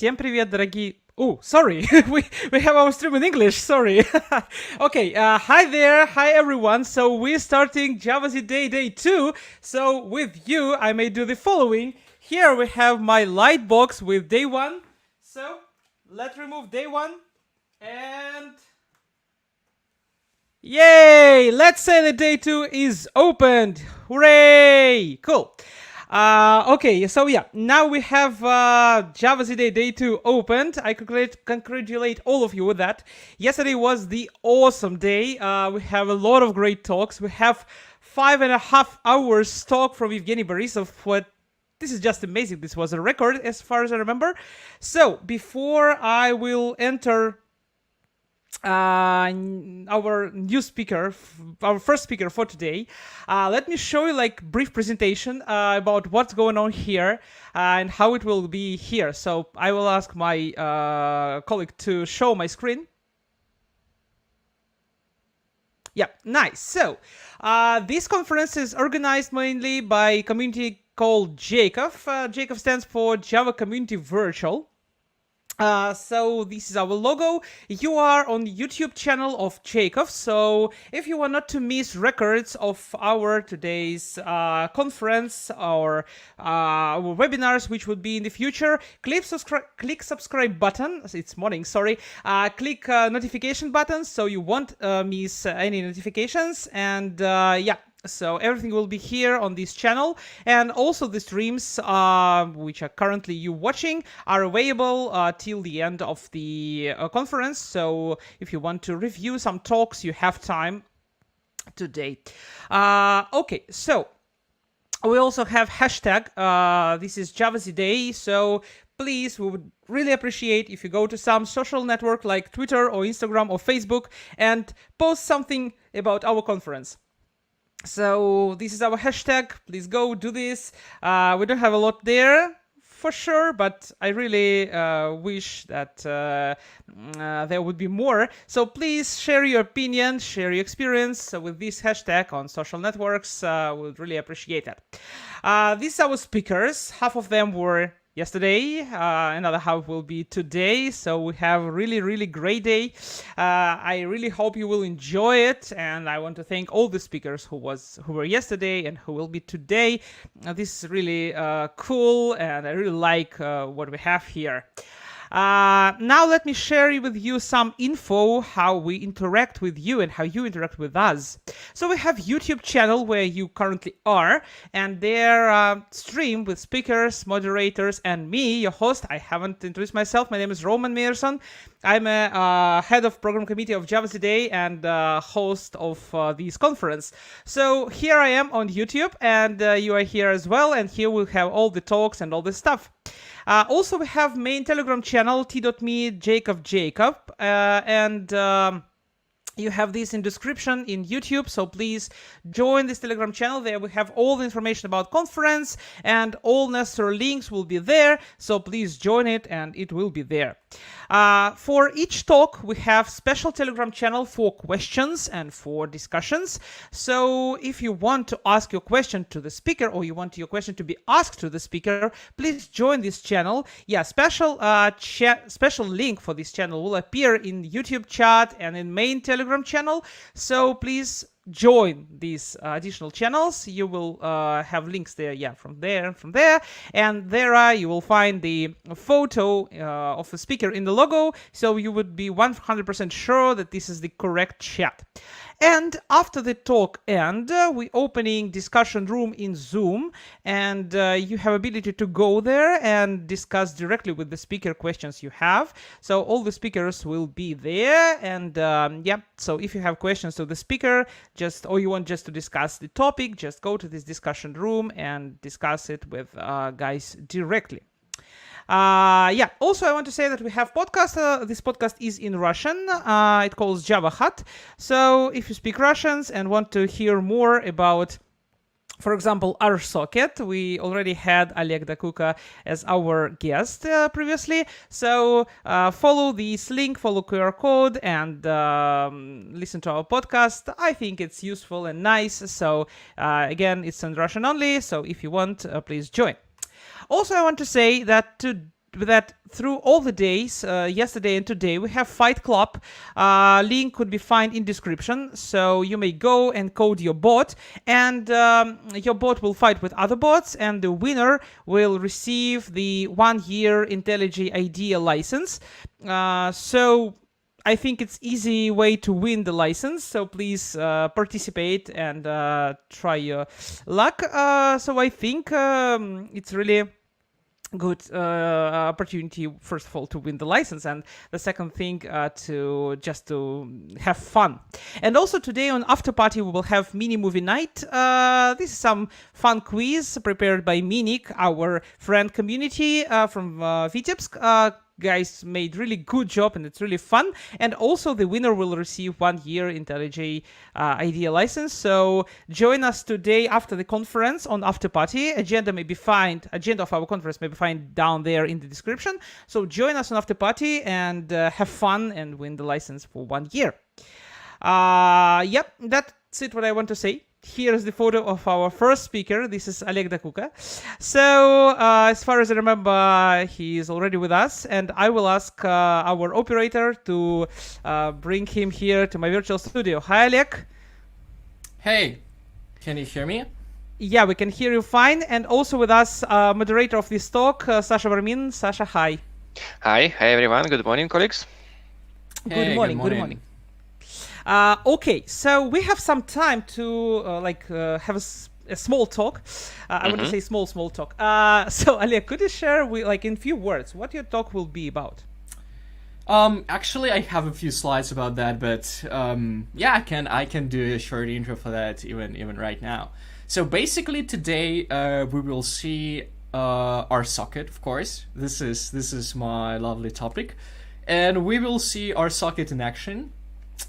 Всем привет, дорогие... Oh, sorry, we have our stream in English, sorry. Okay, hi there, hi everyone. So we're starting Java's Day 2. So with you, I may do the following. Here we have my light box with day 1. So let's remove day 1 and... Yay! Let's say that day 2 is opened. Hooray! Cool. Okay, so yeah, now we have Java's Day 2 opened. I congratulate all of you with that. Yesterday was the awesome day. We have a lot of great talks. We have 5.5 hours talk from Evgeny Borisov. This is just amazing. This was a record as far as I remember. So before I will enter our new speaker, our first speaker for today, let me show you like brief presentation about what's going on here and how it will be here. So I will ask my colleague to show my screen. Yeah, nice. So this conference is organized mainly by a community called JaCoV. JaCoV stands for Java Community Virtual. So this is our logo. You are on the YouTube channel of JaCoV. So if you want not to miss records of our today's conference or our webinars, which would be in the future, click subscribe button. It's morning, sorry. Click notification button so you won't miss any notifications. And yeah. So everything will be here on this channel, and also the streams, which are currently you watching, are available till the end of the conference. So if you want to review some talks, you have time today. Okay, so we also have hashtag. This is Java's Day. So please, we would really appreciate if you go to some social network like Twitter or Instagram or Facebook and post something about our conference. So this is our hashtag. Please go do this. We don't have a lot there for sure, but I really wish that there would be more. So please share your opinion, share your experience with this hashtag on social networks. We would really appreciate that. These are our speakers. Half of them were yesterday, another half will be today, so we have a really great day. I really hope you will enjoy it, and I want to thank all the speakers who were yesterday and who will be today. This is really cool, and I really like what we have here. Now let me share with you some info how we interact with you and how you interact with us. So we have YouTube channel where you currently are, and there stream with speakers, moderators, and me, your host. I haven't introduced myself. My name is Roman Meyerson. I'm a head of program committee of Java Today and host of this conference. So here I am on YouTube, and you are here as well, and here we'll have all the talks and all the stuff. Also, we have main Telegram channel, t.me JaCoV, and you have this in description in YouTube, so please join this Telegram channel. There we have all the information about conference, and all necessary links will be there, so please join it and it will be there. For each talk, we have special Telegram channel for questions and for discussions. So if you want to ask your question to the speaker, or you want your question to be asked to the speaker, please join this channel. Yeah, special link for this channel will appear in YouTube chat and in main Telegram channel. So please join these additional channels. You will have links there, yeah, from there, and there you will find the photo of a speaker in the logo, so you would be 100% sure that this is the correct chat. And after the talk end, we opening discussion room in Zoom, and you have ability to go there and discuss directly with the speaker questions you have. So all the speakers will be there, and yeah, so if you have questions to the speaker, or you want just to discuss the topic, just go to this discussion room and discuss it with guys directly. Yeah, also I want to say that we have podcast. This podcast is in Russian. It calls Java Hut. So if you speak Russians and want to hear more about, for example, RSocket, we already had Oleh Dokuka as our guest previously. So follow this link, follow QR code, and listen to our podcast. I think it's useful and nice. So again, it's in Russian only. So if you want, please join. Also, I want to say that that through all the days, yesterday and today, we have Fight Club. Link could be found in description, so you may go and code your bot, and your bot will fight with other bots, and the winner will receive the 1-year IntelliJ IDEA license. So I think it's easy way to win the license, so please participate and try your luck. So I think it's really good opportunity, first of all, to win the license, and the second thing to have fun. And also today on After Party we will have mini movie night. This is some fun quiz prepared by Miniq, our friend community from Vitebsk. Guys made really good job, and it's really fun. And also the winner will receive 1-year IntelliJ IDEA license. So join us today after the conference on After Party. Agenda of our conference may be found down there in the description. So join us on After Party and have fun and win the license for 1 year. Yep, that's it what I want to say. Here's the photo of our first speaker. This is Oleh Dokuka. So, as far as I remember, he is already with us, and I will ask our operator to bring him here to my virtual studio. Hi, Oleh. Hey, can you hear me? Yeah, we can hear you fine. And also with us, moderator of this talk, Sasha Varmin. Sasha, hi. Hi everyone. Good morning, colleagues. Hey, Good morning. Okay, so we have some time to have a small talk. I want to say small talk. So Oleh, could you share in few words what your talk will be about? Actually, I have a few slides about that, but yeah, I can do a short intro for that even right now. So basically, today we will see RSocket, of course. This is my lovely topic, and we will see RSocket in action.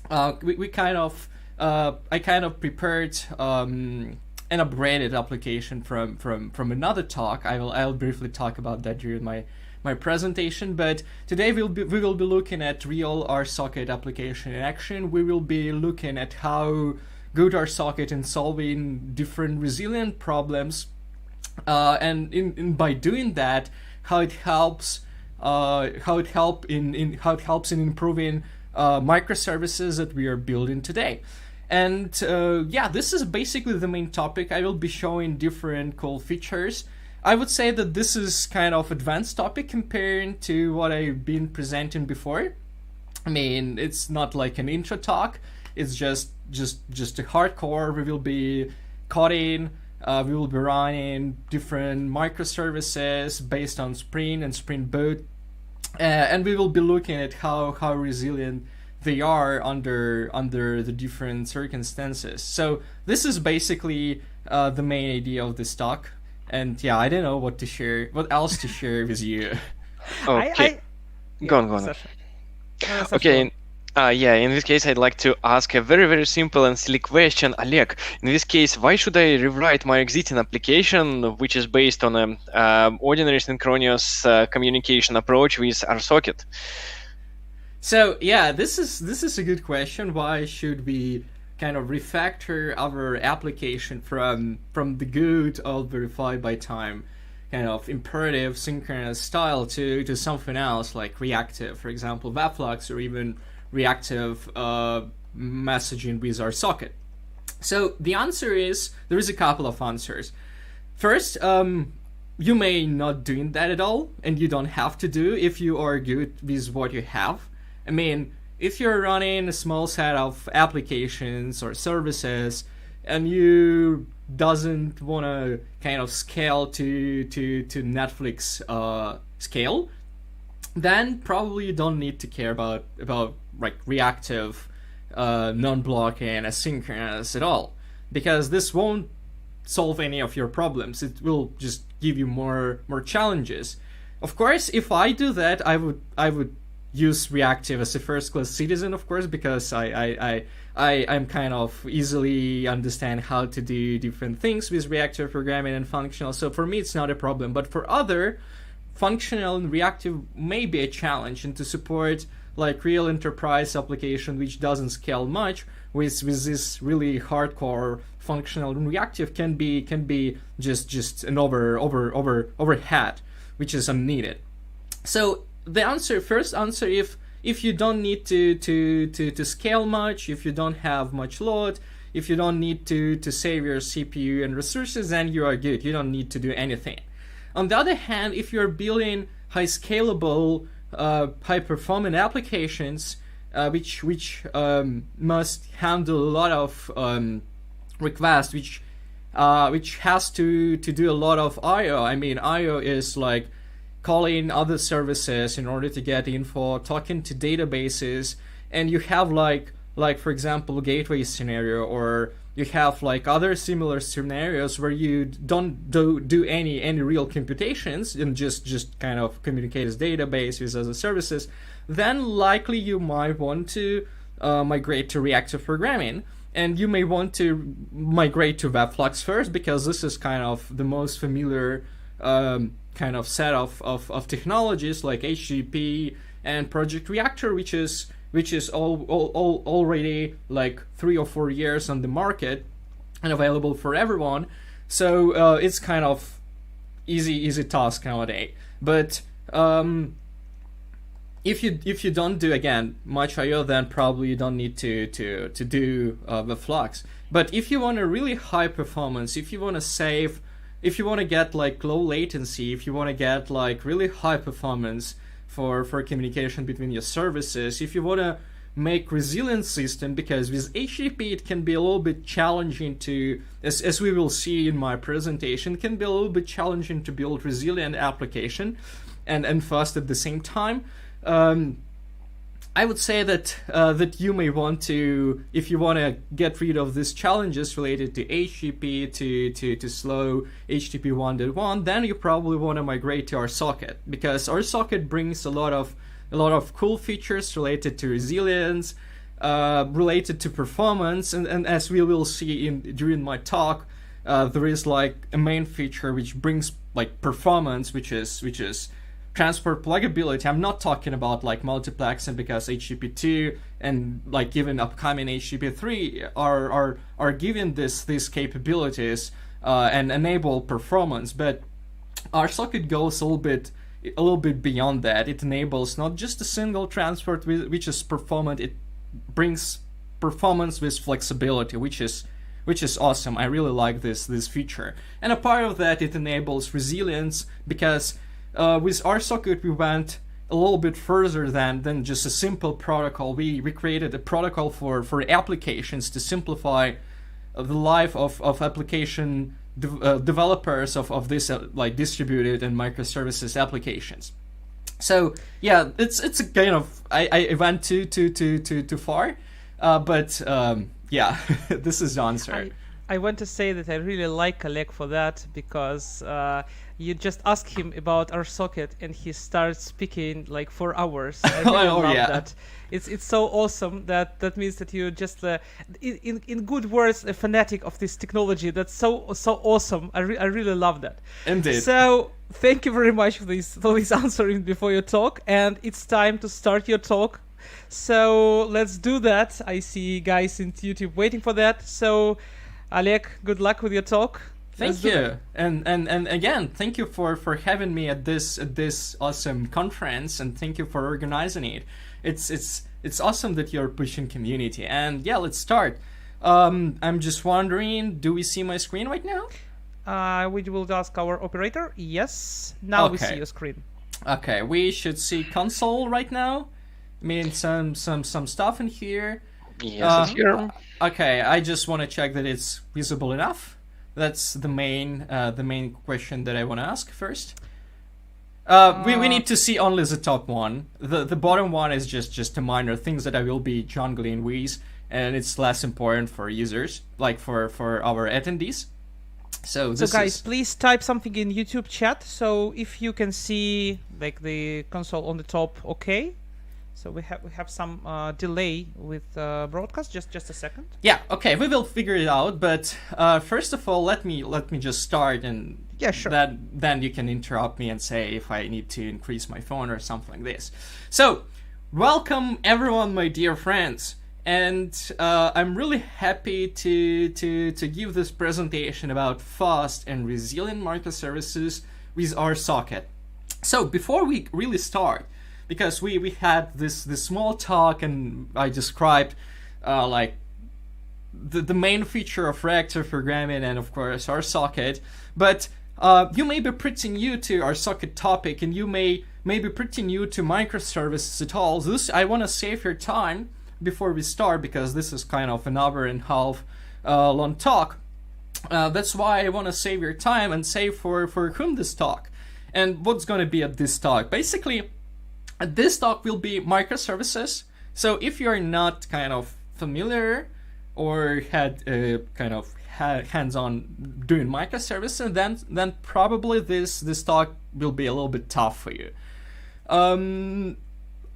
I kind of prepared an upgraded application from another talk. I'll briefly talk about that during my presentation. But today we will be looking at real RSocket application in action. We will be looking at how good RSocket in solving different resilient problems, and by doing that, how it helps in improving microservices that we are building today. And yeah, this is basically the main topic. I will be showing different cool features. I would say that this is kind of advanced topic comparing to what I've been presenting before. I mean, it's not like an intro talk. It's just a hardcore. We will be coding. We will be running different microservices based on Spring and Spring Boot. And we will be looking at how resilient they are under the different circumstances. So this is basically the main idea of this talk. And yeah, I don't know what else to share with you. Okay, go on. Okay. Yeah, in this case, I'd like to ask a very, very simple and silly question. Oleh, in this case, why should I rewrite my existing application, which is based on an ordinary synchronous communication approach with RSocket? So yeah, this is a good question. Why should we kind of refactor our application from the good old verified by time kind of imperative synchronous style to something else like reactive, for example, Webflux, or even reactive messaging with RSocket? So the answer is, there is a couple of answers. First, you may not doing that at all, and you don't have to do if you are good with what you have. I mean, if you're running a small set of applications or services and you doesn't want to kind of scale to Netflix scale, then probably you don't need to care about like reactive, non-blocking, asynchronous at all, because this won't solve any of your problems. It will just give you more challenges. Of course, if I do that, I would use reactive as a first-class citizen, of course, because I'm kind of easily understand how to do different things with reactive programming and functional. So for me, it's not a problem. But for other, functional and reactive may be a challenge, and to support like real enterprise application which doesn't scale much with this really hardcore functional and reactive can be just an overhead, which is unneeded. So the first answer, if you don't need to scale much, if you don't have much load, if you don't need to save your CPU and resources, then you are good. You don't need to do anything. On the other hand, if you're building high scalable, high performant applications, which must handle a lot of requests, which has to do a lot of I/O. I mean, I/O is like calling other services in order to get info, talking to databases, and you have like for example, gateway scenario, or you have like other similar scenarios where you don't do any real computations and just kind of communicate as database with other services, then likely you might want to migrate to reactive programming. And you may want to migrate to Webflux first, because this is kind of the most familiar kind of set of technologies like HTTP and Project Reactor, which is already like 3 or 4 years on the market and available for everyone. So it's kind of easy task nowadays. But if you don't do, again, much I/O, then probably you don't need to do the Flux. But if you want a really high performance, if you want to save, if you want to get like low latency, if you want to get like really high performance for communication between your services, if you want to make resilient system, because with HTTP it can be a little bit challenging to, as we will see in my presentation, it can be a little bit challenging to build resilient application and fast at the same time. I would say that you may want to, if you want to get rid of these challenges related to HTTP, to slow HTTP 1.1, then you probably want to migrate to RSocket, because RSocket brings a lot of cool features related to resilience, related to performance, and as we will see during my talk, there is like a main feature which brings like performance, which is transport pluggability. I'm not talking about like multiplexing, because HTTP2 and like even upcoming HTTP3 are given these capabilities and enable performance. But RSocket goes a little bit beyond that. It enables not just a single transport which is performant. It brings performance with flexibility, which is awesome. I really like this feature. And a part of that, it enables resilience, because with RSocket we went a little bit further than just a simple protocol. We created a protocol for applications to simplify the life of application developers of this like distributed and microservices applications. So yeah, it's a kind of, I went too far, but yeah, this is the answer. I want to say that I really like Oleg for that, because you just ask him about RSocket and he starts speaking like for hours. I really love that. It's so awesome. That means that you're just in good words a fanatic of this technology. That's so awesome. I really love that. Indeed. So thank you very much for this answering before your talk, and it's time to start your talk. So let's do that. I see guys in YouTube waiting for that. So Oleg, good luck with your talk. Thank you, and again, thank you for having me at this awesome conference, and thank you for organizing it. It's awesome that you're pushing community, and yeah, let's start. I'm just wondering, do we see my screen right now? We will ask our operator. Yes, now we see your screen. Okay, we should see console right now. I mean, some stuff in here. Yes, it's here. Okay, I just want to check that it's visible enough. That's the main question that I want to ask first. We need to see only the top one. The bottom one is just a minor things that I will be jungling with, and it's less important for users, like for our attendees. So guys, please type something in YouTube chat. So if you can see like the console on the top, okay. So we have some delay with broadcast. Just a second. Yeah. Okay. We will figure it out. But first of all, let me just start, and yeah, sure. Then you can interrupt me and say if I need to increase my phone or something like this. So welcome everyone, my dear friends, and I'm really happy to give this presentation about fast and resilient microservices with RSocket. So before we really start, because we had this small talk and I described like the main feature of reactive programming and of course RSocket, but you may be pretty new to RSocket topic and you may be pretty new to microservices at all. This, I want to save your time before we start because this is kind of an hour and a half long talk. That's why I want to save your time and say for whom this talk and what's going to be at this talk. Basically, this talk will be microservices. So if you're not kind of familiar or had kind of hands-on doing microservices, then probably this talk will be a little bit tough for you.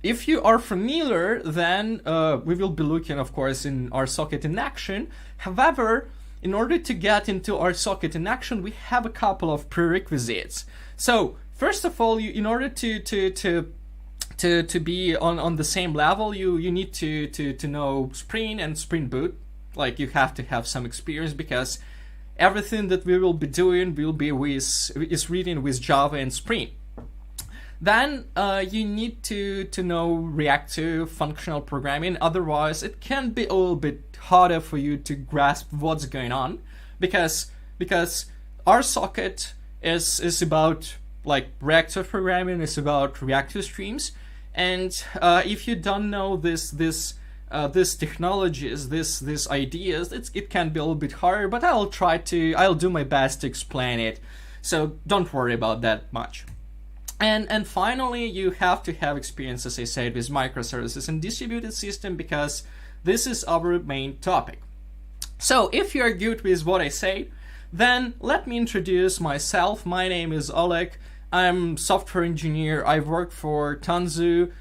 If you are familiar, then we will be looking, of course, in RSocket in action. However, in order to get into RSocket in action, we have a couple of prerequisites. So first of all, in order to be on the same level, you need to know Spring and Spring Boot. Like you have to have some experience because everything that we will be doing will be is written with Java and Spring. Then you need to know reactive functional programming. Otherwise, it can be a little bit harder for you to grasp what's going on because RSocket is about like reactive programming, is about reactive streams, and if you don't know these technologies, these ideas, it can be a little bit harder. But I'll do my best to explain it. So don't worry about that much. And finally, you have to have experience, as I said, with microservices and distributed system because this is our main topic. So if you're good with what I say, then let me introduce myself. My name is Oleg. I'm software engineer. I've worked for Tanzu.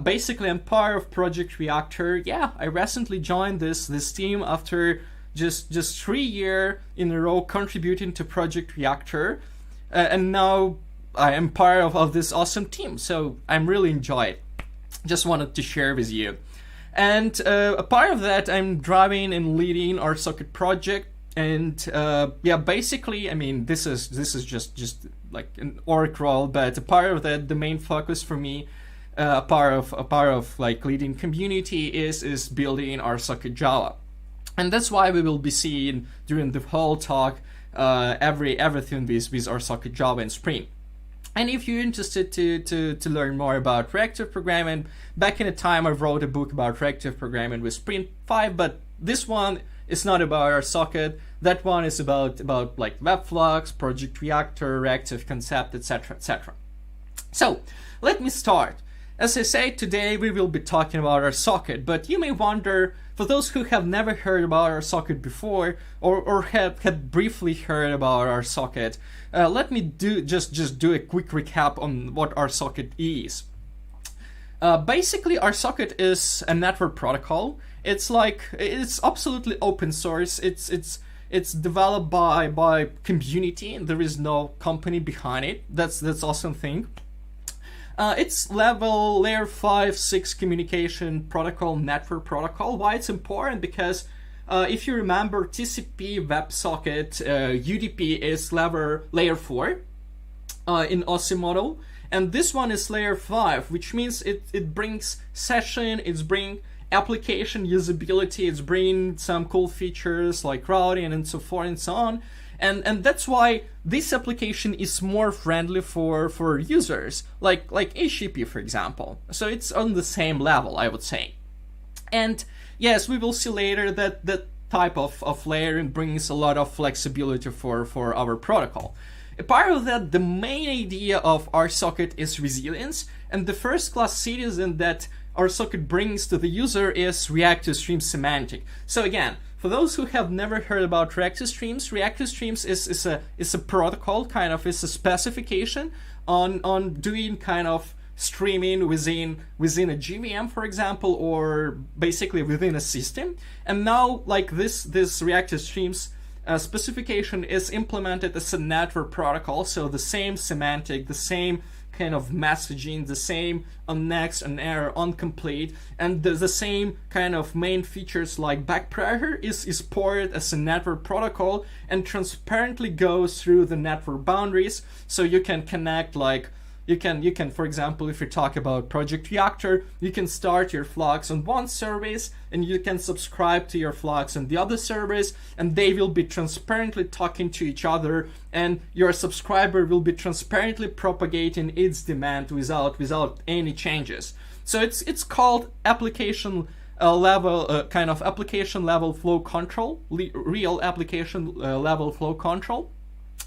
Basically, I'm part of Project Reactor. Yeah, I recently joined this team after just 3 years in a row contributing to Project Reactor, and now I am part of this awesome team, so I'm really enjoying it. Just wanted to share with you. And a part of that, I'm driving and leading our RSocket project. And yeah, basically, I mean, this is just like an org role, but a part of that, the main focus for me, a part of like leading community is building our RSocket Java. And that's why we will be seeing during the whole talk everything with RSocket Java and Spring. And if you're interested to learn more about reactive programming, back in the time I wrote a book about reactive programming with Spring 5, but this one is not about RSocket. That one is about like Webflux, Project Reactor, reactive concept, etc., etc. So let me start. As I say, today we will be talking about RSocket, but you may wonder, for those who have never heard about RSocket before or have briefly heard about RSocket, let me just do a quick recap on what RSocket is. Basically, RSocket is a network protocol. It's absolutely open source. It's developed by community. There is no company behind it. That's awesome thing. It's layer 5, 6 communication protocol, network protocol. Why it's important? Because if you remember TCP, WebSocket, UDP is layer 4 in OSI model, and this one is layer 5, which means it brings session, it's bring application usability, it's bring some cool features like routing and so forth and so on. And that's why this application is more friendly for users, like HTTP, for example. So it's on the same level, I would say. And yes, we will see later that that type of layering brings a lot of flexibility for our protocol. A part of that, the main idea of RSocket is resilience, and the first class citizen that RSocket brings to the user is reactive stream semantic. So again, for those who have never heard about reactive streams is a protocol, kind of, is a specification on doing kind of streaming within a JVM, for example, or basically within a system. And now, like this reactive streams specification is implemented as a network protocol, so the same semantic, the same kind of messaging, the same on next, on error, on complete, and the same kind of main features like backpressure is ported as a network protocol and transparently goes through the network boundaries, so you can connect like you can, for example, if you talk about Project Reactor, you can start your flux on one service and you can subscribe to your flux on the other service, and they will be transparently talking to each other, and your subscriber will be transparently propagating its demand without any changes. So it's called application level kind of application level flow control, real application level flow control.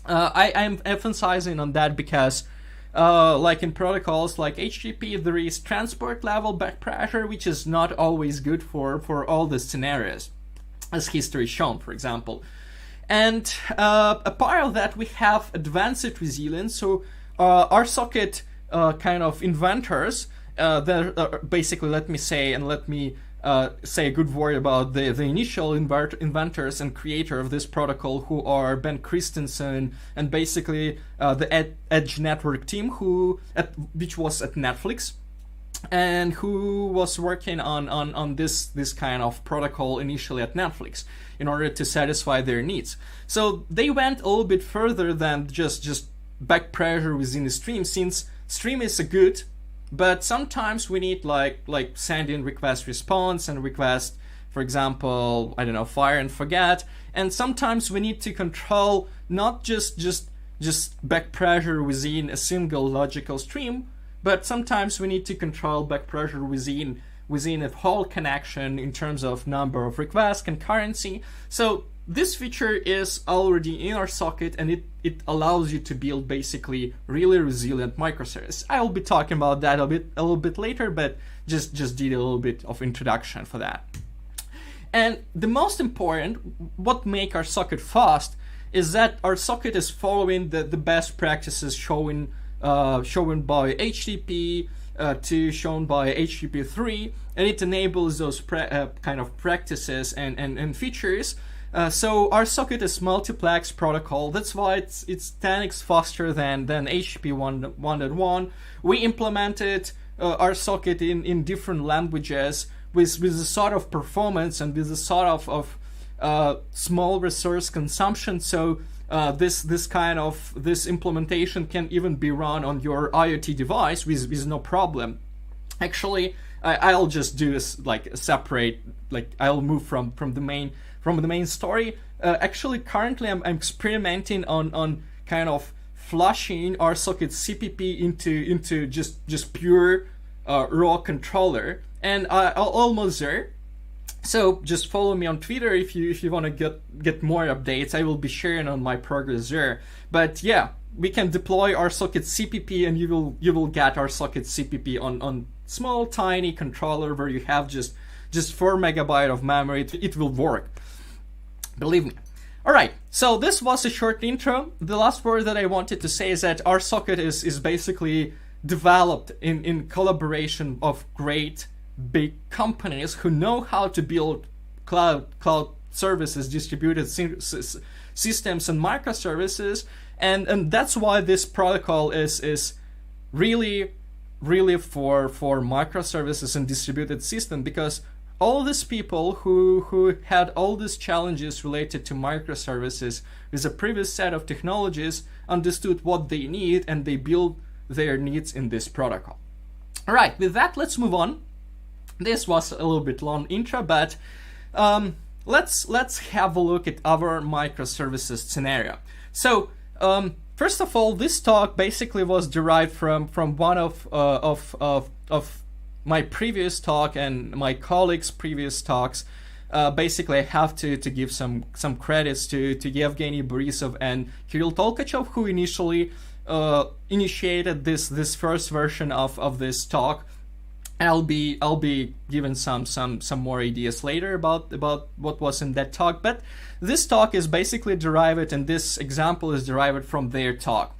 I'm emphasizing on that because like in protocols like HTTP, there is transport level back pressure, which is not always good for all the scenarios, as history shown, for example. And a part of that, we have advanced resilience. So RSocket kind of inventors, basically, let me say a good word about the initial inventors and creator of this protocol, who are Ben Christensen and basically the Edge Network team, which was at Netflix, and who was working on this kind of protocol initially at Netflix in order to satisfy their needs. So they went a little bit further than just back pressure within the stream, since stream is a good, but sometimes we need like send in request response and request, for example, I don't know, fire and forget. And sometimes we need to control not just back pressure within a single logical stream, but sometimes we need to control back pressure within a whole connection in terms of number of requests, concurrency. So this feature is already in RSocket, and it allows you to build basically really resilient microservices. I will be talking about that a little bit later, but just did a little bit of introduction for that. And the most important, what make RSocket fast, is that RSocket is following the best practices shown by HTTP, shown by HTTP3, and it enables those kind of practices and features. So RSocket is multiplex protocol. That's why it's 10x faster than HTTP 1.1. We implemented RSocket in different languages with a sort of performance and with a sort of small resource consumption. So this implementation can even be run on your IoT device with no problem. Actually, I'll just do this like a separate, like I'll move from the main story. Actually, currently I'm experimenting on kind of flushing RSocket CPP into just pure raw controller, and I'm almost there. So just follow me on Twitter if you want to get more updates. I will be sharing on my progress there. But yeah, we can deploy RSocket CPP, and you will get RSocket CPP on small tiny controller where you have just 4 megabyte of memory. It will work, believe me. All right, so this was a short intro. The last word that I wanted to say is that RSocket is basically developed in collaboration of great big companies who know how to build cloud services, distributed systems, and microservices, and that's why this protocol is really for microservices and distributed system, because all these people who had all these challenges related to microservices with a previous set of technologies understood what they need, and they build their needs in this protocol. All right, with that, let's move on. This was a little bit long intro, but let's have a look at our microservices scenario. So first of all, this talk basically was derived from one of my previous talk and my colleagues' previous talks. Basically, I have to give some credits to Yevgeny Borisov and Kirill Tolkachev, who initially initiated this first version of this talk. I'll be giving some more ideas later about what was in that talk, but this talk is basically derived, and this example is derived from their talk.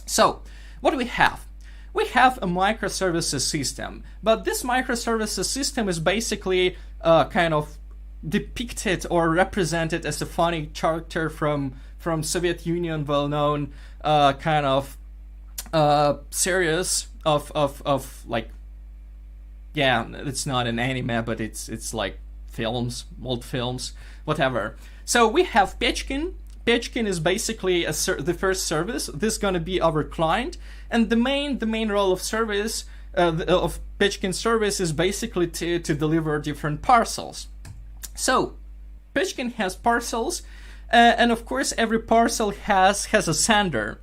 So what do we have? We have a microservices system, but this microservices system is basically kind of depicted or represented as a funny character from Soviet Union, well-known kind of series of like, yeah, it's not an anime, but it's like films, old films, whatever. So we have Pechkin Pechkin is basically the first service. This is going to be our client, and the main role of service of Pechkin service is basically to deliver different parcels. So Pechkin has parcels, and of course every parcel has a sender.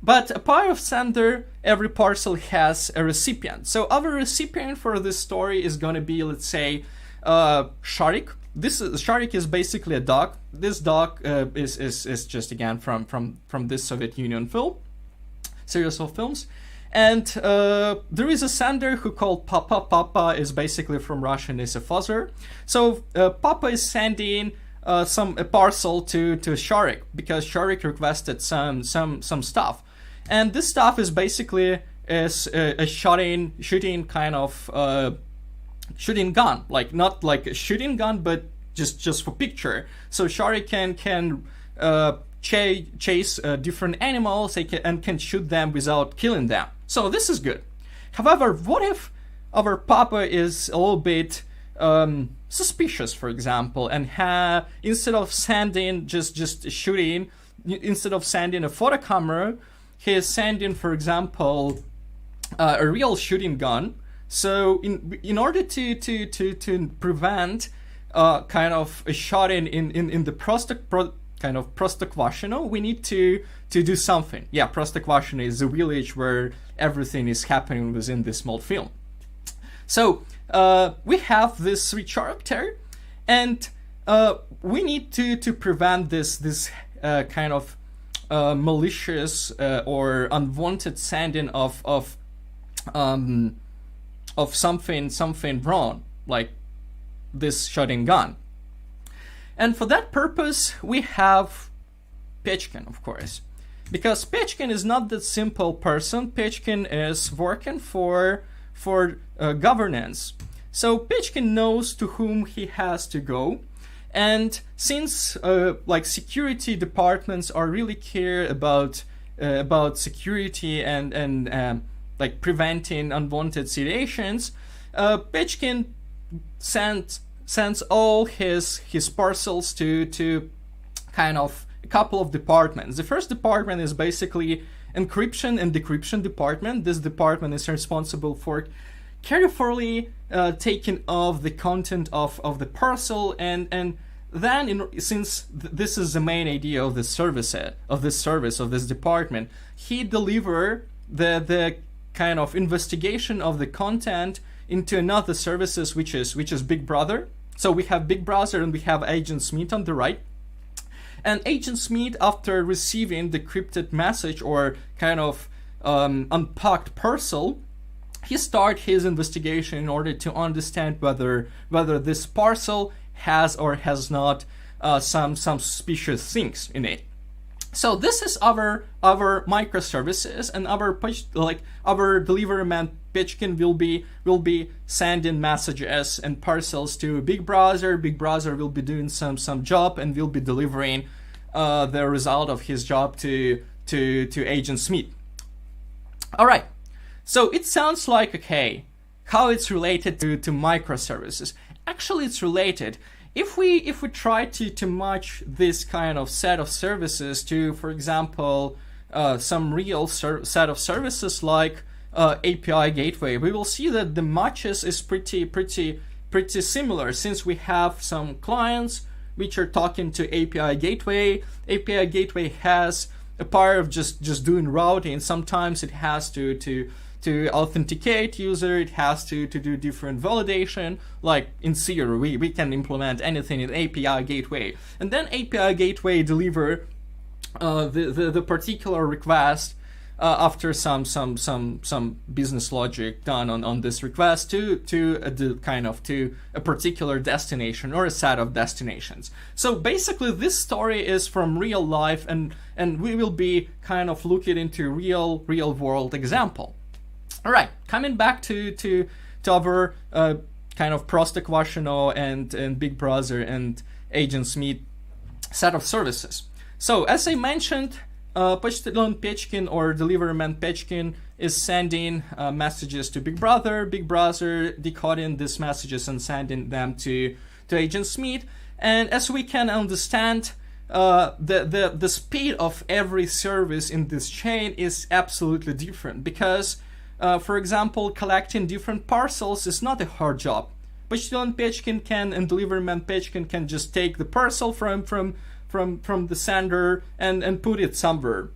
But apart of sender, every parcel has a recipient. So our recipient for this story is going to be, let's say, Sharik. Sharik is basically a dog. This dog is just again from this Soviet Union film, series of films. And there is a sender who called Papa. Papa is basically from Russian, is a father. So Papa is sending a parcel to Sharik because Sharik requested some stuff. And this stuff is basically a shooting kind of shooting gun, like not like a shooting gun, but just for picture. So Sharik can chase different animals and can shoot them without killing them. So this is good. However, what if our Papa is a little bit suspicious, for example, and instead of sending just shooting, instead of sending a photo camera, he is sending, for example, a real shooting gun. So in order to prevent kind of a shot in the Prostokvashino, we need to do something. Yeah, Prostokvashino is a village where everything is happening within this small film. So we have this switch character, and we need to prevent this kind of malicious or unwanted sending of something wrong, like this shooting gun. And for that purpose, we have Pechkin, of course, because Pechkin is not that simple person. Pechkin is working for governance. So Pechkin knows to whom he has to go. And since like security departments are really care about security and like preventing unwanted situations, Pechkin sends all his parcels to kind of a couple of departments. The first department is basically encryption and decryption department. This department is responsible for carefully taking off the content of the parcel, and then since this is the main idea of this service of this department, he deliver the kind of investigation of the content into another services which is Big Brother. So we have Big Brother and we have Agent Smith on the right. And Agent Smith, after receiving the decrypted message or kind of unpacked parcel, he start his investigation in order to understand whether this parcel has or has not some suspicious things in it. So this is our microservices, and our delivery man Pechkin will be sending messages and parcels to Big Brother. Big Brother will be doing some job and will be delivering the result of his job to Agent Smith. All right. So it sounds like, okay, how it's related to microservices. Actually, it's related. If we try to match this kind of set of services to, for example, some real set of services like API gateway, we will see that the matches is pretty similar, since we have some clients which are talking to API gateway. API gateway has a part of just doing routing. Sometimes it has to authenticate user, it has to do different validation. Like in Seer, we can implement anything in API gateway, and then API gateway deliver the particular request after some business logic done on this request to a particular destination or a set of destinations. So basically, this story is from real life, and we will be kind of looking into real world example. All right, coming back to our kind of Prostokvashino and Big Brother and Agent Smith set of services. So as I mentioned, Почтальон Pechkin or deliveryman Pechkin is sending messages to Big Brother. Big Brother decoding these messages and sending them to Agent Smith. And as we can understand, the speed of every service in this chain is absolutely different, because for example, collecting different parcels is not a hard job. Почтальон Pechkin and deliveryman Pechkin can just take the parcel from the sender and put it somewhere.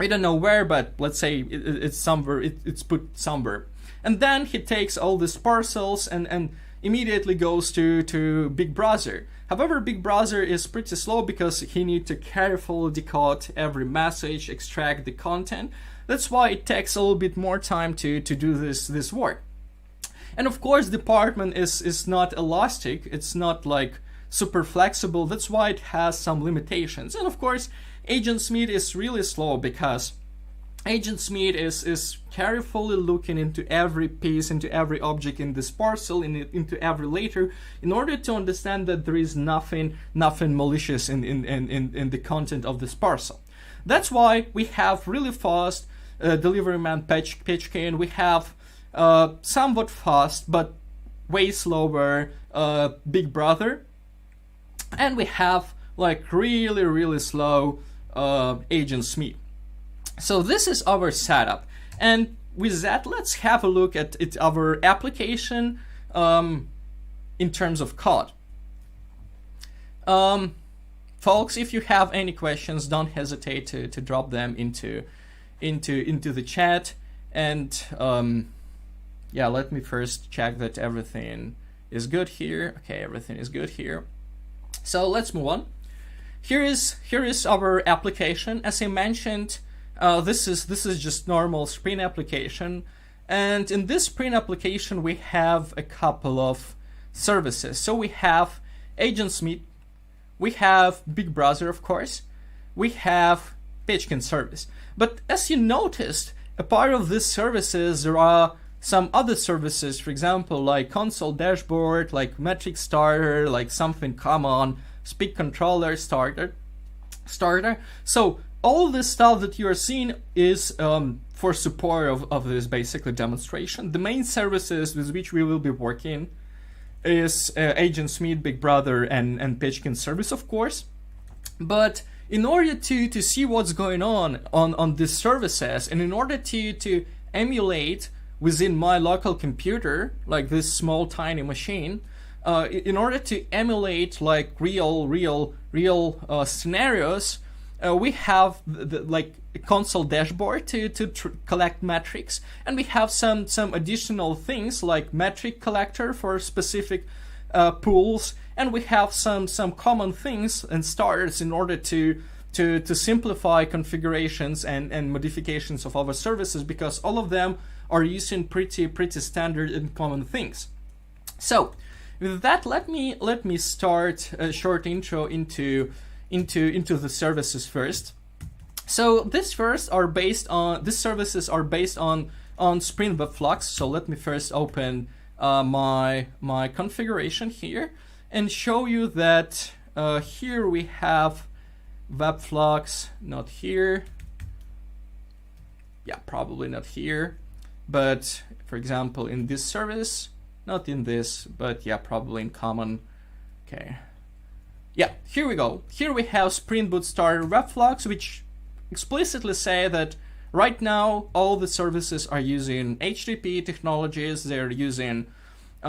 I don't know where, but let's say it's somewhere. It's put somewhere, and then he takes all these parcels and immediately goes to Big Brother. However, Big Brother is pretty slow because he needs to carefully decode every message, extract the content. That's why it takes a little bit more time to do this work. And of course, the department is not elastic. It's not like super flexible. That's why it has some limitations. And of course, Agent Smith is really slow because Agent Smith is carefully looking into every piece, into every object in this parcel, into every letter, in order to understand that there is nothing malicious in the content of this parcel. That's why we have really fast deliveryman Pechkin. We have somewhat fast but way slower Big Brother, and we have like really slow Agent Smith. So this is our setup, and with that, let's have a look at our application in terms of code. Folks, if you have any questions, don't hesitate to drop them into the chat. And yeah, let me first check that everything is good here. Okay, everything is good here. So let's move on. Here is our application. As I mentioned, this is just normal Spring application, and in this Spring application we have a couple of services. So we have Agent Smith, we have Big Brother, of course, we have Pechkin service. But as you noticed, a part of these services, there are some other services, for example, like console dashboard, like metric starter, like something common, speed controller starter. So all this stuff that you are seeing is for support of this basically demonstration. The main services with which we will be working is Agent Smith, Big Brother, and Pechkin service, of course. But in order to see what's going on these services, and in order to emulate within my local computer, like this small tiny machine, in order to emulate like real scenarios, we have like a console dashboard to collect metrics, and we have some additional things like metric collector for specific pools, and we have some common things and starters in order to simplify configurations and modifications of our services, because all of them are using pretty standard and common things. So with that, let me start a short intro into the services first. So these services are based on Spring Web Flux. So let me first open my configuration here and show you that here we have Web Flux, not here. Yeah, probably not here, but for example in this service, not in this, but yeah, probably in common. Okay. Yeah, here we go. Here we have Spring Boot Starter Web Flux, which explicitly say that right now all the services are using HTTP technologies. They're using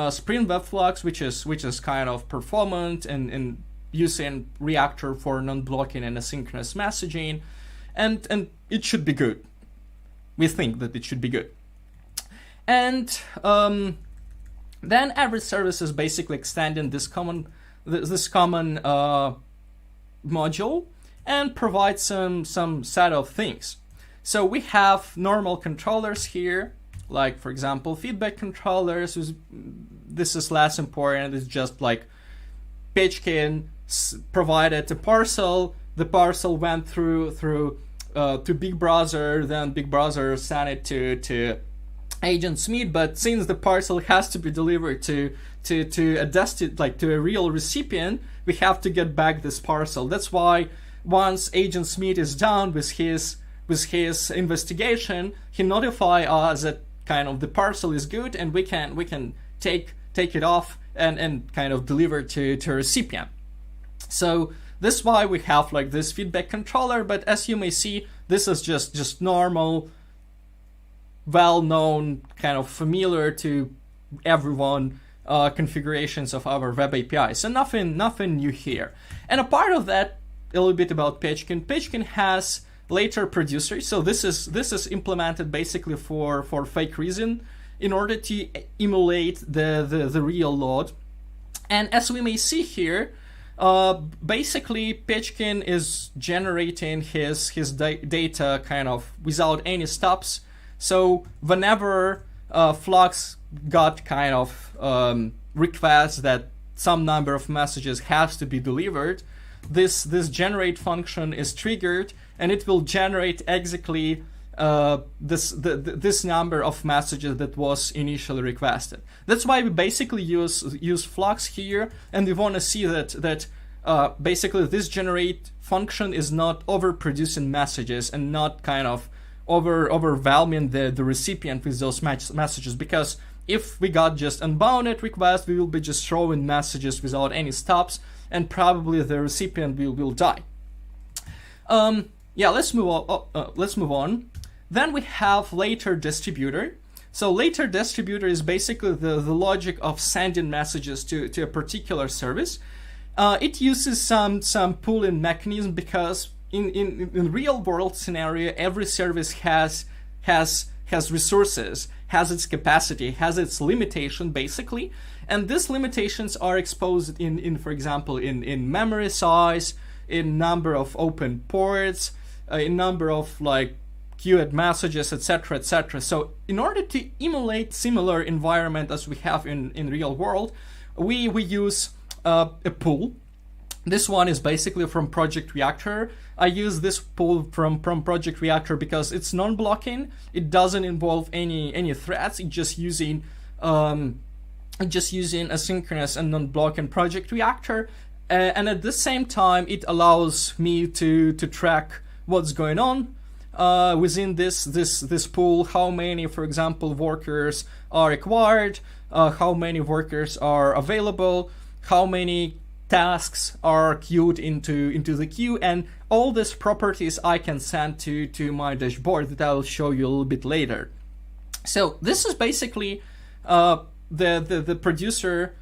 Spring Web Flux, which is kind of performant and using Reactor for non-blocking and asynchronous messaging, and it should be good. We think that it should be good. And then every service is basically extending this common module and provide some set of things. So we have normal controllers here, like for example feedback controllers. This is less important. It's just like Pechkin provided a parcel. The parcel went through to Big Brother. Then Big Brother sent it to Agent Smith. But since the parcel has to be delivered to a real recipient, we have to get back this parcel. That's why once Agent Smith is done with his investigation, he notify us that kind of the parcel is good, and we can take it off and kind of deliver to a recipient. So That's why we have like this feedback controller, but as you may see, this is just normal, well-known, kind of familiar to everyone configurations of our web API. So nothing new here. And a part of that, a little bit about Pechkin. Pechkin has later producer. So this is implemented basically for fake reason in order to emulate the real load. And as we may see here, basically Pechkin is generating his data kind of without any stops. So whenever Flux got kind of requests that some number of messages has to be delivered, this generate function is triggered, and it will generate exactly this number of messages that was initially requested. That's why we basically use Flux here, and we want to see that basically this generate function is not overproducing messages and not kind of overwhelming the recipient with those messages, because if we got just unbounded requests, we will be just throwing messages without any stops, and probably the recipient will die. Let's move on. Then we have later distributor. So later distributor is basically the logic of sending messages to a particular service. It uses some pooling mechanism, because in real world scenario, every service has resources, has its capacity, has its limitation basically, and these limitations are exposed in for example in memory size, in number of open ports, in number of like queued messages, etc., etc. So in order to emulate similar environment as we have in real world, we use a pool. This one is basically from Project Reactor. I use this pool from Project Reactor because it's non-blocking. It doesn't involve any threads. It's just using asynchronous and non-blocking Project Reactor, and at the same time it allows me to track what's going on within this pool. How many, for example, workers are required? How many workers are available? How many tasks are queued into the queue, and all these properties I can send to my dashboard that I will show you a little bit later. So this is basically the producer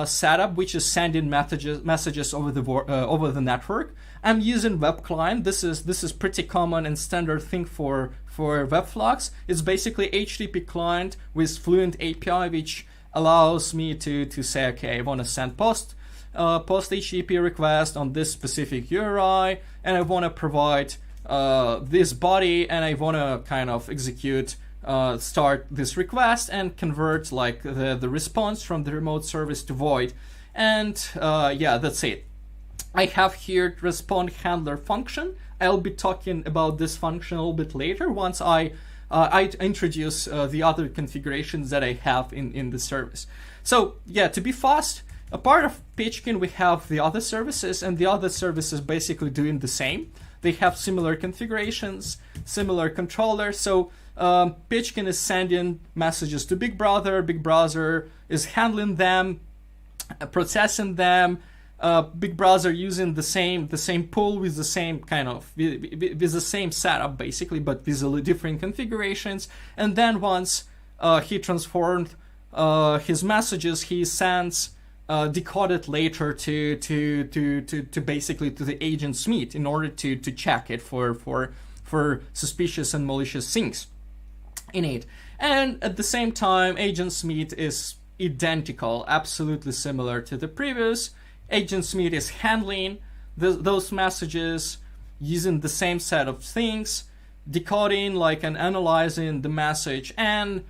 setup, which is sending messages over the network. I'm using web client. This is pretty common and standard thing for Webflux. It's basically HTTP client with Fluent API, which allows me to say, okay, I want to send post HTTP request on this specific URI, and I want to provide this body, and I want to kind of execute start this request and convert like the response from the remote service to void, and that's it. I have here respond handler function. I'll be talking about this function a little bit later once I introduce the other configurations that I have in the service. So yeah, to be fast, a part of Pechkin we have the other services, and the other services basically doing the same. They have similar configurations, similar controllers. So Pechkin is sending messages to Big Brother. Big Brother is handling them, processing them. Big Brother using the same pool with the same kind of with the same setup basically, but with different configurations. And then once he transformed his messages, he sends decoded later to basically to the agent Smith in order to check it for suspicious and malicious things in it. And at the same time, agent Smith is identical, absolutely similar to the previous. Agent Smith is handling those messages using the same set of things, decoding like and analyzing the message, and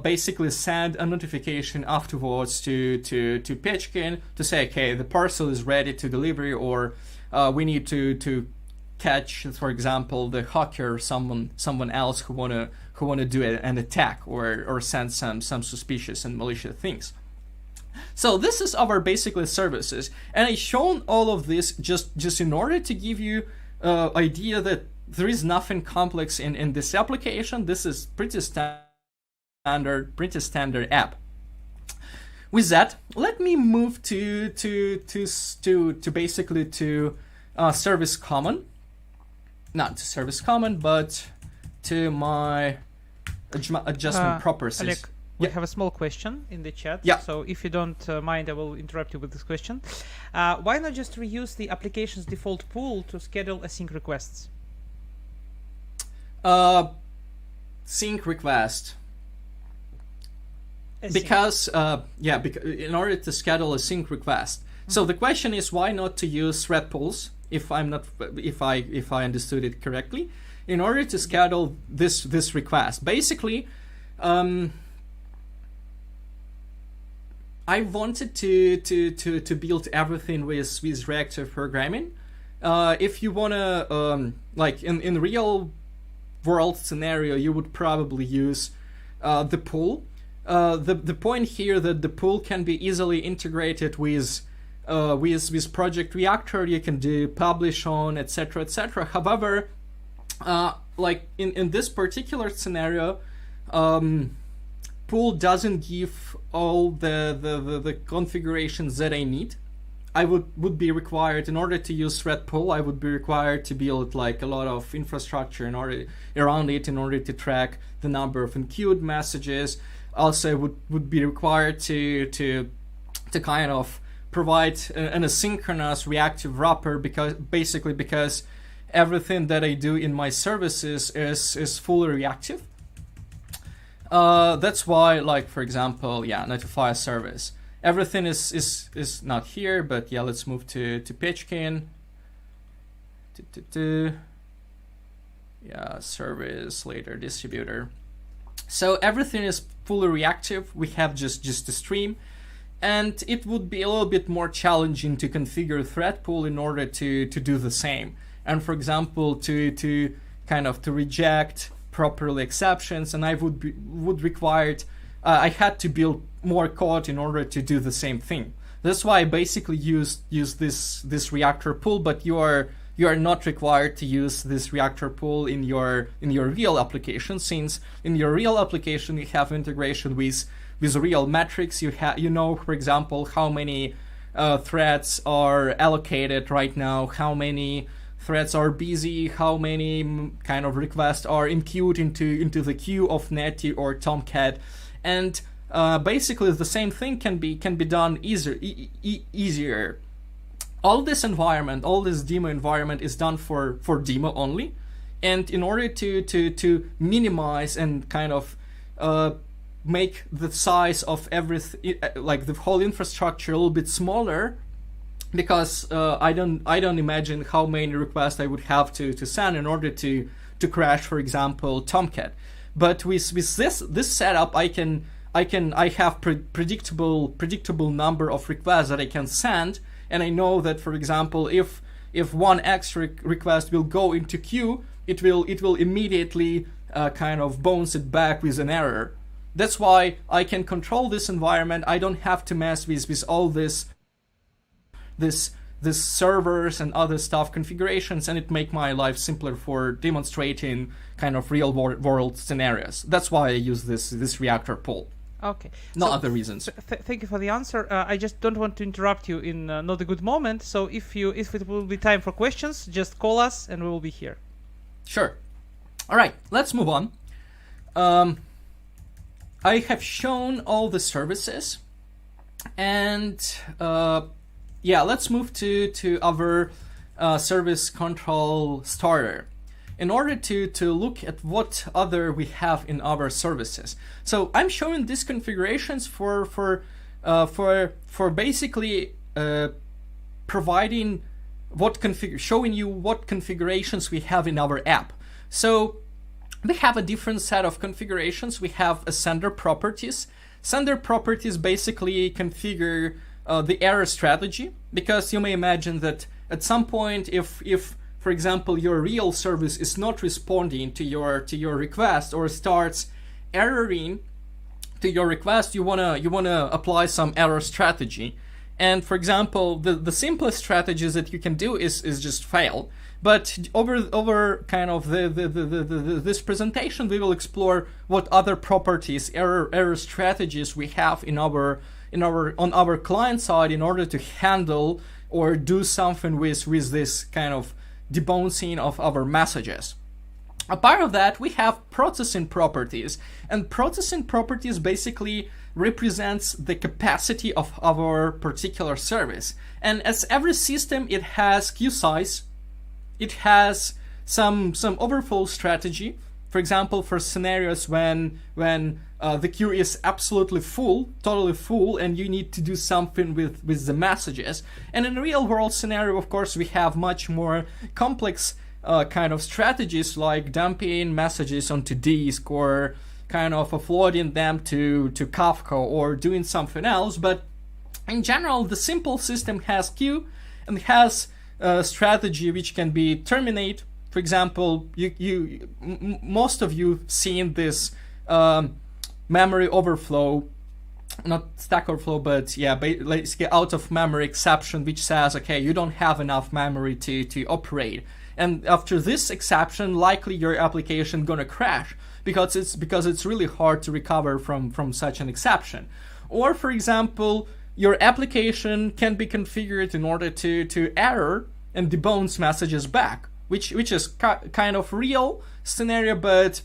basically send a notification afterwards to Pechkin to say, okay, the parcel is ready to deliver, or we need to catch, for example, the hacker, someone else who wanna do an attack or send some suspicious and malicious things. So this is our basically services, and I've shown all of this just in order to give you idea that there is nothing complex in this application. This is pretty standard app. with that, let me move to basically to service common, not to service common, but to my adjustment properties. Oleg, we have a small question in the chat. Yeah. So if you don't mind, I will interrupt you with this question. Why not just reuse the application's default pool to schedule async requests? Sync request. Async. Because in order to schedule a sync request. So the question is, why not to use thread pools? If I understood it correctly, in order to schedule this request, basically, I wanted to build everything with reactive programming. If you wanna like in real world scenario, you would probably use the pool. The point here that the pool can be easily integrated with Project Reactor. You can do publish on, etc., etc. However, like in this particular scenario, pool doesn't give all the configurations that I need. I would be required, in order to use thread pool, I would be required to build like a lot of infrastructure around it in order to track the number of enqueued messages. Also would be required to kind of provide an asynchronous reactive wrapper, because everything that I do in my services is fully reactive. That's why, like, for example, notify a service. Everything is not here, but yeah, let's move to Pechkin. Service later distributor. So everything is fully reactive. We have just a stream, and it would be a little bit more challenging to configure thread pool in order to do the same. And for example, to reject properly exceptions, and I would require I had to build more code in order to do the same thing. That's why I basically use this reactor pool, but you are not required to use this reactor pool in your real application, since in your real application you have integration with real metrics. You know, for example, how many threads are allocated right now, how many threads are busy, how many kind of requests are enqueued into the queue of Netty or Tomcat, and basically the same thing can be done easier. All this demo environment is done for demo only, and in order to minimize and kind of make the size of everything, like the whole infrastructure, a little bit smaller, because I don't imagine how many requests I would have to send in order to crash, for example, Tomcat. But with this setup, I have predictable number of requests that I can send, and I know that, for example, if one extra request will go into queue, it will immediately kind of bounce it back with an error. That's why I can control this environment. I don't have to mess with all this servers and other stuff configurations, and it make my life simpler for demonstrating kind of real world scenarios. That's why I use this reactor pool. Okay. Not other reasons. Thank you for the answer. I just don't want to interrupt you in not a good moment. So if it will be time for questions, just call us and we will be here. Sure. All right. Let's move on. I have shown all the services, and let's move to our service control starter in order to look at what other we have in our services. So I'm showing these configurations for basically providing showing you what configurations we have in our app. So we have a different set of configurations. We have a sender properties. Sender properties basically configure the error strategy, because you may imagine that at some point, if for example your real service is not responding to your request or starts erroring to your request, you wanna apply some error strategy. And for example, the simplest strategies that you can do is just fail. But over kind of this presentation, we will explore what other properties, error strategies we have in our on our client side in order to handle or do something with this kind of debouncing of our messages. A part of that, we have processing properties, and processing properties basically represents the capacity of our particular service. And as every system, it has queue size, it has some overflow strategy. For example, for scenarios when the queue is absolutely full, totally full, and you need to do something with the messages. And in a real world scenario, of course, we have much more complex kind of strategies like dumping messages onto disk or kind of offloading them to Kafka or doing something else. But in general, the simple system has queue and has a strategy which can be terminate. For example, most of you seen this memory overflow, not Stack Overflow, but yeah, basically out of memory exception, which says, okay, you don't have enough memory to operate. And after this exception, likely your application gonna crash because it's really hard to recover from such an exception. Or for example, your application can be configured in order to error and debounce messages back, which is kind of real scenario, but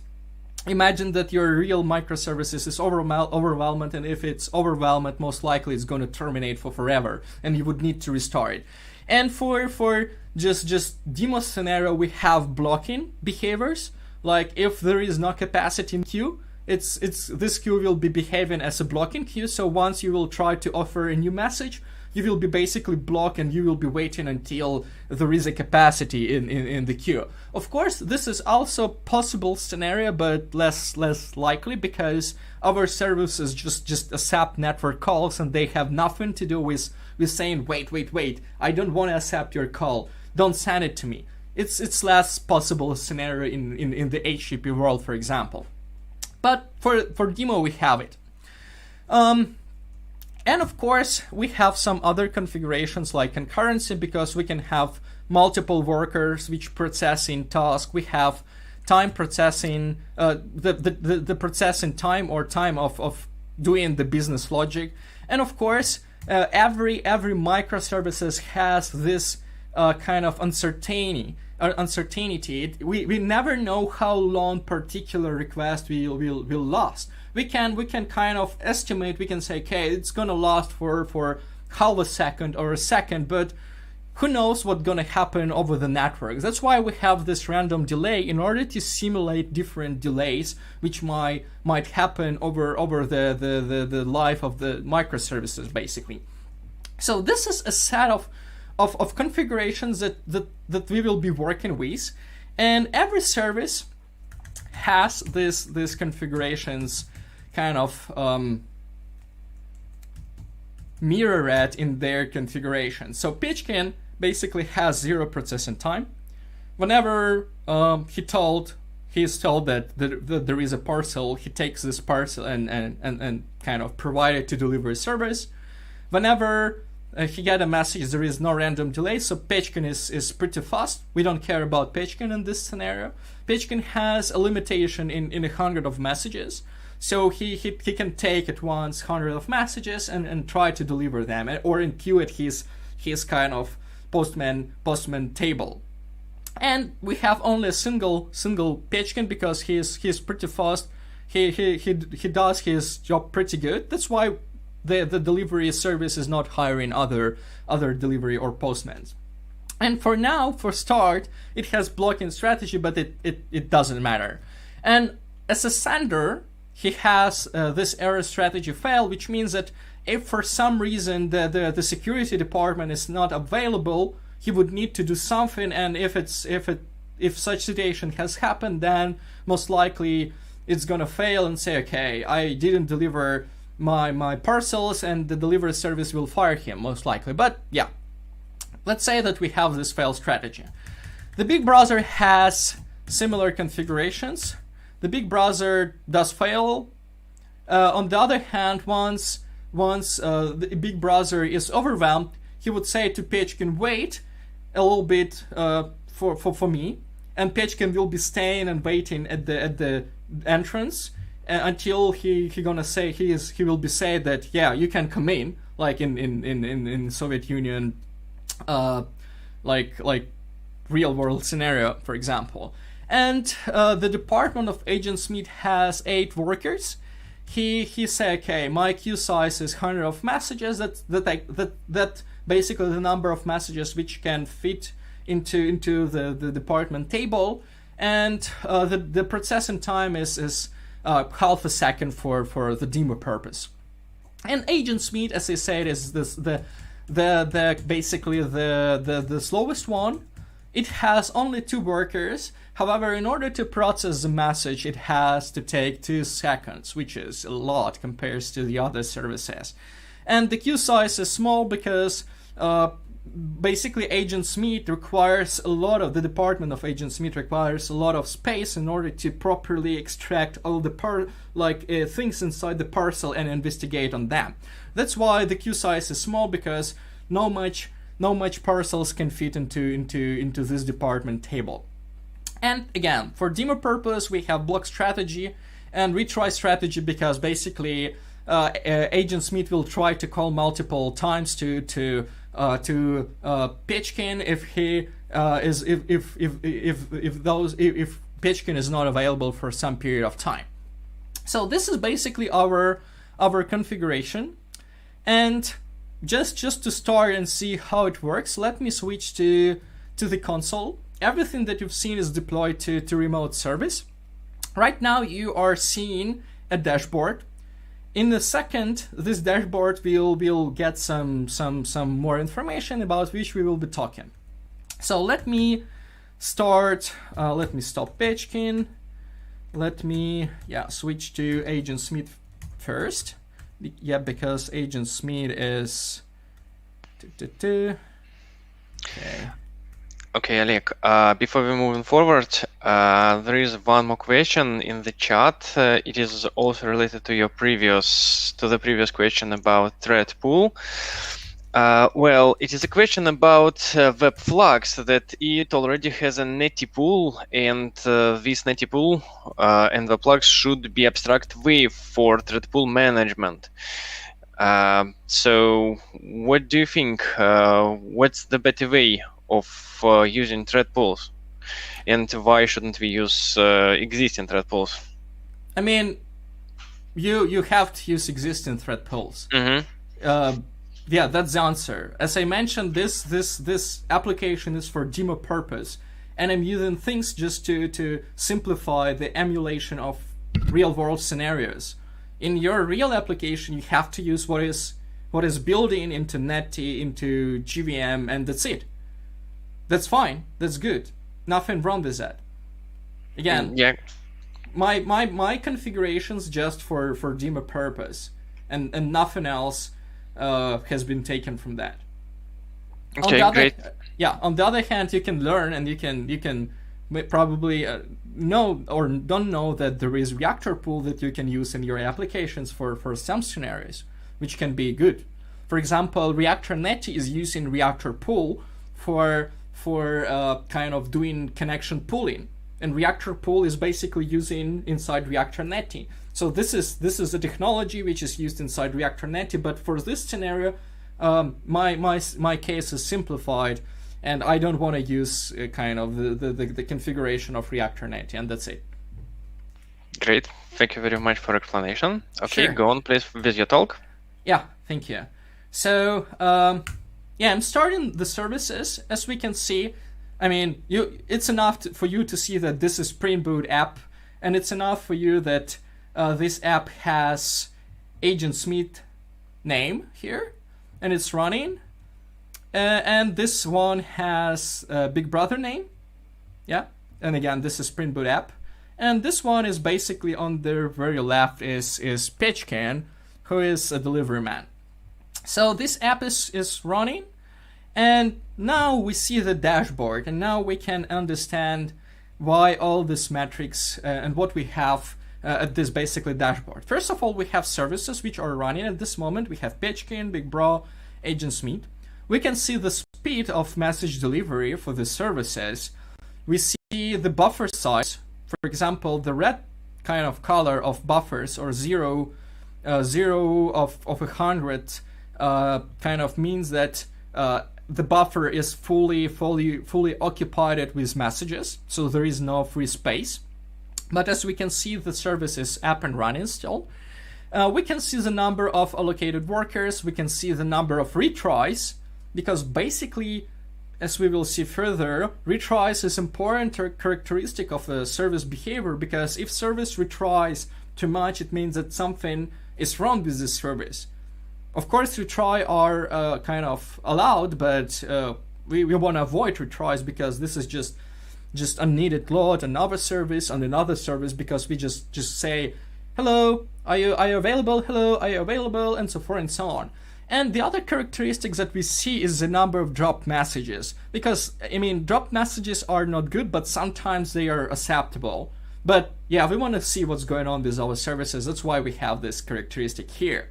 imagine that your real microservices is overwhelmed, and if it's overwhelmed, most likely it's going to terminate for forever, and you would need to restart it. And for just demo scenario, we have blocking behaviors. Like if there is no capacity in queue, this queue will be behaving as a blocking queue. So once you will try to offer a new message, you will be basically blocked and you will be waiting until there is a capacity in the queue. Of course, this is also possible scenario, but less likely because our services just accept network calls and they have nothing to do with saying, wait, I don't want to accept your call. Don't send it to me. It's less possible scenario in the HTTP world, for example. But for demo, we have it. And of course, we have some other configurations like concurrency, because we can have multiple workers which processing task. We have time processing, the processing time or time of doing the business logic. And of course, every microservices has this kind of uncertainty. We never know how long particular request will last. We can kind of estimate. We can say, okay, it's gonna last for half a second or a second, but who knows what's gonna happen over the network. That's why we have this random delay in order to simulate different delays which might happen over the life of the microservices, basically. So this is a set of configurations that we will be working with, and every service has these configurations kind of mirrored in their configuration. So Pitchkin basically has 0 processing time. Whenever he is told that there is a parcel, he takes this parcel and kind of provide it to delivery service. Whenever he get a message, there is no random delay, so Pitchkin is pretty fast. We don't care about Pitchkin in this scenario. Pitchkin has a limitation in 100 of messages, so he can take at once 100 of messages and try to deliver them, or in queue at his kind of postman table. And we have only a single Pitchkin because he's pretty fast. He does his job pretty good. That's why the delivery service is not hiring other delivery or postmen. And for now, for start, it has blocking strategy, but it doesn't matter. And as a sender, he has this error strategy fail, which means that if for some reason the security department is not available, he would need to do something. And if such situation has happened, then most likely it's gonna fail and say, okay, I didn't deliver my parcels, and the delivery service will fire him most likely. But yeah, let's say that we have this fail strategy. The big browser has similar configurations. The big browser does fail. On the other hand, once the big browser is overwhelmed, he would say to Pitchkin, wait a little bit for me, and Pitchkin will be staying and waiting at the entrance. until he gonna say he will be said that yeah, you can come in, like in Soviet Union, like real world scenario, for example. And the department of Agent Smith has 8 workers. He say, okay, my queue size is 100 of messages. That basically the number of messages which can fit into the department table, and the processing time is half a second for the demo purpose. And Agent Smith, as I said, is the basically the slowest one. It has only 2 workers. However, in order to process the message, it has to take 2 seconds, which is a lot compared to the other services. And the queue size is small because basically Agent Smith requires a lot of, the department of Agent Smith requires a lot of space in order to properly extract all the things inside the parcel and investigate on them. That's why the queue size is small, because no much parcels can fit into this department table. And again, for demo purpose, we have block strategy and retry strategy, because basically Agent Smith will try to call multiple times to Pechkin if Pechkin is not available for some period of time. So this is basically our configuration. And just to start and see how it works, let me switch to the console. Everything that you've seen is deployed to remote service. Right now you are seeing a dashboard. In a second, this dashboard will get some more information about which we will be talking. So let me start. Let me stop Pechkin. Let me switch to Agent Smith first. Yeah, because Agent Smith is. Okay. Okay, Oleg, before we move forward, there is one more question in the chat. It is also related to the previous question about thread pool. Well, it is a question about web flags, that it already has a netty pool, and this netty pool and web flags should be abstract way for thread pool management. So what do you think? What's the better way of using thread pools, and why shouldn't we use existing thread pools? I mean, you have to use existing thread pools. Mm-hmm. Yeah, that's the answer. As I mentioned, this application is for demo purpose, and I'm using things just to simplify the emulation of real world scenarios. In your real application, you have to use what is built into netty, into JVM, and that's it. That's fine. That's good. Nothing wrong with that. Again, yeah. My configuration's just for demo purpose, and nothing else has been taken from that. Okay, great. On the other hand, you can learn, and you can probably know or don't know that there is reactor pool that you can use in your applications for some scenarios, which can be good. For example, reactor netty is using reactor pool for kind of doing connection pooling, and reactor pool is basically using inside reactor netty. So this is a technology which is used inside reactor netty, but for this scenario, my case is simplified, and I don't want to use kind of the configuration of reactor netty, and that's it. Great, thank you very much for explanation. Okay, Sure. Go on please with your talk. Yeah, thank you. So I'm starting the services. As we can see, I mean, it's enough for you to see that this is Spring Boot app, and it's enough for you that this app has Agent Smith name here, and it's running. And this one has Big Brother name. Yeah, and again, this is Spring Boot app. And this one is basically on the very left is Pechkin, who is a delivery man. So this app is running, and now we see the dashboard, and now we can understand why all these metrics and what we have at this basically dashboard. First of all, we have services which are running at this moment. We have Pechkin, Big Bro, Agent Smith. We can see the speed of message delivery for the services. We see the buffer size. For example, the red kind of color of buffers, or 0 of 100 kind of means that the buffer is fully occupied with messages, so there is no free space. But as we can see, the service is up and running still. We can see the number of allocated workers, we can see the number of retries, because basically, as we will see further, retries is important characteristic of the service behavior, because if service retries too much, it means that something is wrong with the service. Of course, retry are kind of allowed, but we want to avoid retries, because this is just unneeded load on another service, because we just say, hello, are you available? Hello, are you available? And so forth and so on. And the other characteristics that we see is the number of dropped messages, because I mean, dropped messages are not good, but sometimes they are acceptable. But yeah, we want to see what's going on with our services. That's why we have this characteristic here.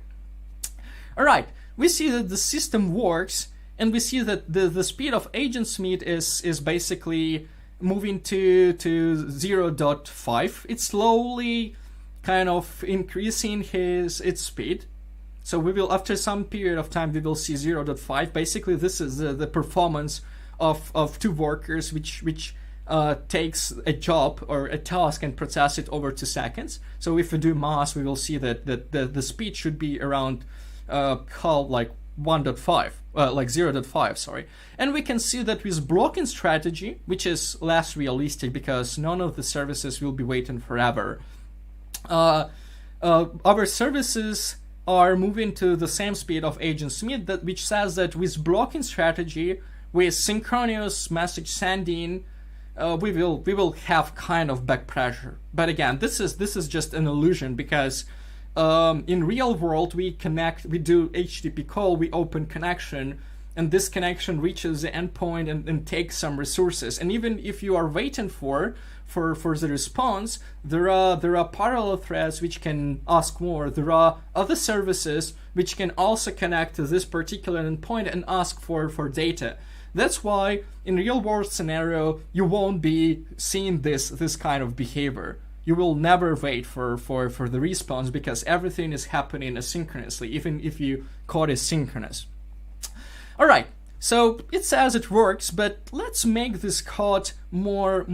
All right, we see that the system works, and we see that the speed of agent speed is basically moving to 0.5. It's slowly kind of increasing its speed. So we will, after some period of time, we will see 0.5. Basically, this is the performance of two workers, which takes a job or a task and process it over 2 seconds. So if we do math, we will see that the speed should be around like 1.5, like 0.5, sorry. And we can see that with blocking strategy, which is less realistic because none of the services will be waiting forever, our services are moving to the same speed of agent speed, which says that with blocking strategy, with synchronous message sending, we will have kind of back pressure. But again, this is just an illusion, because in real world we do HTTP call, we open connection, and this connection reaches the endpoint and takes some resources. And even if you are waiting for the response, there are parallel threads which can ask more. There are other services which can also connect to this particular endpoint and ask for data. That's why in real world scenario you won't be seeing this kind of behavior. You will never wait for the response, because everything is happening asynchronously, even if you code is synchronous. All right, so it says it works, but let's make this code more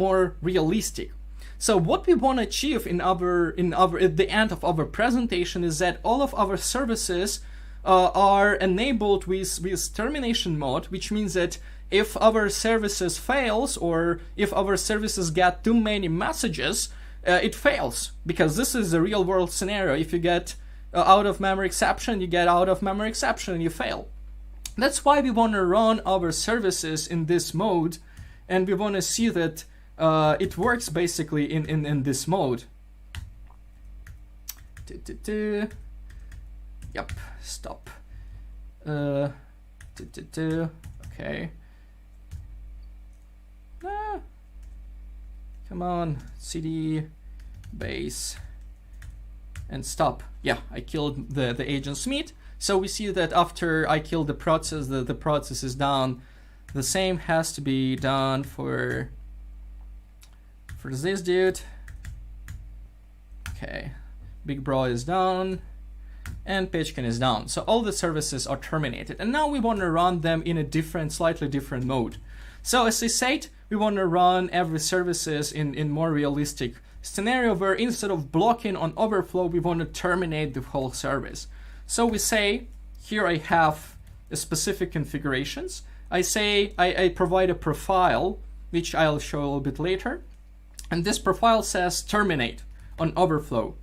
realistic. So what we want to achieve at the end of our presentation is that all of our services are enabled with termination mode, which means that if our services fails, or if our services get too many messages, it fails, because this is a real world scenario. If you get out of memory exception, you get out of memory exception and you fail. That's why we want to run our services in this mode, and we want to see that it works basically in this mode. Yep, stop. Okay. Come on, cd base and stop. Yeah, I killed the agent's meat. So we see that after I kill the process, the process is down. The same has to be done for this dude. Okay, Big Bro is down, and Pechkin is down. So all the services are terminated, and now we want to run them in a slightly different mode. So as I said, we want to run every services in more realistic scenario, where instead of blocking on overflow, we want to terminate the whole service. So we say, here I have a specific configurations. I say I provide a profile, which I'll show a little bit later. And this profile says terminate on overflow.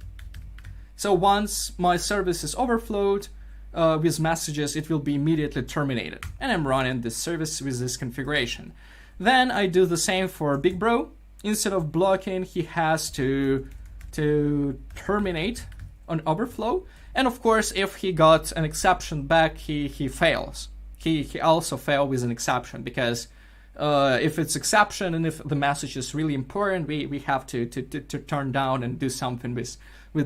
So once my service is overflowed with messages, it will be immediately terminated. And I'm running this service with this configuration. Then I do the same for Big Bro. Instead of blocking, he has to terminate on overflow. And of course, if he got an exception back, he fails. He also fails with an exception, because if it's exception and if the message is really important, we have to turn down and do something with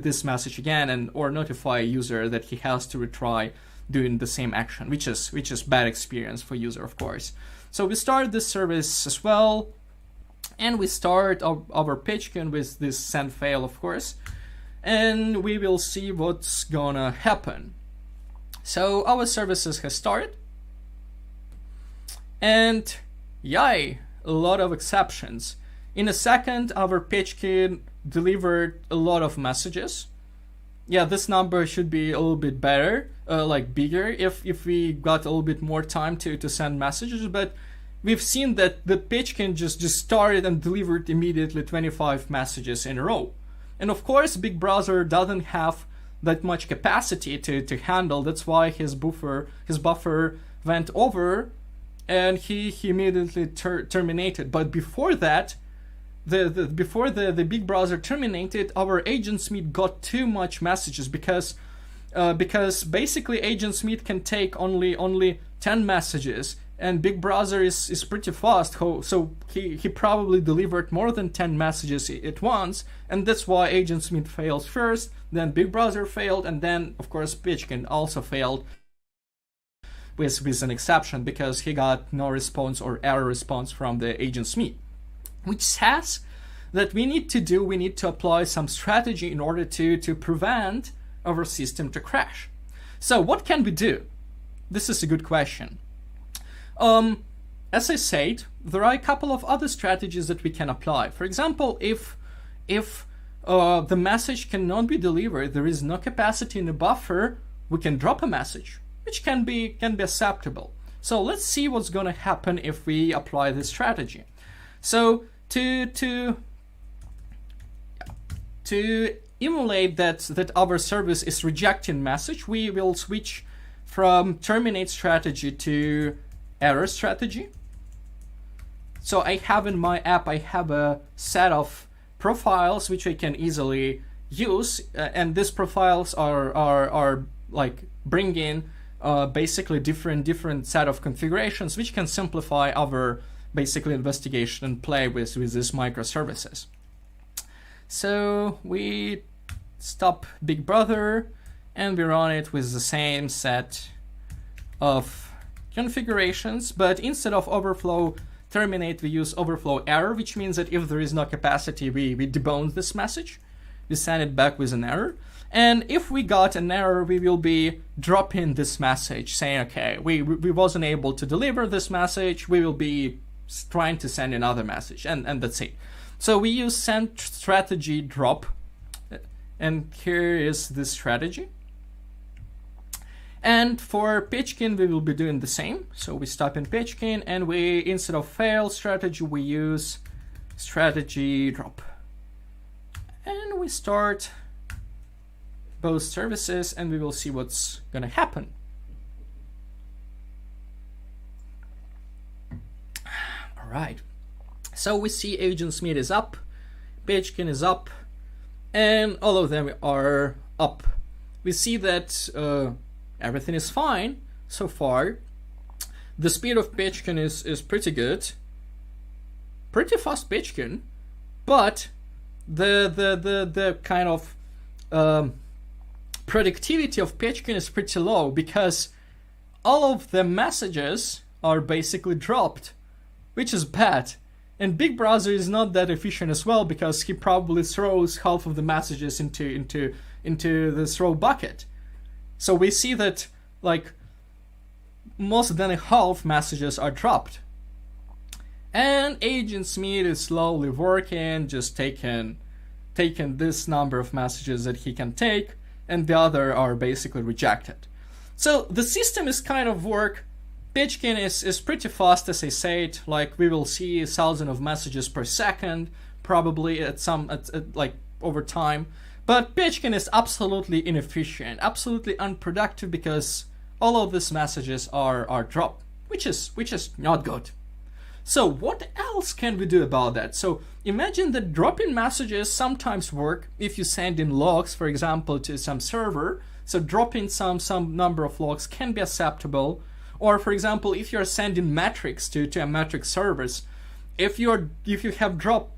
this message again, or notify a user that he has to retry doing the same action, which is bad experience for user, of course. So we start this service as well, And we start our Pitchkin with this send fail, of course, and we will see what's gonna happen. So our services has started, and yay, a lot of exceptions. In a second, our Pitchkin delivered a lot of messages. Yeah, this number should be a little bit better, like bigger, if we got a little bit more time to send messages, but we've seen that the Pitchkin just started and delivered immediately 25 messages in a row. And of course, big browser doesn't have that much capacity to handle. That's why his buffer went over, and he immediately terminated. But before that, before the big browser terminated, our agent Smith got too much messages because basically agent Smith can take only 10 messages, and big browser is pretty fast, so he probably delivered more than 10 messages at once, and that's why agent Smith fails first, then big browser failed, and then of course Pitchkin also failed with an exception because he got no response or error response from the agent Smith, which says that we need to apply some strategy in order to prevent our system to crash. So what can we do? This is a good question. As I said, there are a couple of other strategies that we can apply. For example, if the message cannot be delivered, there is no capacity in the buffer, we can drop a message, which can be acceptable. So let's see what's going to happen if we apply this strategy. So to emulate that our service is rejecting message, we will switch from terminate strategy to error strategy. So I have in my app, I have a set of profiles which I can easily use, and these profiles are like bring in basically different set of configurations which can simplify our basically investigation and play with these microservices. So we stop Big Brother and we run it with the same set of configurations, but instead of overflow terminate, we use overflow error, which means that if there is no capacity, we debone this message, we send it back with an error, and if we got an error, we will be dropping this message saying, okay, we wasn't able to deliver this message, we will be trying to send another message, and that's it. So we use send strategy drop, and here is this strategy. And for Pitchkin, we will be doing the same. So we stop in Pitchkin, and we, instead of fail strategy, we use strategy drop. And we start both services, and we will see what's going to happen. All right. So we see agent Smith is up, Pitchkin is up, and all of them are up. We see that everything is fine so far. The speed of Pitchkin is pretty good. Pretty fast Pitchkin, but the kind of productivity of Pitchkin is pretty low because all of the messages are basically dropped, which is bad. And Big Browser is not that efficient as well because he probably throws half of the messages into the throw bucket. So we see that like most than a half messages are dropped. And agent Smith is slowly working, just taking this number of messages that he can take, and the other are basically rejected. So the system is kind of work. Pitchkin is pretty fast, as I said. Like we will see 1,000 of messages per second, probably at like over time. But Pitchkin is absolutely inefficient, absolutely unproductive because all of these messages are dropped, which is not good. So what else can we do about that? So imagine that dropping messages sometimes work if you send in logs, for example, to some server. So dropping some number of logs can be acceptable. Or for example, if you're sending metrics to a metric service, if you have dropped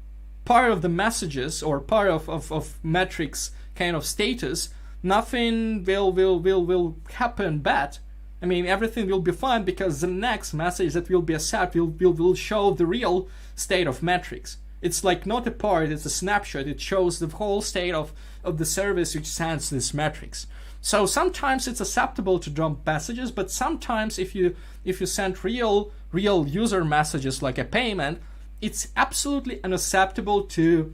part of the messages or part of metrics kind of status, nothing will happen bad. I mean, everything will be fine because the next message that will be accepted will show the real state of metrics. It's like not a part, it's a snapshot. It shows the whole state of the service which sends this metrics. So sometimes it's acceptable to drop messages, but sometimes if you send real user messages like a payment, it's absolutely unacceptable to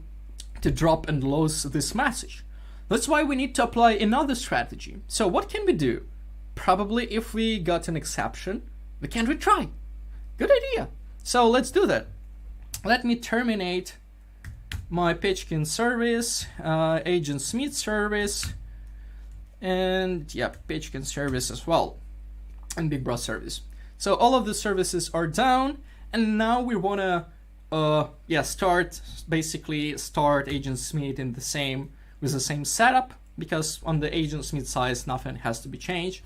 drop and lose this message. That's why we need to apply another strategy. So what can we do? Probably if we got an exception, we can retry. Good idea. So let's do that. Let me terminate my Pechkin service, agent Smith service, and yeah, Pechkin service as well, and Big Bros service. So all of the services are down, and now we wanna start agent Smith in with the same setup, because on the agent Smith side nothing has to be changed.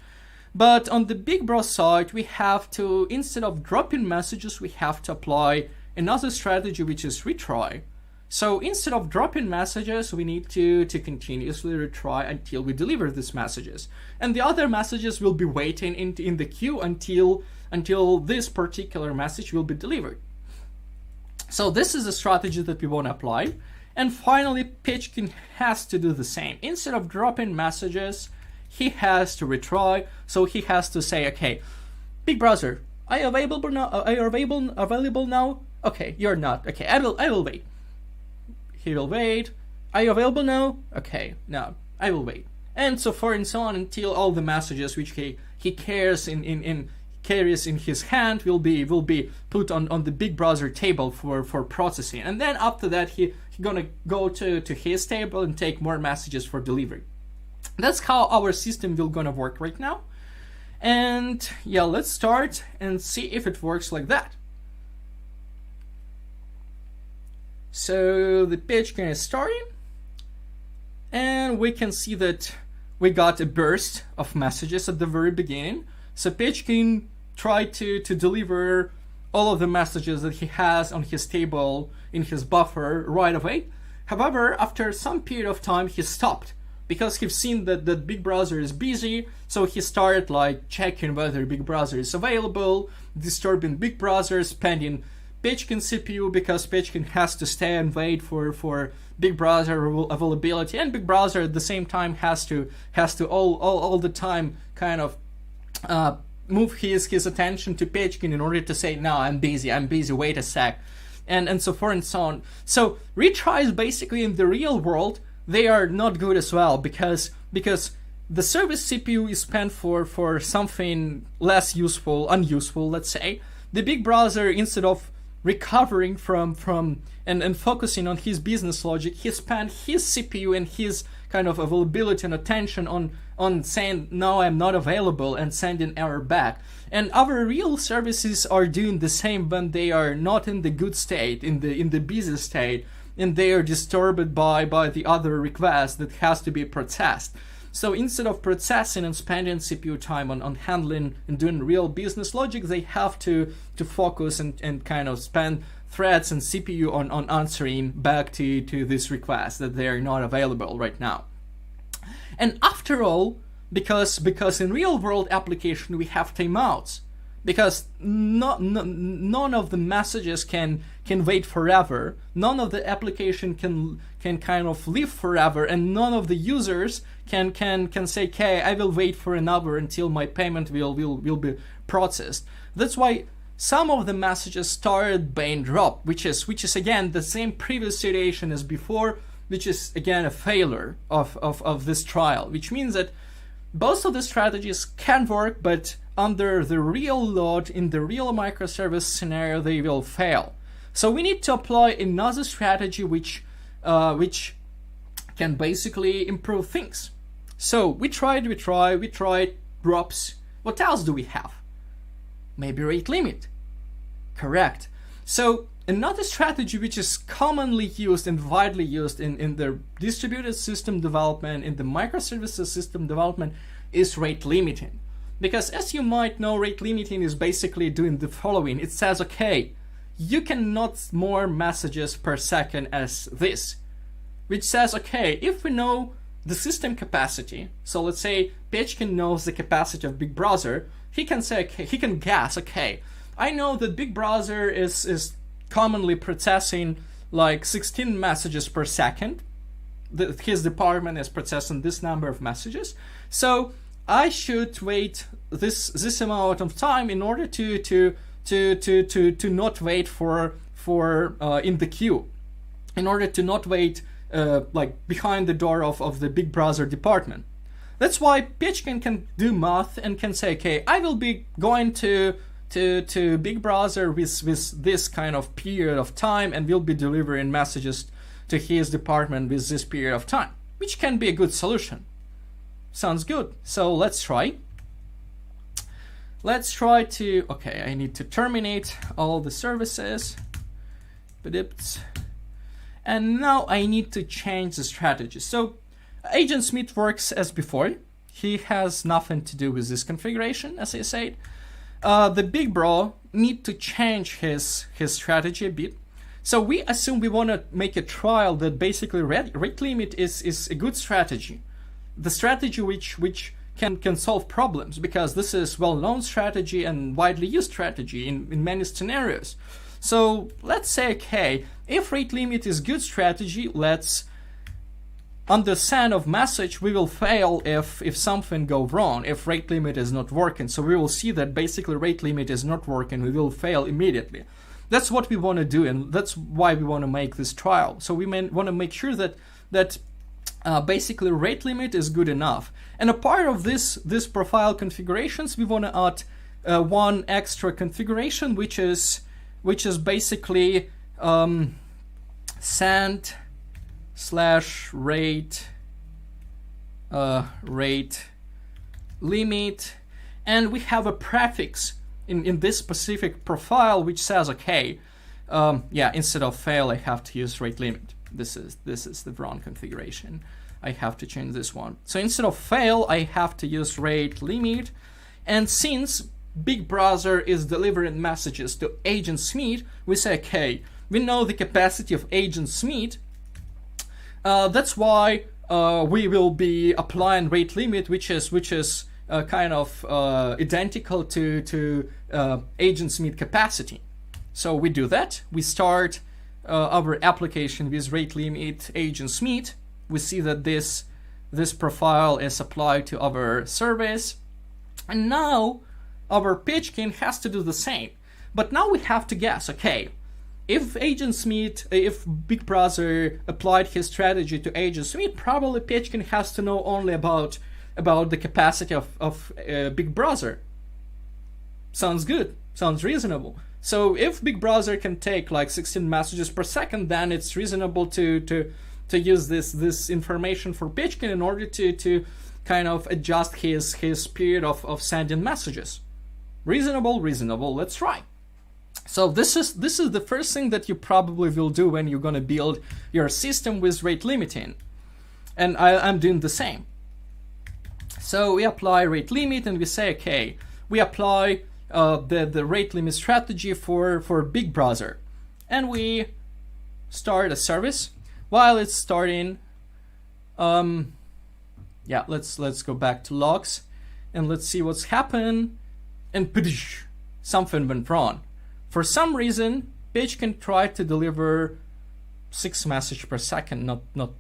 But on the Big Bros side, we have to, instead of dropping messages, we have to apply another strategy, which is retry. So instead of dropping messages, we need to continuously retry until we deliver these messages. And the other messages will be waiting in the queue until this particular message will be delivered. So this is a strategy that we want to apply. And finally, Pechkin has to do the same. Instead of dropping messages, he has to retry. So he has to say, okay, big browser, are you available now? Are you available now? Okay, you're not. Okay, I will wait. He will wait. Are you available now? Okay, no, I will wait. And so forth and so on until all the messages which he carries in his hand will be put on the big browser table for processing. And then after that he gonna go to his table and take more messages for delivery. That's how our system will gonna work right now. And yeah, let's start and see if it works like that. So the Pechkin is starting, and we can see that we got a burst of messages at the very beginning. So Pechkin tried to deliver all of the messages that he has on his table in his buffer right away. However, after some period of time, he stopped because he's seen that the big browser is busy. So he started like checking whether big browser is available, disturbing big browser, spending Pechkin CPU because Pechkin has to stay and wait for big browser availability, and big browser at the same time has to all the time kind of move his attention to Pechkin in order to say, no, I'm busy, wait a sec, and so forth and so on. So retries basically in the real world, they are not good as well because the service CPU is spent for something less unuseful, let's say. The big browser, instead of recovering from and focusing on his business logic, he spent his CPU and his kind of availability and attention on saying, no, I'm not available, and sending error back. And our real services are doing the same when they are not in the good state, in the busy state, and they are disturbed by the other request that has to be processed. So instead of processing and spending CPU time on handling and doing real business logic, they have to focus and kind of spend threads and CPU on answering back to this request that they are not available right now. And after all, because in real world application we have timeouts, because none of the messages can wait forever, none of the application can kind of live forever, and none of the users can say, okay, I will wait for an hour until my payment will be processed. That's why some of the messages started being dropped, which is again the same previous situation as before, which is again a failure of this trial, which means that both of the strategies can work, but under the real load, in the real microservice scenario, they will fail. So we need to apply another strategy which can basically improve things. So we tried drops. What else do we have? Maybe rate limit. Correct. So another strategy which is commonly used and widely used in the distributed system development, in the microservices system development, is rate limiting. Because as you might know, rate limiting is basically doing the following. It says, okay, you cannot more messages per second as this, which says, okay, if we know the system capacity, so let's say Pechkin knows the capacity of big browser, he can say, okay, he can guess, okay, I know that big browser is commonly processing like 16 messages per second. His department is processing this number of messages. So I should wait this amount of time in order to not wait for in the queue, in order to not wait like behind the door of the Big Brother department. That's why Pechkin can do math and can say, okay, I will be going to Big Brother with this kind of period of time, and will be delivering messages to his department with this period of time, which can be a good solution. Sounds good. So let's try. Let's try to, okay, I need to terminate all the services. And now I need to change the strategy. So Agent Smith works as before. He has nothing to do with this configuration, as I said. The big bro need to change his strategy a bit. So we assume we want to make a trial that basically rate limit is a good strategy. The strategy which can solve problems, because this is well-known strategy and widely used strategy in many scenarios. So let's say, okay, if rate limit is good strategy, let's on the send of message we will fail if something go wrong, if rate limit is not working. So we will see that basically rate limit is not working, we will fail immediately. That's what we want to do, and that's why we want to make this trial. So we want to make sure that basically rate limit is good enough. And a part of this profile configurations, we want to add one extra configuration, which is basically send / rate limit, and we have a prefix in this specific profile which says, okay, instead of fail I have to use rate limit. This is the wrong configuration. I have to change this one. So instead of fail I have to use rate limit, and since Big Brother is delivering messages to Agent Smith, we say, okay, we know the capacity of Agent Smith. That's why we will be applying rate limit, which is kind of identical to Agent Smith capacity. So we do that. We start our application with rate limit Agent Smith. We see that this profile is applied to our service, and now our Pechkin has to do the same. But now we have to guess, okay, if Big Brother applied his strategy to Agent Smith, probably Pechkin has to know only about the capacity of Big Brother. Sounds good, sounds reasonable. So if Big Brother can take like 16 messages per second, then it's reasonable to use this information for Pechkin in order to kind of adjust his period of sending messages. Reasonable, let's try. So this is the first thing that you probably will do when you're going to build your system with rate limiting. And I'm doing the same. So we apply rate limit and we say, okay, we apply the rate limit strategy for Big Brother. And we start a service. While it's starting, let's go back to logs and let's see what's happened. And something went wrong. For some reason, Pechkin tried to deliver 6 messages per second, not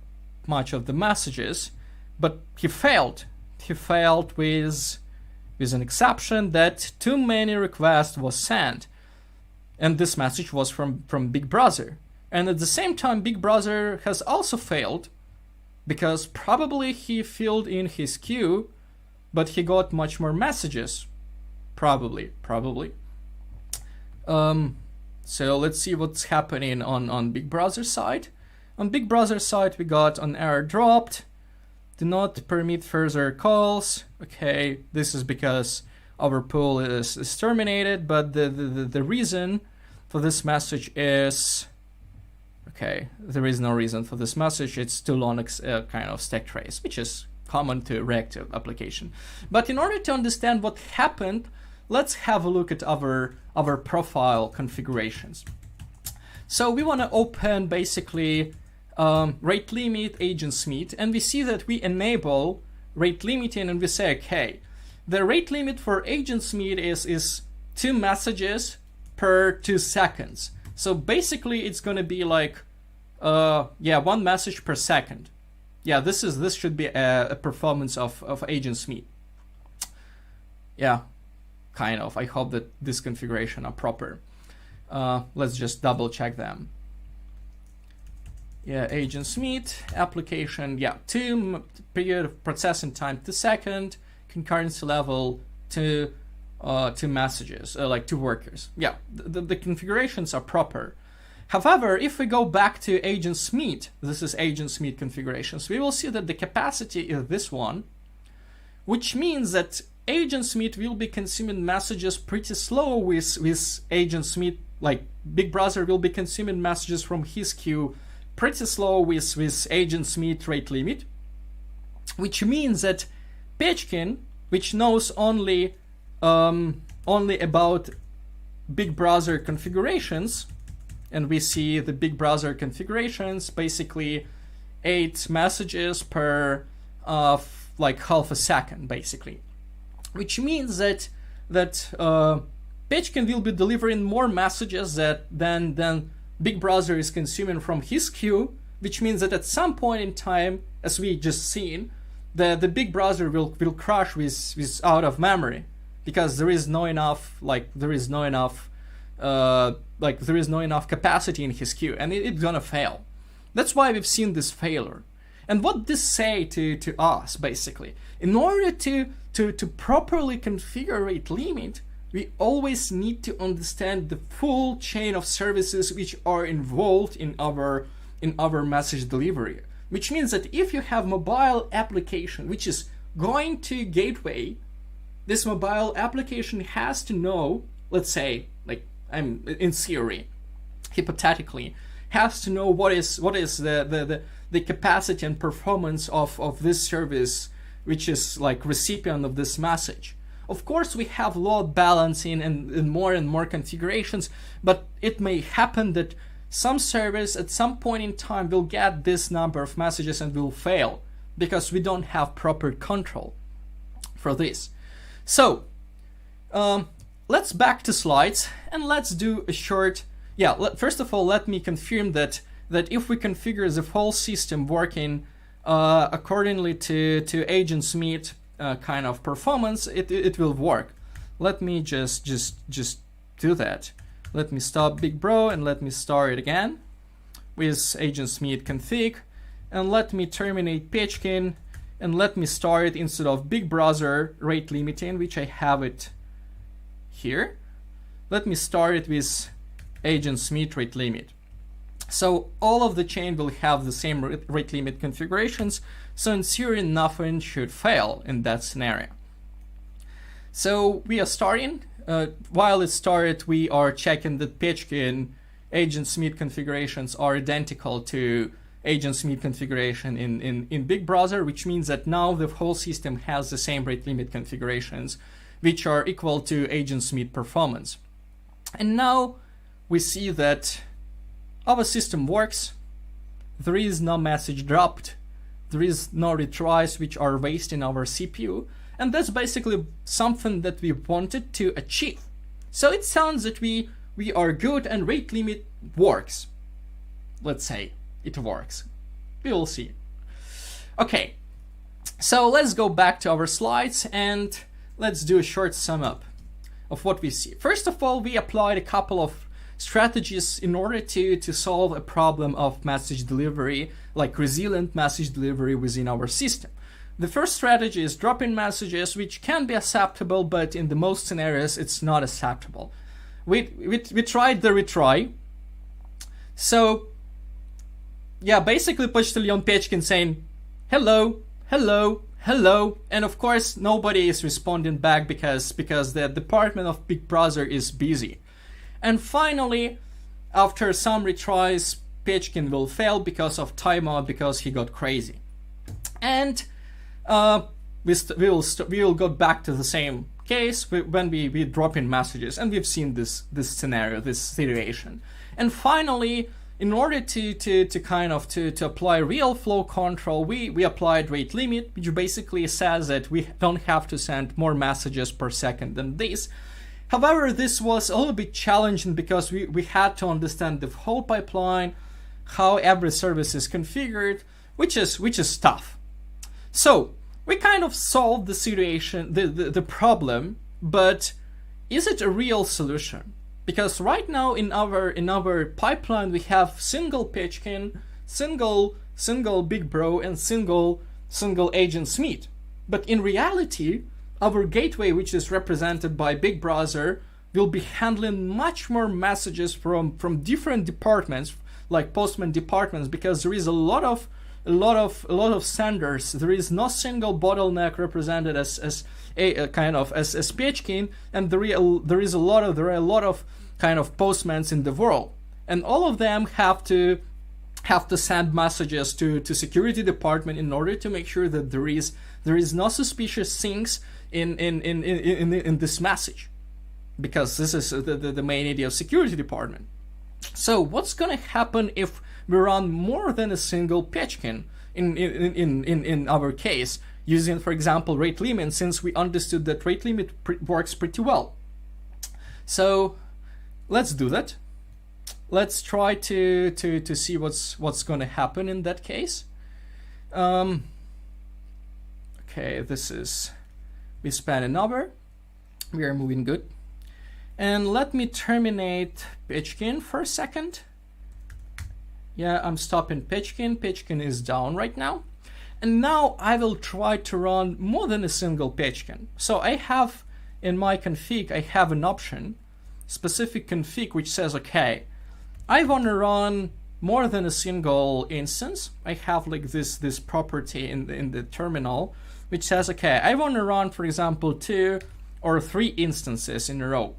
much of the messages, but he failed. He failed with an exception that too many requests was sent, and this message was from Big Brother. And at the same time, Big Brother has also failed because probably he filled in his queue, but he got much more messages. Probably. So let's see what's happening on Big Brother side. On Big Brother side, we got an error dropped. Do not permit further calls. Okay, this is because our pool is terminated, but the reason for this message is, okay, there is no reason for this message. It's too long kind of stack trace, which is common to reactive application. But in order to understand what happened, let's have a look at our profile configurations. So we want to open basically rate limit Agent Smith, and we see that we enable rate limiting, and we say, okay, the rate limit for Agent Smith is 2 messages per 2 seconds. So basically it's going to be like 1 message per second. Yeah, this should be a performance of agent Smith. Yeah, kind of. I hope that this configuration are proper. Let's just double check them. Yeah, agent Smith application. Yeah, 2 period of processing time 2 seconds, concurrency level 2 messages, like 2 workers. Yeah, the configurations are proper. However, if we go back to agent Smith, this is agent Smith configurations, we will see that the capacity is this one, which means that agent Smith will be consuming messages pretty slow with agent Smith, like Big Brother will be consuming messages from his queue pretty slow with agent Smith rate limit, which means that Pechkin, which knows only about Big Brother configurations, and we see the Big Brother configurations, basically 8 messages per like half a second, basically, which means that Pechkin will be delivering more messages than Big Brother is consuming from his queue, which means that at some point in time, as we just seen, the Big Brother will crash with out of memory, because there is no enough capacity in his queue, and it's gonna fail. That's why we've seen this failure. And what this say to us, basically, in order to properly configure rate limit, we always need to understand the full chain of services which are involved in our message delivery. Which means that if you have mobile application which is going to gateway, this mobile application has to know, let's say, like I'm in theory, hypothetically, has to know what is the capacity and performance of this service, which is like recipient of this message. Of course, we have load balancing and more configurations, but it may happen that some service at some point in time will get this number of messages and will fail because we don't have proper control for this. So let's back to slides and let's do a short. First of all, let me confirm that if we configure the whole system working accordingly to agent Smith kind of performance, it will work. Let me just do that. Let me stop Big Bro and let me start it again with agent Smith config, and let me terminate Pechkin, and let me start it instead of Big Brother rate limiting, which I have it here. Let me start it with agent Smith rate limit. So all of the chain will have the same rate limit configurations, so in theory nothing should fail in that scenario. So we are starting. While it started, we are checking that Pechkin agent Smith configurations are identical to agent Smith configuration in Big Brother, which means that now the whole system has the same rate limit configurations, which are equal to agent Smith performance. And now we see that our system works. There is no message dropped. There is no retries which are wasting our CPU. And that's basically something that we wanted to achieve. So it sounds that we are good and rate limit works. Let's say it works. We will see. Okay, so let's go back to our slides and let's do a short sum up of what we see. First of all, we applied a couple of strategies in order to solve a problem of message delivery, like resilient message delivery within our system. The first strategy is dropping messages, which can be acceptable, but in the most scenarios it's not acceptable. We tried the retry. So yeah, basically Почтальон Pechkin saying hello, hello, hello, and of course nobody is responding back because the department of Big Brother is busy. And finally, after some retries, Pechkin will fail because of timeout, because he got crazy. And we will go back to the same case when we drop in messages, and we've seen this scenario, this situation. And finally, in order to apply real flow control, we applied rate limit, which basically says that we don't have to send more messages per second than this. However, this was a little bit challenging because we had to understand the whole pipeline, how every service is configured, which is tough. So we kind of solved the situation, the problem, but is it a real solution? Because right now in our pipeline we have single Pechkin, single Big Bro, and single agent Smith. But in reality, our gateway, which is represented by Big Brother, will be handling much more messages from different departments, like Postman departments, because there is a lot of senders. There is no single bottleneck represented as a kind of as Pechkin, and there are a lot of kind of postmans in the world, and all of them have to send messages to security department in order to make sure that there is no suspicious things in this message, because this is the main idea of security department. So what's gonna happen if we run more than a single Pechkin in our case, using, for example, rate limit, since we understood that rate limit works pretty well? So let's do that. Let's try to see what's going to happen in that case. Okay, we span an hour. We are moving good. And let me terminate Pechkin for a second. Yeah, I'm stopping Pechkin. Pechkin is down right now. And now I will try to run more than a single Pechkin. So I have in my config, I have an option, specific config, which says, okay, I want to run more than a single instance. I have like this property in the terminal, which says, okay, I want to run, for example, 2 or 3 instances in a row.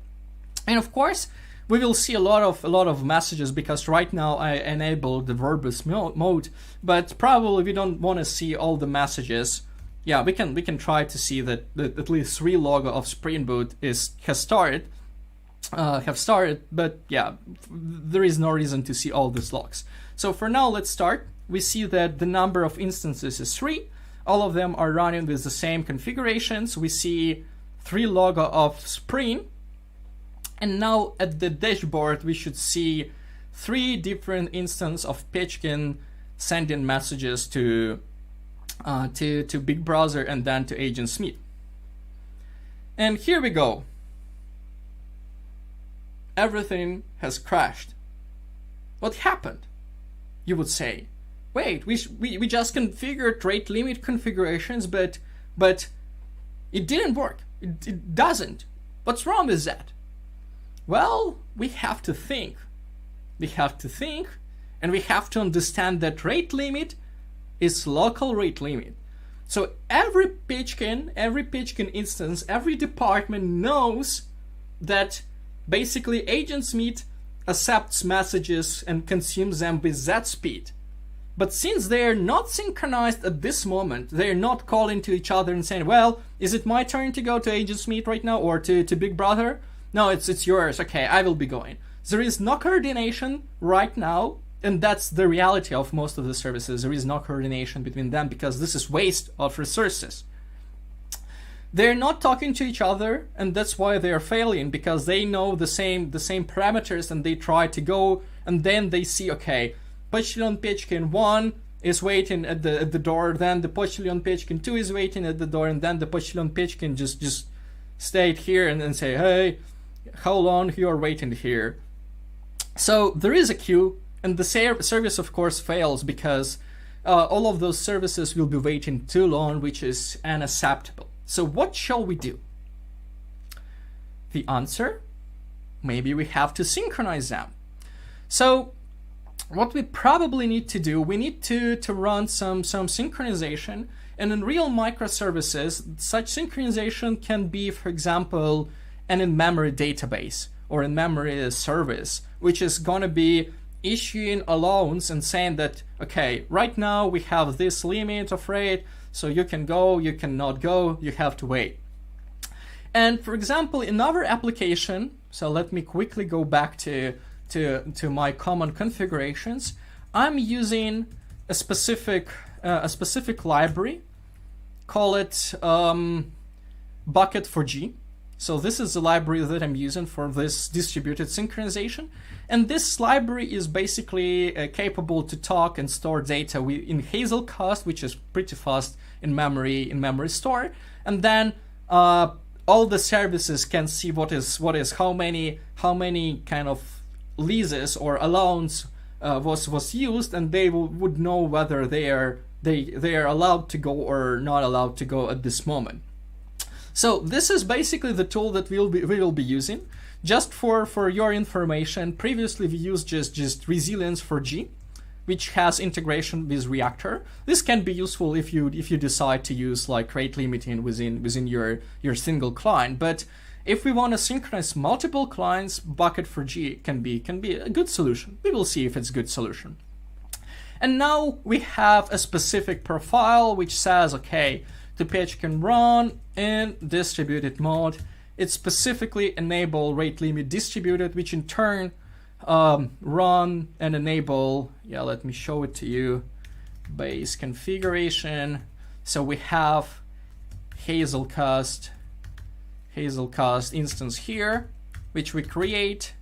And of course, we will see a lot of messages, because right now I enabled the verbose mode, but probably we don't want to see all the messages. Yeah, we can try to see that at least 3 logo of Spring Boot have started, but yeah, there is no reason to see all these logs. So for now, let's start. We see that the number of instances is 3. All of them are running with the same configurations. We see 3 logo of Spring. And now at the dashboard, we should see 3 different instances of Pechkin sending messages to Big Brother and then to Agent Smith. And here we go. Everything has crashed. What happened? You would say, wait, we just configured rate limit configurations, but it didn't work. It doesn't. What's wrong with that? Well, we have to think. We have to think, and we have to understand that rate limit is local rate limit. So every Pechkin instance, every department knows that basically Agent Smith accepts messages and consumes them with that speed. But since they are not synchronized at this moment, they are not calling to each other and saying, well, is it my turn to go to Agent Smith right now, or to Big Brother? No, it's yours. Okay, I will be going. There is no coordination right now, and that's the reality of most of the services. There is no coordination between them, because this is waste of resources. They're not talking to each other, and that's why they are failing, because they know the same parameters, and they try to go, and then they see, okay, Pochilon Pechkin 1 is waiting at the door, then the Pochilon Pechkin 2 is waiting at the door, and then the Pochilon Pechkin just stayed here and then say, hey, how long you are waiting here? So there is a queue, and the service of course fails, because all of those services will be waiting too long, which is unacceptable. So what shall we do? The answer? Maybe we have to synchronize them. So what we probably need to do, we need to run some synchronization, and in real microservices, such synchronization can be, for example, an in-memory database or in-memory service, which is going to be issuing allowance and saying that, okay, right now we have this limit of rate, so you can go, you cannot go, you have to wait. And for example, in our application, so let me quickly go back to my common configurations. I'm using a specific library, call it bucket for G. So this is the library that I'm using for this distributed synchronization. And this library is basically capable to talk and store data in Hazelcast, which is pretty fast in memory store. And then all the services can see what is how many kind of leases or allowance was used, and they would know whether they are allowed to go or not allowed to go at this moment. So this is basically the tool that we will be using. Just for your information, previously we used just resilience for G, which has integration with Reactor. This can be useful if you decide to use like rate limiting within your single client. But if we want to synchronize multiple clients, Bucket for G can be a good solution. We will see if it's a good solution. And now we have a specific profile which says, okay, the page can run in distributed mode. It specifically enable rate limit distributed, which in turn run and enable, let me show it to you, base configuration. So we have Hazelcast instance here, which we create,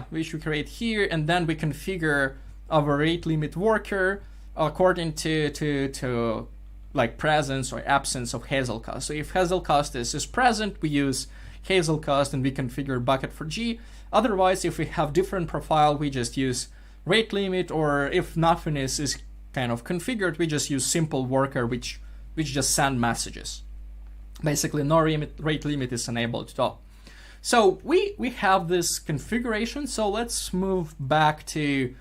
which we create here, and then we configure our rate limit worker according to like presence or absence of Hazelcast. So if Hazelcast is present, we use Hazelcast and we configure Bucket for G. Otherwise, if we have different profile, we just use rate limit, or if nothing is kind of configured, we just use simple worker, which just send messages. Basically, no rate limit is enabled at all. So we have this configuration. So let's move back to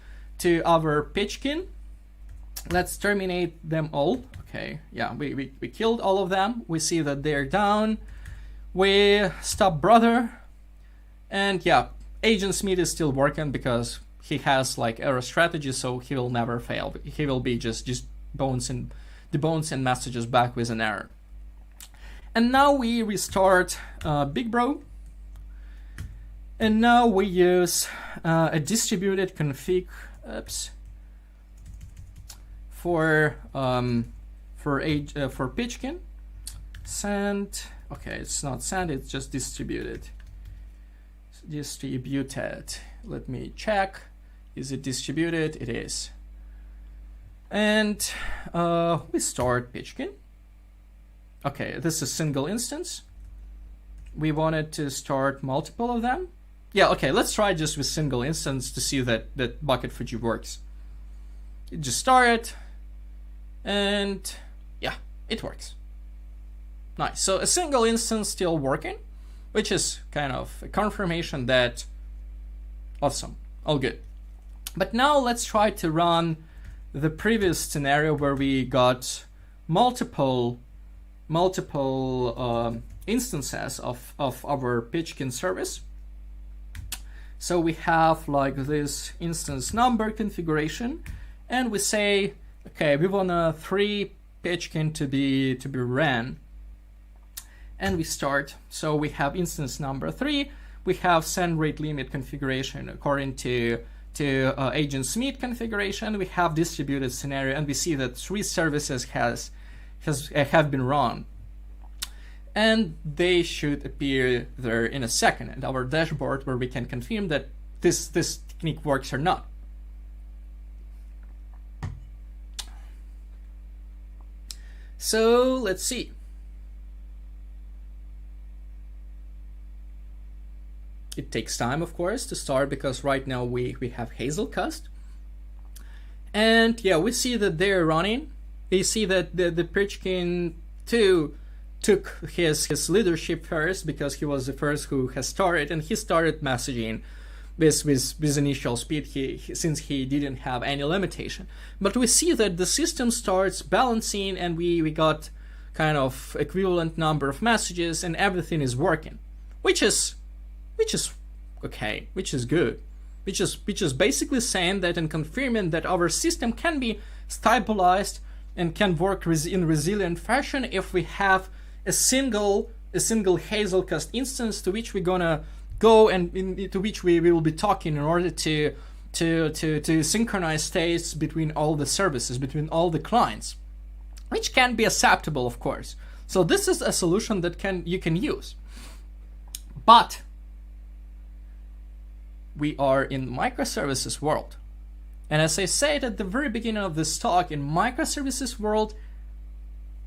our Pitchkin. Let's terminate them all. Okay, we killed all of them. We see that they're down. We stop brother, and Agent Smith is still working because he has like error strategy, so he will never fail. He will be just bouncing messages back with an error. And now we restart Big Bro, and now we use a distributed config. For Pitchkin. Send. Okay, it's not send. It's just distributed. Distributed. Let me check. Is it distributed? It is. And we start Pitchkin. Okay, this is single instance. We wanted to start multiple of them. Okay, let's try just with single instance to see that Bucket for G works. You just start it, and it works. Nice. So a single instance still working, which is kind of a confirmation that awesome, all good. But now let's try to run the previous scenario where we got multiple instances of our Pitchkin service. So we have like this instance number configuration, and we say, okay, we want 3 Pitchkin to be ran, and we start. So we have instance number 3. We have send rate limit configuration according to Agent Smith configuration. We have distributed scenario, and we see that 3 services have been run, and they should appear there in a second in our dashboard, where we can confirm that this technique works or not. So let's see. It takes time, of course, to start, because right now we have Hazelcast. And we see that they're running. We see that the Pitchkin 2 took his leadership first, because he was the first who has started, and he started messaging with initial speed since he didn't have any limitation. But we see that the system starts balancing, and we got kind of equivalent number of messages, and everything is working, which is okay, which is good, which is basically saying that and confirming that our system can be stabilized and can work in resilient fashion if we have a single Hazelcast instance to which we're gonna go and into which we will be talking in order to synchronize states between all the services, between all the clients, which can be acceptable, of course. So this is a solution that you can use. But we are in microservices world. And as I said at the very beginning of this talk, in microservices world,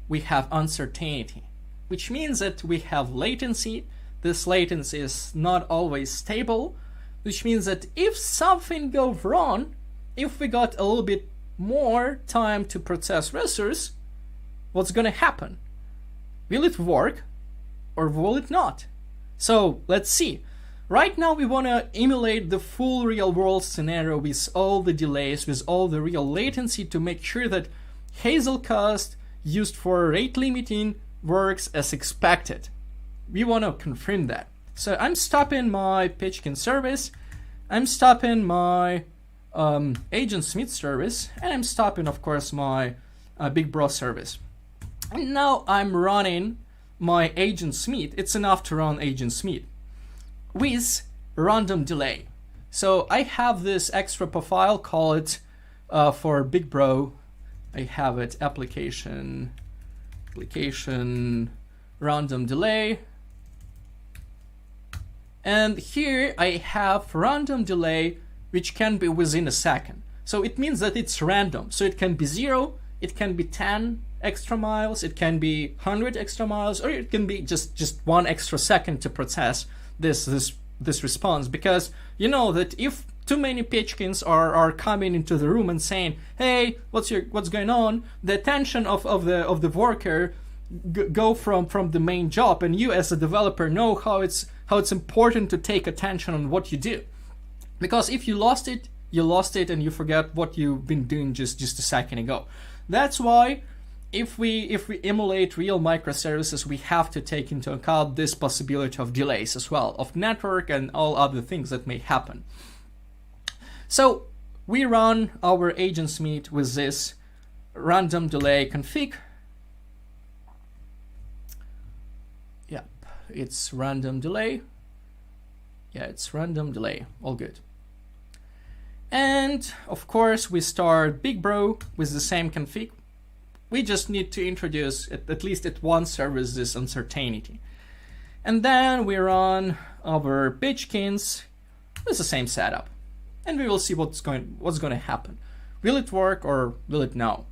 we have uncertainty, which means that we have latency. This latency is not always stable, which means that if something goes wrong, if we got a little bit more time to process resource, what's going to happen? Will it work or will it not? So let's see. Right now we want to emulate the full real world scenario with all the delays, with all the real latency to make sure that Hazelcast used for rate limiting works as expected. We want to confirm that. So I'm stopping my Pitchkin service, I'm stopping my Agent Smith service, and I'm stopping, of course, my Big Bro service. And now I'm running my Agent Smith. It's enough to run Agent Smith with random delay. So I have this extra profile, call it for Big Bro. I have it application random delay. And here I have random delay, which can be within a second. So it means that it's random. So it can be 0, it can be 10 extra miles, it can be 100 extra miles, or it can be just 1 extra second to process this response. Because you know that if too many Pitchkins are coming into the room and saying, hey, what's going on, the attention of the worker go from the main job, and you as a developer know how it's important to take attention on what you do. Because if you lost it and you forget what you've been doing just a second ago. That's why if we emulate real microservices, we have to take into account this possibility of delays as well, of network and all other things that may happen. So we run our Agent Smith with this random delay config. Yep, it's random delay. Yeah, it's random delay, all good. And of course we start Big Bro with the same config. We just need to introduce at least at one service this uncertainty. And then we run our Pitchkins with the same setup. And we will see what's going to happen. Will it work or will it no?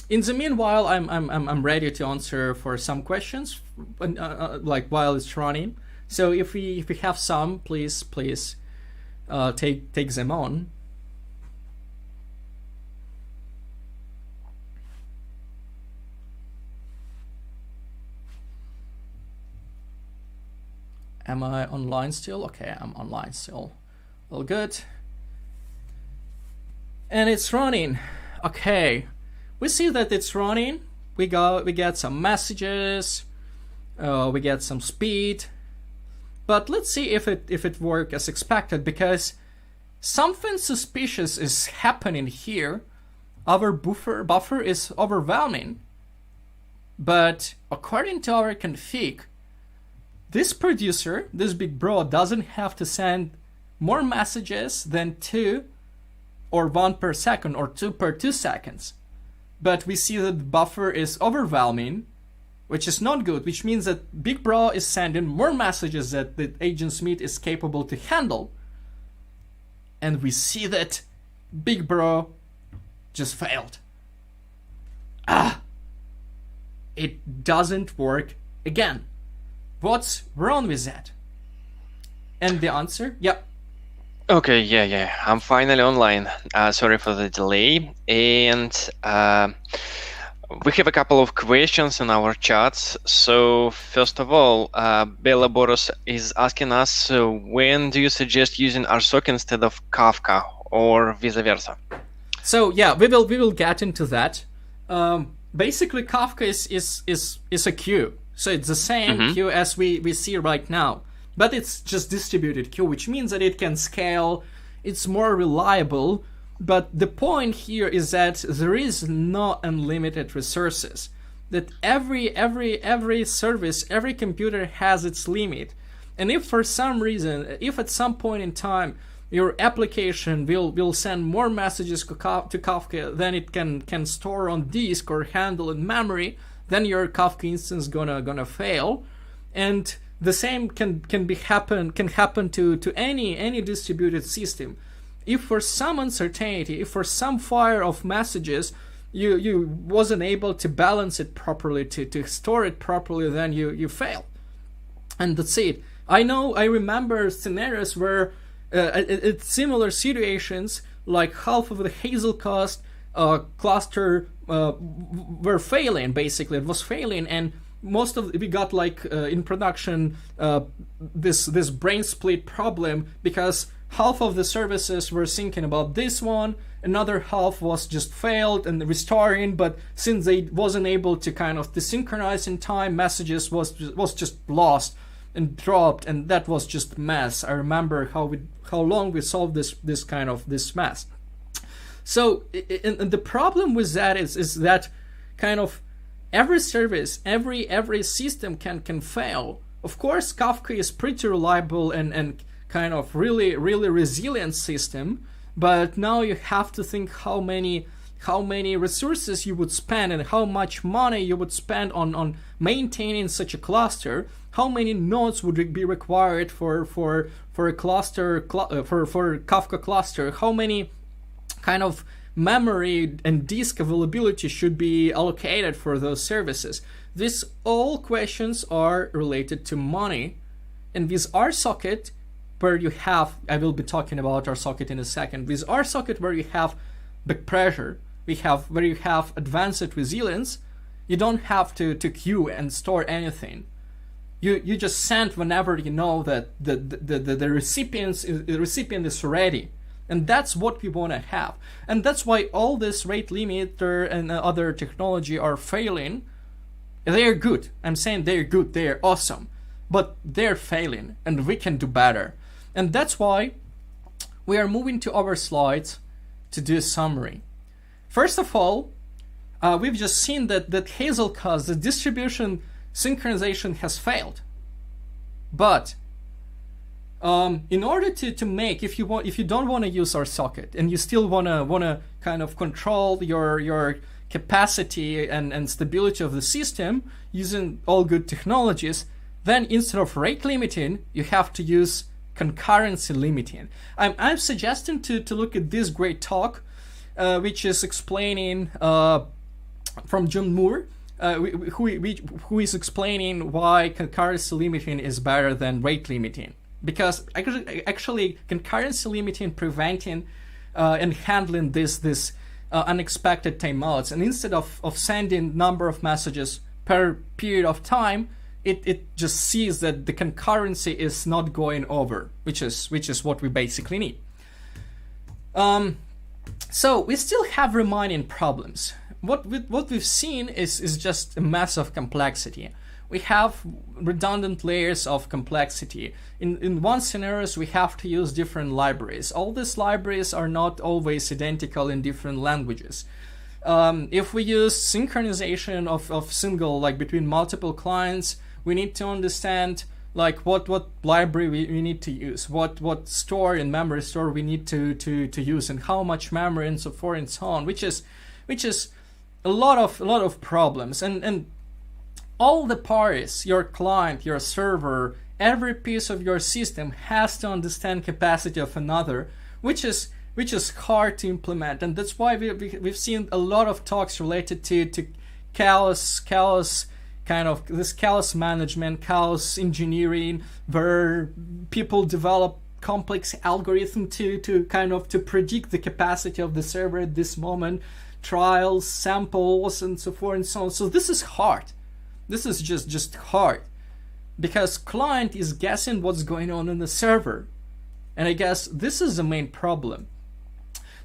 In the meanwhile, I'm ready to answer for some questions, like while it's running. So if we have some, please take them on. Am I online still? Okay, I'm online still. All good. And it's running. Okay, we see that it's running. We get some messages. We get some speed. But let's see if it worked as expected, because something suspicious is happening here. Our buffer is overwhelming. But according to our config, this producer, this Big Bro, doesn't have to send more messages than 2 or 1 per second or 2 per 2 seconds. But we see that the buffer is overwhelming, which is not good, which means that Big Bro is sending more messages that the Agent Smith is capable to handle. And we see that Big Bro just failed. It doesn't work again. What's wrong with that? And the answer? Yep. Okay, yeah, I'm finally online. Sorry for the delay. And we have a couple of questions in our chats. So first of all, Bela Boros is asking us, when do you suggest using RSocket instead of Kafka, or vice versa? So yeah, we will get into that. Basically, Kafka is a queue. So it's the same queue as we see right now, but it's just distributed queue, which means that it can scale, it's more reliable. But the point here is that there is no unlimited resources, that every service, every computer has its limit. And if for some reason, if at some point in time your application will send more messages to Kafka than it can store on disk or handle in memory, then your Kafka instance gonna fail. And the same can happen to any distributed system. If for some uncertainty, if for some fire of messages you wasn't able to balance it properly, to store it properly, then you fail. And that's it. I remember scenarios where at similar situations, like half of the Hazelcast cluster were failing. Basically, it was failing, and we got like in production this brain split problem, because half of the services were thinking about this one, another half was just failed and restoring, but since they wasn't able to kind of desynchronize in time, messages was just lost and dropped, and that was just mess. I remember how long we solved this mess. So and the problem with that is that kind of every service, every system can fail. Of course, Kafka is pretty reliable and kind of really resilient system, but now you have to think how many resources you would spend and how much money you would spend on maintaining such a cluster. How many nodes would be required for a cluster for Kafka cluster? How many kind of memory and disk availability should be allocated for those services? These all questions are related to money. And with RSocket, where you have, I will be talking about RSocket in a second, with RSocket where you have big pressure, where you have advanced resilience, you don't have to queue and store anything. You just send whenever you know that the recipient is ready. And that's what we want to have. And that's why all this rate limiter and other technology are failing. They're good. I'm saying they're good. They're awesome. But they're failing, and we can do better. And that's why we are moving to our slides to do a summary. First of all, we've just seen that Hazelcast, the distribution synchronization has failed. But in order to make, if you don't want to use RSocket and you still wanna kind of control your capacity and stability of the system using all good technologies, then instead of rate limiting, you have to use concurrency limiting. I'm suggesting to look at this great talk, which is explaining from John Moore, who is explaining why concurrency limiting is better than rate limiting. Because actually concurrency limiting preventing and handling this unexpected timeouts, and instead of sending number of messages per period of time, it just sees that the concurrency is not going over, which is what we basically need. So we still have remaining problems. What we've seen is just a massive complexity. We have redundant layers of complexity. In one scenario, we have to use different libraries. All these libraries are not always identical in different languages. If we use synchronization of single, like between multiple clients, we need to understand like what library we need to use, what store and memory store we need to use, and how much memory and so forth and so on, which is a lot of problems. And all the parties, your client, your server, every piece of your system has to understand capacity of another, which is hard to implement. And that's why we've seen a lot of talks related to chaos kind of this chaos management, chaos engineering, where people develop complex algorithm to kind of to predict the capacity of the server at this moment, trials, samples, and so forth and so on. So this is hard. This is just hard, because client is guessing what's going on in the server, and I guess this is the main problem.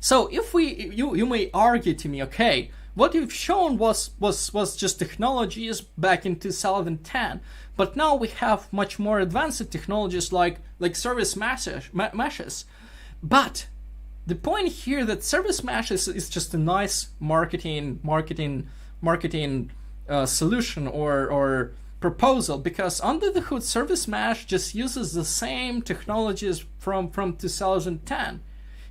So if you may argue to me, okay, what you've shown was just technologies back in 2010, but now we have much more advanced technologies like service meshes. But the point here that service meshes is just a nice marketing solution or proposal, because under the hood service mesh just uses the same technologies from 2010,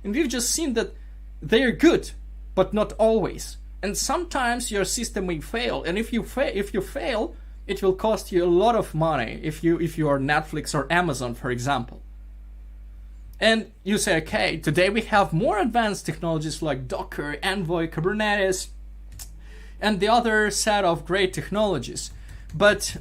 and we've just seen that they're good, but not always. And sometimes your system may fail, and if you fail, it will cost you a lot of money. If you are Netflix or Amazon, for example. And you say, okay, today we have more advanced technologies like Docker, Envoy, Kubernetes, and the other set of great technologies. But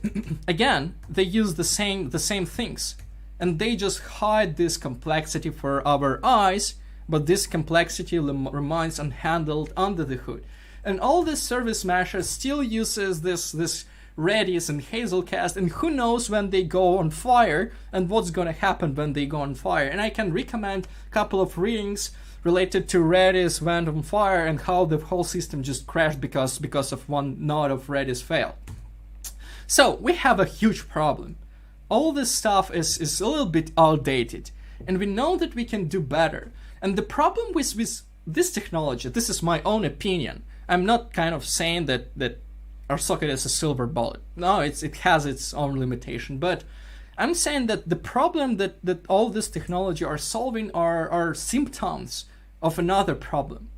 again, they use the same things, and they just hide this complexity for our eyes. But this complexity remains unhandled under the hood. And all this service meshes still uses this Redis and Hazelcast, and who knows when they go on fire and what's going to happen when they go on fire. And I can recommend a couple of readings related to Redis went on fire and how the whole system just crashed because of one node of Redis failed. So we have a huge problem. All this stuff is a little bit outdated, and we know that we can do better. And the problem with this technology, this is my own opinion. I'm not kind of saying that RSocket is a silver bullet. No, it has its own limitation. But I'm saying that the problem that all this technology are solving are symptoms of another problem.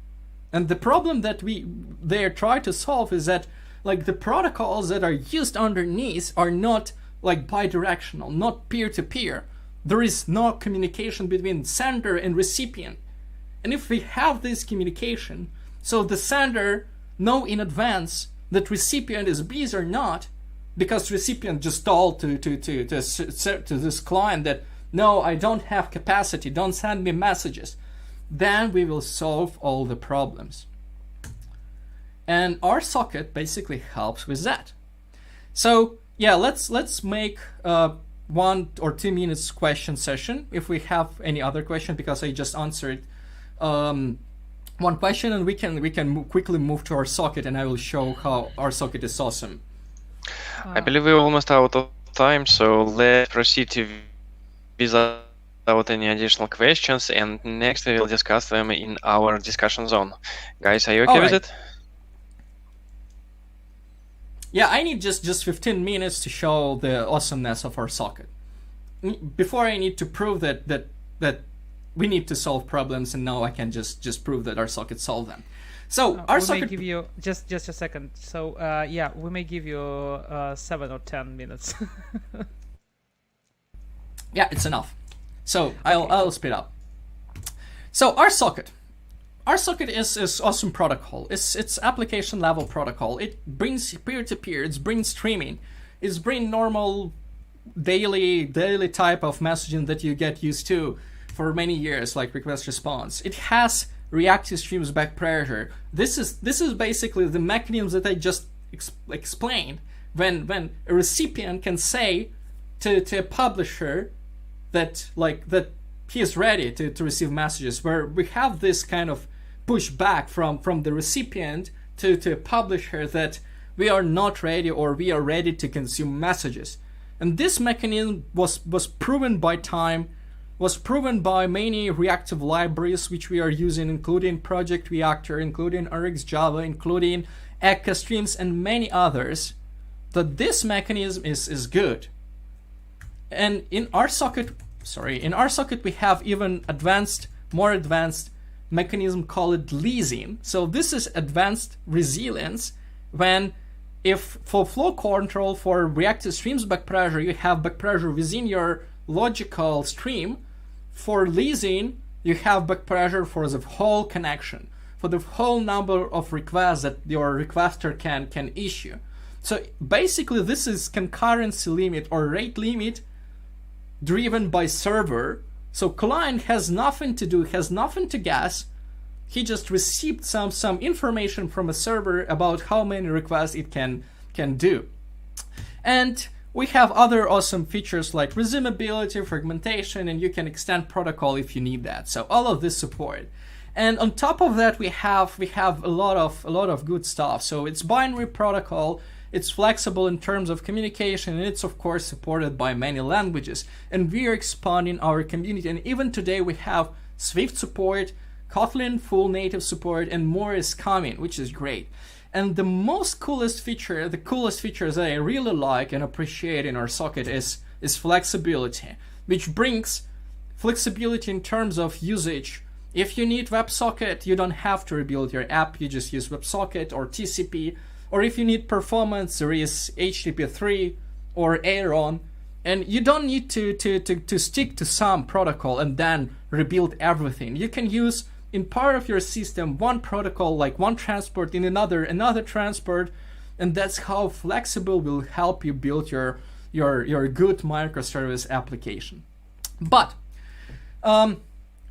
And the problem that they are trying to solve is that like the protocols that are used underneath are not like bidirectional, not peer-to-peer. There is no communication between sender and recipient. And if we have this communication, so the sender know in advance that recipient is busy or not, because recipient just told to this client that, no, I don't have capacity, don't send me messages, then we will solve all the problems. And RSocket basically helps with that. So yeah, let's make 1 or 2 minutes question session if we have any other question, because I just answered one question, and we can quickly move to RSocket, and I will show how RSocket is awesome. I believe we're almost out of time, so let's proceed without any additional questions, and next we will discuss them in our discussion zone. Guys, are you okay with it? Yeah, I need just 15 minutes to show the awesomeness of RSocket. Before I need to prove that we need to solve problems, and now I can just prove that RSocket solve them. So RSocket... We may give you just a second. So yeah, we may give you 7 or 10 minutes. Yeah, it's enough. So I'll speed up. So RSocket is awesome protocol. It's application level protocol. It brings peer-to-peer. It brings streaming. It brings normal daily type of messaging that you get used to for many years, like request response. It has reactive streams back pressure. This is basically the mechanisms that I just explained. When a recipient can say to a publisher that he is ready to receive messages, where we have this kind of pushback from the recipient to a publisher that we are not ready, or we are ready to consume messages. And this mechanism was proven by time, was proven by many reactive libraries which we are using, including Project Reactor, including RxJava, including Ekka streams, and many others, that this mechanism is good. And in RSocket we have even more advanced mechanism called leasing. So this is advanced resilience, when if for flow control for reactive streams back pressure, you have back pressure within your logical stream. For leasing, you have back pressure for the whole connection, for the whole number of requests that your requester can issue. So basically this is concurrency limit or rate limit driven by server. So client has nothing to do, has nothing to guess. He just received some information from a server about how many requests it can do. And we have other awesome features like resumability, fragmentation, and you can extend protocol if you need that. So all of this support. And on top of that, we have a lot of good stuff. So it's binary protocol. It's flexible in terms of communication, and it's of course supported by many languages. And we are expanding our community. And even today we have Swift support, Kotlin, full native support, and more is coming, which is great. And the coolest features that I really like and appreciate in RSocket is flexibility, which brings flexibility in terms of usage. If you need WebSocket, you don't have to rebuild your app, you just use WebSocket or TCP. Or if you need performance, there is HTTP3 or Aaron, and you don't need to stick to some protocol and then rebuild everything. You can use in part of your system one protocol, like one transport, in another transport, and that's how flexible will help you build your good microservice application. But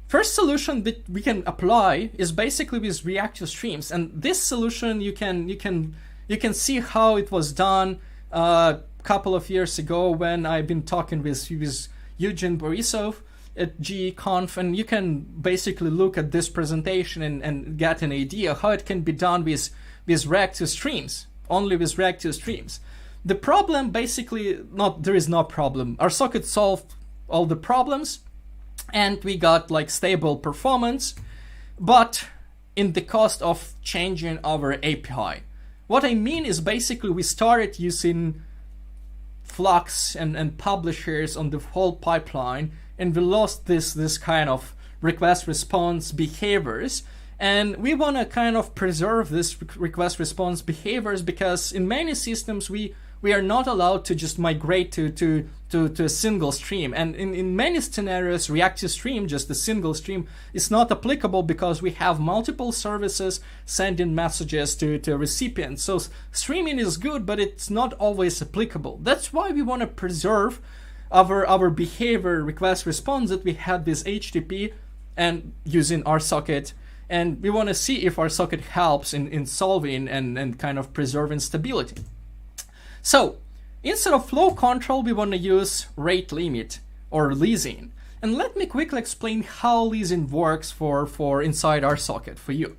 first solution that we can apply is basically with reactive streams, and this solution you can see how it was done a couple of years ago when I've been talking with Eugene Borisov at JaCoV, and you can basically look at this presentation and get an idea how it can be done with reactive streams, only with reactive streams. The problem basically, there is no problem. RSocket solved all the problems and we got like stable performance, but in the cost of changing our API. What I mean is basically we started using Flux and publishers on the whole pipeline, and we lost this kind of request response behaviors, and we want to kind of preserve this request response behaviors, because in many systems we are not allowed to just migrate to a single stream, and in many scenarios reactive stream, just a single stream, is not applicable because we have multiple services sending messages to recipients. So streaming is good, but it's not always applicable. That's why we want to preserve our behavior request response that we had with HTTP and using RSocket, and we want to see if RSocket helps in solving and kind of preserving stability. So instead of flow control, we want to use rate limit or leasing. And let me quickly explain how leasing works for inside RSocket for you.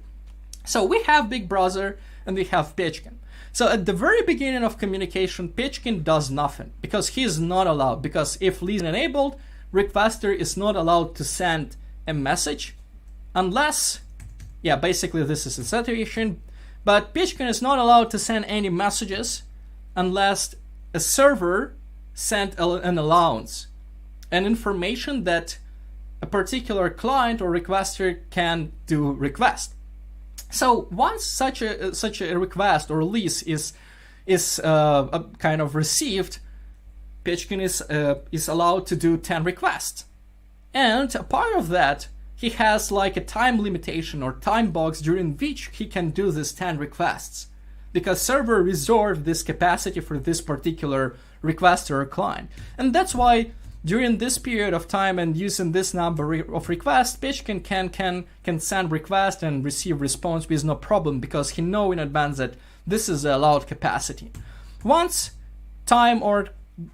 So we have Big Brother and we have Pechkin. So at the very beginning of communication, Pechkin does nothing because he is not allowed, because if leasing enabled, requester is not allowed to send a message unless, yeah, basically this is a situation, but Pechkin is not allowed to send any messages unless a server sent an allowance, an information that a particular client or requester can do request. So once such a request or lease is kind of received, Pechkin is allowed to do 10 requests, and a part of that he has like a time limitation or time box during which he can do these 10 requests, because server reserved this capacity for this particular requester or client. And that's why during this period of time and using this number of requests, Pechkin can send request and receive response with no problem, because he know in advance that this is the allowed capacity. Once time or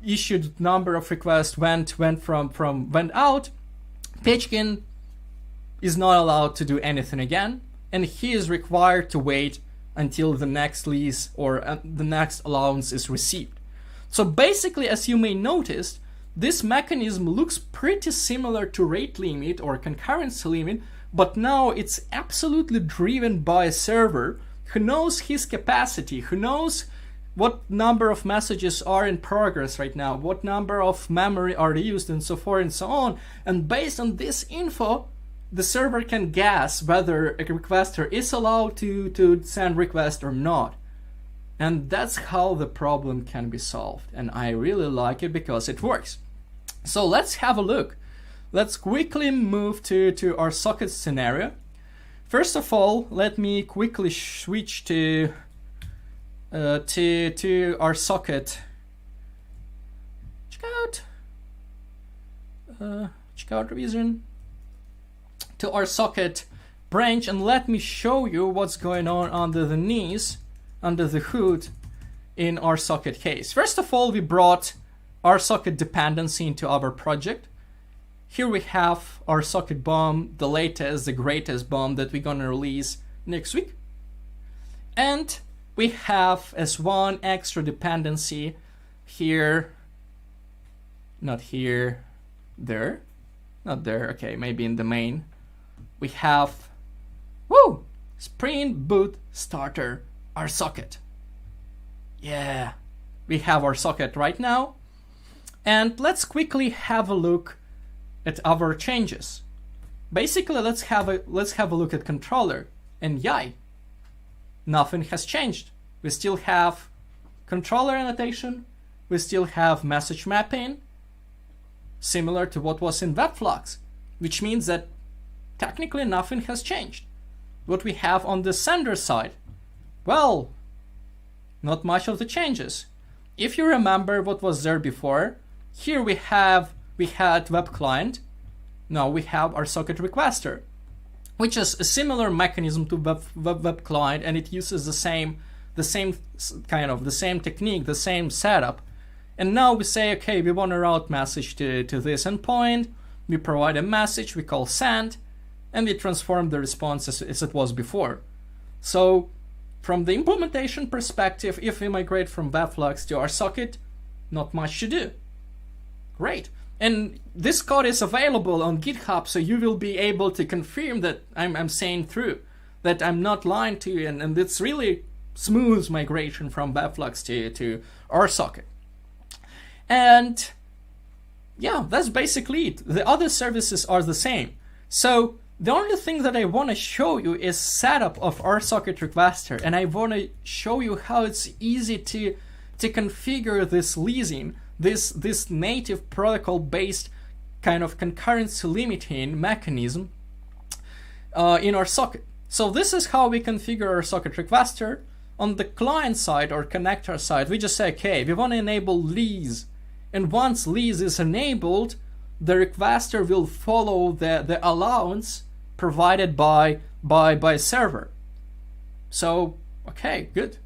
issued number of requests went out, Pechkin is not allowed to do anything again, and he is required to wait until the next lease or the next allowance is received. So basically, as you may notice, this mechanism looks pretty similar to rate limit or concurrency limit, but now it's absolutely driven by a server who knows his capacity, who knows what number of messages are in progress right now, what number of memory are used, and so forth and so on. And based on this info, the server can guess whether a requester is allowed to send request or not. And that's how the problem can be solved. And I really like it because it works. So let's have a look. Let's quickly move to our socket scenario. First of all, let me quickly switch to our socket. Check out revision. To our socket branch, and let me show you what's going on under the knees, under the hood in our socket case. First of all, we brought our socket dependency into our project. Here we have our socket bomb, the latest, the greatest bomb that we're gonna release next week. And we have as one extra dependency here, not here, there, not there, okay, maybe in the main. We have Spring Boot Starter RSocket. Yeah, we have RSocket right now. And let's quickly have a look at our changes. Basically, let's have a look at controller, and yay, nothing has changed. We still have controller annotation, we still have message mapping, similar to what was in WebFlux, which means that technically nothing has changed. What we have on the sender side, well, not much of the changes. If you remember what was there before, here we had web client. Now we have RSocket requester, which is a similar mechanism to web client, and it uses the same technique, the same setup. And now we say, okay, we want to route message to this endpoint. We provide a message, we call send, and we transform the response as it was before. So from the implementation perspective, if we migrate from WebFlux to RSocket, not much to do. Great. And this code is available on GitHub, so you will be able to confirm that I'm saying true, that I'm not lying to you, and it's really smooth migration from WebFlux to RSocket. And yeah, that's basically it. The other services are the same. So the only thing that I want to show you is setup of RSocket requester, and I want to show you how it's easy to configure this leasing, this native protocol-based kind of concurrency limiting mechanism in RSocket. So this is how we configure RSocket requester. On the client side or connector side, we just say, okay, we want to enable lease. And once lease is enabled, the requester will follow the allowance provided by server. So, okay, good.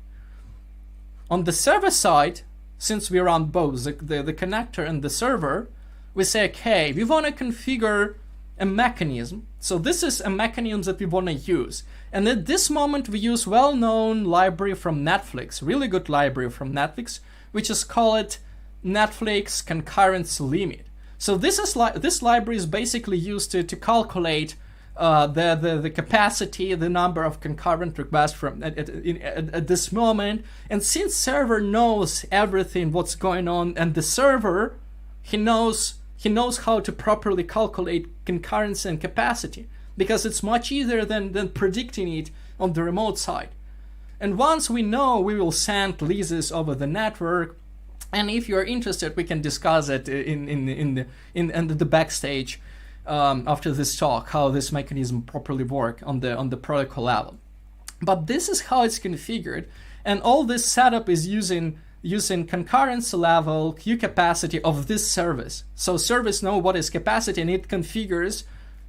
On the server side, since we run both the connector and the server, we say, okay, we want to configure a mechanism. So this is a mechanism that we want to use. And at this moment, we use well-known library from Netflix, really good library from Netflix, which is called Netflix concurrency limit. So this library is basically used to calculate the capacity, the number of concurrent requests from at this moment. And since server knows everything what's going on, and the server he knows how to properly calculate concurrency and capacity, because it's much easier than predicting it on the remote side. And once we know, we will send leases over the network. And if you're interested, we can discuss it in the backstage after this talk, how this mechanism properly works on the protocol level. But this is how it's configured, and all this setup is using concurrency level queue capacity of this service. So service know what is capacity, and it configures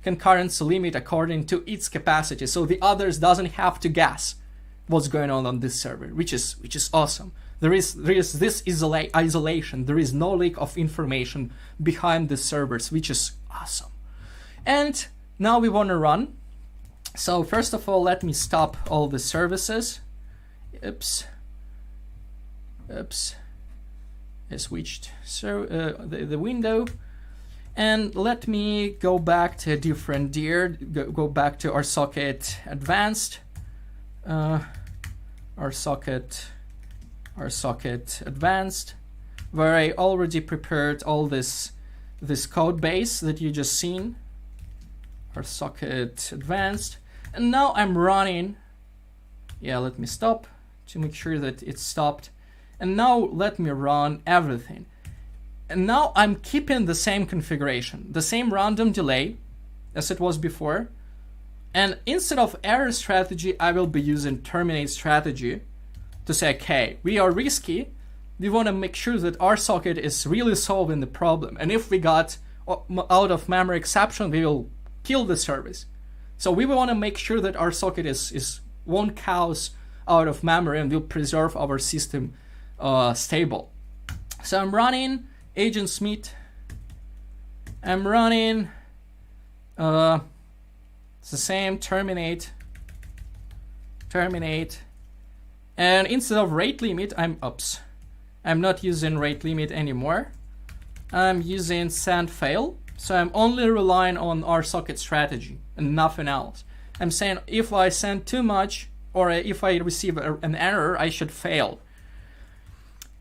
concurrency limit according to its capacity. So the others doesn't have to guess what's going on this server, which is awesome. There is this isolation. There is no leak of information behind the servers, which is awesome. And now we want to run. So first of all, let me stop all the services. Oops. I switched the window. And let me go back to a different dir. Go back to RSocket Advanced. RSocket Advanced, where I already prepared all this code base that you just seen. RSocket Advanced, and now I'm running. Yeah, let me stop to make sure that it's stopped. And now let me run everything. And now I'm keeping the same configuration, the same random delay as it was before. And instead of error strategy, I will be using terminate strategy to say, okay, we are risky. We want to make sure that RSocket is really solving the problem. And if we got out of memory exception, we will kill the service. So we want to make sure that RSocket won't cause out of memory and will preserve our system stable. So I'm running Agent Smith. I'm running it's the same terminate. And instead of rate limit, I'm not using rate limit anymore. I'm using send fail. So I'm only relying on RSocket strategy and nothing else. I'm saying if I send too much or if I receive an error, I should fail.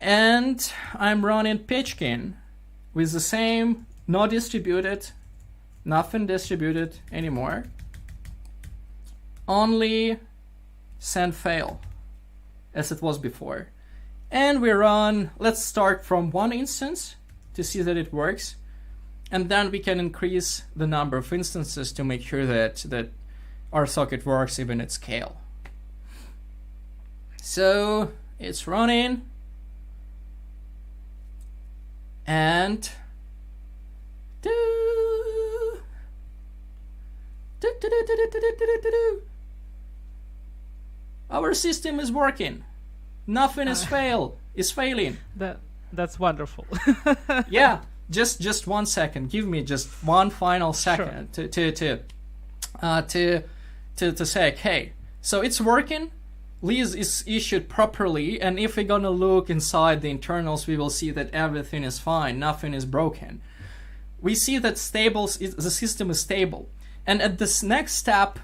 And I'm running Pitchkin with the same, no distributed, nothing distributed anymore. Only send fail, as it was before. And we run, let's start from one instance to see that it works. And then we can increase the number of instances to make sure that RSocket works even at scale. So it's running. And our system is working. Nothing is failing. That's wonderful. Yeah, just 1 second. Give me just one final second to say, okay, so it's working. Lease is issued properly, and if we're gonna look inside the internals, we will see that everything is fine, nothing is broken. We see that the system is stable, and at this next step,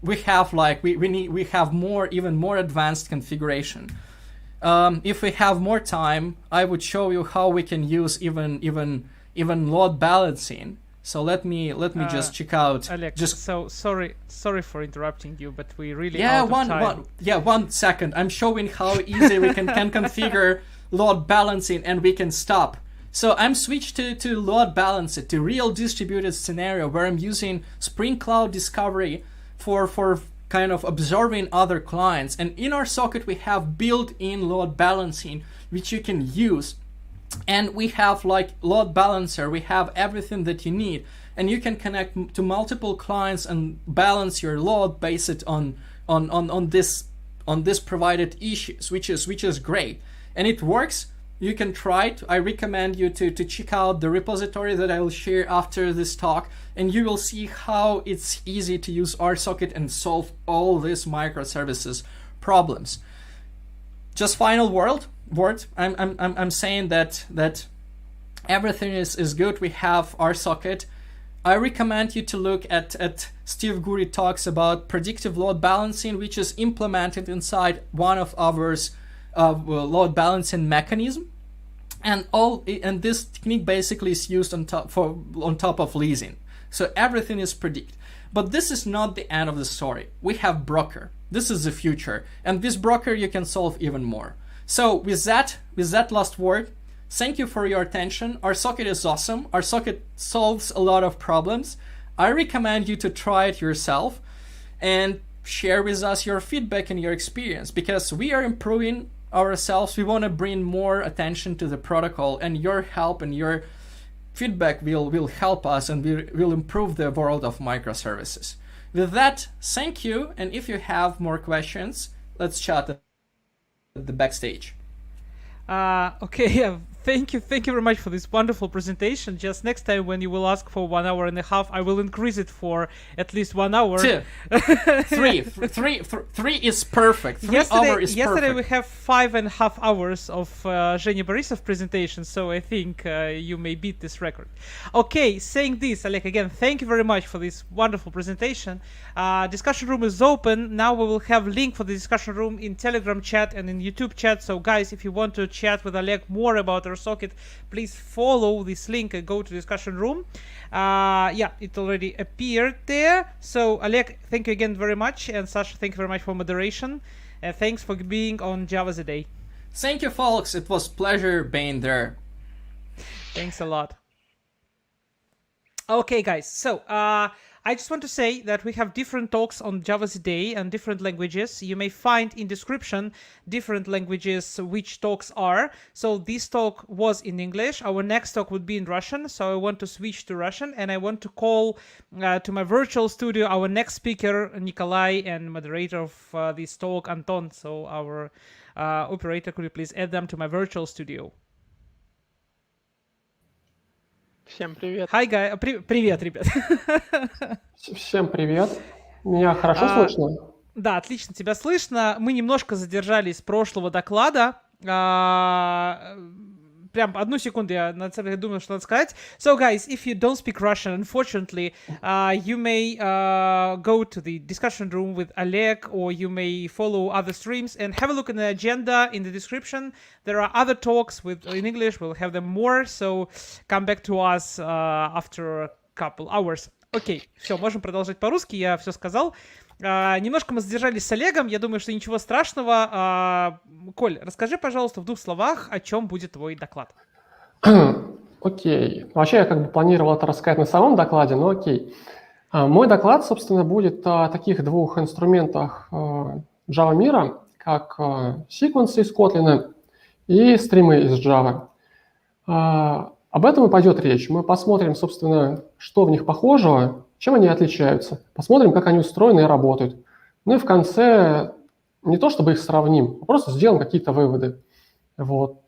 we have we have even more advanced configuration. If we have more time, I would show you how we can use even load balancing. So let me just check out. Oleg, so sorry for interrupting you, but we really one second. I'm showing how easy we can configure load balancing, and we can stop. So I'm switched to load balancer, to real distributed scenario where I'm using Spring Cloud Discovery for kind of observing other clients. And in our socket we have built-in load balancing, which you can use. And we have like load balancer, we have everything that you need, and you can connect to multiple clients and balance your load based on this provided issues, which is great, and it works. You can try it. I recommend you to check out the repository that I will share after this talk, and you will see how it's easy to use RSocket and solve all these microservices problems. Just final word. I'm saying that everything is good. We have RSocket. I recommend you to look at Steve Guri talks about predictive load balancing, which is implemented inside one of our load balancing mechanism, and this technique basically is used on top of leasing. So everything is predict. But this is not the end of the story. We have broker. This is the future, and this broker you can solve even more. So with that last word, thank you for your attention. RSocket is awesome. RSocket solves a lot of problems. I recommend you to try it yourself and share with us your feedback and your experience, because we are improving ourselves. We want to bring more attention to the protocol, and your help and your feedback will help us, and will improve the world of microservices. With that, thank you. And if you have more questions, let's chat at the backstage. Okay, yeah. Thank you very much for this wonderful presentation. Just next time when you will ask for 1 hour and a half, I will increase it for at least 1 hour. 2, 3 is perfect. 3 hours is yesterday perfect. we have 5.5 hours of Zhenya Borisov presentation, so I think you may beat this record. Okay, saying this, Oleg, again, thank you very much for this wonderful presentation. Discussion room is open. Now we will have link for the discussion room in Telegram chat and in YouTube chat. So guys, if you want to chat with Oleg more about RSocket, please follow this link and go to discussion room. Yeah, it already appeared there. So Oleg, thank you again very much, and Sasha, thank you very much for moderation. Thanks for being on Java the Day. Thank you, folks. It was pleasure being there. Thanks a lot. Okay, guys. So I just want to say that we have different talks on Java the Day and different languages. You may find in description different languages which talks are. So this talk was in English. Our next talk would be in Russian. So I want to switch to Russian, and I want to call to my virtual studio our next speaker, Nikolay, and moderator of this talk, Anton. So our operator, could you please add them to my virtual studio? Всем привет. Hi, guys. Привет, ребят. Всем привет. Меня хорошо слышно? Да, отлично тебя слышно. Мы немножко задержались с прошлого доклада. прям одну секунду я на самом деле думал, что надо сказать. So, guys, if you don't speak Russian, unfortunately, you may go to the discussion room with Oleg, or you may follow other streams and have a look at the agenda in the description. There are other talks in English. We'll have them more, so come back to us after a couple hours. Окей, все, можем продолжать по-русски, я все сказал. Немножко мы задержались с Олегом, я думаю, что ничего страшного. Коль, расскажи, пожалуйста, в 2 словах, о чем будет твой доклад. Окей. Вообще я как бы планировал это рассказать на самом докладе, но окей. Мой доклад, собственно, будет о таких 2 инструментах Java мира, как секвенсы из Kotlin и стримы из Java. Об этом и пойдет речь. Мы посмотрим, собственно, что в них похожего, чем они отличаются. Посмотрим, как они устроены и работают. Ну и в конце не то, чтобы их сравним, а просто сделаем какие-то выводы. Вот.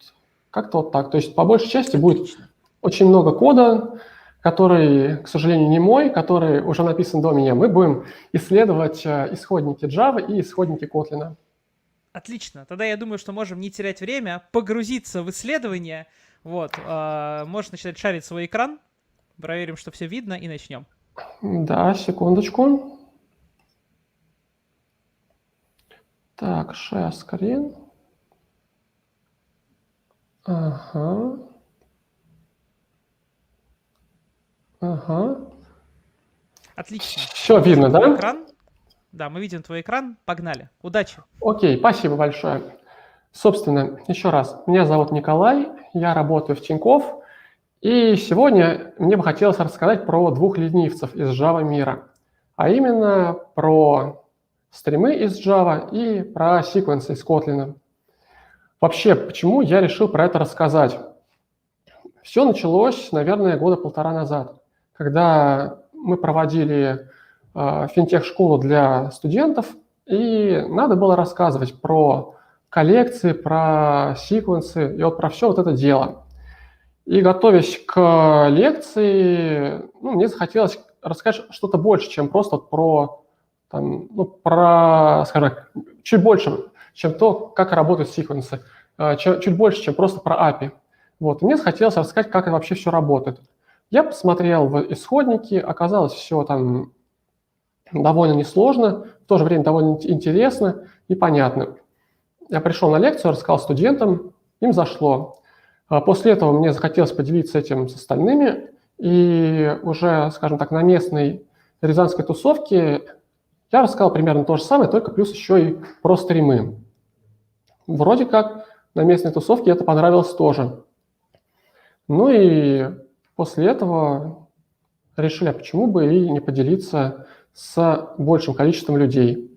Как-то вот так. То есть по большей части будет очень много кода, который, к сожалению, не мой, который уже написан до меня. Мы будем исследовать исходники Java и исходники Kotlin. Отлично. Тогда я думаю, что можем не терять время, погрузиться в исследование. Вот. Можешь начать шарить свой экран. Проверим, что все видно, и начнем. Да, секундочку. Так, share screen. Ага. Отлично. Все видно, да? Экран? Да, мы видим твой экран. Погнали. Удачи. Окей, спасибо большое. Собственно, еще раз, меня зовут Николай, я работаю в Тинькофф, и сегодня мне бы хотелось рассказать про 2 ленивцев из Java мира, а именно про стримы из Java и про секвенсы из Kotlin. Вообще, почему я решил про это рассказать? Все началось, наверное, 1.5 года назад, когда мы проводили финтех-школу для студентов, и надо было рассказывать про коллекции, про секвенсы и вот про все вот это дело. И готовясь к лекции, мне захотелось рассказать что-то больше, чем просто про, скажем так, чуть больше, чем то, как работают секвенсы, чуть больше, чем просто про API. Вот. И мне захотелось рассказать, как это вообще все работает. Я посмотрел в исходники, оказалось все там довольно несложно, в то же время довольно интересно и понятно. Я пришел на лекцию, рассказал студентам, им зашло. После этого мне захотелось поделиться этим с остальными, и уже, скажем так, на местной рязанской тусовке я рассказал примерно то же самое, только плюс еще и про стримы. Вроде как на местной тусовке это понравилось тоже. Ну и после этого решили, а почему бы и не поделиться с большим количеством людей.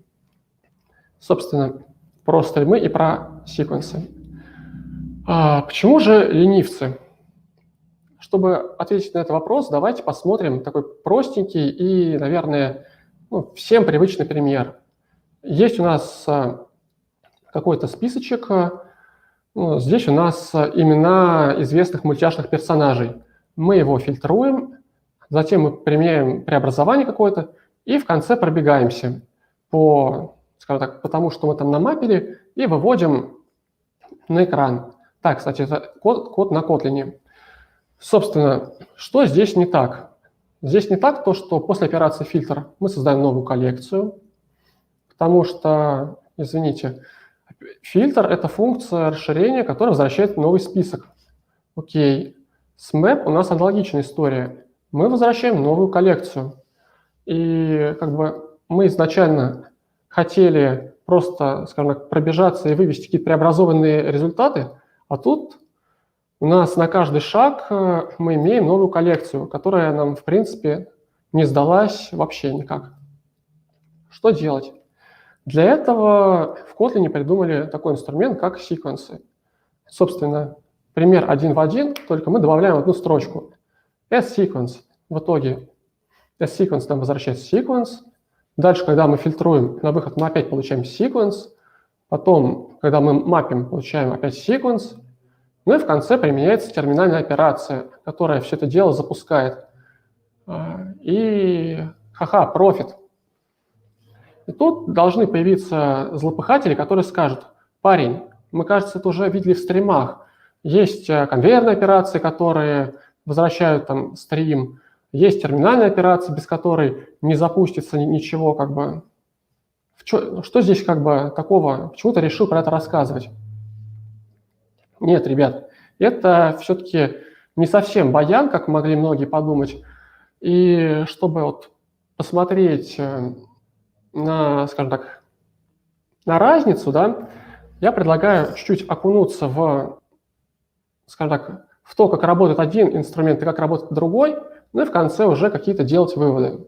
Собственно, про стримы и про секвенсы. Почему же ленивцы? Чтобы ответить на этот вопрос, давайте посмотрим такой простенький и, наверное, всем привычный пример. Есть у нас какой-то списочек. Здесь у нас имена известных мультяшных персонажей. Мы его фильтруем, затем мы применяем преобразование какое-то и в конце пробегаемся по, скажем так, потому что мы там намапили и выводим на экран. Так, кстати, это код на Kotlin. Собственно, что здесь не так? Здесь не так то, что после операции фильтр мы создаем новую коллекцию, потому что, извините, фильтр – это функция расширения, которая возвращает новый список. Окей. С map у нас аналогичная история. Мы возвращаем новую коллекцию. И как бы мы изначально хотели просто, скажем так, пробежаться и вывести какие-то преобразованные результаты, а тут у нас на каждый шаг мы имеем новую коллекцию, которая нам, в принципе, не сдалась вообще никак. Что делать? Для этого в Kotlin придумали такой инструмент, как секвенсы. Собственно, пример один в один, только мы добавляем одну строчку. S-sequence. В итоге S-sequence нам возвращает sequence. Дальше, когда мы фильтруем на выход, мы опять получаем sequence. Потом, когда мы мапим, получаем опять sequence. Ну и в конце применяется терминальная операция, которая все это дело запускает. И профит. И тут должны появиться злопыхатели, которые скажут: парень, мы, кажется, это уже видели в стримах, есть конвейерные операции, которые возвращают там стрим, есть терминальные операции, без которой не запустится ничего, как бы. Что здесь как бы такого, почему ты решил про это рассказывать? Нет, ребят, это все-таки не совсем баян, как могли многие подумать. И чтобы вот посмотреть на, скажем так, на разницу, да, я предлагаю чуть-чуть окунуться в, скажем так, в то, как работает один инструмент и как работает другой, ну и в конце уже какие-то делать выводы.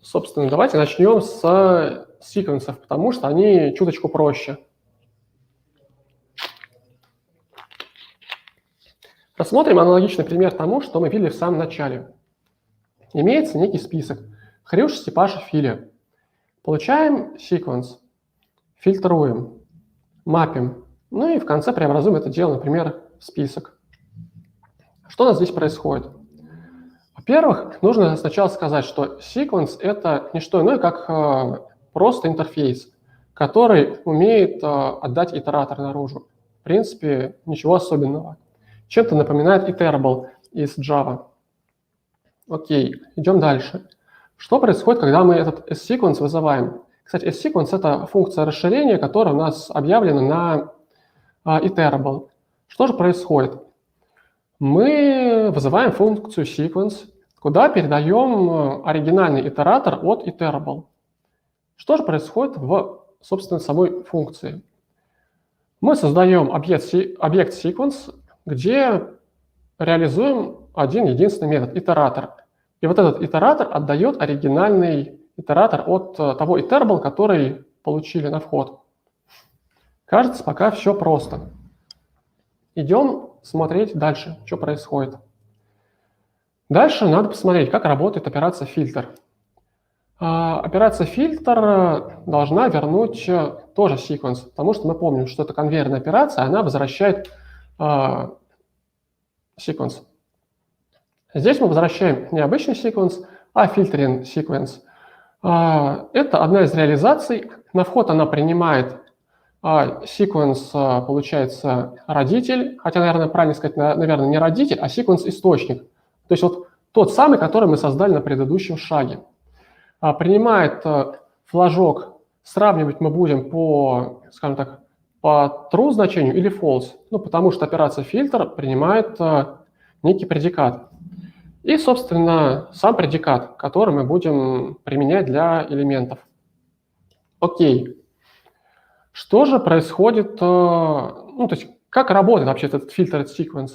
Собственно, давайте начнем с секвенсов, потому что они чуточку проще. Рассмотрим аналогичный пример тому, что мы видели в самом начале. Имеется некий список. Хрюш, Степаша, Филя. Получаем секвенс, фильтруем, маппим, ну и в конце преобразуем это дело, например, в список. Что у нас здесь происходит? Во-первых, нужно сначала сказать, что sequence — это не что иное, как просто интерфейс, который умеет отдать итератор наружу. В принципе, ничего особенного. Чем-то напоминает iterable из Java. Окей, идем дальше. Что происходит, когда мы этот sequence вызываем? Кстати, sequence — это функция расширения, которая у нас объявлена на iterable. Что же происходит? Мы вызываем функцию sequence, куда передаем оригинальный итератор от iterable. Что же происходит в, собственно, самой функции? Мы создаем объект sequence, где реализуем один единственный метод, итератор. И вот этот итератор отдает оригинальный итератор от того iterable, который получили на вход. Кажется, пока все просто. Идем смотреть дальше, что происходит. Дальше надо посмотреть, как работает операция фильтр. Операция фильтр должна вернуть тоже sequence, потому что мы помним, что это конвейерная операция, она возвращает sequence. Здесь мы возвращаем не обычный sequence, а filtering sequence. Это одна из реализаций. На вход она принимает sequence, получается, родитель, хотя, наверное, правильно сказать, наверное, не родитель, а sequence источник. То есть вот тот самый, который мы создали на предыдущем шаге. Принимает флажок, сравнивать мы будем по, скажем так, по true значению или false, ну, потому что операция фильтр принимает некий предикат. И, собственно, сам предикат, который мы будем применять для элементов. Окей. Что же происходит, ну, то есть как работает вообще этот filtered sequence?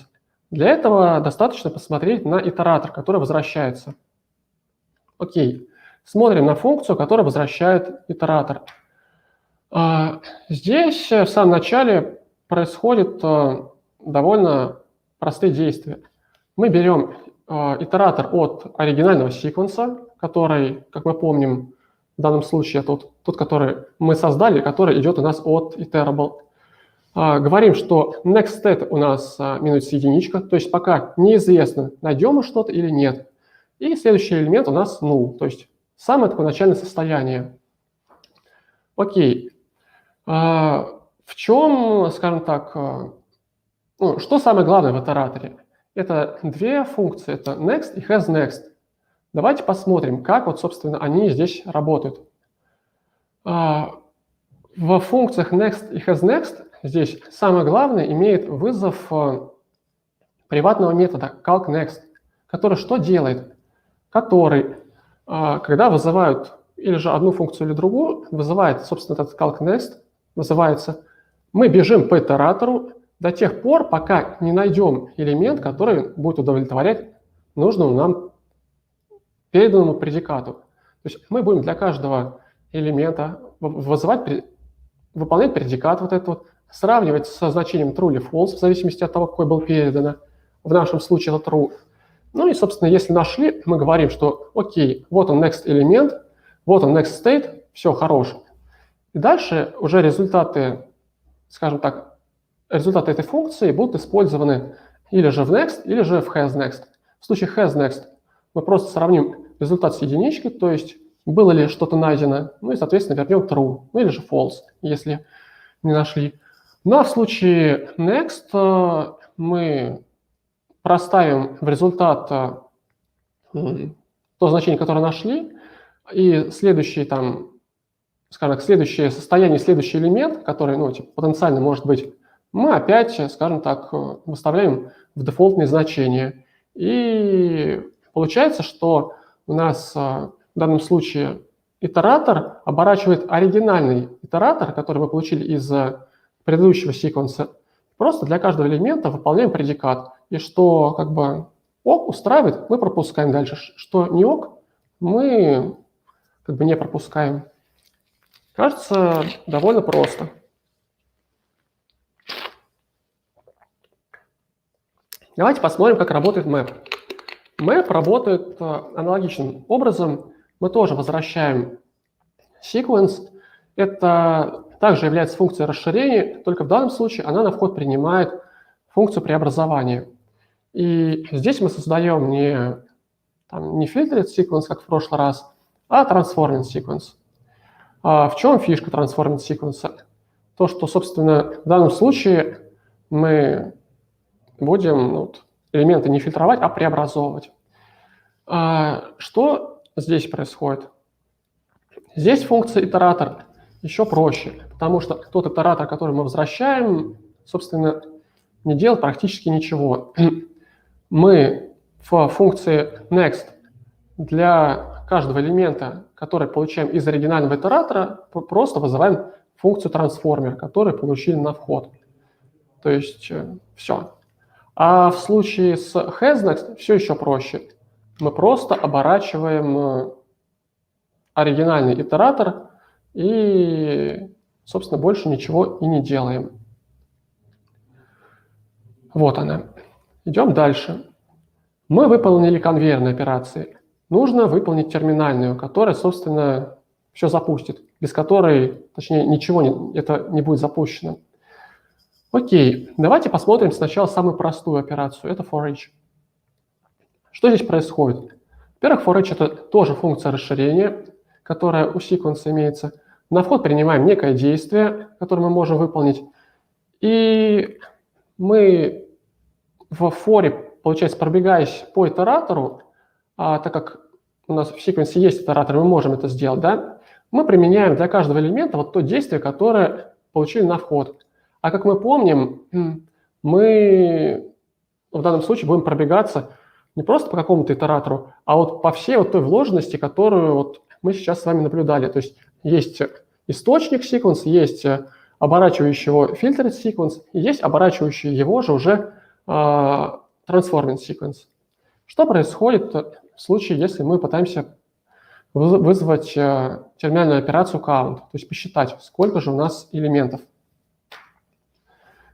Для этого достаточно посмотреть на итератор, который возвращается. Окей. Смотрим на функцию, которая возвращает итератор. Здесь в самом начале происходят довольно простые действия. Мы берем итератор от оригинального секвенса, который, как мы помним, в данном случае тот, который мы создали, который идет у нас от iterable. Говорим, что next state у нас минус единичка, то есть пока неизвестно, найдем мы что-то или нет. И следующий элемент у нас null, то есть самое такое начальное состояние. Окей. В чем, скажем так, ну, что самое главное в итераторе? Это две функции, это next и hasNext. Давайте посмотрим, как вот, собственно, они здесь работают. В функциях next и hasNext здесь самое главное имеет вызов приватного метода calcNext, который что делает? Который, когда вызывают или же одну функцию или другую, вызывает, собственно, этот calcNext, вызывается, мы бежим по итератору до тех пор, пока не найдем элемент, который будет удовлетворять нужному нам переданному предикату. То есть мы будем для каждого элемента выполнять предикат вот этот вот, сравнивать со значением true или false, в зависимости от того, какой был передан. В нашем случае это true. Ну и, собственно, если нашли, мы говорим, что окей, вот он next элемент, вот он next state, все, хорош. И дальше уже результаты, скажем так, результаты этой функции будут использованы или же в next, или же в hasNext. В случае hasNext мы просто сравним результат с единичкой, то есть было ли что-то найдено, ну и, соответственно, вернем true, ну или же false, если не нашли. Ну а в случае next мы проставим в результат то значение, которое нашли, и следующий там, скажем так, следующее состояние, следующий элемент, который, ну, типа, потенциально может быть, мы опять, скажем так, выставляем в дефолтные значения. И получается, что у нас в данном случае итератор оборачивает оригинальный итератор, который мы получили из предыдущего секвенса. Просто для каждого элемента выполняем предикат. И что как бы ок устраивает, мы пропускаем дальше. Что не ок, мы как бы не пропускаем. Кажется, довольно просто. Давайте посмотрим, как работает map. Map работает аналогичным образом. Мы тоже возвращаем sequence. Это также является функцией расширения, только в данном случае она на вход принимает функцию преобразования. И здесь мы создаем не filtered sequence, как в прошлый раз, а transforming sequence. В чем фишка transforming sequence? То, что, собственно, в данном случае мы будем элементы не фильтровать, а преобразовывать. Что здесь происходит? Здесь функция итератор еще проще, потому что тот итератор, который мы возвращаем, собственно, не делает практически ничего. Мы в функции next для каждого элемента, который получаем из оригинального итератора, просто вызываем функцию transformer, которую получили на вход. То есть все. А в случае с hasNext все еще проще. Мы просто оборачиваем оригинальный итератор и, собственно, больше ничего и не делаем. Вот она. Идем дальше. Мы выполнили конвейерные операции. Нужно выполнить терминальную, которая, собственно, все запустит, без которой, точнее, ничего это не будет запущено. Окей, давайте посмотрим сначала самую простую операцию. Это for each. Что здесь происходит? Во-первых, for each это тоже функция расширения, которая у секвенса имеется. На вход принимаем некое действие, которое мы можем выполнить. И мы в форе, получается, пробегаясь по итератору, так как у нас в секвенсе есть итератор, мы можем это сделать, да, мы применяем для каждого элемента вот то действие, которое получили на вход. А как мы помним, мы в данном случае будем пробегаться не просто по какому-то итератору, а вот по всей вот той вложенности, которую вот мы сейчас с вами наблюдали. То есть есть источник sequence, есть оборачивающий его filtered sequence, и есть оборачивающий его же уже transforming sequence. Что происходит в случае, если мы пытаемся вызвать терминальную операцию count, то есть посчитать, сколько же у нас элементов?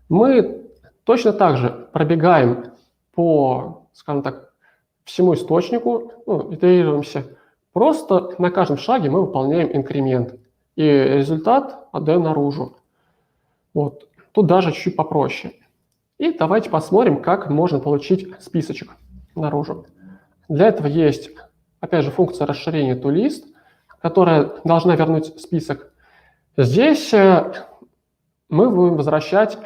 Мы точно так же пробегаем по, скажем так, всему источнику, итерируемся. Просто на каждом шаге мы выполняем инкремент, и результат отдаем наружу. Вот. Тут даже чуть-чуть попроще. И давайте посмотрим, как можно получить списочек наружу. Для этого есть, опять же, функция расширения toList, которая должна вернуть список. Здесь мы будем возвращать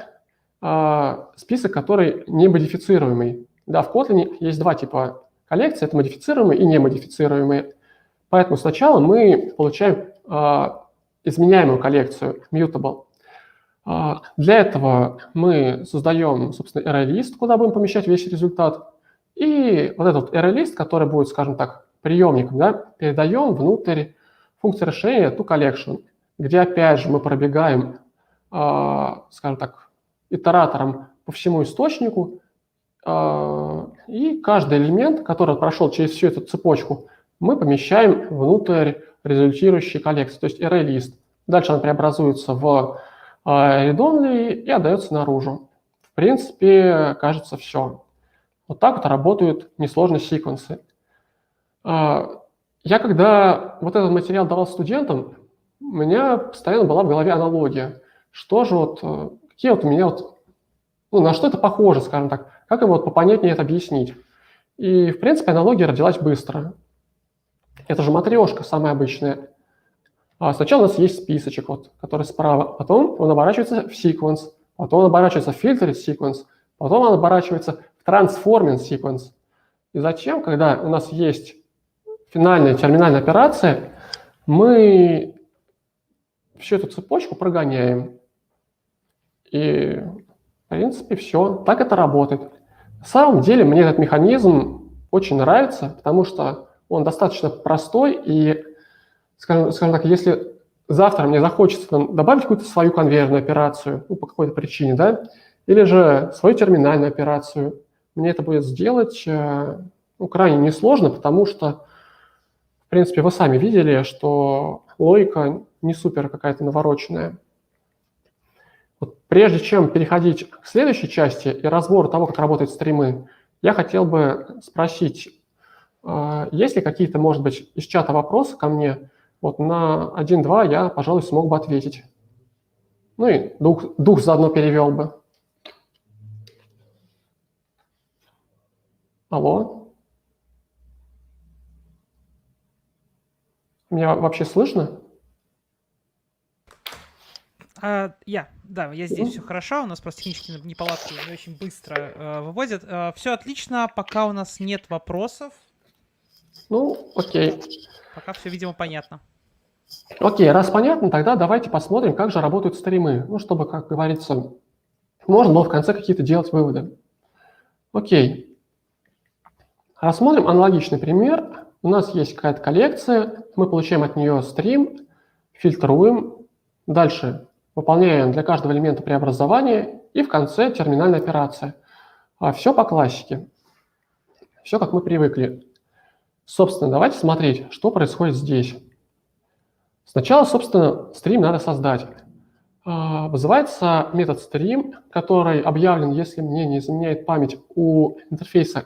список, который не модифицируемый. Да, в Kotlin есть два типа коллекций, это модифицируемые и немодифицируемые. Поэтому сначала мы получаем изменяемую коллекцию, mutable. Для этого мы создаем, собственно, array-лист, куда будем помещать весь результат. И вот этот array-лист, который будет, скажем так, приемником, да, передаем внутрь функции расширения toCollection, где опять же мы пробегаем, скажем так, итератором по всему источнику, и каждый элемент, который прошел через всю эту цепочку, мы помещаем внутрь результирующей коллекции, то есть array-лист. Дальше он преобразуется в read-only и отдается наружу. В принципе, кажется, все. Вот так вот работают несложные секвенсы. Я когда вот этот материал давал студентам, у меня постоянно была в голове аналогия. Что же вот, какие вот у меня вот, на что это похоже, скажем так, как им вот попонятнее это объяснить. И, в принципе, аналогия родилась быстро. Это же матрешка самая обычная. Сначала у нас есть списочек, вот, который справа, потом он оборачивается в sequence, потом он оборачивается в filtered sequence, потом он оборачивается в transforming sequence. И затем, когда у нас есть финальная терминальная операция, мы всю эту цепочку прогоняем. И, в принципе, все. Так это работает. На самом деле, мне этот механизм очень нравится, потому что он достаточно простой, и, скажем так, если завтра мне захочется добавить какую-то свою конвейерную операцию, ну, по какой-то причине, да, или же свою терминальную операцию, мне это будет сделать крайне несложно, потому что, в принципе, вы сами видели, что логика не супер какая-то навороченная. Вот прежде чем переходить к следующей части и разбору того, как работают стримы, я хотел бы спросить, есть ли какие-то, может быть, из чата вопросы ко мне? Вот на 1-2 я, пожалуй, смог бы ответить. Ну и дух заодно перевел бы. Алло? Меня вообще слышно? Я здесь, все хорошо, у нас просто технические неполадки не очень быстро выводят. Все отлично, пока у нас нет вопросов. Ну, окей. Пока все, видимо, понятно. Окей, раз понятно, тогда давайте посмотрим, как же работают стримы. Ну, чтобы, как говорится, можно было в конце какие-то делать выводы. Окей. Рассмотрим аналогичный пример. У нас есть какая-то коллекция, мы получаем от нее стрим, фильтруем, дальше выполняем для каждого элемента преобразование и в конце терминальная операция. Все по классике. Все, как мы привыкли. Собственно, давайте смотреть, что происходит здесь. Сначала, собственно, стрим надо создать. Вызывается метод stream, который объявлен, если мне не изменяет память, у интерфейса.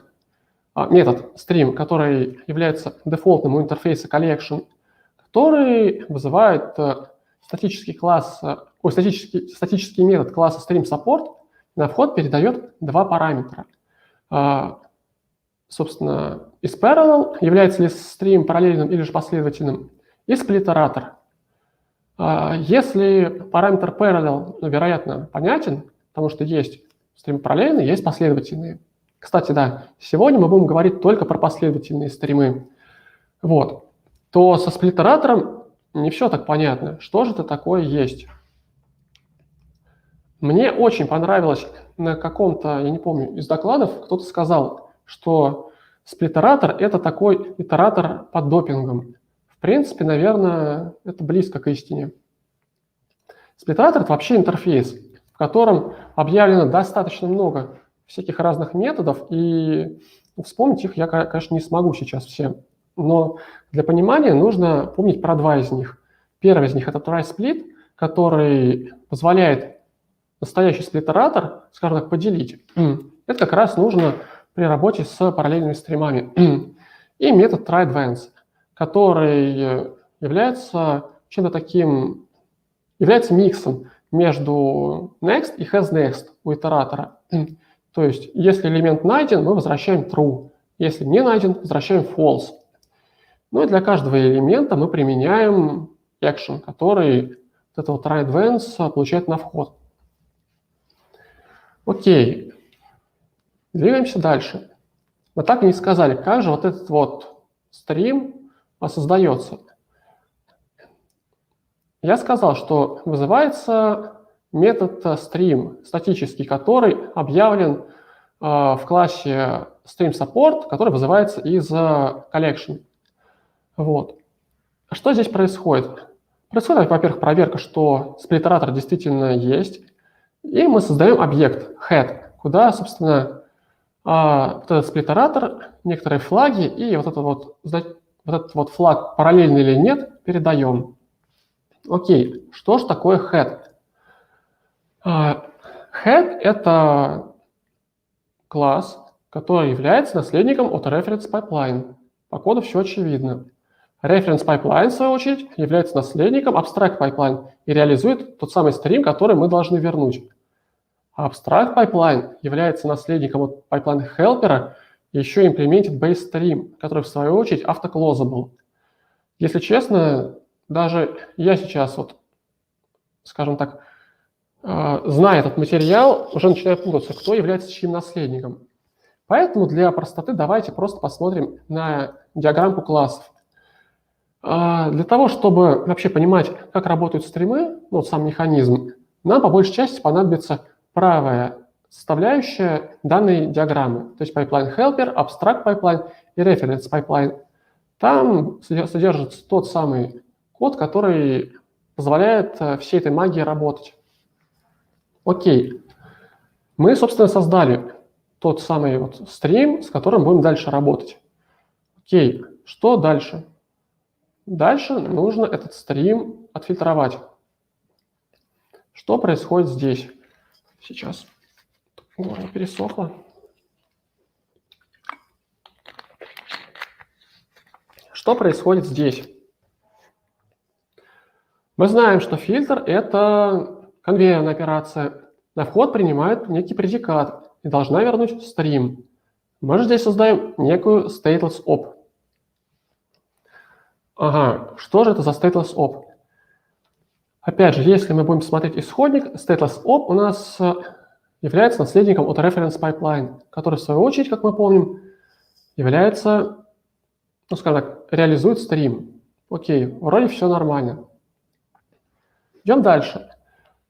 Метод stream, который является дефолтным у интерфейса collection, который вызывает статический метод класса streamSupport, на вход передает два параметра. Собственно, isParallel, является ли стрим параллельным или же последовательным, и сплиттератор. Если параметр parallel, вероятно, понятен, потому что есть стримы параллельные, есть последовательные. Кстати, да, сегодня мы будем говорить только про последовательные стримы. Вот. То со сплиттератором не все так понятно. Что же это такое есть? Мне очень понравилось на каком-то, я не помню, из докладов кто-то сказал, что сплиттератор – это такой итератор под допингом. В принципе, наверное, это близко к истине. Сплиттератор – это вообще интерфейс, в котором объявлено достаточно много всяких разных методов, и вспомнить их я, конечно, не смогу сейчас все. Но для понимания нужно помнить про два из них. Первый из них – это try-split, который позволяет настоящий сплиттератор, скажем так, поделить. Это как раз нужно при работе с параллельными стримами. И метод try-advance, который является чем-то таким, является миксом между next и hasNext у итератора. То есть, если элемент найден, мы возвращаем true. Если не найден, возвращаем false. Ну и для каждого элемента мы применяем action, который вот этого try-advance получает на вход. Окей. Двигаемся дальше. Мы так и не сказали, как же вот этот вот стрим создается. Я сказал, что вызывается метод stream статический, который объявлен в классе streamSupport, который вызывается из collection. Вот. Что здесь происходит? Происходит, во-первых, проверка, что сплиттератор действительно есть, и мы создаем объект head, куда, собственно, вот этот сплиттератор, некоторые флаги и вот этот вот флаг, параллельный или нет, передаем. Окей, что же такое head? Head – это класс, который является наследником от reference pipeline. По коду все очевидно. Reference pipeline, в свою очередь, является наследником abstract pipeline и реализует тот самый стрим, который мы должны вернуть. А abstract pipeline является наследником от pipeline helper и еще implemented base stream, который, в свою очередь, автоклозабл. Если честно, даже я сейчас, вот, скажем так, зная этот материал, уже начинает путаться, кто является чьим наследником. Поэтому для простоты давайте просто посмотрим на диаграммку классов. Для того, чтобы вообще понимать, как работают стримы, ну, сам механизм, нам по большей части понадобится правая составляющая данной диаграммы, то есть pipeline helper, abstract pipeline и reference pipeline. Там содержится тот самый код, который позволяет всей этой магии работать. Окей. Мы, собственно, создали тот самый вот стрим, с которым будем дальше работать. Окей. Что дальше? Дальше нужно этот стрим отфильтровать. Что происходит здесь? Сейчас. Горло пересохло. Что происходит здесь? Мы знаем, что фильтр – это конвейерная операция. На вход принимает некий предикат и должна вернуть стрим. Мы же здесь создаем некую stateless op. Ага, что же это за stateless op? Опять же, если мы будем смотреть исходник, stateless op у нас является наследником от reference pipeline, который, в свою очередь, как мы помним, является, ну, скажем так, реализует стрим. Окей, вроде все нормально. Идем дальше.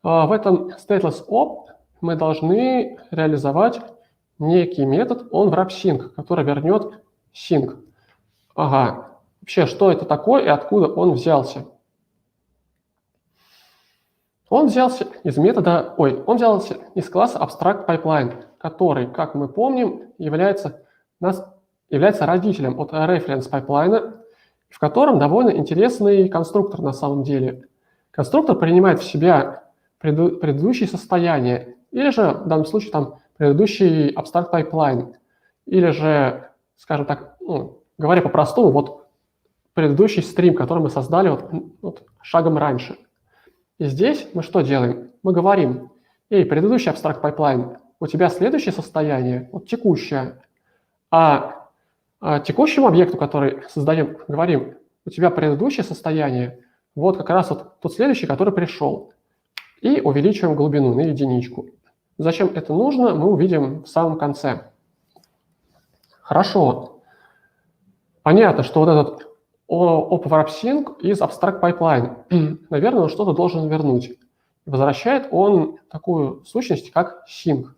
В этом stateless op мы должны реализовать некий метод onWrapSync, который вернет sync. Ага. Вообще, что это такое и откуда он взялся? Он взялся из метода, он взялся из класса abstract pipeline, который, как мы помним, является родителем от reference pipeline, в котором довольно интересный конструктор на самом деле. Конструктор принимает в себя предыдущее состояние, или же в данном случае там предыдущий abstract pipeline, или же, скажем так, говоря по-простому, вот предыдущий стрим, который мы создали вот шагом раньше. И здесь мы что делаем? Мы говорим, предыдущий abstract pipeline, у тебя следующее состояние, вот текущее, а текущему объекту, который создаем, говорим, у тебя предыдущее состояние, вот как раз вот тот следующий, который пришел. И увеличиваем глубину на единичку. Зачем это нужно, мы увидим в самом конце. Хорошо. Понятно, что вот этот op-wrap-sync из abstract pipeline, наверное, он что-то должен вернуть. Возвращает он такую сущность, как sync.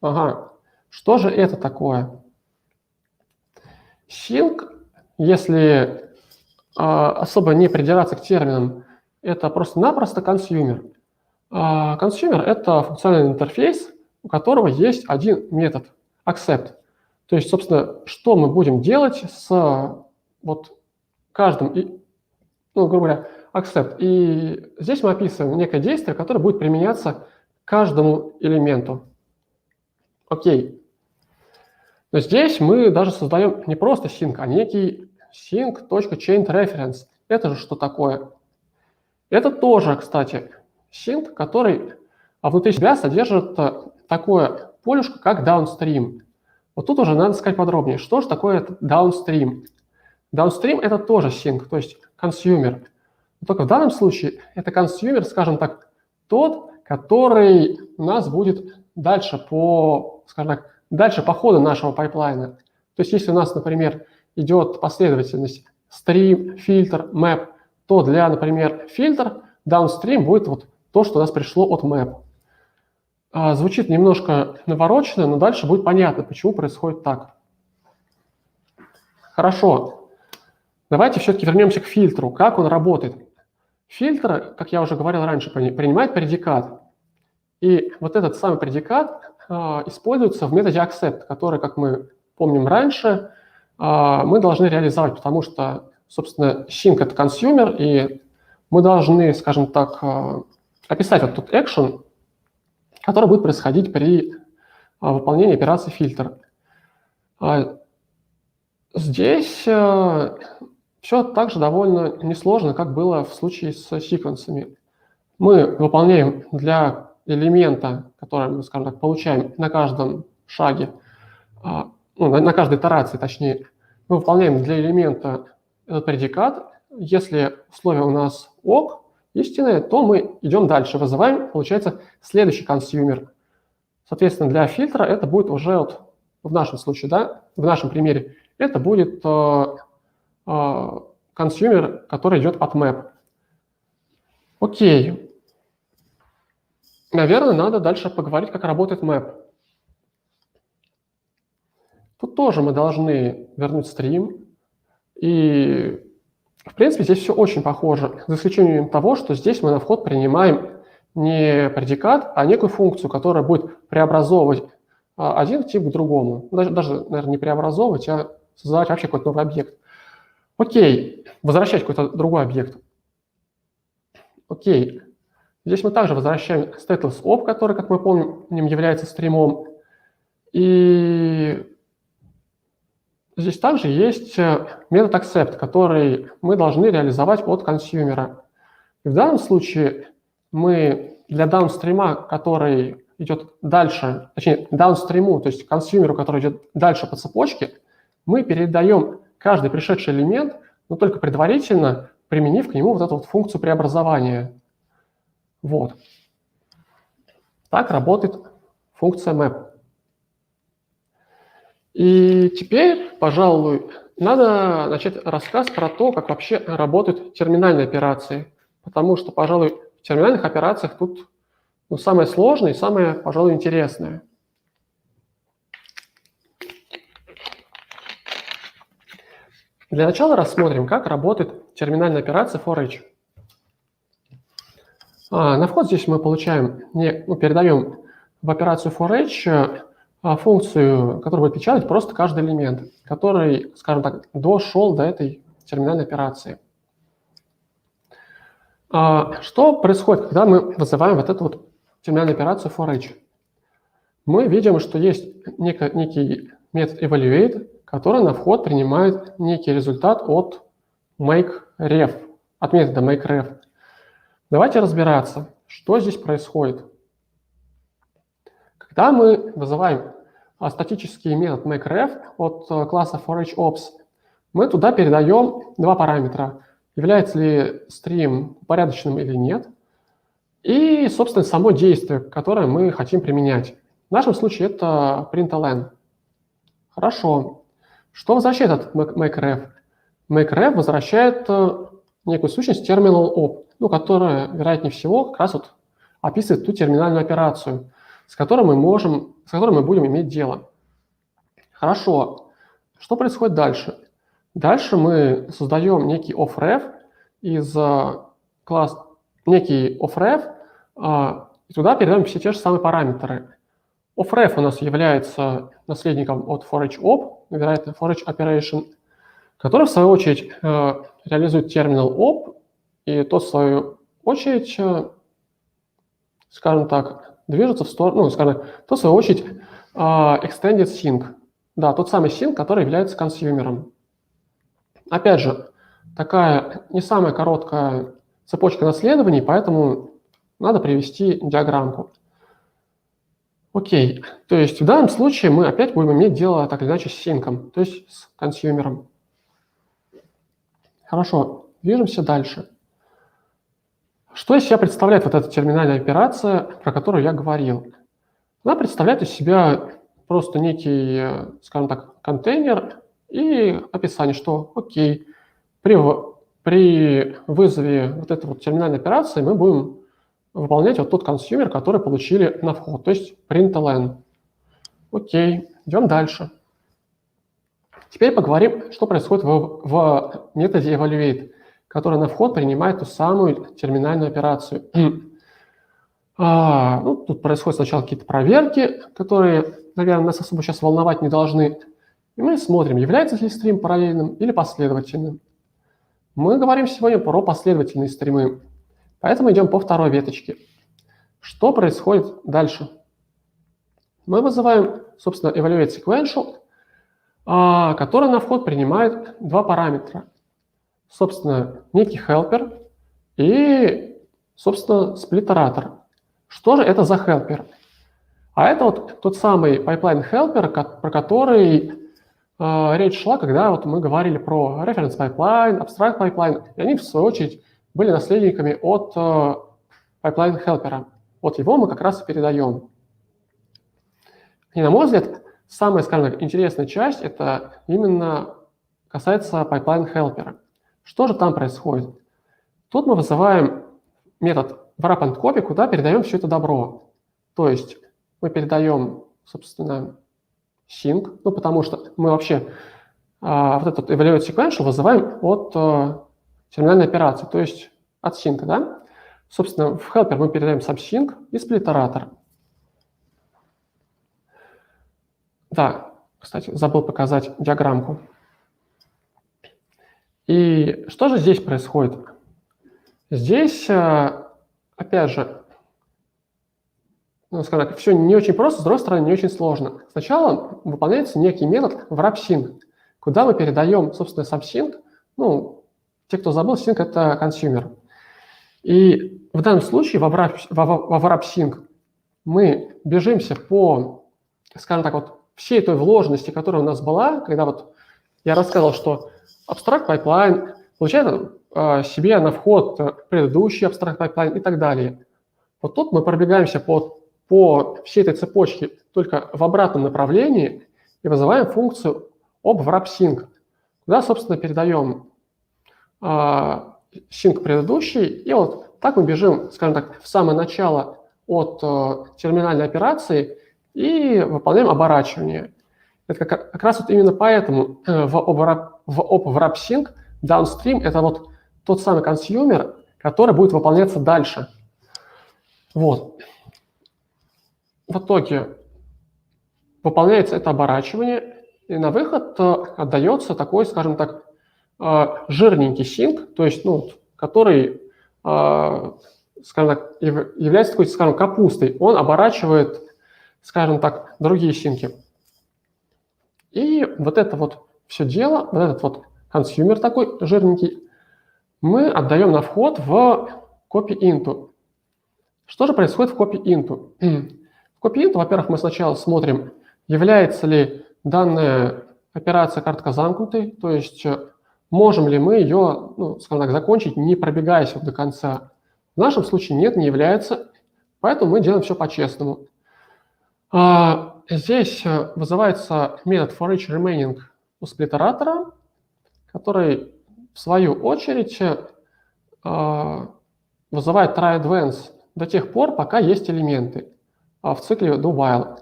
Ага. Что же это такое? Sync, если особо не придираться к терминам, это просто-напросто consumer. Consumer – это функциональный интерфейс, у которого есть один метод – accept. То есть, собственно, что мы будем делать с вот каждым, грубо говоря, accept. И здесь мы описываем некое действие, которое будет применяться к каждому элементу. Окей. Но здесь мы даже создаем не просто sync, а некий sync.chainReference. Это же что такое? Это тоже, кстати, sync, который внутри себя содержит такое полюшко, как downstream. Вот тут уже надо сказать подробнее, что же такое downstream. Downstream – это тоже sync, то есть consumer. Но только в данном случае это consumer, скажем так, тот, который у нас будет дальше по ходу нашего пайплайна. То есть если у нас, например, идет последовательность stream, filter, map, то для, например, filter downstream будет вот то, что у нас пришло от map. Звучит немножко навороченно, но дальше будет понятно, почему происходит так. Хорошо. Давайте все-таки вернемся к фильтру. Как он работает? Фильтр, как я уже говорил раньше, принимает предикат. И вот этот самый предикат используется в методе accept, который, как мы помним раньше, мы должны реализовать, потому что, собственно, sync – это consumer, и мы должны, скажем так, описать вот тот action, который будет происходить при выполнении операции фильтр. Здесь все также довольно несложно, как было в случае с секвенсами. Мы выполняем для элемента, который мы, скажем так, получаем на каждом шаге, на каждой итерации, точнее, мы выполняем для элемента этот предикат. Если условие у нас ок, истинное, то мы идем дальше, вызываем, получается, следующий консюмер. Соответственно, для фильтра это будет уже вот в нашем случае, да, в нашем примере, это будет консюмер, который идет от map. Окей. Наверное, надо дальше поговорить, как работает map. Тут тоже мы должны вернуть стрим. И, в принципе, здесь все очень похоже, за исключением того, что здесь мы на вход принимаем не предикат, а некую функцию, которая будет преобразовывать один тип к другому. Даже, наверное, не преобразовывать, а создавать вообще какой-то новый объект. Окей, возвращать какой-то другой объект. Окей, здесь мы также возвращаем stateless op, который, как мы помним, является стримом. И здесь также есть метод accept, который мы должны реализовать от консюмера. И в данном случае мы для даунстрима, который идет дальше, точнее, даунстриму, то есть консюмеру, который идет дальше по цепочке, мы передаем каждый пришедший элемент, но только предварительно применив к нему вот эту вот функцию преобразования. Вот. Так работает функция map. И теперь, пожалуй, надо начать рассказ про то, как вообще работают терминальные операции. Потому что, пожалуй, в терминальных операциях тут самое сложное и самое, пожалуй, интересное. Для начала рассмотрим, как работает терминальная операция for each. На вход здесь мы получаем, передаем в операцию for each функцию, которая будет печатать просто каждый элемент, который, скажем так, дошел до этой терминальной операции. Что происходит, когда мы вызываем вот эту вот терминальную операцию for each? Мы видим, что есть некий метод evaluate, который на вход принимает некий результат от makeRef, от метода makeRef. Давайте разбираться, что здесь происходит. Когда мы вызываем статический метод makeRef от класса forEachOps, мы туда передаем два параметра. Является ли стрим упорядоченным или нет, и, собственно, само действие, которое мы хотим применять. В нашем случае это println. Хорошо. Что возвращает этот makeRef? makeRef возвращает некую сущность terminal.op, которая, вероятнее всего, как раз вот описывает ту терминальную операцию, с которой мы будем иметь дело. Хорошо. Что происходит дальше? Дальше мы создаем некий offref из класса, некий offref, и туда передаем все те же самые параметры. Offref у нас является наследником от forEachOp, вероятно, forEachOperation, который, в свою очередь, реализует terminal.op, и тот, в свою очередь, скажем так, движется в сторону, тот, в свою очередь, extended sync. Да, тот самый sync, который является консюмером. Опять же, такая не самая короткая цепочка наследований, поэтому надо привести диаграммку. Окей, то есть в данном случае мы опять будем иметь дело так или иначе с синком, то есть с консюмером. Хорошо, движемся дальше. Что из себя представляет вот эта терминальная операция, про которую я говорил? Она представляет из себя просто некий, скажем так, контейнер и описание, что окей, при вызове вот этой вот терминальной операции мы будем выполнять вот тот консюмер, который получили на вход, то есть println. Окей, идем дальше. Теперь поговорим, что происходит в методе evaluate, который на вход принимает ту самую терминальную операцию. Тут происходят сначала какие-то проверки, которые, наверное, нас особо сейчас волновать не должны. И мы смотрим, является ли стрим параллельным или последовательным. Мы говорим сегодня про последовательные стримы, поэтому идем по второй веточке. Что происходит дальше? Мы вызываем, собственно, evaluate sequential, который на вход принимает два параметра. Собственно, некий helper и, собственно, сплиттератор. Что же это за helper? А это вот тот самый pipeline helper, про который речь шла, когда вот мы говорили про reference pipeline, abstract pipeline, и они, в свою очередь, были наследниками от pipeline helper. Вот его мы как раз и передаем. И, на мой взгляд, самая, скажем так, интересная часть, это именно касается pipeline helper. Что же там происходит? Тут мы вызываем метод wrap and copy, куда передаем все это добро. То есть мы передаем, собственно, sync, ну, потому что мы вообще вот этот evaluate sequential вызываем от терминальной операции, то есть от sync, да? Собственно, в helper мы передаем subsync и сплит-оратор. Да, кстати, забыл показать диаграммку. И что же здесь происходит? Здесь, опять же, ну, скажем так, все не очень просто, с другой стороны, не очень сложно. Сначала выполняется некий метод wrap-sync, куда мы передаем, собственно, subsync. Ну, те, кто забыл, sync — это consumer. И в данном случае во wrap-sync мы бежимся по, скажем так, вот всей той вложенности, которая у нас была, когда вот я рассказывал, что abstract pipeline получает себе на вход предыдущий abstract pipeline и так далее. Вот тут мы пробегаемся по всей этой цепочке только в обратном направлении и вызываем функцию obwrap-sync, куда, собственно, передаем sync предыдущий, и вот так мы бежим, скажем так, в самое начало от терминальной операции и выполняем оборачивание. Это как раз вот именно поэтому в obwrap-sync downstream это вот тот самый консюмер, который будет выполняться дальше. Вот. В итоге выполняется это оборачивание, и на выход отдается такой, скажем так, жирненький sync, то есть, ну, который, скажем так, является такой, скажем, капустой. Он оборачивает, скажем так, другие синки. И вот это вот все дело, вот этот вот консюмер такой жирненький, мы отдаем на вход в copy-into. Что же происходит в copy-into? В copy-into, во-первых, мы сначала смотрим, является ли данная операция картка замкнутой, то есть можем ли мы ее, ну, скажем так, закончить, не пробегаясь до конца. В нашем случае нет, не является, поэтому мы делаем все по-честному. Здесь вызывается метод for each remaining у сплит-оратора, который в свою очередь вызывает try-advance до тех пор, пока есть элементы в цикле do-while.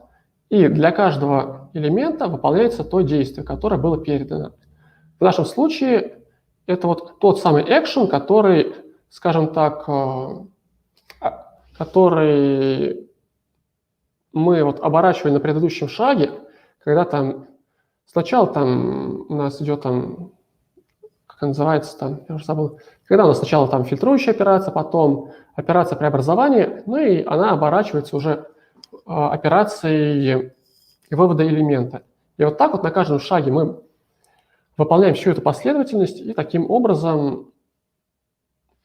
И для каждого элемента выполняется то действие, которое было передано. В нашем случае это вот тот самый action, который, скажем так, который мы вот оборачивали на предыдущем шаге, когда там сначала там у нас идет там, как называется там, я уже забыл, когда у нас сначала там фильтрующая операция, потом операция преобразования, ну и она оборачивается уже операцией вывода элемента. И вот так вот на каждом шаге мы выполняем всю эту последовательность, и таким образом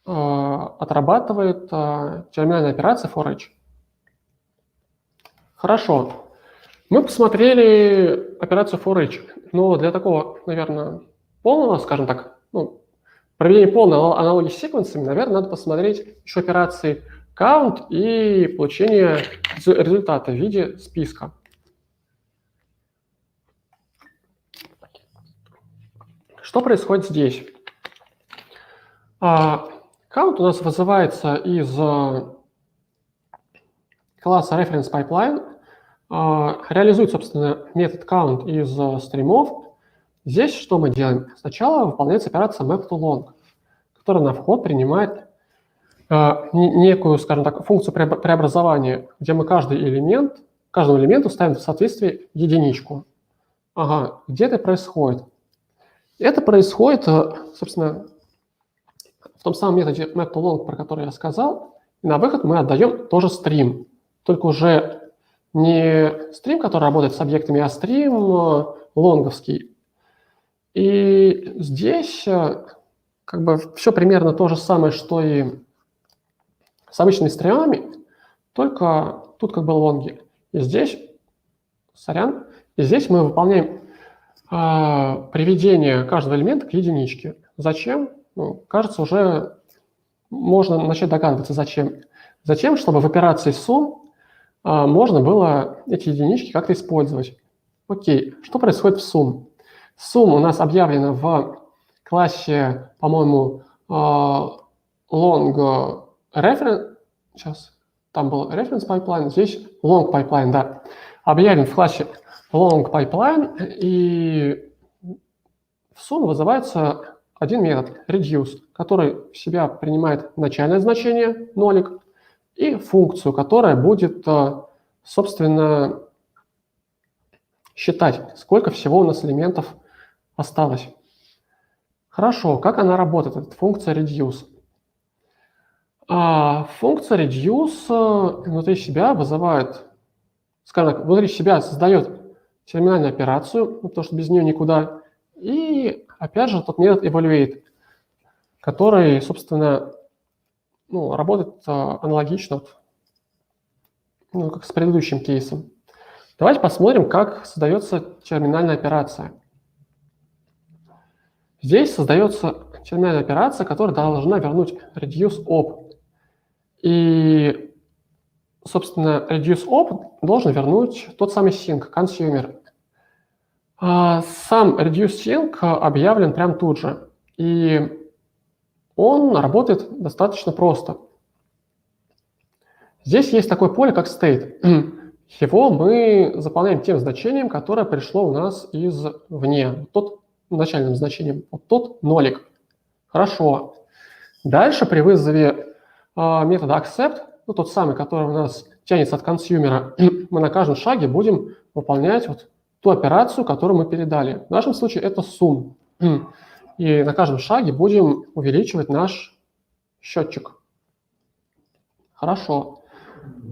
отрабатывает терминальная операция for each. Хорошо. Мы посмотрели операцию for each, но для такого, наверное, полного, скажем так, ну, проведения полной аналогии с секвенсами, наверное, надо посмотреть еще операции count и получение результата в виде списка. Что происходит здесь? Count у нас вызывается из класса reference pipeline, реализует, собственно, метод count из стримов. Здесь что мы делаем? Сначала выполняется операция map to long, которая на вход принимает некую, скажем так, функцию преобразования, где мы каждому элементу ставим в соответствии единичку. Ага, где это происходит? Это происходит, собственно, в том самом методе map to long, про который я сказал. И на выход мы отдаем тоже стрим, только уже не стрим, который работает с объектами, а стрим лонговский. И здесь как бы все примерно то же самое, что и с обычными стримами, только тут как бы лонги. И здесь, и здесь мы выполняем приведение каждого элемента к единичке. Зачем? Ну, кажется, уже можно начать догадываться, зачем. Затем, чтобы в операции sum можно было эти единички как-то использовать. Окей, что происходит в sum? Sum у нас объявлено в классе, по-моему, long reference. Сейчас, там был reference pipeline, здесь long pipeline, да. Объявлен в классе long pipeline, и в sum вызывается один метод reduce, который в себя принимает начальное значение, нолик, и функцию, которая будет, собственно, считать, сколько всего у нас элементов осталось. Хорошо, как она работает, эта функция reduce? Функция reduce внутри себя вызывает, скажем так, внутри себя создает терминальную операцию, потому что без нее никуда, и опять же тот метод evaluate, который, собственно, работает аналогично, как с предыдущим кейсом. Давайте посмотрим, как создается терминальная операция. Здесь создается терминальная операция, которая должна вернуть reduce op. И, собственно, reduce op должен вернуть тот самый sync, consumer. Сам reduce sync объявлен прямо тут же. И он работает достаточно просто. Здесь есть такое поле, как state. Его мы заполняем тем значением, которое пришло у нас извне. Тот начальным значением, вот тот нолик. Хорошо. Дальше при вызове метода accept, тот самый, который у нас тянется от консюмера, мы на каждом шаге будем выполнять вот ту операцию, которую мы передали. В нашем случае это sum. И на каждом шаге будем увеличивать наш счетчик. Хорошо.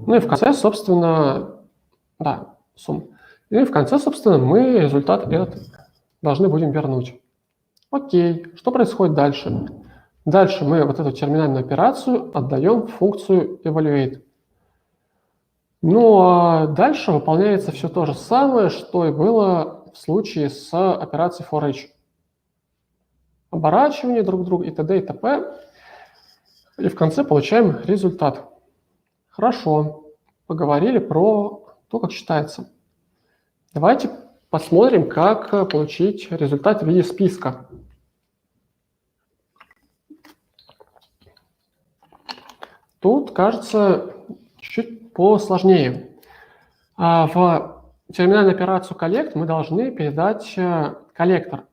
Ну и в конце, собственно, да, sum. И в конце, собственно, мы результат этот должны будем вернуть. Окей, что происходит дальше? Дальше мы вот эту терминальную операцию отдаем в функцию evaluate. Ну а дальше выполняется все то же самое, что и было в случае с операцией for each. Оборачивание друг друга и т.д. и т.п. И в конце получаем результат. Хорошо, поговорили про то, как считается. Давайте посмотрим, как получить результат в виде списка. Тут, кажется, чуть посложнее. В терминальную операцию collect мы должны передать коллектор,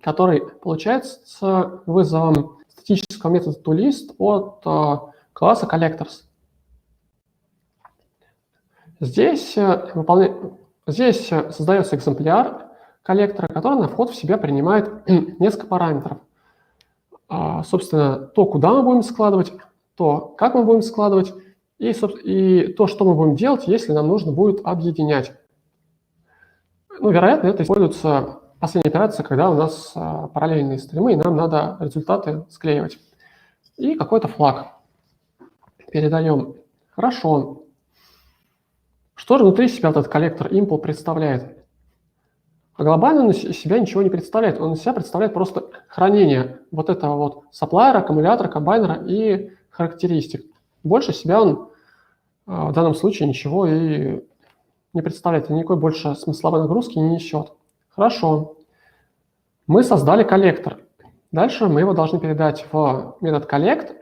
который получается с вызовом статического метода toList от класса collectors. Здесь создается экземпляр коллектора, который на вход в себя принимает несколько параметров. Собственно, то, куда мы будем складывать, то, как мы будем складывать, и то, что мы будем делать, если нам нужно будет объединять. Ну, вероятно, это используется последняя операция, когда у нас параллельные стримы, и нам надо результаты склеивать. И какой-то флаг передаем. Хорошо. Что же внутри себя этот коллектор impl представляет? А глобально он из себя ничего не представляет. Он из себя представляет просто хранение вот этого вот сапплайера, аккумулятора, комбайнера и характеристик. Больше себя он в данном случае ничего и не представляет. Никакой больше смысловой нагрузки не несет. Хорошо. Мы создали коллектор. Дальше мы его должны передать в метод collect.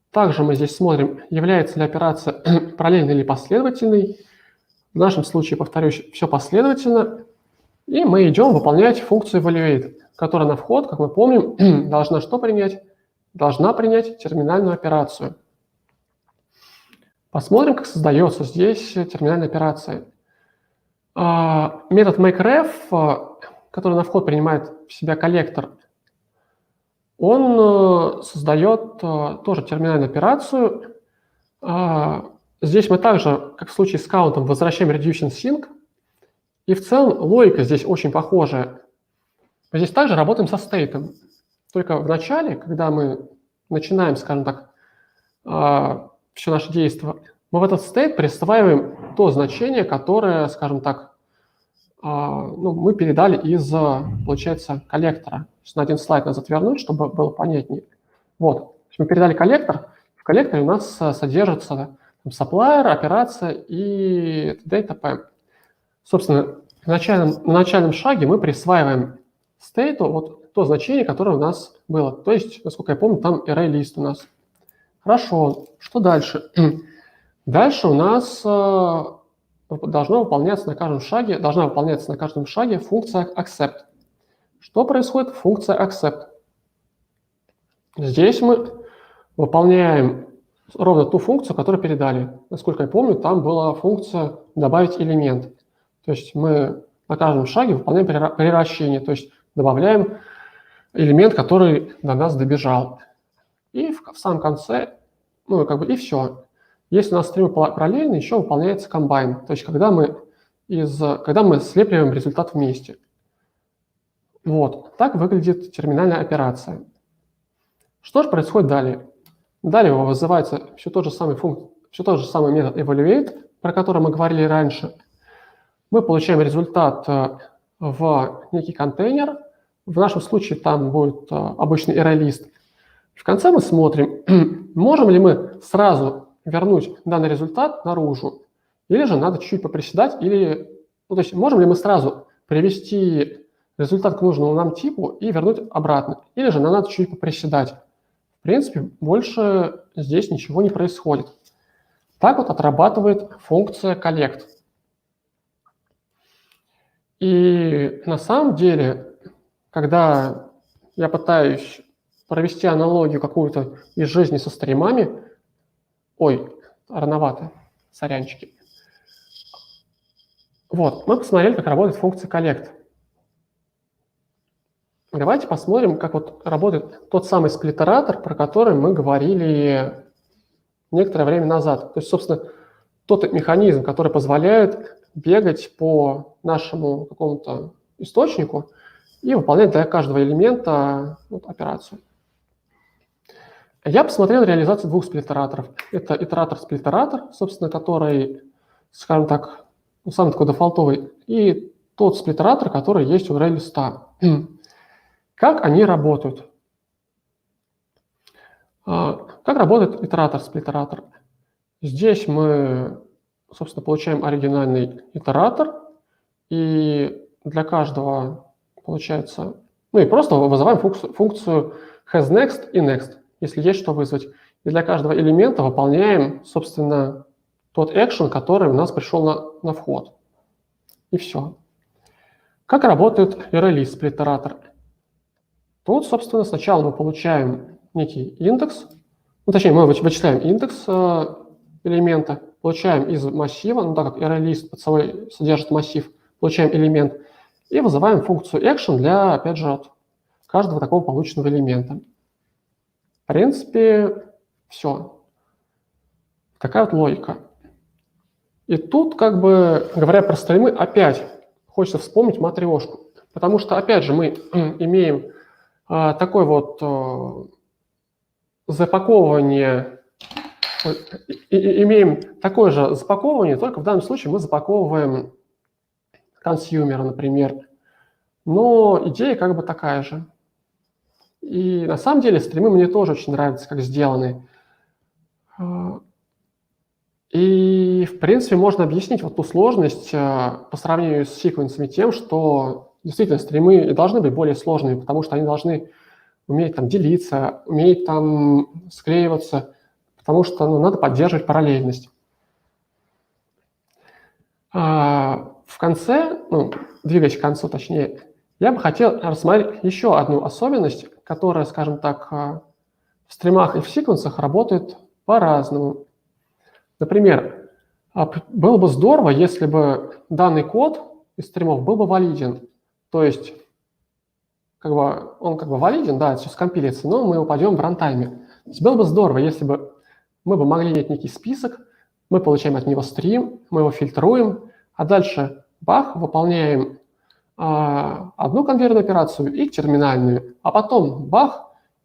Также мы здесь смотрим, является ли операция параллельной или последовательной. В нашем случае, повторюсь, все последовательно. И мы идем выполнять функцию evaluate, которая на вход, как мы помним, должна что принять? Должна принять терминальную операцию. Посмотрим, как создается здесь терминальная операция. Метод makeRef, который на вход принимает в себя коллектор, он создает тоже терминальную операцию. Здесь мы также, как в случае с каунтом, возвращаем reducing sync. И в целом логика здесь очень похожая. Мы здесь также работаем со стейтом. Только в начале, когда мы начинаем, скажем так, все наше действие, мы в этот стейт присваиваем то значение, которое, скажем так, мы передали из, получается, коллектора. На один слайд назад вернуть, чтобы было понятнее. Вот. Мы передали коллектор, в коллекторе у нас содержится supplier, операция и т.д. и т.п. Собственно, на начальном шаге мы присваиваем стейту вот то значение, которое у нас было. То есть, насколько я помню, там array-лист у нас. Хорошо, что дальше? Дальше у нас должна выполняться на каждом шаге функция accept. Что происходит в функции accept? Здесь мы выполняем ровно ту функцию, которую передали. Насколько я помню, там была функция добавить элемент. То есть мы на каждом шаге выполняем превращение, то есть добавляем элемент, который до нас добежал. И в самом конце, и все. Если у нас стримы параллельно, еще выполняется combine, то есть когда мы слепливаем результат вместе. Вот, так выглядит терминальная операция. Что же происходит далее? Далее вызывается все тот же самый метод evaluate, про который мы говорили раньше. Мы получаем результат в некий контейнер. В нашем случае там будет обычный array-лист. В конце мы смотрим, можем ли мы сразу вернуть данный результат наружу, или же надо чуть-чуть поприседать, то есть можем ли мы сразу привести результат к нужному нам типу и вернуть обратно, или же нам надо чуть-чуть поприседать. В принципе, больше здесь ничего не происходит. Так вот отрабатывает функция collect. И на самом деле, когда я пытаюсь провести аналогию какую-то из жизни со стримами, рановато, сорянчики. Вот, мы посмотрели, как работает функция collect. Давайте посмотрим, как вот работает тот самый сплиттератор, про который мы говорили некоторое время назад. То есть, собственно, тот механизм, который позволяет бегать по нашему какому-то источнику и выполнять для каждого элемента операцию. Я посмотрел реализацию двух сплиттераторов. Это итератор-сплиттератор, собственно, который, скажем так, самый такой дефолтовый, и тот сплиттератор, который есть у array-листа. Как они работают? Как работает итератор-сплиттератор? Здесь мы, собственно, получаем оригинальный итератор, и для каждого, получается, и просто вызываем функцию hasNext и next, если есть что вызвать. И для каждого элемента выполняем, собственно, тот экшен, который у нас пришел на вход. И все. Как работает array-лист сплиттератор? Тут, собственно, сначала мы получаем некий индекс, точнее, мы вычисляем индекс элемента, получаем из массива, так как array-лист под собой содержит массив, получаем элемент и вызываем функцию action для, опять же, от каждого такого полученного элемента. В принципе, все. Такая вот логика. И тут, говоря про стримы, опять хочется вспомнить матрешку, потому что, опять же, мы имеем такое вот запаковывание, имеем такое же запаковывание, только в данном случае мы запаковываем консюмера, например. Но идея такая же. И на самом деле стримы мне тоже очень нравятся, как сделаны. И, в принципе, можно объяснить вот ту сложность по сравнению с секвенсами тем, что действительно стримы должны быть более сложными, потому что они должны уметь делиться, уметь склеиваться, потому что надо поддерживать параллельность. В конце, двигаясь к концу точнее, я бы хотел рассмотреть еще одну особенность, которая, скажем так, в стримах и в секвенсах работает по-разному. Например, было бы здорово, если бы данный код из стримов был бы валиден. То есть он валиден, да, все скомпилится, но мы упадем в рантайме. То есть было бы здорово, если бы мы бы могли иметь некий список, мы получаем от него стрим, мы его фильтруем, а дальше выполняем одну конвейерную операцию и терминальную, а потом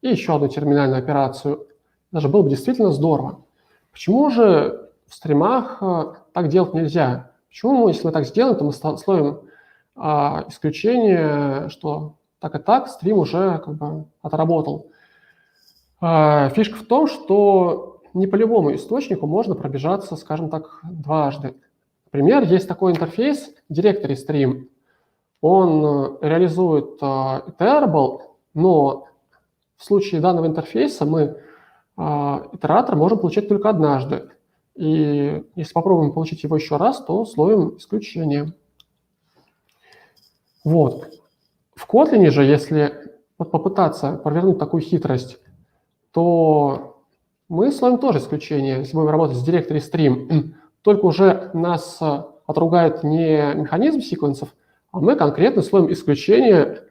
и еще одну терминальную операцию. Даже было бы действительно здорово. Почему же в стримах так делать нельзя? Почему, если мы так сделаем, то мы словим исключение, что так и так стрим уже отработал? Фишка в том, что не по любому источнику можно пробежаться, скажем так, дважды. Например, есть такой интерфейс directory stream. Он реализует iterable, но в случае данного интерфейса мы итератор можем получать только однажды. И если попробуем получить его еще раз, то словим исключение. Вот. В Kotlin же, если попытаться провернуть такую хитрость, то мы словим тоже исключение, если будем работать с directory stream. Только уже нас отругает не механизм секвенсов, а мы конкретно словим исключение,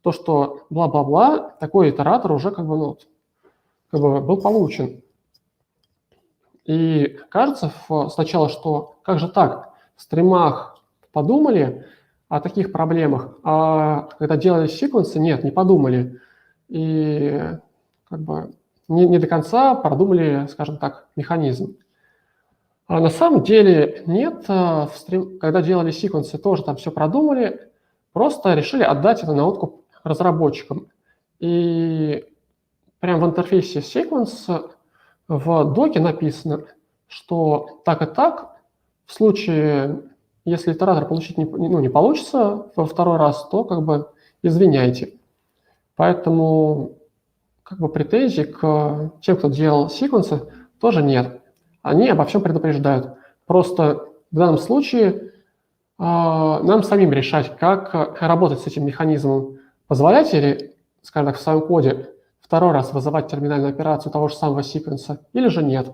то, что бла-бла-бла, такой итератор уже был получен. И кажется сначала, что как же так, в стримах подумали о таких проблемах, а когда делали секвенсы, нет, не подумали. И не до конца продумали, скажем так, механизм. А на самом деле нет, когда делали секвенсы, тоже там все продумали, просто решили отдать это на откуп разработчикам. И прямо в интерфейсе sequence в доке написано, что так и так, в случае, если итератор получить не получится во второй раз, то извиняйте. Поэтому претензий к тем, кто делал секвенсы, тоже нет. Они обо всем предупреждают. Просто в данном случае нам самим решать, как работать с этим механизмом. Позволять ли, скажем так, в своем коде второй раз вызывать терминальную операцию того же самого секвенса или же нет.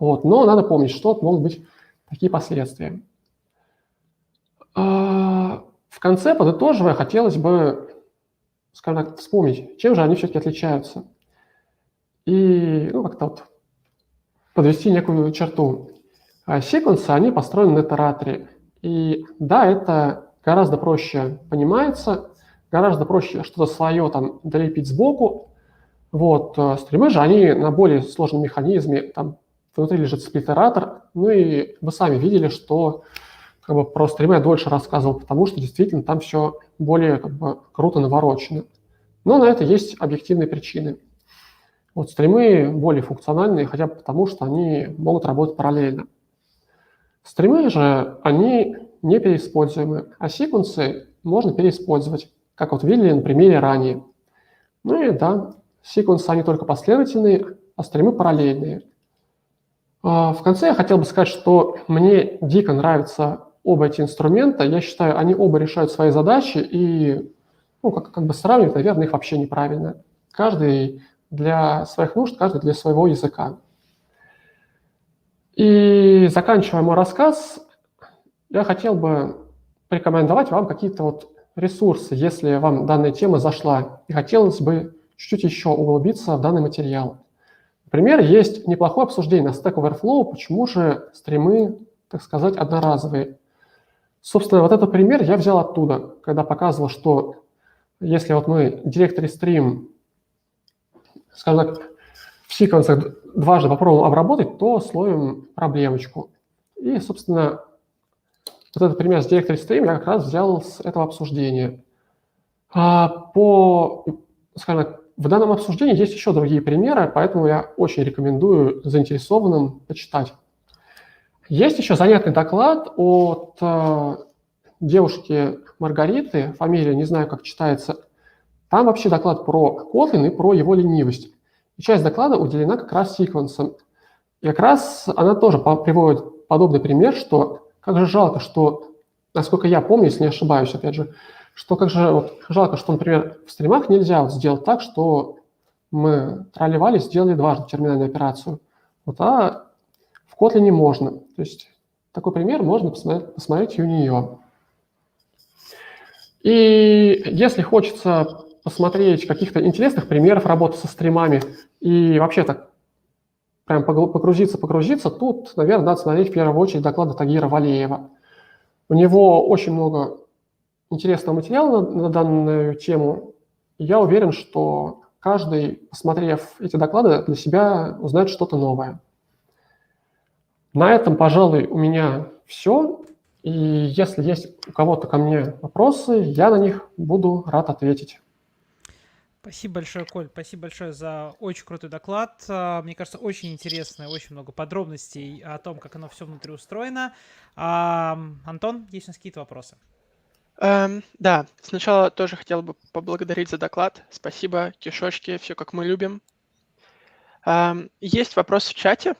Вот. Но надо помнить, что могут быть такие последствия. В конце, подытоживая, хотелось бы, скажем так, вспомнить, чем же они все-таки отличаются. И подвести некую черту. Секвенсы, они построены на итераторе. И да, это гораздо проще понимается, гораздо проще что-то свое там долепить сбоку. Вот. Стримы же, они на более сложном механизме, там внутри лежит сплит-итератор. Ну и вы сами видели, что про стримы я дольше рассказывал, потому что действительно там все более круто наворочено. Но на это есть объективные причины. Вот стримы более функциональные, хотя бы потому, что они могут работать параллельно. Стримы же, они не переиспользуемы, а секвенсы можно переиспользовать, как видели на примере ранее. Ну и да, секвенсы, они только последовательные, а стримы параллельные. В конце я хотел бы сказать, что мне дико нравятся оба эти инструмента. Я считаю, они оба решают свои задачи, и сравнивать, наверное, их вообще неправильно. Каждый для своих нужд, каждый для своего языка. И заканчивая мой рассказ, я хотел бы порекомендовать вам какие-то ресурсы, если вам данная тема зашла, и хотелось бы чуть-чуть еще углубиться в данный материал. Например, есть неплохое обсуждение на Stack Overflow, почему же стримы, так сказать, одноразовые. Собственно, этот пример я взял оттуда, когда показывал, что если мы directory stream, скажем так, в секвенсах дважды попробуем обработать, то словим проблемочку. И, собственно, этот пример с directory stream я как раз взял с этого обсуждения. Скажем так, в данном обсуждении есть еще другие примеры, поэтому я очень рекомендую заинтересованным почитать. Есть еще занятный доклад от девушки Маргариты, фамилия не знаю, как читается. Там вообще доклад про Kotlin и про его ленивость. И часть доклада уделена как раз секвенсам. И как раз она тоже приводит подобный пример, что как же жалко, что, насколько я помню, если не ошибаюсь, опять же, что как же жалко, что, например, в стримах нельзя сделать так, что мы тролливали, сделали дважды терминальную операцию. А в Kotlin можно. То есть такой пример можно посмотреть и у нее. И если хочется посмотреть каких-то интересных примеров работы со стримами и вообще так прям погрузиться, тут, наверное, надо смотреть в первую очередь доклады Тагира Валеева. У него очень много интересного материала на данную тему. И я уверен, что каждый, посмотрев эти доклады, для себя узнает что-то новое. На этом, пожалуй, у меня все. И если есть у кого-то ко мне вопросы, я на них буду рад ответить. Спасибо большое, Коль. Спасибо большое за очень крутой доклад. Мне кажется, очень интересно, очень много подробностей о том, как оно все внутри устроено. Антон, есть у нас какие-то вопросы? Да, сначала тоже хотел бы поблагодарить за доклад. Спасибо, кишочки, все как мы любим. Есть вопрос в чате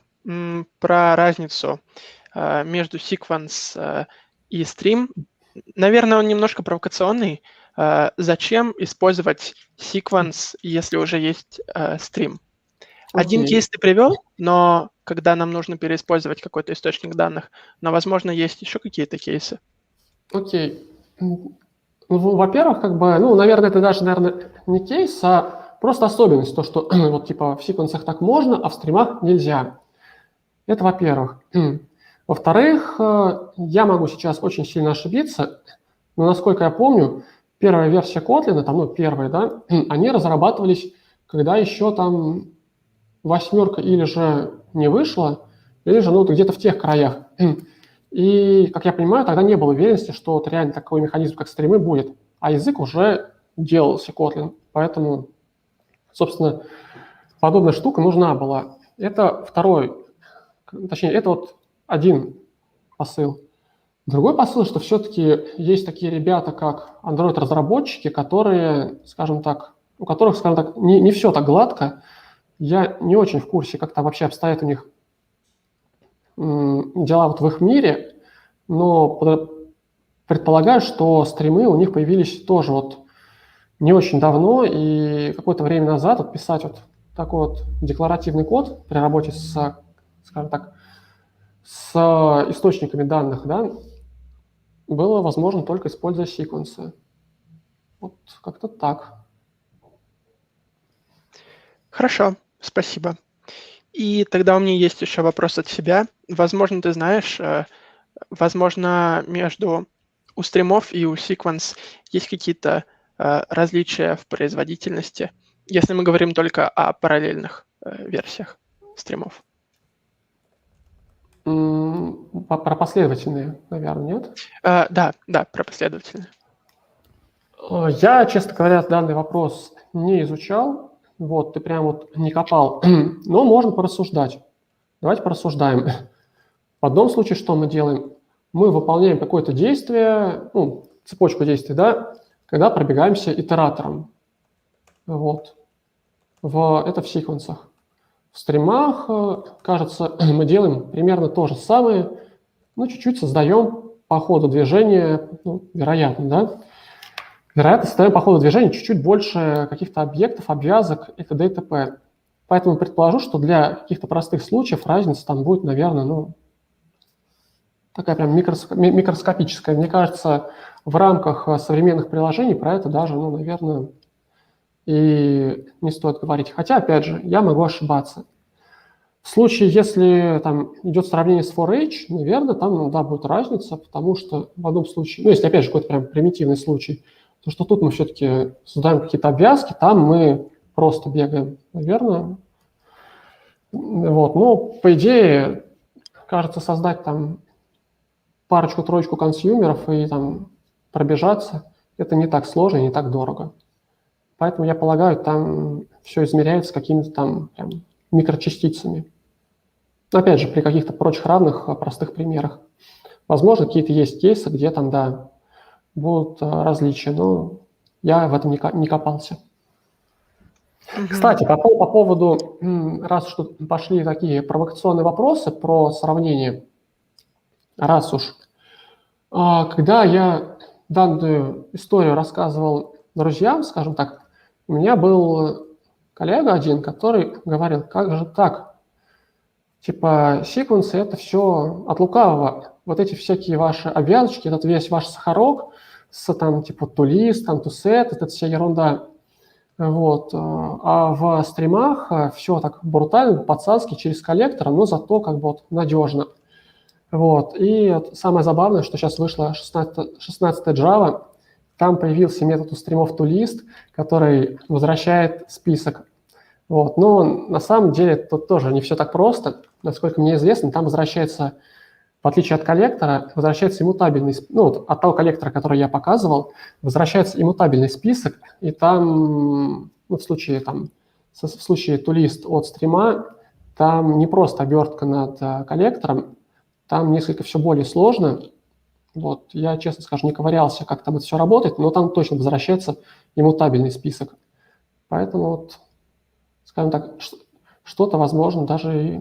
про разницу между sequence и stream. Наверное, он немножко провокационный. Зачем использовать sequence, если уже есть stream? Один кейс ты привел, но когда нам нужно переиспользовать какой-то источник данных, но, возможно, есть еще какие-то кейсы. Окей. Ну, во-первых, наверное, это даже, не кейс, а просто особенность, то, что вот типа в секвенсах так можно, а в стримах нельзя. Это во-первых. Во-вторых, я могу сейчас очень сильно ошибиться, но, насколько я помню, первая версия Kotlin, первые, да, они разрабатывались, когда еще там 8 или же не вышла, или же, где-то в тех краях. И, как я понимаю, тогда не было уверенности, что вот реально такой механизм, как стримы, будет. А язык уже делался, Kotlin. Поэтому, собственно, подобная штука нужна была. Это это вот один посыл. Другой посыл, что все-таки есть такие ребята, как Android-разработчики, которые, у которых, не все так гладко. Я не очень в курсе, как там вообще обстоят у них дела вот в их мире, но предполагаю, что стримы у них появились тоже вот не очень давно, и какое-то время назад вот писать вот такой вот декларативный код при работе с источниками данных, да, было возможно только используя секвенсы. Вот как-то так. Хорошо, спасибо. И тогда у меня есть еще вопрос от себя. Возможно, ты знаешь, возможно, между у стримов и у секвенс есть какие-то различия в производительности, если мы говорим только о параллельных версиях стримов. Про последовательные, наверное, нет? Да, про последовательные. Я, честно говоря, данный вопрос не изучал. Вот, ты прям вот не копал. Но можно порассуждать. Давайте порассуждаем. В одном случае что мы делаем? Мы выполняем какое-то действие, цепочку действий, да, когда пробегаемся итератором. Вот. Это в секвенсах. В стримах, кажется, мы делаем примерно то же самое, чуть-чуть создаем по ходу движения, вероятно, да, вероятно, создаем по ходу движения чуть-чуть больше каких-то объектов, обвязок и т.д. и т.п. Поэтому предположу, что для каких-то простых случаев разница там будет, наверное, такая прям микроскопическая. Мне кажется, в рамках современных приложений про это даже, наверное, и не стоит говорить. Хотя, опять же, я могу ошибаться. В случае, если там идет сравнение с for-each, наверное, там, будет разница, потому что в одном случае, если, опять же, какой-то прям примитивный случай, то что тут мы все-таки создаем какие-то обвязки, там мы просто бегаем, наверное. Вот, по идее, кажется, создать там парочку-троечку консюмеров и там пробежаться, это не так сложно и не так дорого. Поэтому, я полагаю, там все измеряется какими-то там прям микрочастицами. Опять же, при каких-то прочих равных простых примерах. Возможно, какие-то есть кейсы, где там, да, будут различия, но я в этом не копался. Кстати, по поводу, раз уж тут пошли такие провокационные вопросы про сравнение, раз уж, когда я данную историю рассказывал друзьям, скажем так, у меня был коллега один, который говорил, как же так? Типа, секвенсы – это все от лукавого. Вот эти всякие ваши обвязочки, этот весь ваш сахарок с там типа to-list, там to-set, это вся ерунда. Вот. А в стримах все так брутально, по-пацански, через коллектор, но зато как бы вот надежно. Вот. И самое забавное, что сейчас вышла 16-я Java, там появился метод у стримов to-list, который возвращает список. Вот. Но на самом деле тут тоже не все так просто. Насколько мне известно, там возвращается, в отличие от коллектора, возвращается иммутабельный, от того коллектора, который я показывал, возвращается иммутабельный список, и там, в случае в случае toList от стрима, там не просто обертка над коллектором, там несколько все более сложно. Вот, я, честно скажу, не ковырялся, как там это все работает, но там точно возвращается иммутабельный список. Поэтому, вот, скажем так, что-то, возможно, даже и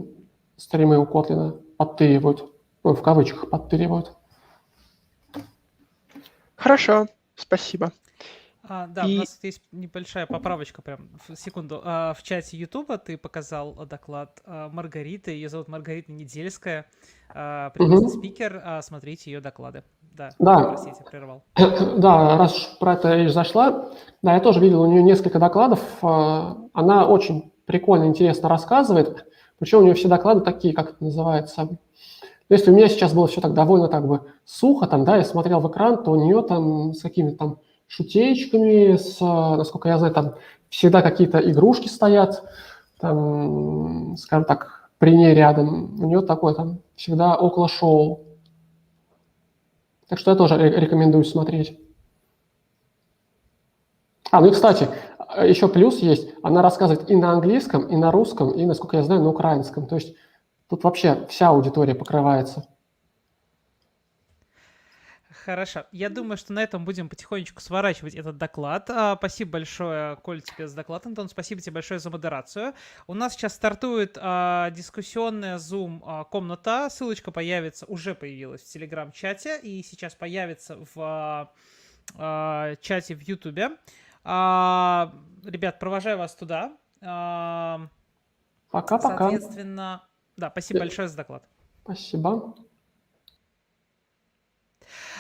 стримы у Kotlin подтыривают, ну, в кавычках подтыривают. Хорошо, спасибо. Да, у нас есть небольшая поправочка, прям, секунду. В чате Ютуба ты показал доклад Маргариты, ее зовут Маргарита Недельская, прекрасный спикер, смотрите ее доклады. Да, простите, прервал. Да, раз уж про это речь зашла, да, я тоже видел у нее несколько докладов, она очень прикольно, интересно рассказывает, причем у нее все доклады такие, как это называется. Если у меня сейчас было все так довольно сухо, да, я смотрел в экран, то у нее там с какими-то там шутеечками, насколько я знаю, там всегда какие-то игрушки стоят, там, скажем так, при ней рядом. У нее такое там всегда около шоу. Так что я тоже рекомендую смотреть. Ну и, кстати, еще плюс есть. Она рассказывает и на английском, и на русском, и, насколько я знаю, на украинском. То есть тут вообще вся аудитория покрывается. Хорошо. Я думаю, что на этом будем потихонечку сворачивать этот доклад. Спасибо большое, Коль, тебе за доклад, Антон. Спасибо тебе большое за модерацию. У нас сейчас стартует дискуссионная Zoom комната. Ссылочка появится, уже появилась в Telegram-чате и сейчас появится в чате в YouTube. Ребят, провожаю вас туда. Пока-пока. Соответственно, да, спасибо большое за доклад. Спасибо.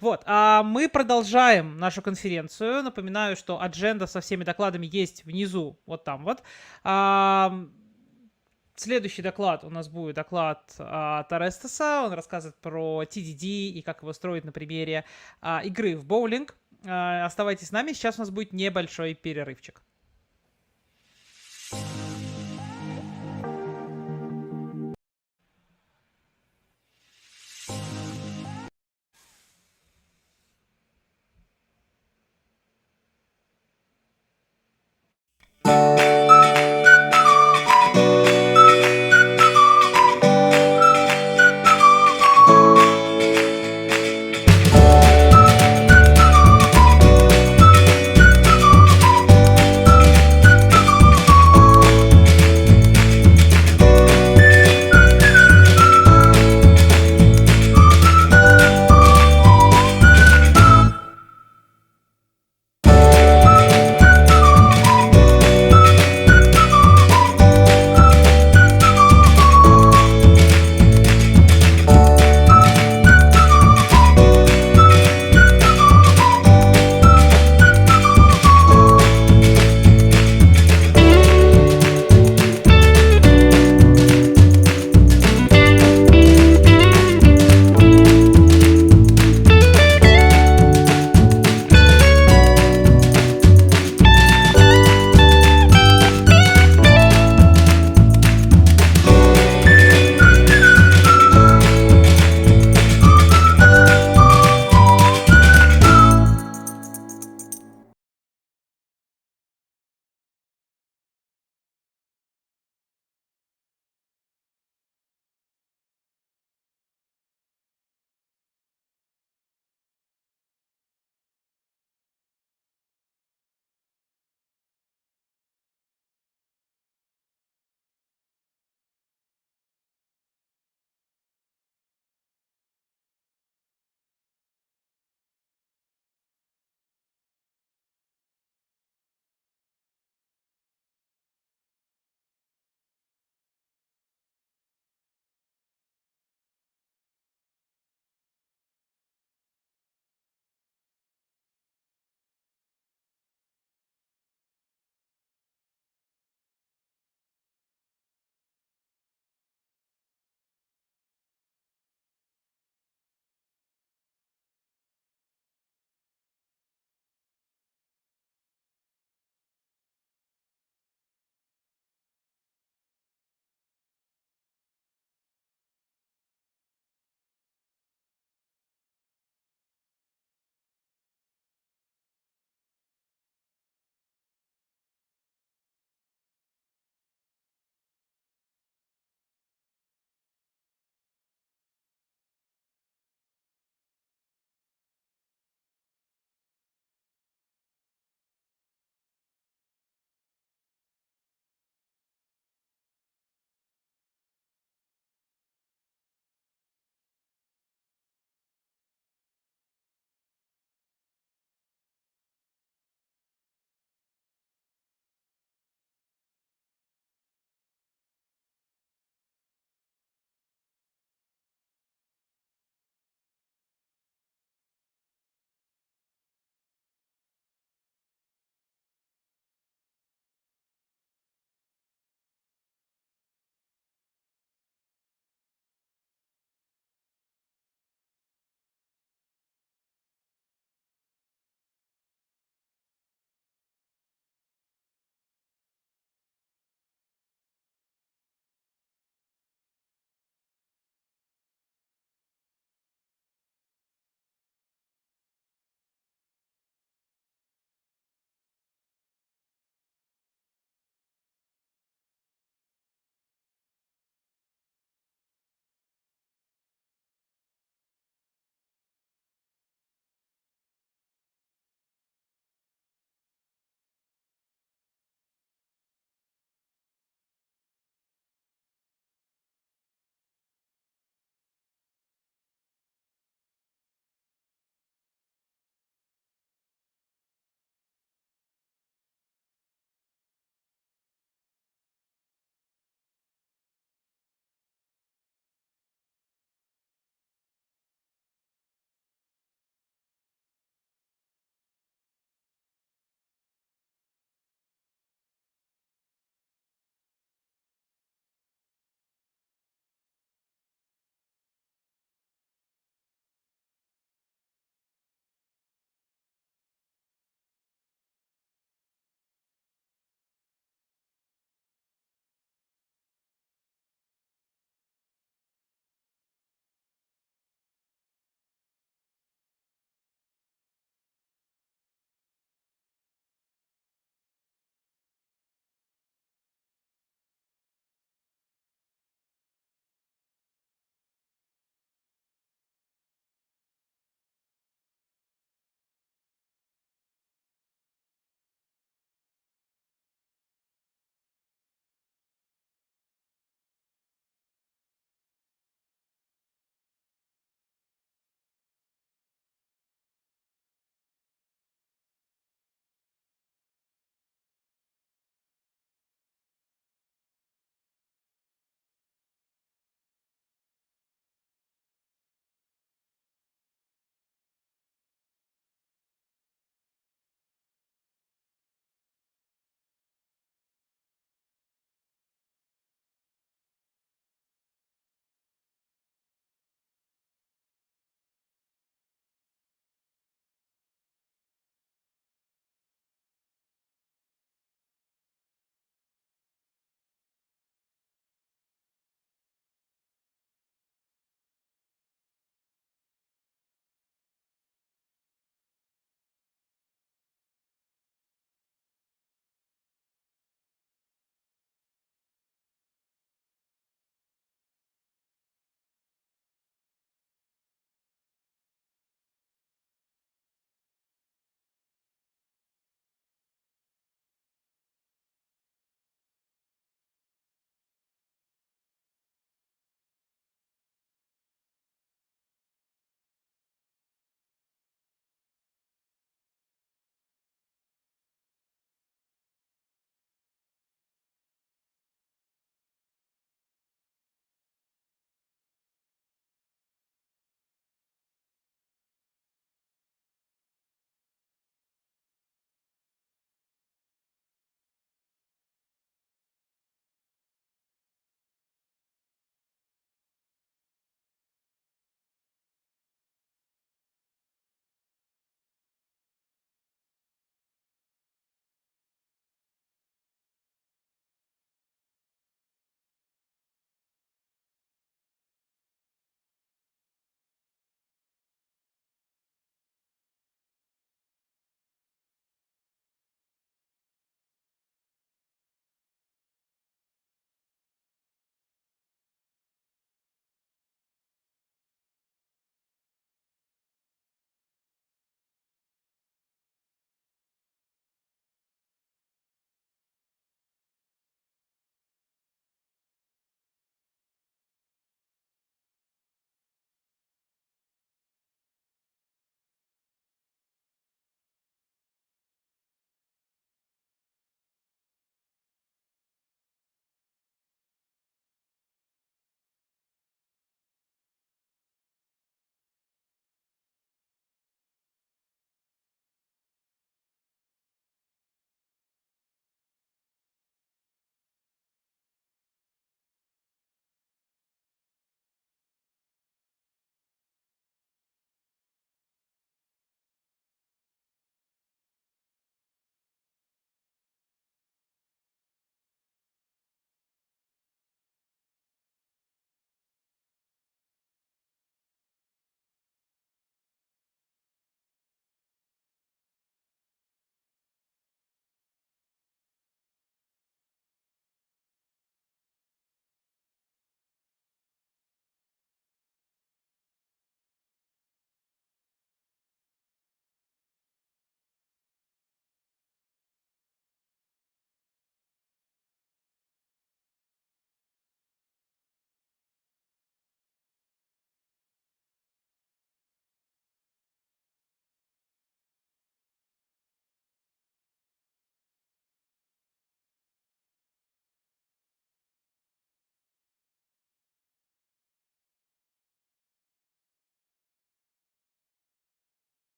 Вот, мы продолжаем нашу конференцию. Напоминаю, что адженда со всеми докладами есть внизу, вот там вот. Следующий доклад у нас будет доклад от Орестеса. Он рассказывает про TDD и как его строить на примере игры в боулинг. Оставайтесь с нами, сейчас у нас будет небольшой перерывчик.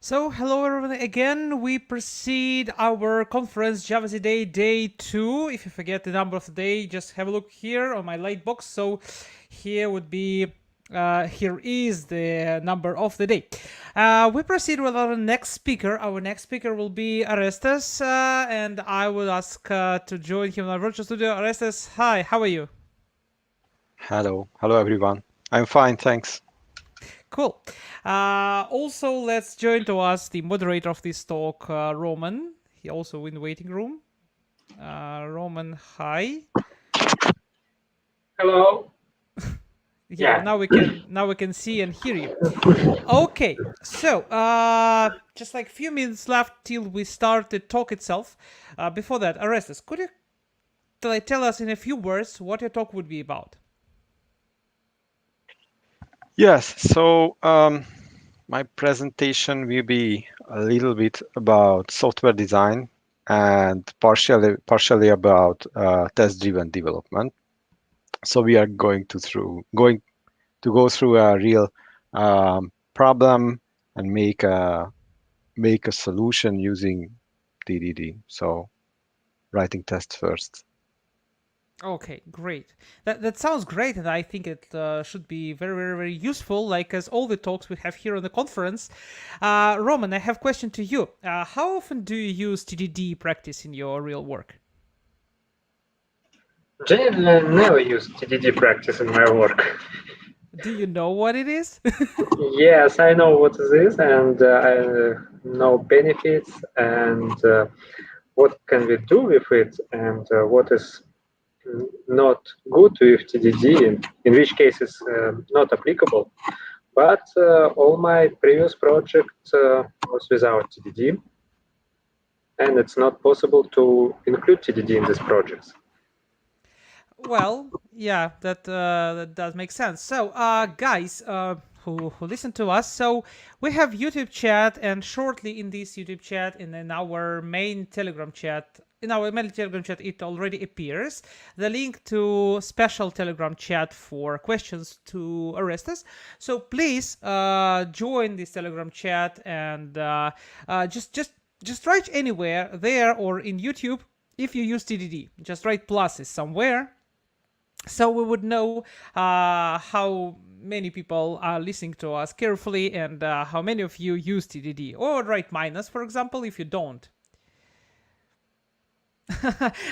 So, hello everyone again. We proceed our conference Java Day, day 2. If you forget the number of the day, just have a look here on my lightbox. So, here would be, here is the number of the day. We proceed with our next speaker. Our next speaker will be Oresztesz, and I will ask to join him in our virtual studio. Oresztesz, hi, how are you? Hello everyone. I'm fine, thanks. Cool. Also, let's join to us the moderator of this talk, Roman. He also in the waiting room. Roman, hi. Hello. Yeah, now we can see and hear you. Okay, so just like a few minutes left till we start the talk itself. Before that, Oresztesz, could you tell us in a few words what your talk would be about? Yes, so my presentation will be a little bit about software design and partially about test-driven development. So we are going to go through a real problem and make a solution using TDD. So writing tests first. Okay, great. That sounds great, and I think it should be very, very, very useful, like as all the talks we have here on the conference. Roman, I have a question to you. How often do you use TDD practice in your real work? Generally, I never use TDD practice in my work. Do you know what it is? Yes, I know what it is, and I know benefits and what can we do with it, and what is not good with TDD, in which case it's not applicable. But all my previous project was without TDD, and it's not possible to include TDD in these projects. Well, yeah, that does make sense. So, guys who listen to us, so we have YouTube chat, and shortly in this YouTube chat, and in our main Telegram chat, it already appears the link to special Telegram chat for questions to Oresztesz. So please join this Telegram chat and just write anywhere there or in YouTube if you use TDD. Just write pluses somewhere, so we would know how many people are listening to us carefully and how many of you use TDD. Or write minus, for example, if you don't.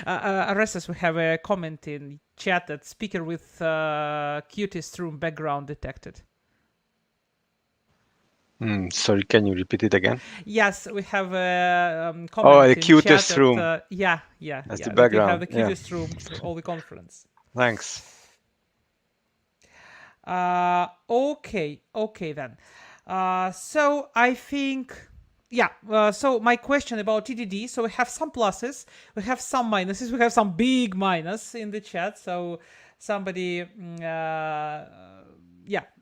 Oresztesz, we have a comment in chat that speaker with cutest room background detected. Sorry, can you repeat it again? Yes, we have a comment. Oh, the in cutest chat room. That, yeah. That's the background. We have the cutest room for all the conference. Thanks. Okay then. So I think, so my question about TDD, so we have some pluses, we have some minuses, we have some big minus in the chat, so somebody,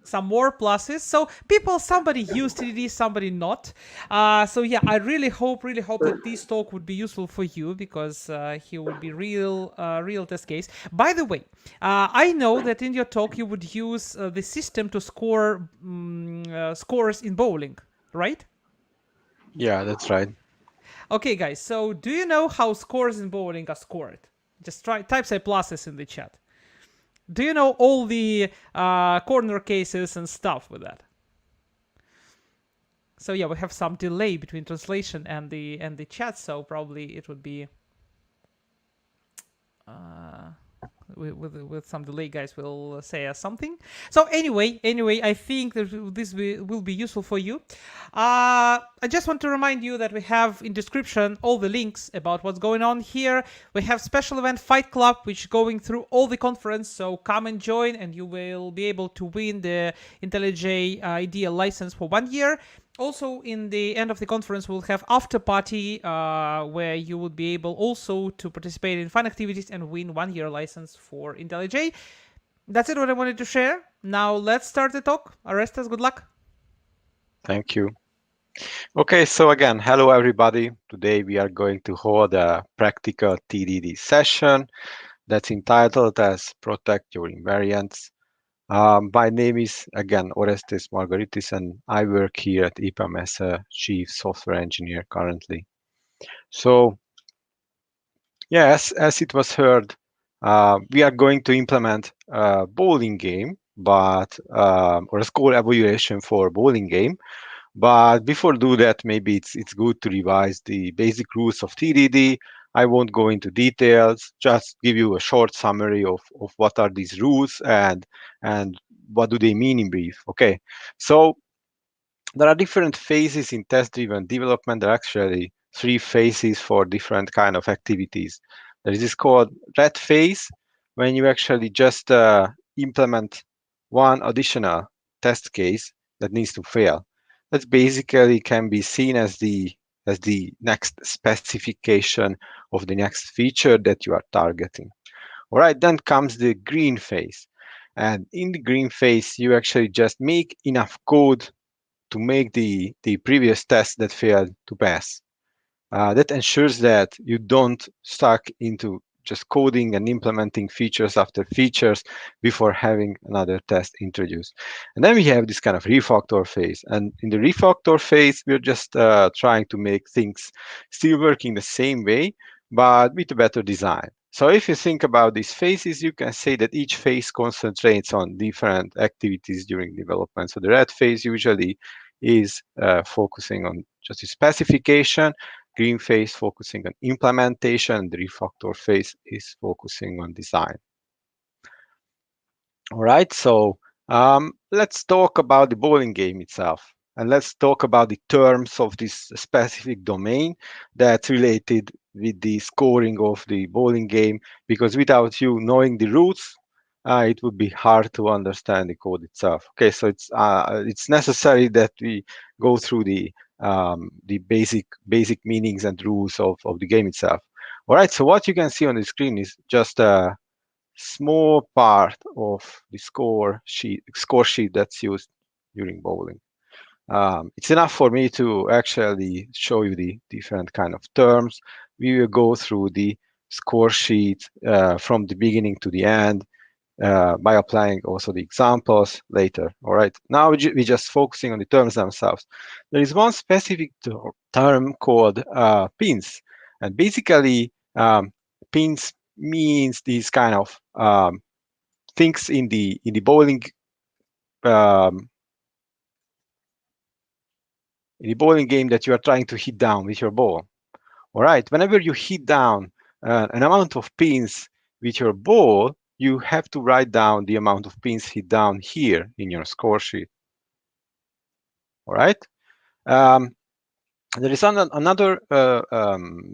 some more pluses. So somebody use TDD, somebody not. So yeah, I really hope that this talk would be useful for you, because here would be real test case. By the way, I know that in your talk you would use the system to score scores in bowling, right? Yeah, that's right. Okay, guys. So do you know how scores in bowling are scored? Just type say pluses in the chat. Do you know all the corner cases and stuff with that? So yeah, we have some delay between translation and the chat, so probably it would be with some delay, guys will say us something. So anyway, I think that this will be useful for you. I just want to remind you that we have in description all the links about what's going on here. We have special event Fight Club, which is going through all the conference, so come and join, and you will be able to win the IntelliJ IDEA license for 1 year. Also, in the end of the conference, we'll have after party, where you will be able also to participate in fun activities and win 1 year license for IntelliJ. That's it, what I wanted to share. Now let's start the talk. Oresztesz, good luck. Thank you. Okay, so again, hello everybody. Today we are going to hold a practical TDD session that's entitled as Protect Your Invariants. My name is, again, Oresztesz Margaritisz, and I work here at EPAM as a chief software engineer currently. So, yeah, as it was heard, we are going to implement a bowling game, but or a score evaluation for bowling game. But before do that, maybe it's good to revise the basic rules of TDD. I won't go into details, just give you a short summary of what are these rules and what do they mean in brief. Okay, so there are different phases in test-driven development. There are actually 3 phases for different kind of activities. There is this called red phase, when you actually just implement one additional test case that needs to fail. That basically can be seen as the next specification of the next feature that you are targeting. All right, then comes the green phase. And in the green phase, you actually just make enough code to make the previous test that failed to pass. That ensures that you don't stuck into just coding and implementing features after features before having another test introduced. And then we have this kind of refactor phase. And in the refactor phase, we're just trying to make things still working the same way, but with a better design. So if you think about these phases, you can say that each phase concentrates on different activities during development. So the red phase usually is focusing on just the specification, green phase focusing on implementation, and the refactor phase is focusing on design. All right, so let's talk about the bowling game itself. And let's talk about the terms of this specific domain that's related with the scoring of the bowling game, because without you knowing the rules, it would be hard to understand the code itself. Okay, so it's necessary that we go through the basic meanings and rules of the game itself. All right, so what you can see on the screen is just a small part of the score sheet that's used during bowling. It's enough for me to actually show you the different kind of terms. We will go through the score sheet from the beginning to the end by applying also the examples later. All right, now we're just focusing on the terms themselves. There is one specific term called pins, and basically pins means these kind of things in the bowling game that you are trying to hit down with your ball. All right, whenever you hit down an amount of pins with your ball, you have to write down the amount of pins hit down here in your score sheet. All right. There is another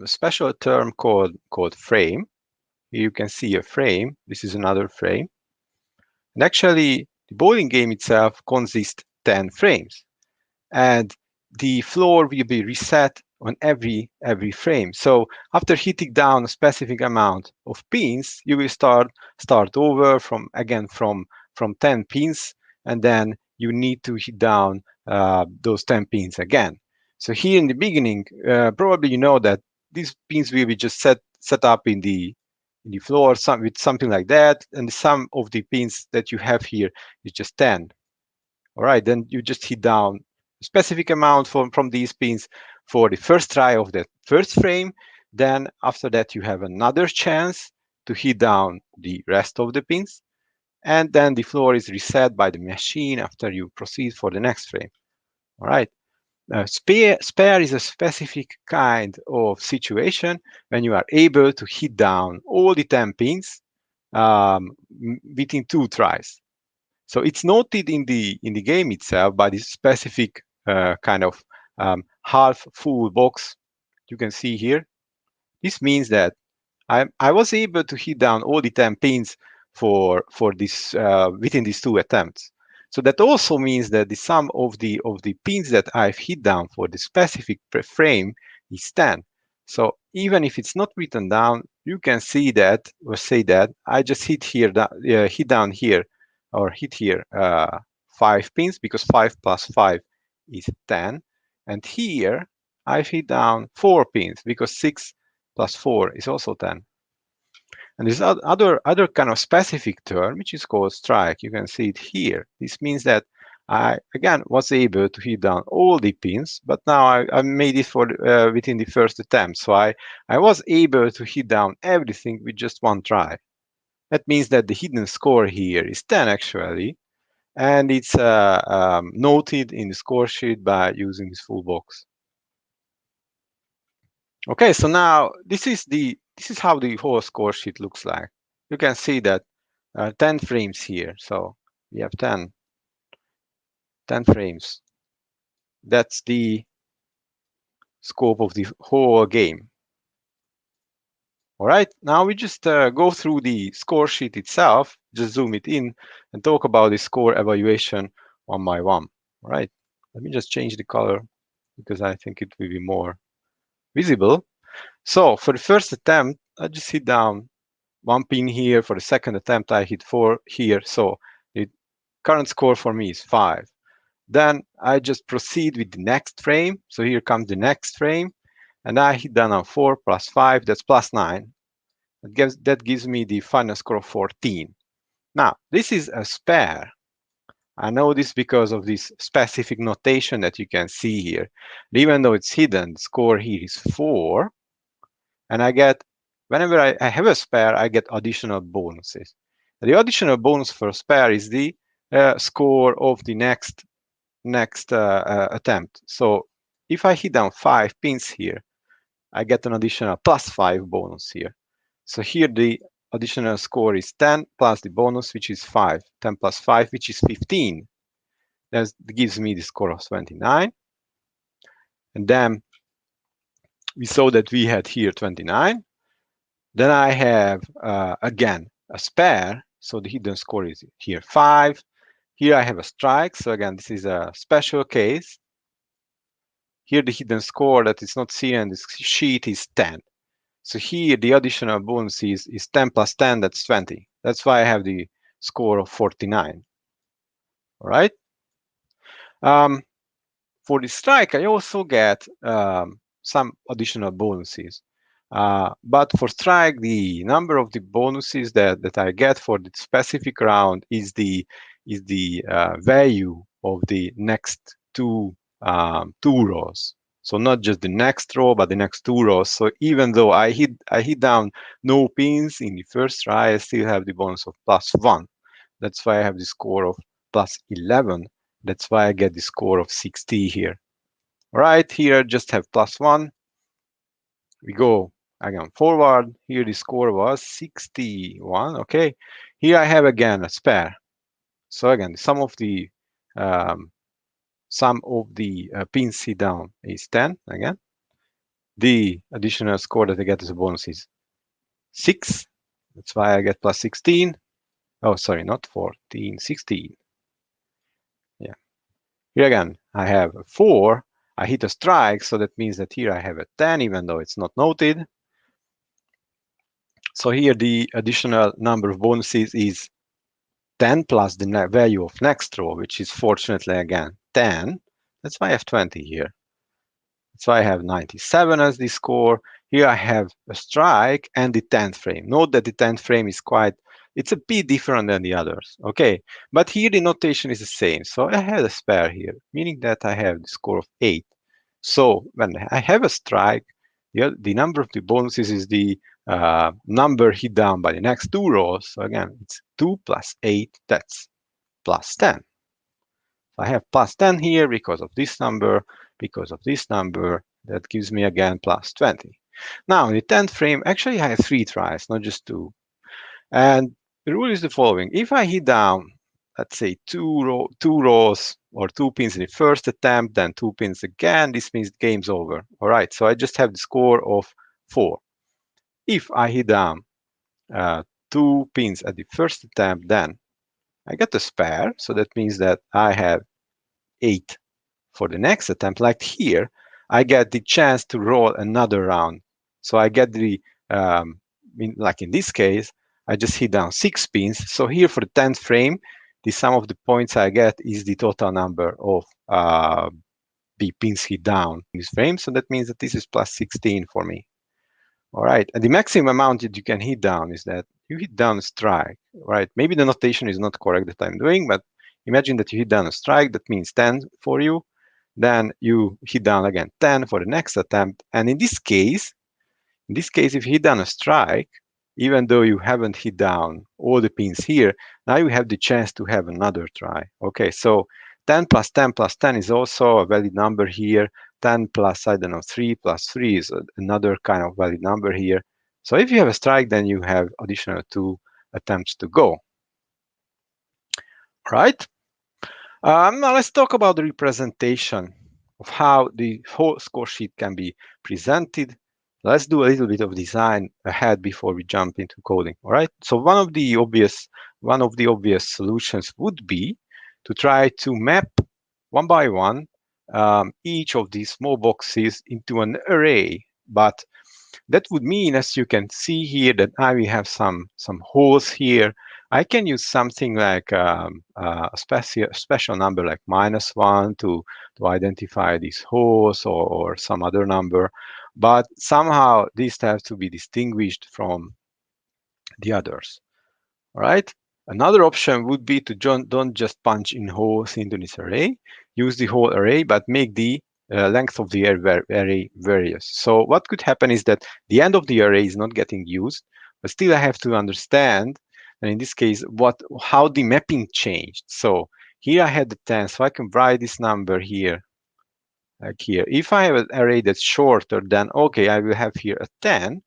special term called frame. Here you can see a frame. This is another frame. And actually, the bowling game itself consists 10 frames, and the floor will be reset on every frame. So after hitting down a specific amount of pins, you will start over from 10 pins, and then you need to hit down those 10 pins again. So here in the beginning, probably you know that these pins will be just set up in the floor with something like that, and the sum of the pins that you have here is just 10. All right, then you just hit down a specific amount from these pins for the first try of the first frame. Then after that, you have another chance to hit down the rest of the pins, and then the floor is reset by the machine after you proceed for the next frame. All right. Spare is a specific kind of situation when you are able to hit down all the 10 pins within 2 tries. So it's noted in the game itself by this specific kind of half full box you can see here. This means that I was able to hit down all the 10 pins for this within these 2 attempts. So that also means that the sum of the pins that I've hit down for the specific frame is 10. So even if it's not written down, you can see that or say that I just hit down here 5 pins, because 5 plus 5 is 10. And here I've hit down 4 pins because 6 plus 4 is also 10. And there's other kind of specific term, which is called strike. You can see it here. This means that I, again, was able to hit down all the pins, but now I made it for within the first attempt. So I was able to hit down everything with just one try. That means that the hidden score here is 10 actually, and it's noted in the score sheet by using this full box. Okay, so now this is how the whole score sheet looks like. You can see that 10 frames here. So we have 10 frames. That's the scope of the whole game. All right, now we just go through the score sheet itself, just zoom it in and talk about the score evaluation one by one. All right, let me just change the color because I think it will be more visible. So for the first attempt, I just hit down one pin here. For the second attempt, I hit 4 here. So the current score for me is 5. Then I just proceed with the next frame. So here comes the next frame. And I hit down on 4 plus 5, that's plus 9. That gives me the final score of 14. Now, this is a spare. I know this because of this specific notation that you can see here. Even though it's hidden, the score here is 4. And I get, whenever I have a spare, I get additional bonuses. The additional bonus for spare is the score of the next attempt. So if I hit down 5 pins here, I get an additional plus 5 bonus here. So here the additional score is 10 plus the bonus, which is 5. 10 plus 5, which is 15. That gives me the score of 29. And then we saw that we had here 29. Then I have, again, a spare. So the hidden score is here 5. Here I have a strike. So again, this is a special case. Here the hidden score that is not seen in this sheet is 10. So here the additional bonus is 10 plus 10, that's 20. That's why I have the score of 49. All right. For the strike, I also get some additional bonuses. But for strike, the number of the bonuses that I get for the specific round is the value of the next two rows. So not just the next row, but the next 2 rows. So even though I hit down no pins in the first try, I still have the bonus of plus 1. That's why I have the score of plus 11. That's why I get the score of 60 here. All right, here I just have plus 1. We go again forward. Here the score was 61. Okay, here I have again a spare. So again, some of the pins hit down is 10 again. The additional score that I get as a bonus is 6. That's why I get plus 16. Oh, sorry, not 14, 16. Yeah. Here again, I have a 4. I hit a strike, so that means that here I have a 10, even though it's not noted. So here the additional number of bonuses is 10 plus the value of next row, which is fortunately again 10. That's why I have 20 here. That's why I have 97 as the score. Here I have a strike and the 10th frame. Note that the 10th frame is it's a bit different than the others. Okay, but here the notation is the same. So I had a spare here, meaning that I have the score of 8. So when I have a strike, the number of the bonuses is the number hit down by the next 2 rows. So again, it's 2 plus 8, that's plus 10. So I have plus 10 here because of this number, that gives me again plus 20. Now in the 10th frame, actually I have 3 tries, not just 2. And the rule is the following. If I hit down, let's say 2 rows or 2 pins in the first attempt, then 2 pins again, this means the game's over. All right, so I just have the score of 4. If I hit down 2 pins at the first attempt, then I get a spare. So that means that I have 8 for the next attempt. Like here, I get the chance to roll another round. So I get the, like in this case, I just hit down 6 pins. So here for the 10th frame, the sum of the points I get is the total number of the pins hit down in this frame. So that means that this is plus 16 for me. All right, and the maximum amount that you can hit down is that you hit down a strike, right? Maybe the notation is not correct that I'm doing, but imagine that you hit down a strike, that means 10 for you. Then you hit down again 10 for the next attempt. And in this case, if you hit down a strike, even though you haven't hit down all the pins here, now you have the chance to have another try. Okay, so 10 plus 10 plus 10 is also a valid number here. 10 plus, I don't know, 3 plus 3 is another kind of valid number here. So if you have a strike, then you have additional 2 attempts to go. All right. Now let's talk about the representation of how the whole score sheet can be presented. Let's do a little bit of design ahead before we jump into coding. All right. So one of the obvious solutions would be to try to map one by one each of these small boxes into an array. But that would mean, as you can see here, that I will have some holes here. I can use something like a special number like -1 to identify these holes, or some other number. But somehow these have to be distinguished from the others. All right. Another option would be to don't just punch in holes into this array. Use the whole array, but make the length of the array various. So what could happen is that the end of the array is not getting used, but still I have to understand, and in this case, how the mapping changed. So here I had the 10, so I can write this number here, like here. If I have an array that's shorter, then okay, I will have here a 10.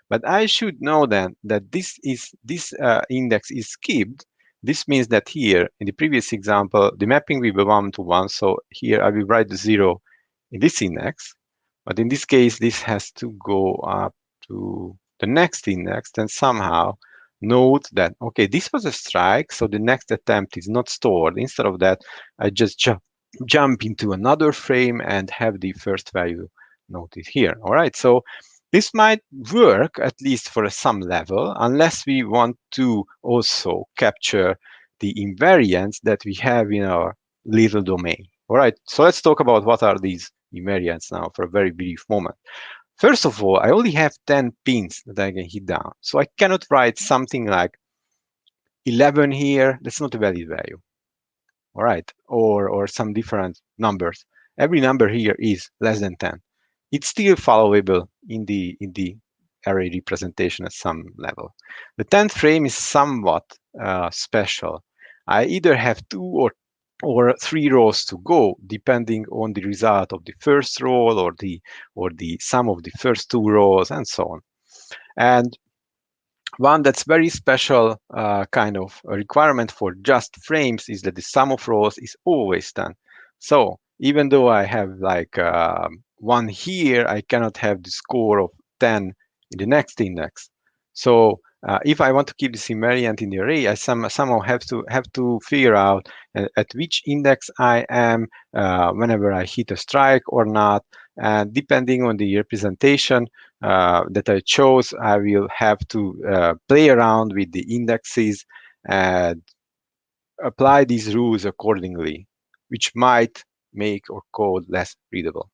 But I should know then that this index is skipped. This means that here, in the previous example, the mapping will be 1 to 1. So here I will write the 0 in this index. But in this case, this has to go up to the next index. Then somehow note that, okay, this was a strike, so the next attempt is not stored. Instead of that, I just jump into another frame and have the first value noted here. All right, so this might work, at least for some level, unless we want to also capture the invariants that we have in our little domain. All right, so let's talk about what are these invariants now for a very brief moment. First of all, I only have 10 pins that I can hit down. So I cannot write something like 11 here. That's not a valid value. All right, or some different numbers. Every number here is less than 10. It's still followable in the array representation at some level. The 10th frame is somewhat special. I either have 2 or 3 rows to go, depending on the result of the first row or the sum of the first 2 rows, and so on. And one that's very special kind of a requirement for just frames is that the sum of rows is always 10. So even though I have like 1 here, I cannot have the score of 10 in the next index. So if I want to keep this invariant in the array, I somehow have to figure out at which index I am whenever I hit a strike or not. And depending on the representation that I chose, I will have to play around with the indexes and apply these rules accordingly, which might make our code less readable.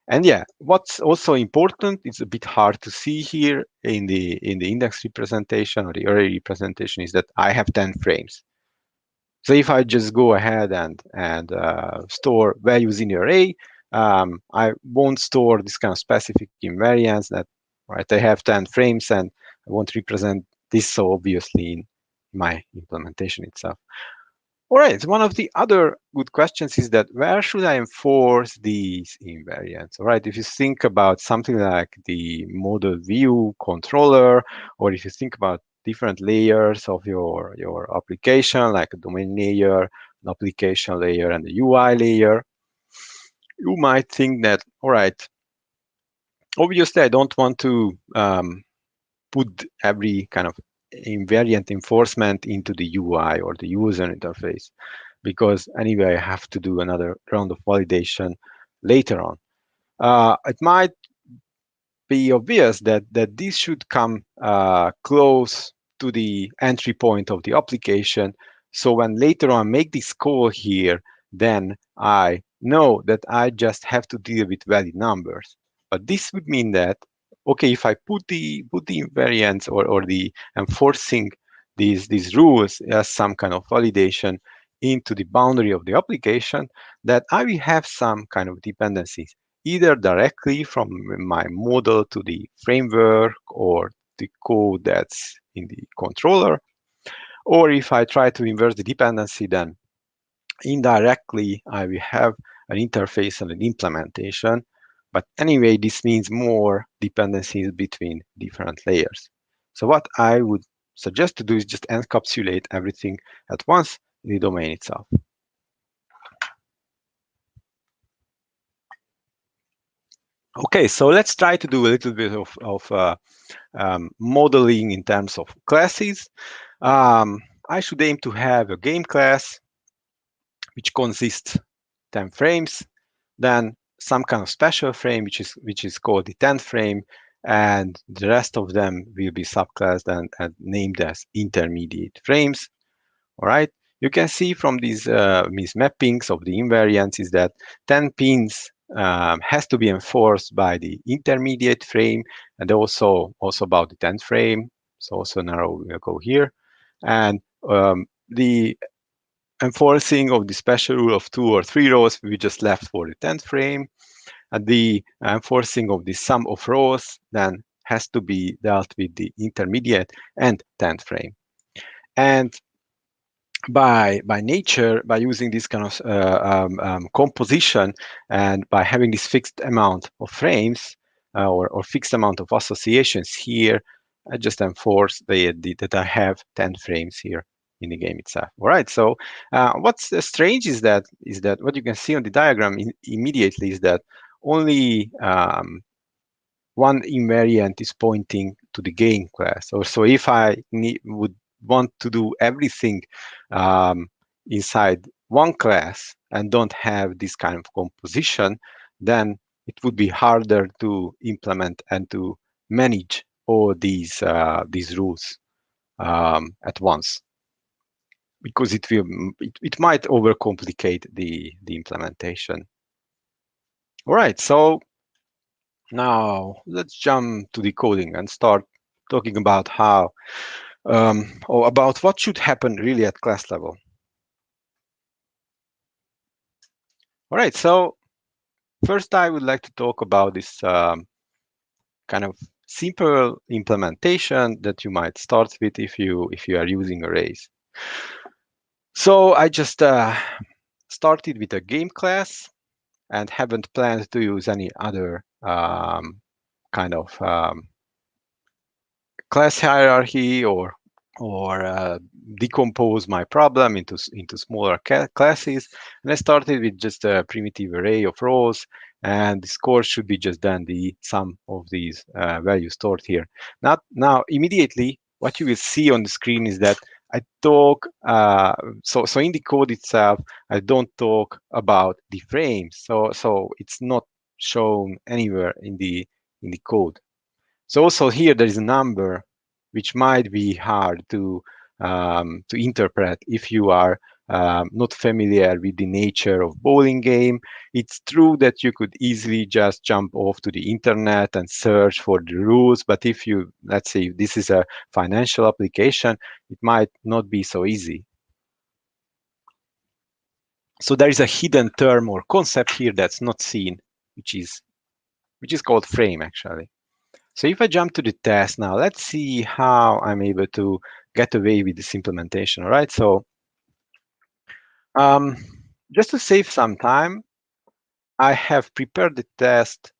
And yeah, what's also important, it's a bit hard to see here in the index representation or the array representation, is that I have 10 frames. So if I just go ahead and store values in the array, I won't store this kind of specific invariance that, right, I have 10 frames and I won't represent this so obviously in my implementation itself. All right, one of the other good questions is that where should I enforce these invariants? All right, if you think about something like the model view controller, or if you think about different layers of your application, like a domain layer, an application layer, and the UI layer, you might think that, all right, obviously I don't want to put every kind of invariant enforcement into the UI or the user interface, because anyway I have to do another round of validation later on. It might be obvious that this should come close to the entry point of the application, so when later on I make this call here, then I know that I just have to deal with valid numbers. But this would mean that okay, if I put the invariants or the enforcing these rules as some kind of validation into the boundary of the application, that I will have some kind of dependencies, either directly from my model to the framework or the code that's in the controller, or if I try to inverse the dependency, then indirectly I will have an interface and an implementation. But anyway, this means more dependencies between different layers. So what I would suggest to do is just encapsulate everything at once in the domain itself. Okay, so let's try to do a little bit of modeling in terms of classes. I should aim to have a game class which consists 10 frames, then some kind of special frame which is called the 10th frame, and the rest of them will be subclassed and named as intermediate frames. All right. You can see from these mappings of the invariants is that 10 pins has to be enforced by the intermediate frame, and also about the 10th frame. So also now we'll go here, and the enforcing of the special rule of 2 or 3 rows we just left for the 10th frame, and the enforcing of the sum of rows then has to be dealt with the intermediate and 10th frame. And by nature, by using this kind of composition, and by having this fixed amount of frames or fixed amount of associations here, I just enforce that I have 10 frames here in the game itself. All right. So what's strange is that what you can see on the diagram immediately is that only one invariant is pointing to the game class. So if I would want to do everything inside one class and don't have this kind of composition, then it would be harder to implement and to manage all these rules at once, because it might overcomplicate the implementation. All right, so now let's jump to the coding and start talking about how or about what should happen really at class level. All right, so first I would like to talk about this kind of simple implementation that you might start with if you are using arrays. So I just started with a game class and haven't planned to use any other kind of class hierarchy or decompose my problem into smaller classes. And I started with just a primitive array of rows, and the score should be just then the sum of these values stored here. Now immediately what you will see on the screen is that I talk so in the code itself I don't talk about the frames, so it's not shown anywhere in the code. So also here there is a number which might be hard to interpret if you are not familiar with the nature of bowling game. It's true that you could easily just jump off to the internet and search for the rules, but if you, let's say, if this is a financial application, it might not be so easy. So there is a hidden term or concept here that's not seen, which is called frame actually. So if I jump to the test now, let's see how I'm able to get away with this implementation. All right, so just to save some time, I have prepared the test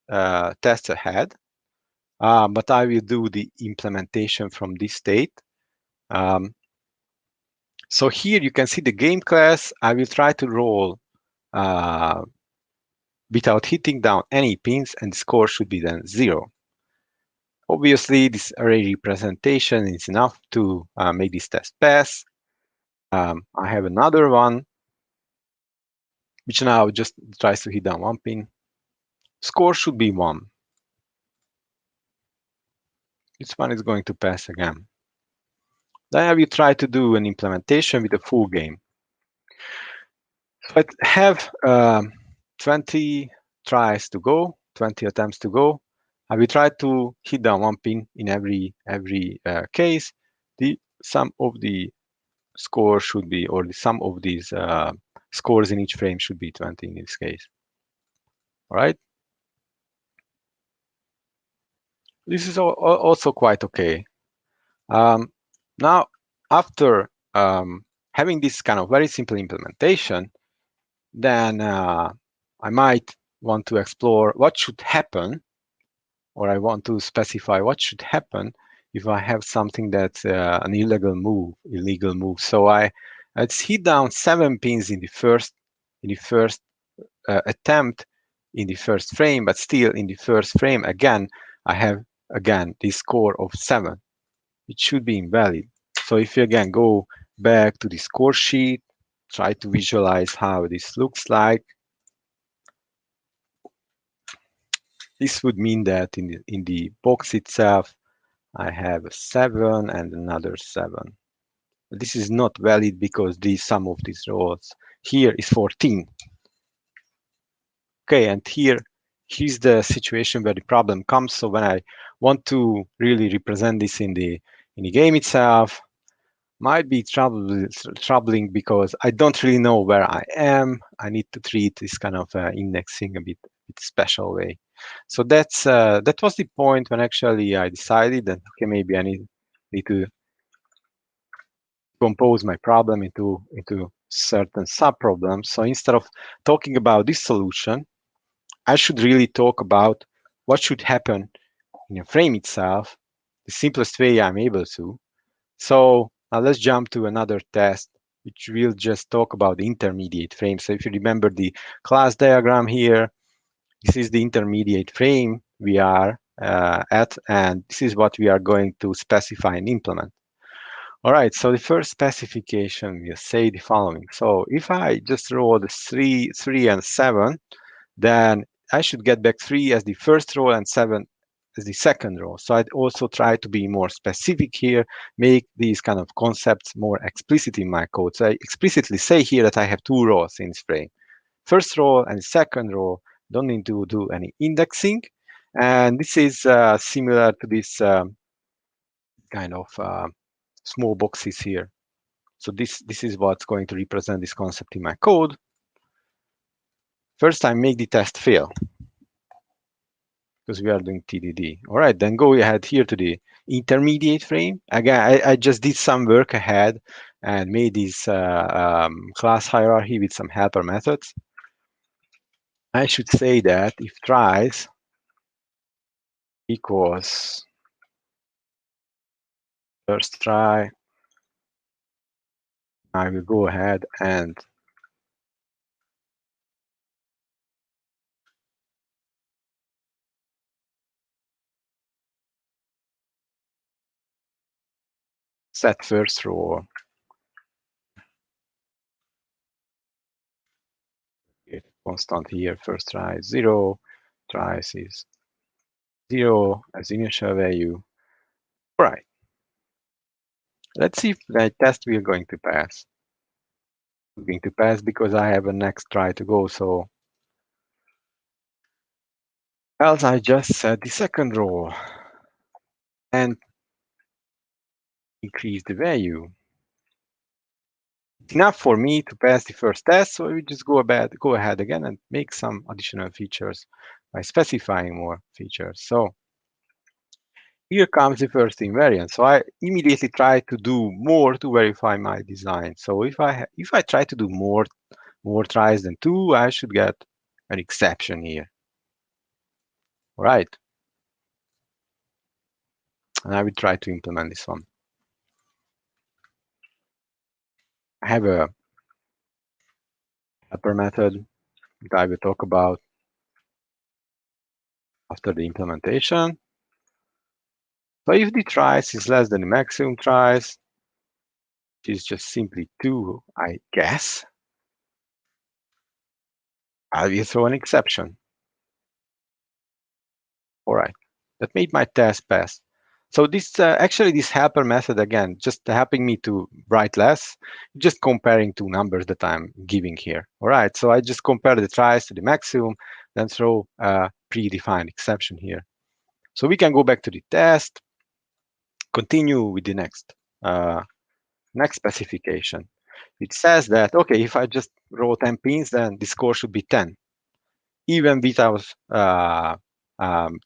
ahead, but I will do the implementation from this state. So here you can see the game class. I will try to roll without hitting down any pins, and the score should be then 0. Obviously, this array representation is enough to make this test pass. I have another one, which now just tries to hit down 1 pin. Score should be 1. This one is going to pass again. Then I will try to do an implementation with a full game. So I have 20 tries to go, 20 attempts to go. I will try to hit down one pin in every case. The sum of the score should be, or the sum of these scores in each frame should be 20 in this case. All right. This is also quite okay. Now, after having this kind of very simple implementation, then I might want to explore what should happen, or I want to specify what should happen if I have something that's an illegal move. So let's hit down 7 pins in the first attempt in the first frame, but still in the first frame again I have this score of 7. It should be invalid. So if you again go back to the score sheet, try to visualize how this looks like. This would mean that in the box itself, I have a 7 and another 7. This is not valid because the sum of these rows here is 14. Okay, and here's the situation where the problem comes. So when I want to really represent this in the game itself, might be troubling because I don't really know where I am. I need to treat this kind of indexing a bit special way. So that was the point when actually I decided that okay, maybe I need to compose my problem into certain sub-problems. So instead of talking about this solution, I should really talk about what should happen in a frame itself, the simplest way I'm able to. So now let's jump to another test, which will just talk about the intermediate frame. So if you remember the class diagram here, this is the intermediate frame we are at, and this is what we are going to specify and implement. All right, so the first specification will say the following. So if I just roll the 3, and 7, then I should get back 3 as the first row and 7 as the second row. So I'd also try to be more specific here, make these kind of concepts more explicit in my code. So I explicitly say here that I have 2 rows in this frame. First row and second row don't need to do any indexing. And this is similar to this kind of small boxes here. So this is what's going to represent this concept in my code. First, I make the test fail, because we are doing TDD. All right, then go ahead here to the intermediate frame. Again, I just did some work ahead and made this class hierarchy with some helper methods. I should say that if tries equals first try, I will go ahead and set first row. Constant here, first try 0, tries is 0 as initial value. All right. Let's see if the test we are going to pass. We're going to pass because I have a next try to go. So else I just set the second row and increase the value. It's enough for me to pass the first test, so we just go ahead again and make some additional features by specifying more features. So here comes the first invariant. So I immediately try to do more to verify my design. So if I try to do more tries than 2, I should get an exception here. All right. And I will try to implement this one. I have a helper method that I will talk about after the implementation. So if the tries is less than the maximum tries, which is just simply 2, I guess, I will throw an exception. All right, that made my test pass. So this actually this helper method, again, just helping me to write less, just comparing 2 numbers that I'm giving here. All right, so I just compare the tries to the maximum, then throw a predefined exception here. So we can go back to the test, continue with the next specification. It says that, okay, if I just roll 10 pins, then the score should be 10, even without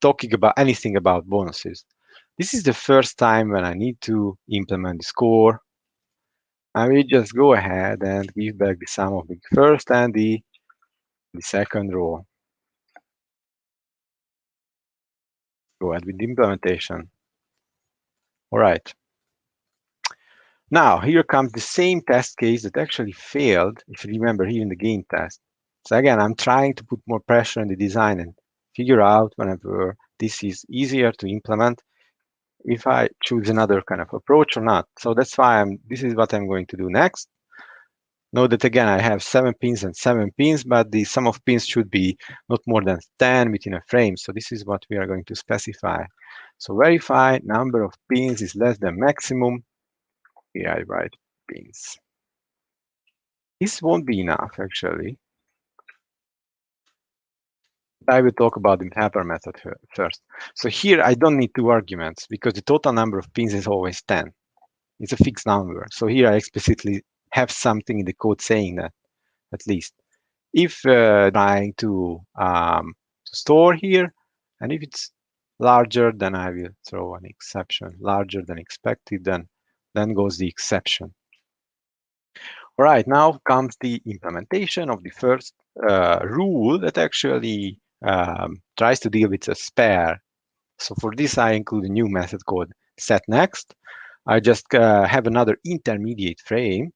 talking about anything about bonuses. This is the first time when I need to implement the score. I will just go ahead and give back the sum of the first and the second row. Go ahead with the implementation. All right. Now, here comes the same test case that actually failed, if you remember here in the gain test. So again, I'm trying to put more pressure on the design and figure out whenever this is easier to implement, if I choose another kind of approach or not. So that's why this is what I'm going to do next. Note that again, I have 7 pins and 7 pins, but the sum of pins should be not more than 10 within a frame. So this is what we are going to specify. So verify number of pins is less than maximum. Here I write pins. This won't be enough, actually. I will talk about the helper method first. So here I don't need 2 arguments because the total number of pins is always 10. It's a fixed number. So here I explicitly have something in the code saying that, at least. If trying to store here, and if it's larger, then I will throw an exception. Larger than expected, then goes the exception. All right, now comes the implementation of the first rule that actually tries to deal with a spare. So for this, I include a new method called setNext. I just have another intermediate frame.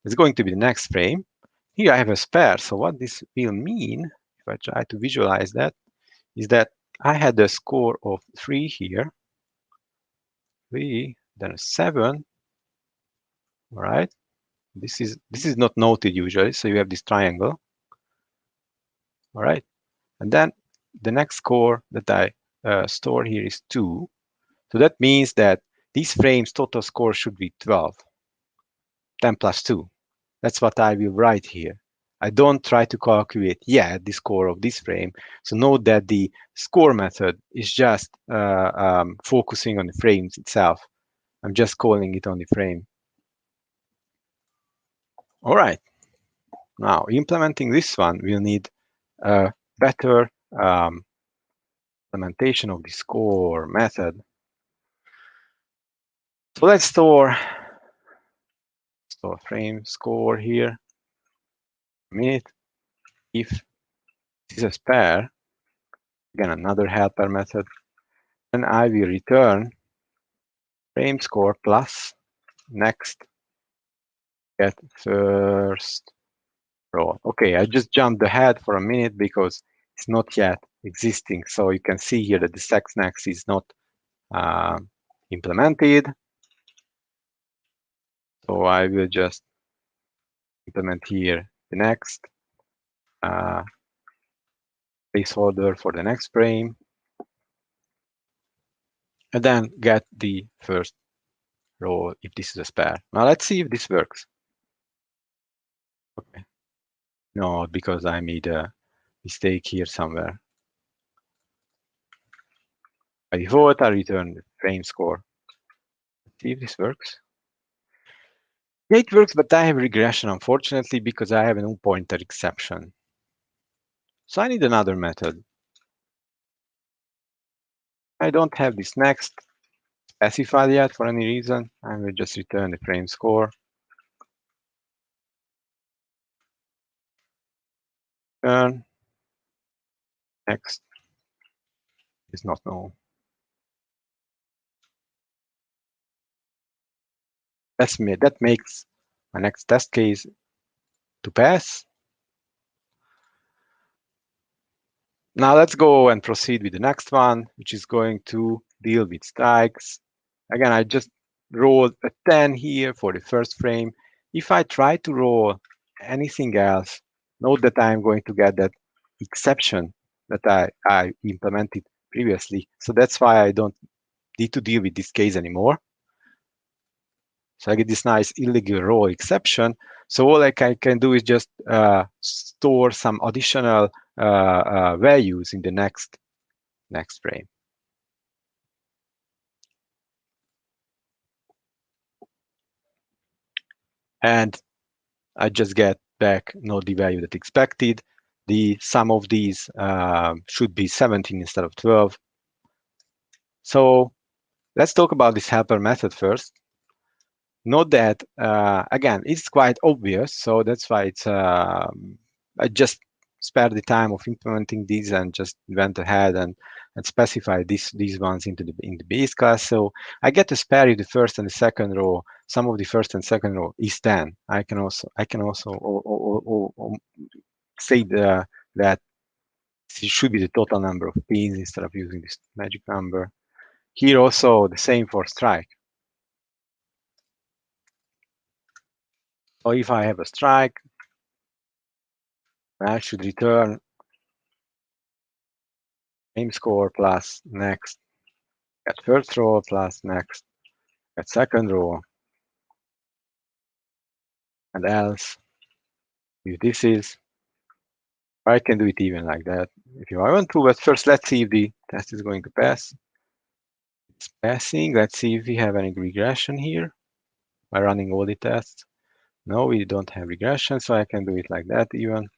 It's going to be the next frame. Here I have a spare. So what this will mean, if I try to visualize that, is that I had a score of 3 here, 3, then a 7. All right. This is not noted usually, so you have this triangle. All right. And then the next score that I store here is 2. So that means that this frame's total score should be 12. 10 plus 2. That's what I will write here. I don't try to calculate yet the score of this frame. So note that the score method is just focusing on the frames itself. I'm just calling it on the frame. All right. Now, implementing this one, we'll need a better implementation of the score method. So let's store frame score here. A minute. If this is a spare, again, another helper method, and I will return frame score plus next get first row. Okay, I just jumped ahead for a minute because it's not yet existing. So you can see here that the setNext is not implemented. So I will just implement here the next placeholder for the next frame, and then get the first row if this is a spare. Now let's see if this works. Okay. No, because I made a mistake here somewhere. By default, I return the frame score. Let's see if this works. Yeah, it works, but I have regression, unfortunately, because I have an pointer exception. So I need another method. I don't have this next specified yet for any reason. I will just return the frame score. Return. Next is not known. That makes my next test case to pass. Now let's go and proceed with the next one, which is going to deal with strikes. Again, I just rolled a 10 here for the first frame. If I try to roll anything else, note that I'm going to get that exception that I implemented previously. So that's why I don't need to deal with this case anymore. So I get this nice illegal roll exception. So all I can do is just store some additional values in the next frame. and I just get back not the value that expected. The sum of these should be 17 instead of 12. So let's talk about this helper method first. Note that, again, it's quite obvious, so that's why it's I just spared the time of implementing these and just went ahead and specified these ones in the base class. So I get to spare you the first and the second row. Sum of the first and second row is 10. I can also say that it should be the total number of pins instead of using this magic number. Here also the same for strike. So if I have a strike, I should return name score plus next, at first row plus next, at second row, and else. If this is, I can do it even like that if you want to, but first let's see if the test is going to pass. It's passing. Let's see if we have any regression here by running all the tests. No, we don't have regression, so I can do it like that even.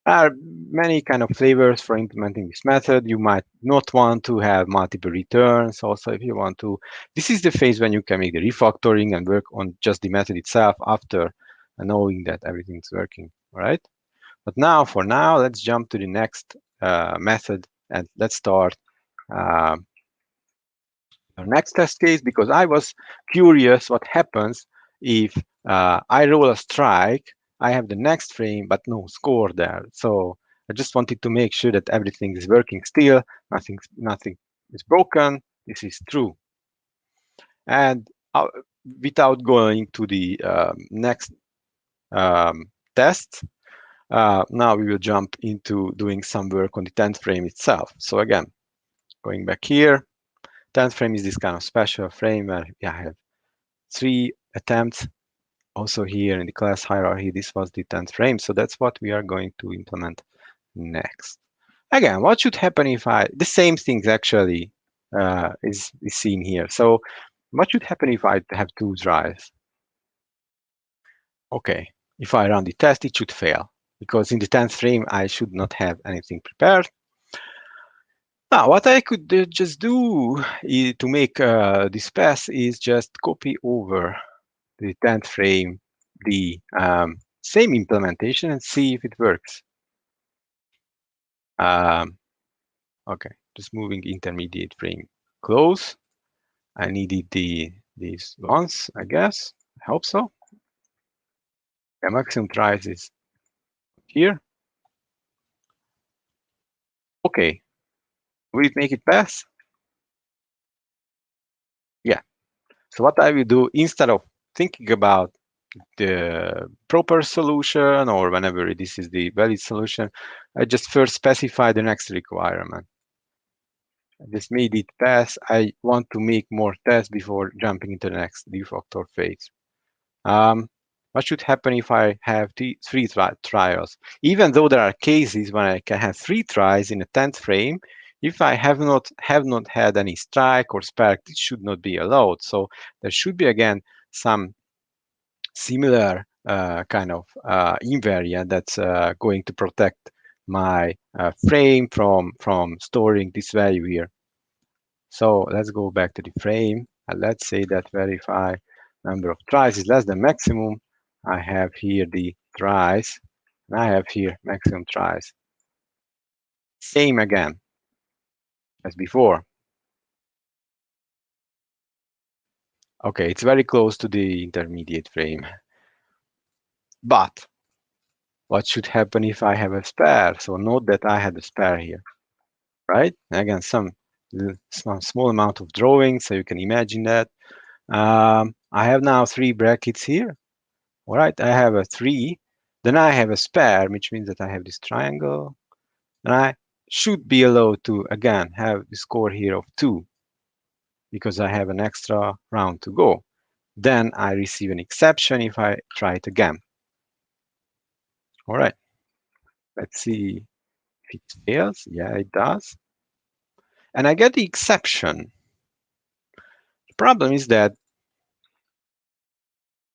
There are many kind of flavors for implementing this method. You might not want to have multiple returns. Also, if you want to, this is the phase when you can make the refactoring and work on just the method itself after knowing that everything's working, all right? But now, for now, let's jump to the next method and let's start our next test case, because I was curious what happens if I roll a strike. I have the next frame, but no score there. So I just wanted to make sure that everything is working still, nothing is broken. This is true. And without going to the next test, now we will jump into doing some work on the 10th frame itself. So again, going back here, 10th frame is this kind of special frame where I have 3 attempts. Also here in the class hierarchy, this was the 10th frame. So that's what we are going to implement next. Again, what should happen if the same things actually is seen here. So what should happen if I have 2 tries? Okay, if I run the test, it should fail, because in the 10th frame, I should not have anything prepared. Now, what I could just do to make this pass is just copy over the 10th frame, the same implementation, and see if it works. Okay, just moving intermediate frame close. I needed these ones, I guess. I hope so. The maximum tries is here. Okay, will it make it pass? Yeah. So what I will do, instead of thinking about the proper solution or whenever this is the valid solution, I just first specify the next requirement. I just made it pass. I want to make more tests before jumping into the next refactor phase. What should happen if I have 3 trials? Even though there are cases when I can have 3 tries in a 10th frame, if I have not had any strike or spark, it should not be allowed. So there should be again some similar kind of invariant that's going to protect my frame from storing this value here. So let's go back to the frame and let's say that verify number of tries is less than maximum. I have here the tries, and I have here maximum tries. Same again as before. Okay, it's very close to the intermediate frame. But what should happen if I have a spare? So note that I had a spare here, right? Again, some small amount of drawing, so you can imagine that. I have now 3 brackets here. All right, I have a 3. Then I have a spare, which means that I have this triangle. And I should be allowed to, again, have the score here of 2 because I have an extra round to go. Then I receive an exception if I try it again. All right, let's see if it fails. Yeah, it does. And I get the exception. The problem is that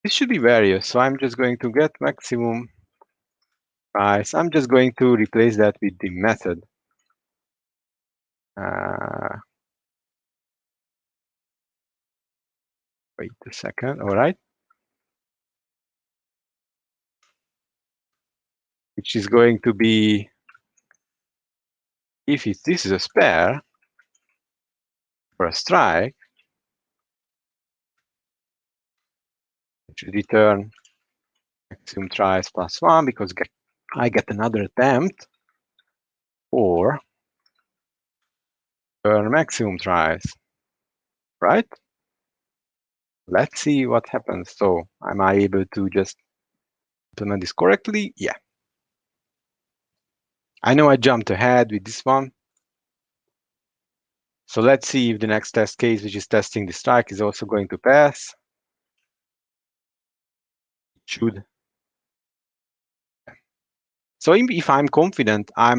This should be various. So I'm just going to get maximum price. I'm just going to replace that with the method. Wait a second. All right. Which is going to be, if this is a spare for a strike, it should return maximum tries +1 because I get another attempt, or earn maximum tries, right? Let's see what happens. So am I able to just implement this correctly? Yeah. I know I jumped ahead with this one. So let's see if the next test case, which is testing the strike, is also going to pass. It should. So if I'm confident, I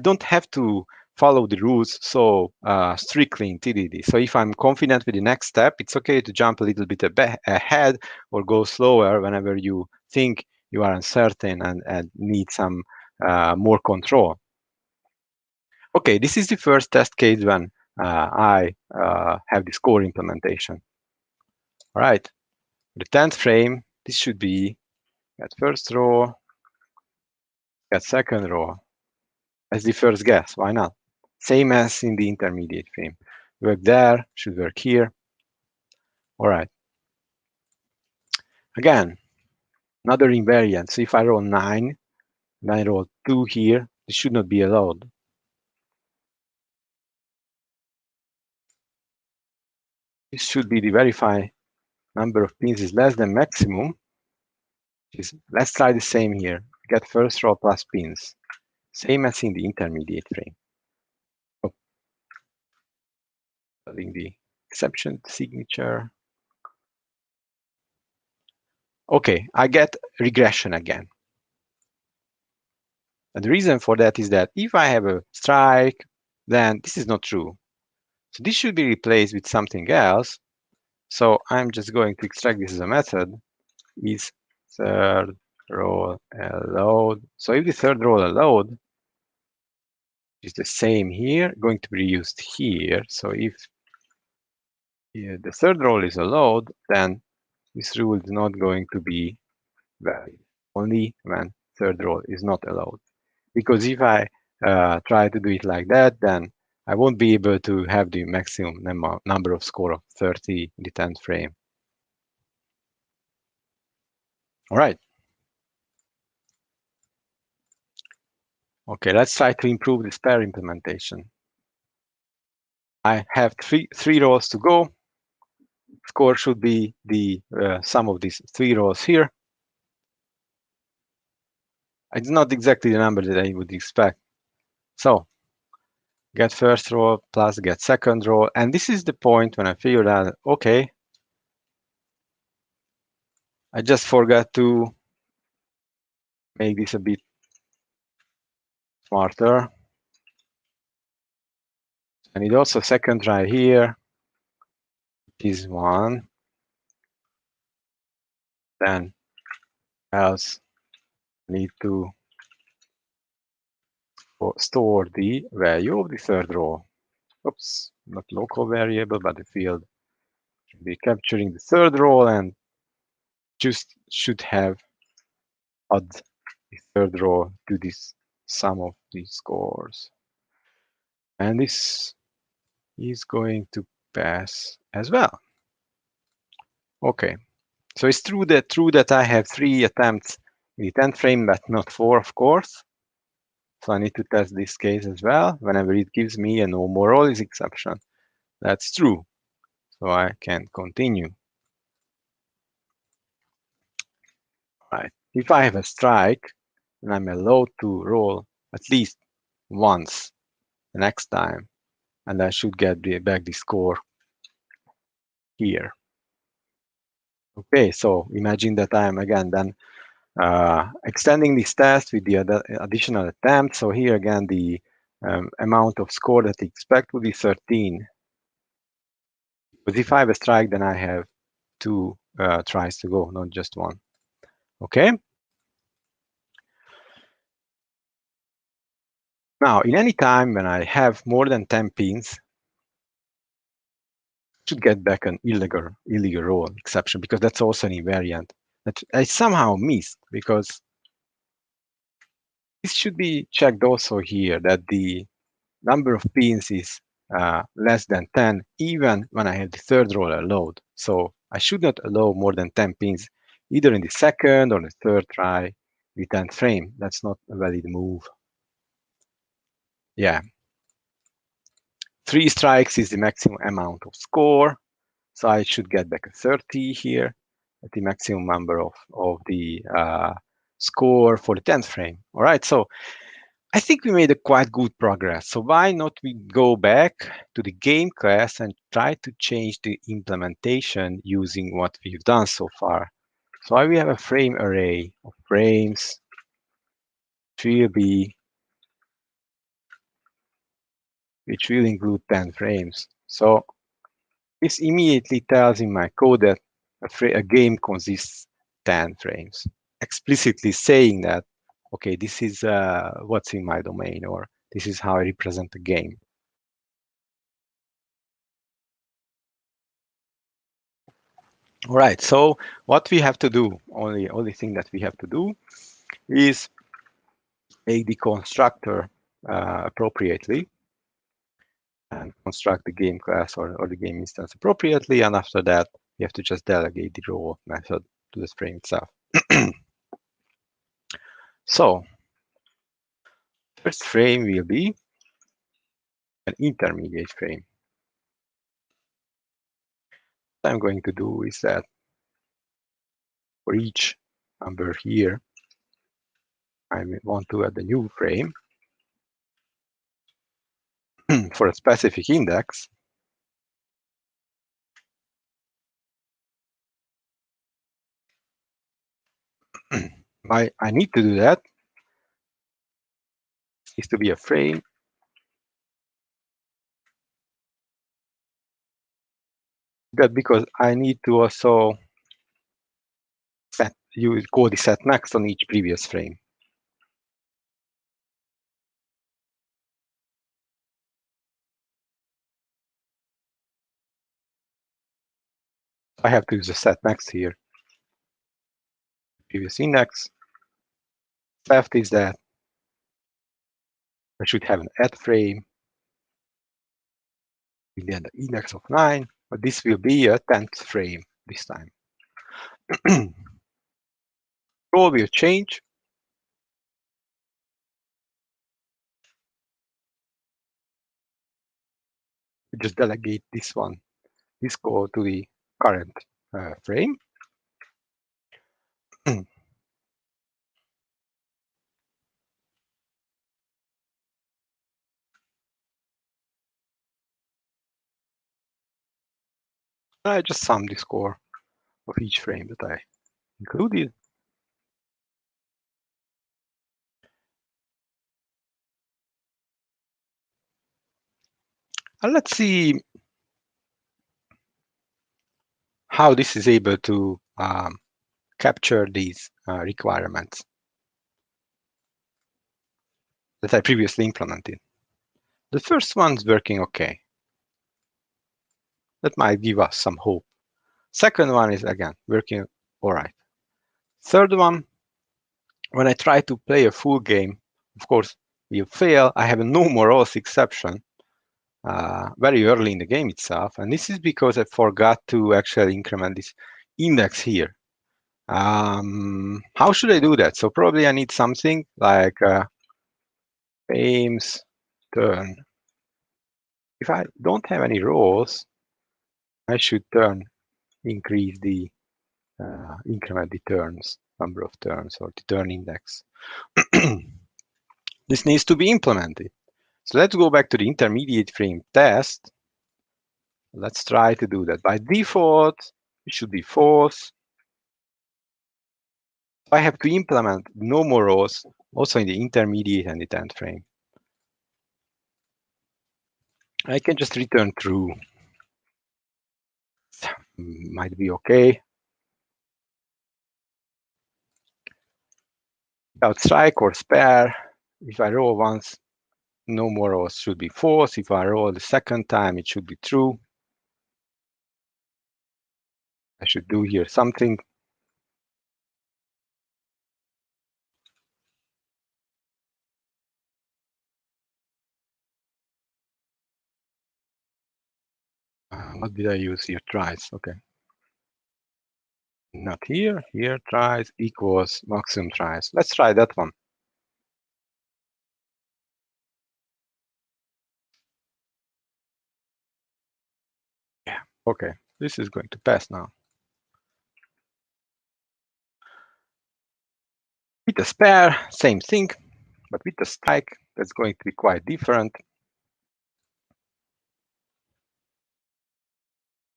don't have to follow the rules so strictly in TDD. So if I'm confident with the next step, it's okay to jump a little bit ahead or go slower whenever you think you are uncertain and need some more control. Okay, this is the first test case when I have the score implementation. All right, the 10th frame, this should be at first row, at second row, as the first guess. Why not? Same as in the intermediate frame. Work there, should work here. All right. Again, another invariant. So if I roll 9, and I roll 2 here, this should not be allowed. This should be the verify number of pins is less than maximum. Let's try the same here. Get first row plus pins. Same as in the intermediate frame. Adding the exception signature. Okay, I get regression again. And the reason for that is that if I have a strike, then this is not true. So this should be replaced with something else. So I'm just going to extract this as a method. Is third row allowed? So if the third row allowed is the same here, going to be used here. So if the third row is allowed, then this rule is not going to be valid, only when third row is not allowed. Because if I try to do it like that, then I won't be able to have the maximum number of score of 30 in the 10th frame. All right. Okay, let's try to improve the spare implementation. I have three rows to go. Score should be the sum of these 3 rows here. It's not exactly the number that I would expect. So get first row plus get second row. And this is the point when I figured out, okay, I just forgot to make this a bit smarter. I need also second try here. Is 1. Then else need to store the value of the third row. Oops, not local variable, but the field should be capturing the third row and just should have add the third row to this sum of these scores. And this is going to pass as well. Okay, so it's true that I have 3 attempts in the 10th frame, but not 4, of course. So I need to test this case as well. Whenever it gives me a no more roll is exception. That's true. So I can continue. Right. If I have a strike, then I'm allowed to roll at least once the next time, and I should get back the score here. Okay, so imagine that I am again then extending this test with the additional attempt. So here again, the amount of score that I expect would be 13. But if I have a strike, then I have 2 tries to go, not just one. Okay. Now, in any time when I have more than 10 pins, I should get back an illegal role exception, because that's also an invariant that I somehow missed, because this should be checked also here, that the number of pins is less than 10, even when I have the third role allowed. So I should not allow more than 10 pins, either in the second or the third try with 10th frame. That's not a valid move. Yeah. 3 strikes is the maximum amount of score. So I should get back a 30 here at the maximum number of the score for the 10th frame. All right, so I think we made a quite good progress. So why not we go back to the game class and try to change the implementation using what we've done so far. So I will have a frame array of frames, which will include 10 frames. So this immediately tells in my code that a game consists 10 frames, explicitly saying that, okay, this is what's in my domain, or this is how I represent the game. All right, so what we have to do, only thing that we have to do is make the constructor appropriately and construct the game class or the game instance appropriately. And after that, you have to just delegate the role method to the frame itself. So first frame will be an intermediate frame. What I'm going to do is that for each number here, I want to add a new frame for a specific index. I need to do that. It needs to be a frame that, because I need to also call the set next on each previous frame. I have to use the set next here. Previous index. Left is that I should have an add frame with the index of 9, but this will be a 10th frame this time. Role will change. We just delegate this call to the current frame. I just sum the score of each frame that I included. And let's see how this is able to capture these requirements that I previously implemented. The first one's working okay. That might give us some hope. Second one is, again, working all right. Third one, when I try to play a full game, of course, will fail. I have a no more else exception very early in the game itself. And this is because I forgot to actually increment this index here. How should I do that? So probably I need something like frames turn. If I don't have any rows, I should increase the increment the turns, number of turns, or the turn index. This needs to be implemented. So let's go back to the intermediate frame test. Let's try to do that. By default, it should be false. I have to implement no more rows also in the intermediate and the 10th frame. I can just return true. Might be okay. without strike or spare. If I roll once, no more rows should be false. If I roll the second time, it should be true. I should do here something. What did I use here? Tries. Okay. Not here. Here, tries equals maximum tries. Let's try that one. Yeah. Okay. This is going to pass now. With a spare, same thing, but with a strike, that's going to be quite different.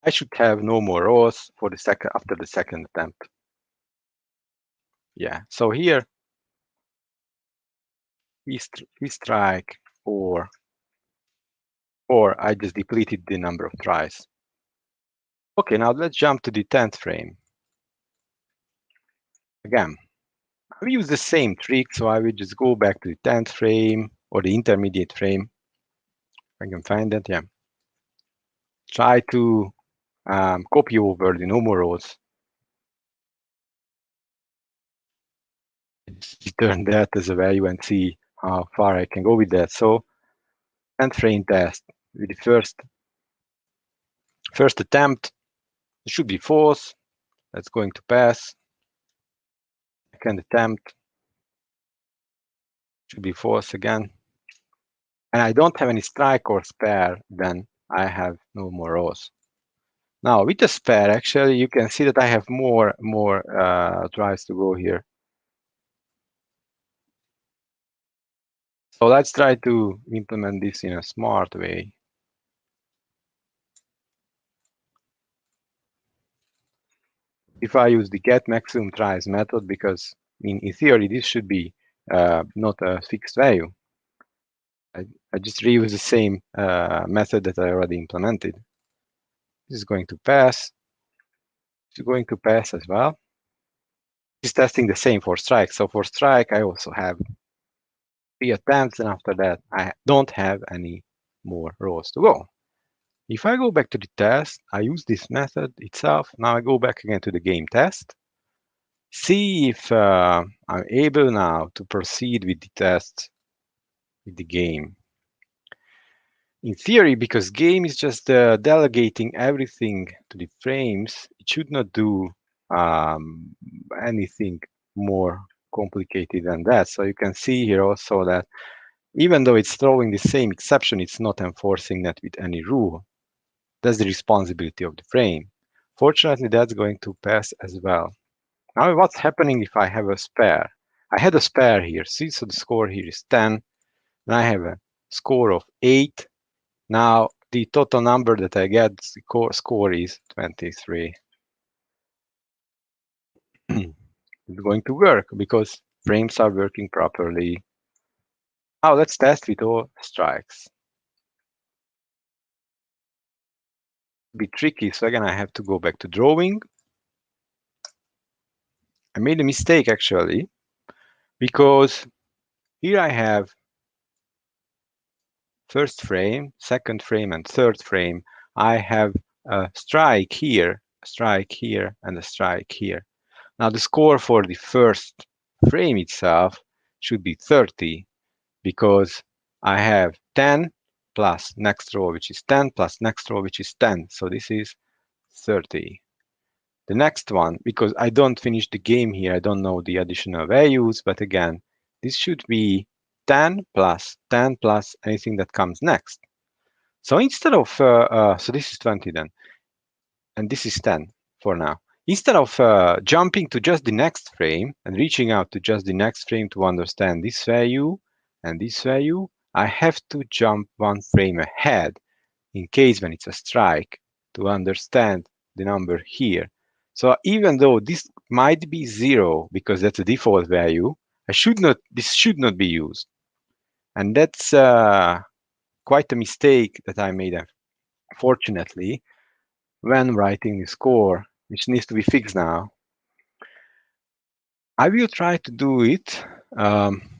I should have no more rows for the second after the second attempt. Yeah. So here, we strike or I just depleted the number of tries. Okay. Now let's jump to the 10th frame. Again, I use the same trick, so I will just go back to the 10th frame or the intermediate frame. If I can find it, yeah. Try to copy over the no more rows. Return that as a value and see how far I can go with that. So 10th frame test with the first attempt, it should be false. That's going to pass. Second attempt should be false again. And I don't have any strike or spare, then I have no more rows. Now with the spare, actually, you can see that I have more tries to go here. So let's try to implement this in a smart way. If I use the get maximum tries method, because in theory, this should be not a fixed value. I just reuse the same method that I already implemented. This is going to pass. This is going to pass as well. It's testing the same for strike. So for strike, I also have 3 attempts, and after that, I don't have any more rows to go. If I go back to the test, I use this method itself. Now I go back again to the game test. See if I'm able now to proceed with the test with the game. In theory, because game is just delegating everything to the frames, it should not do anything more complicated than that. So you can see here also that even though it's throwing the same exception, it's not enforcing that with any rule. That's the responsibility of the frame. Fortunately, that's going to pass as well. Now, what's happening if I have a spare? I had a spare here. See, so the score here is 10. And I have a score of 8. Now, the total number that I get, the score is 23. It's going to work because frames are working properly. Now, let's test with all strikes. Be tricky, so again, I have to go back to drawing. I made a mistake, actually, because here I have first frame, second frame, and third frame. I have a strike here, and a strike here. Now the score for the first frame itself should be 30 because I have 10 plus next row, which is 10, plus next row, which is 10. So this is 30. The next one, because I don't finish the game here, I don't know the additional values, but again, this should be 10 plus anything that comes next. So instead of, so this is 20 then, and this is 10 for now. Instead of jumping to just the next frame and reaching out to just the next frame to understand this value and this value, I have to jump one frame ahead in case when it's a strike to understand the number here. So even though this might be 0 because that's a default value, this should not be used. And that's quite a mistake that I made, fortunately, when writing the score, which needs to be fixed now. I will try to do it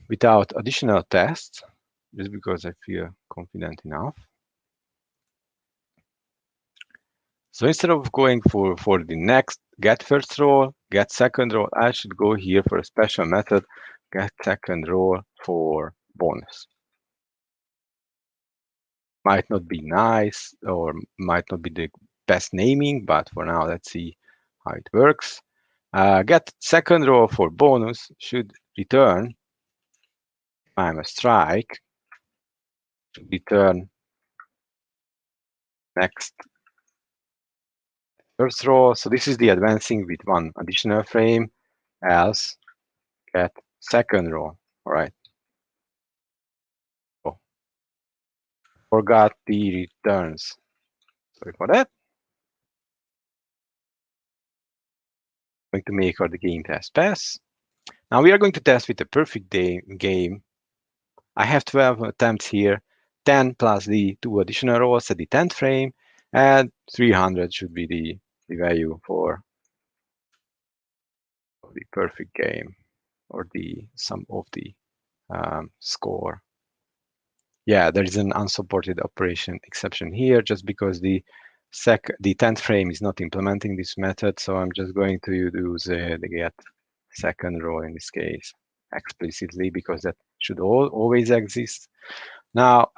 without additional tests, just because I feel confident enough. So instead of going for the next get first roll, get second roll, I should go here for a special method, get second roll for bonus. Might not be nice or might not be the best naming, but for now, let's see how it works. Get second roll for bonus should return, if I'm a strike, should return next first roll. So this is the advancing with one additional frame, else get second roll. All right. Oh, forgot the returns. Sorry for that. Going to make the game test pass. Now we are going to test with a perfect game. I have 12 attempts here, 10 plus the 2 additional rolls at the 10th frame, and 300 should be the value for the perfect game, or the sum of the score. Yeah, there is an unsupported operation exception here, just because the 10th frame is not implementing this method, so I'm just going to use the get second row in this case explicitly, because that should always exist. Now,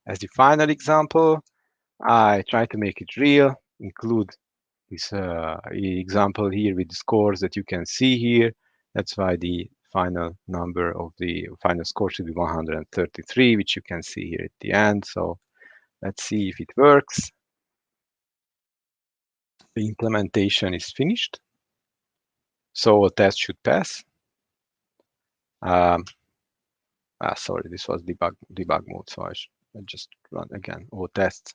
as the final example, I try to make it real, include this example here with the scores that you can see here. That's why the final number of the final score should be 133, which you can see here at the end. So let's see if it works. The implementation is finished, so a test should pass. Sorry, this was debug mode, so I just run again all tests.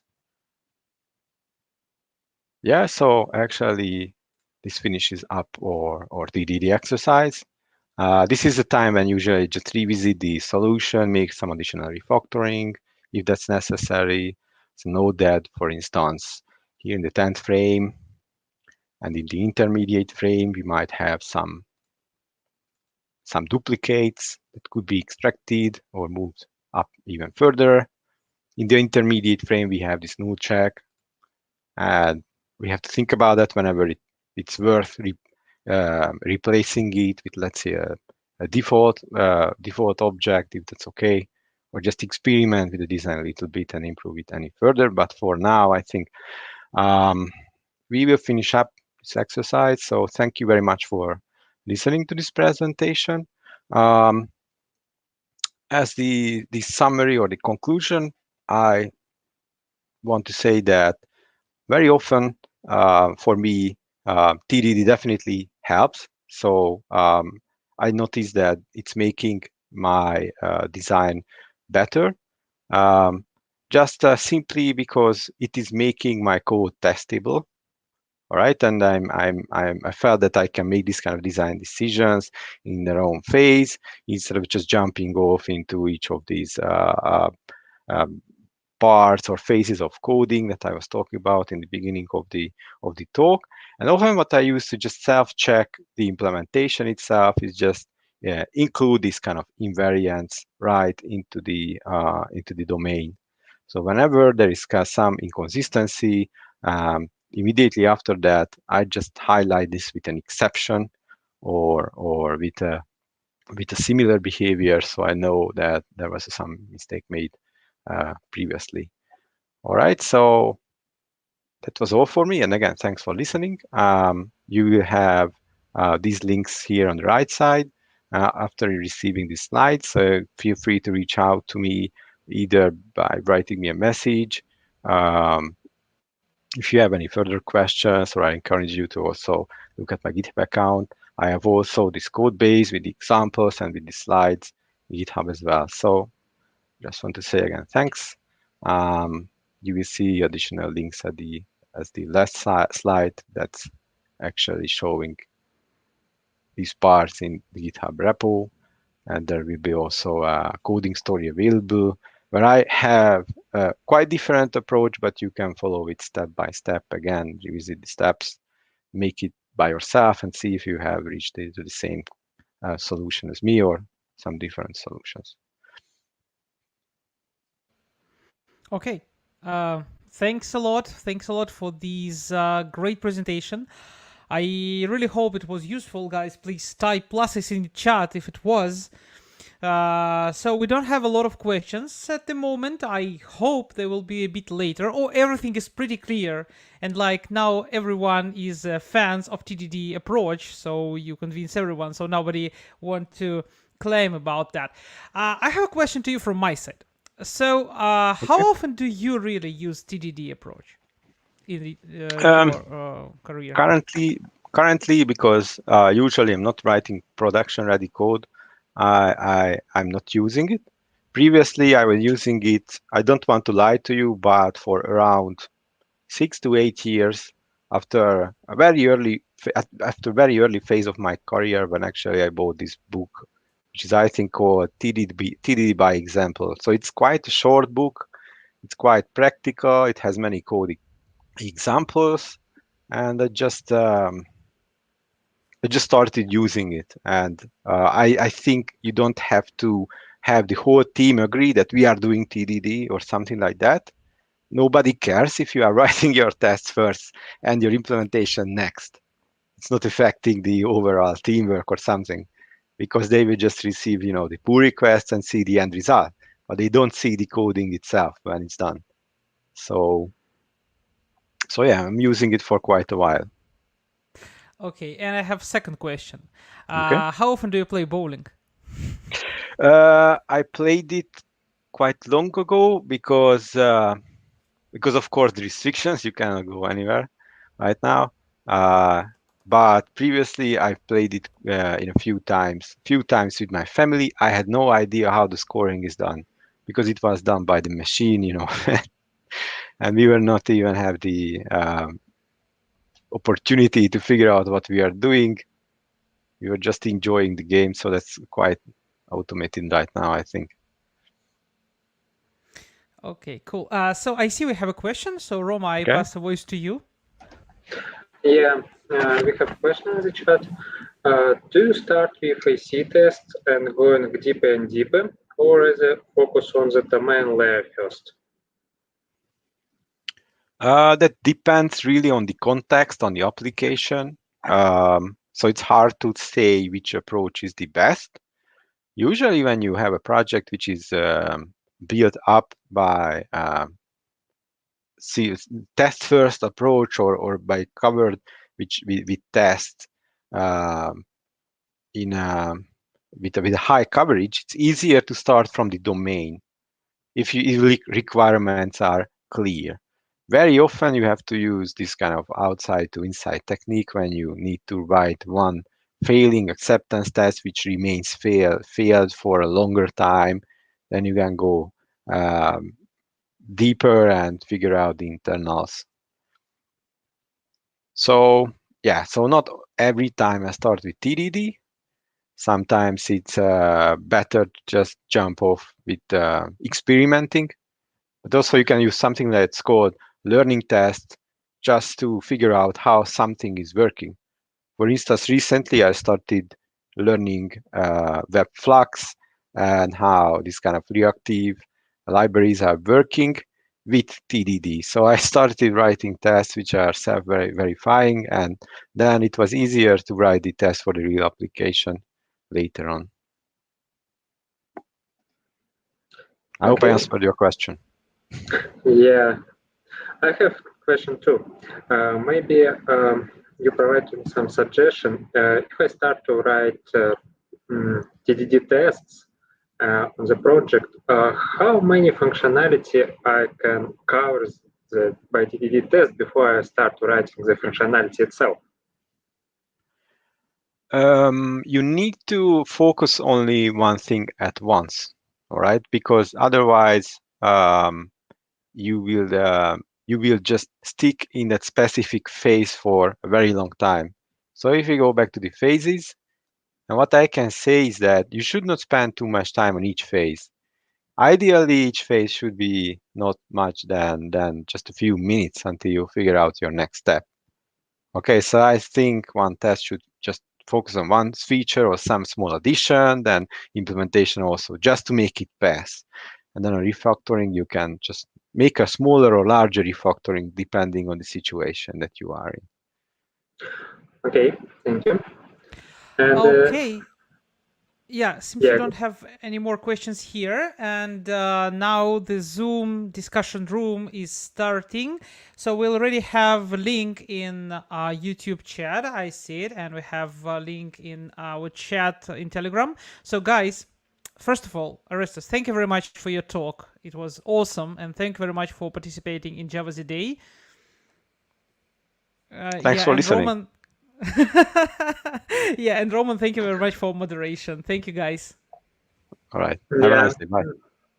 Yeah, so actually this finishes up or the exercise. This is the time when usually just revisit the solution, make some additional refactoring if that's necessary. So note that, for instance, here in the 10th frame and in the intermediate frame, we might have some duplicates that could be extracted or moved up even further. In the intermediate frame, we have this null check, and we have to think about that whenever it's worth replacing it with, let's say, a default object, if that's okay, or just experiment with the design a little bit and improve it any further. But for now, I think we will finish up this exercise. So thank you very much for listening to this presentation. As the summary or the conclusion, I want to say that very often for me, TDD definitely helps. So I noticed that it's making my design better, just simply because it is making my code testable. All right, and I felt that I can make this kind of design decisions in their own phase instead of just jumping off into each of these parts or phases of coding that I was talking about in the beginning of the talk. And often what I use to just self-check the implementation itself is just include this kind of invariants right into the domain. So whenever there is some inconsistency, immediately after that, I just highlight this with an exception or with a similar behavior, so I know that there was some mistake made previously. All right, so that was all for me. And again, thanks for listening. You will have these links here on the right side after receiving these slides. So feel free to reach out to me either by writing me a message. If you have any further questions, or I encourage you to also look at my GitHub account. I have also this code base with the examples and with the slides in GitHub as well. So just want to say again, thanks. You will see additional links at the last slide that's actually showing these parts in the GitHub repo. And there will be also a coding story available where I have a quite different approach, but you can follow it step by step. Again, revisit the steps, make it by yourself and see if you have reached the same solution as me or some different solutions. Okay. Thanks a lot. Thanks a lot for this great presentation. I really hope it was useful, guys. Please type pluses in the chat if it was. So we don't have a lot of questions at the moment. I hope they will be a bit later. Oh, everything is pretty clear. And like now everyone is fans of TDD approach. So you convince everyone. So nobody want to claim about that. I have a question to you from my side. So how often do you really use TDD approach in your career? Currently, because usually I'm not writing production-ready code, I'm not using it. Previously, I was using it, I don't want to lie to you, but for around 6 to 8 years after a very early phase of my career, when actually I bought this book, which is I think called TDD by example. So it's quite a short book. It's quite practical. It has many code examples, and I just started using it. And I think you don't have to have the whole team agree that we are doing TDD or something like that. Nobody cares if you are writing your tests first and your implementation next. It's not affecting the overall teamwork or something, because they will just receive, the pull requests and see the end result, but they don't see the coding itself when it's done. So yeah, I'm using it for quite a while. Okay, and I have second question. Okay. How often do you play bowling? I played it quite long ago because of course the restrictions, you cannot go anywhere right now. But previously I played it in a few times with my family. I had no idea how the scoring is done because it was done by the machine, and we were not even have the opportunity to figure out what we are doing. We were just enjoying the game, so that's quite automated right now, I think. Okay, cool. So I see we have a question. So Roma, I pass the voice to you. Yeah, we have a question in the chat. Do you start with AC tests and going deeper and deeper, or is it focus on the domain layer first? That depends really on the context, on the application. So it's hard to say which approach is the best. Usually when you have a project which is built up by test first approach or by covered, which we test with a high coverage, it's easier to start from the domain if requirements are clear. Very often you have to use this kind of outside to inside technique when you need to write one failing acceptance test which remains failed for a longer time. Then you can go deeper and figure out the internals. So yeah, so not every time I start with TDD. Sometimes it's better to just jump off with experimenting. But also you can use something that's called learning test just to figure out how something is working. For instance, recently I started learning Webflux and how this kind of reactive libraries are working with TDD. So I started writing tests which are self-verifying, and then it was easier to write the test for the real application later on. I hope I answered your question. Yeah, I have a question too. Maybe you provided some suggestion. If I start to write TDD tests on the project, how many functionality I can cover by TDD test before I start writing the functionality itself? You need to focus only one thing at once, all right? Because otherwise, you will just stick in that specific phase for a very long time. So if we go back to the phases, and what I can say is that you should not spend too much time on each phase. Ideally, each phase should be not much than just a few minutes until you figure out your next step. Okay, so I think one test should just focus on one feature or some small addition, then implementation also, just to make it pass. And then on refactoring, you can just make a smaller or larger refactoring depending on the situation that you are in. Okay, thank you. And, okay. Yeah, since Yeah. we don't have any more questions here, and now the Zoom discussion room is starting. So we already have a link in our YouTube chat. I see it, and we have a link in our chat in Telegram. So guys, first of all, Oresztesz, thank you very much for your talk. It was awesome, and thank you very much for participating in Java the Day. Thanks for listening. Roman, yeah, and Roman, thank you very much for moderation. Thank you, guys. All right. Have a nice day. Bye.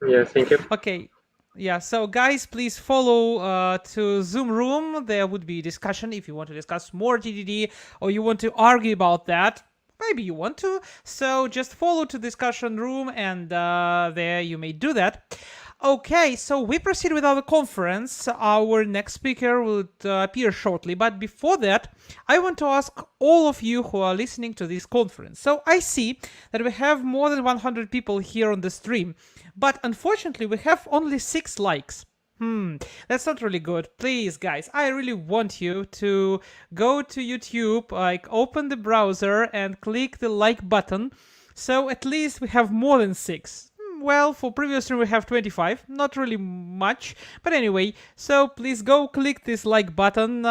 Yeah, thank you. Okay. Yeah, so guys, please follow to Zoom room. There would be discussion if you want to discuss more TDD or you want to argue about that. Maybe you want to. So just follow to discussion room and there you may do that. Okay, so we proceed with our conference. Our next speaker will appear shortly. But before that, I want to ask all of you who are listening to this conference. So I see that we have more than 100 people here on the stream. But unfortunately, we have only 6 likes. That's not really good. Please, guys, I really want you to go to YouTube, like open the browser and click the like button. So at least we have more than 6. Well, for previous stream we have 25, not really much, but anyway, so please go click this like button.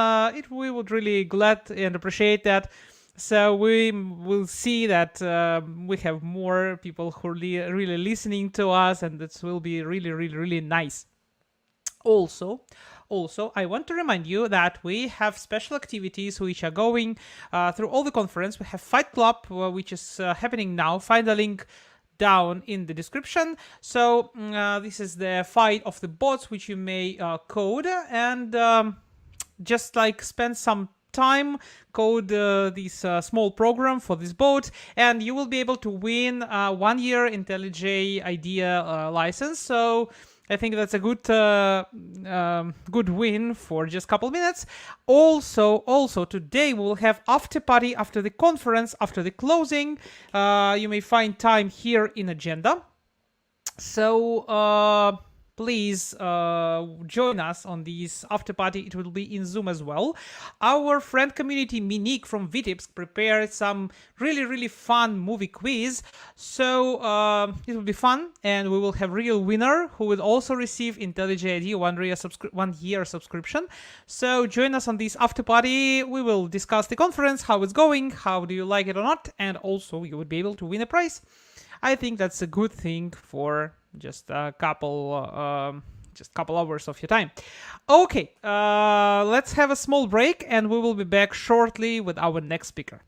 We would really glad and appreciate that. So we will see that we have more people who are really listening to us, and this will be really nice. Also, I want to remind you that we have special activities which are going through all the conference. We have Fight Club, which is happening now. Find the link down in the description. So this is the fight of the bots which you may code, and just like spend some time, code this small program for this bot, and you will be able to win 1 year IntelliJ IDEA license. So I think that's a good win for just a couple minutes. Also today we will have after party after the conference, after the closing. You may find time here in agenda. So please join us on this after party. It will be in Zoom as well. Our friend community Miniq from Vitebsk prepared some really fun movie quiz. So it will be fun, and we will have real winner who will also receive IntelliJ IDEA 1 year subscription. So join us on this after party. We will discuss the conference, how it's going, how do you like it or not, and also you would be able to win a prize. I think that's a good thing for just a couple hours of your time. Okay, let's have a small break, and we will be back shortly with our next speaker.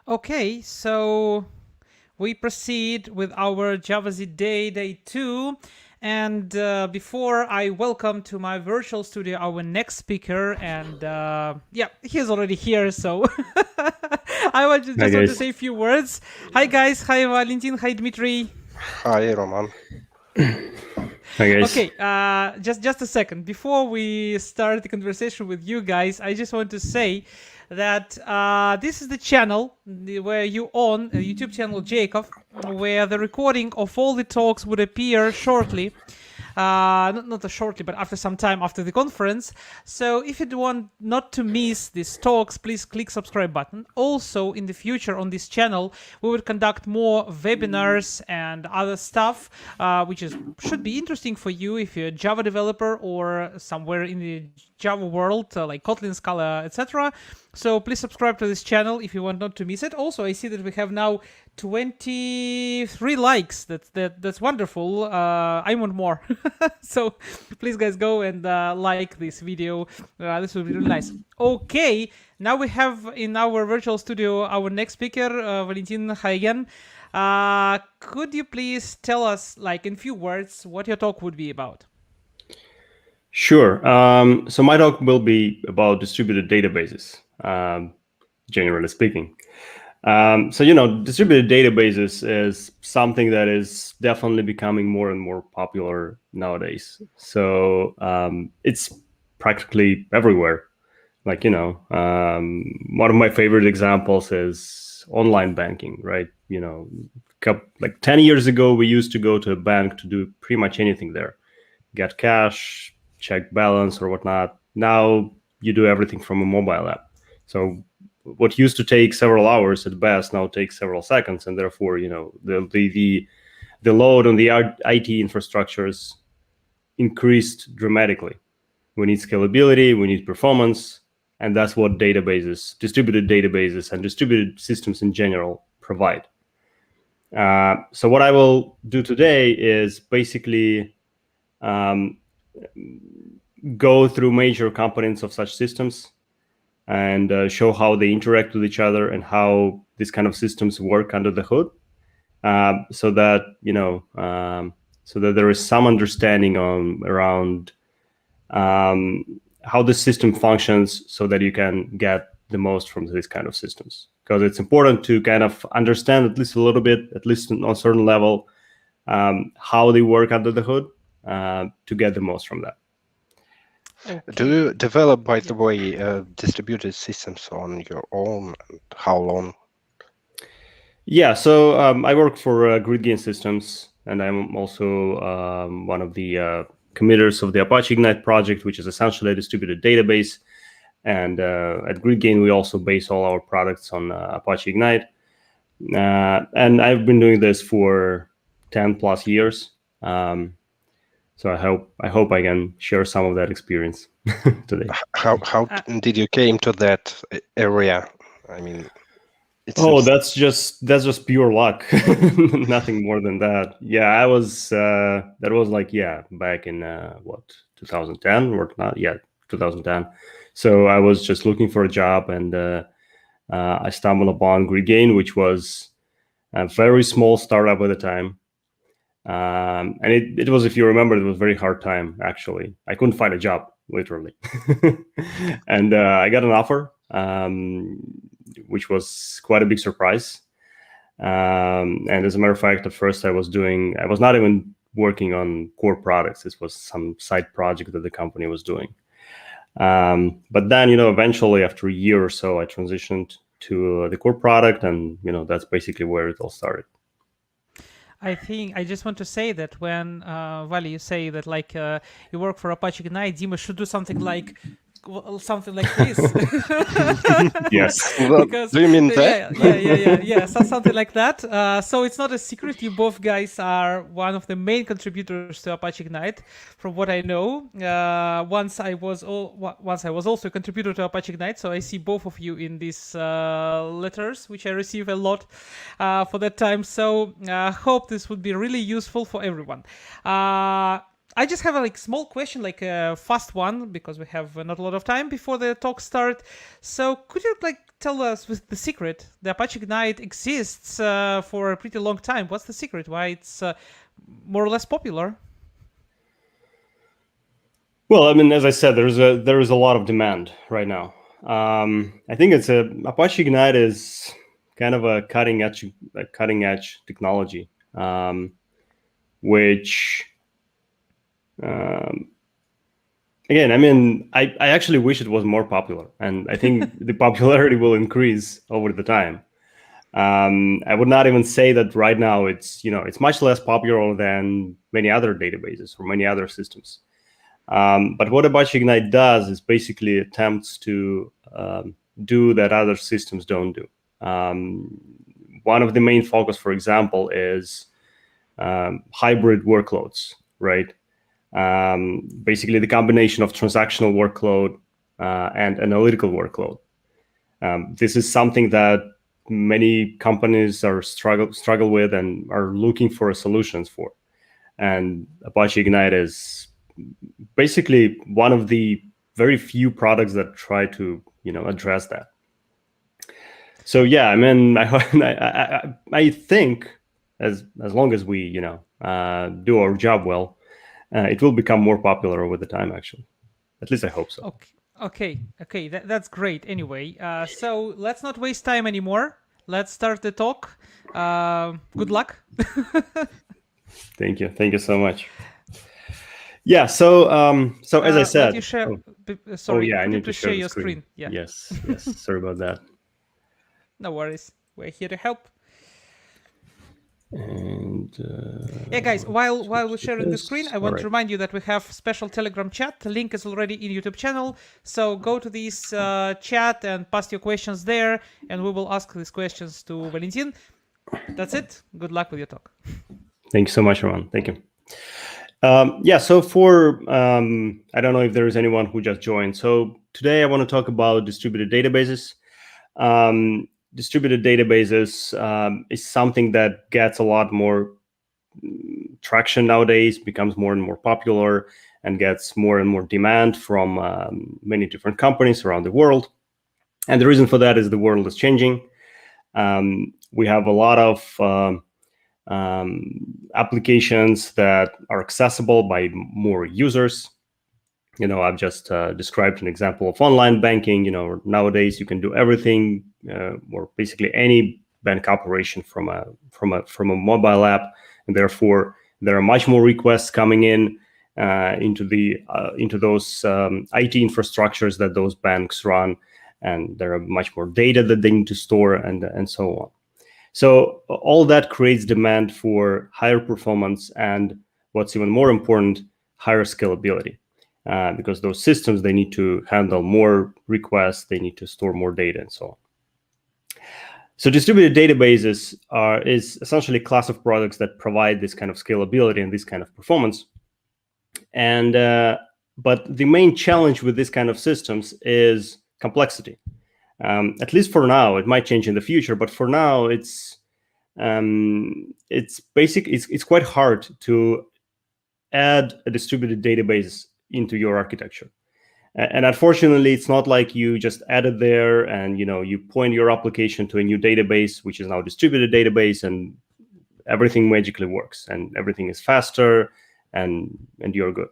Okay, so we proceed with our Java-Z Day 2. And before I welcome to my virtual studio our next speaker, and yeah, he's already here, so I want to just want to say a few words. Hi guys, hi Valentin, hi Dmitry. Hi Roman. Hi guys. Okay, just a second. Before we start the conversation with you guys, I just want to say that this is the channel where you own, a YouTube channel JaCoV, where the recording of all the talks would appear shortly. Not shortly, but after some time after the conference. So if you want not to miss these talks, please click subscribe button. Also, in the future on this channel, we will conduct more webinars and other stuff, which should be interesting for you if you're a Java developer or somewhere in the Java world, like Kotlin, Scala, etc. So please subscribe to this channel if you want not to miss it. Also, I see that we have now 23 likes. That's wonderful. I want more. So please guys go and like this video. This will be really nice. Okay, now we have in our virtual studio our next speaker, Valentin. Hi again. Could you please tell us, like in few words, what your talk would be about? Sure. So my talk will be about distributed databases, generally speaking. So, distributed databases is something that is definitely becoming more and more popular nowadays. So it's practically everywhere. Like, one of my favorite examples is online banking, right? Like 10 years ago, we used to go to a bank to do pretty much anything there. Get cash, check balance or whatnot. Now you do everything from a mobile app. So what used to take several hours at best now takes several seconds, and therefore, the load on the IT infrastructures increased dramatically. We need scalability, we need performance, and that's what databases, distributed databases, and distributed systems in general provide. So what I will do today is basically go through major components of such systems and show how they interact with each other and how these kind of systems work under the hood, so that there is some understanding around how the system functions, so that you can get the most from these kind of systems. Because it's important to kind of understand at least a little bit, at least on a certain level, how they work under the hood to get the most from that. Okay. Do you develop, by the way, distributed systems on your own? And how long? Yeah, so I work for GridGain Systems, and I'm also one of the committers of the Apache Ignite project, which is essentially a distributed database. And at GridGain, we also base all our products on Apache Ignite. And I've been doing this for 10 plus years. So I hope I can share some of that experience today. How did you came to that area? I mean, that's just pure luck. Nothing more than that. Yeah, that was like back in 2010 or not? Yeah, 2010. So I was just looking for a job, and I stumbled upon GridGain, which was a very small startup at the time. And it was, if you remember, it was a very hard time, actually. I couldn't find a job, literally. And I got an offer, which was quite a big surprise. And as a matter of fact, at first I was not even working on core products. This was some side project that the company was doing. But then, eventually after a year or so, I transitioned to the core product, and, that's basically where it all started. I think I just want to say that when Vali, you say that like you work for Apache Ignite, Dima should do something like this. Yes. Because, do you mean that? Yeah. So something like that. So it's not a secret. You both guys are one of the main contributors to Apache Ignite, from what I know. Once I was also a contributor to Apache Ignite, so I see both of you in these letters, which I receive a lot for that time. So hope this would be really useful for everyone. I just have a small question, like a fast one, because we have not a lot of time before the talk start. So could you tell us with the secret? The Apache Ignite exists for a pretty long time. What's the secret? Why it's more or less popular? Well, I mean, as I said, there is a lot of demand right now. I think Apache Ignite is kind of a cutting edge technology, which again, I mean, I actually wish it was more popular, and I think the popularity will increase over the time. I would not even say that right now it's much less popular than many other databases or many other systems. But what Apache Ignite does is basically attempts to do that other systems don't do. One of the main focus, for example, is hybrid workloads, right? Basically, the combination of transactional workload and analytical workload. This is something that many companies are struggle with and are looking for solutions for. And Apache Ignite is basically one of the very few products that try to address that. So yeah, I mean, I think as long as we do our job well, it will become more popular over the time. Actually, at least I hope so. Okay. That's great. Anyway, so let's not waste time anymore. Let's start the talk. Good luck. Thank you so much. Yeah, so as I said, you share, I need to share your screen. Yeah. Yes, sorry about that. No worries, we're here to help. And yeah, guys, while we're sharing the screen, I want to remind you that we have special Telegram chat. The link is already in YouTube channel, so go to this chat and post your questions there, and we will ask these questions to Valentin. That's it. Good luck with your talk. Thank you so much, Roman. Thank you. So for, I don't know if there is anyone who just joined. So today I want to talk about distributed databases. Distributed databases is something that gets a lot more traction nowadays, becomes more and more popular, and gets more and more demand from many different companies around the world. And the reason for that is the world is changing. We have a lot of applications that are accessible by more users. I've just described an example of online banking. Nowadays you can do everything, or basically any bank operation from a mobile app, and therefore there are much more requests coming in into those IT infrastructures that those banks run, and there are much more data that they need to store, and so on. So all that creates demand for higher performance and, what's even more important, higher scalability, because those systems, they need to handle more requests, they need to store more data, and so on. So distributed databases is essentially a class of products that provide this kind of scalability and this kind of performance. And but the main challenge with this kind of systems is complexity. At least for now. It might change in the future, but for now, it's quite hard to add a distributed database into your architecture. And unfortunately, it's not like you just add it there and you point your application to a new database, which is now a distributed database, and everything magically works and everything is faster and you're good.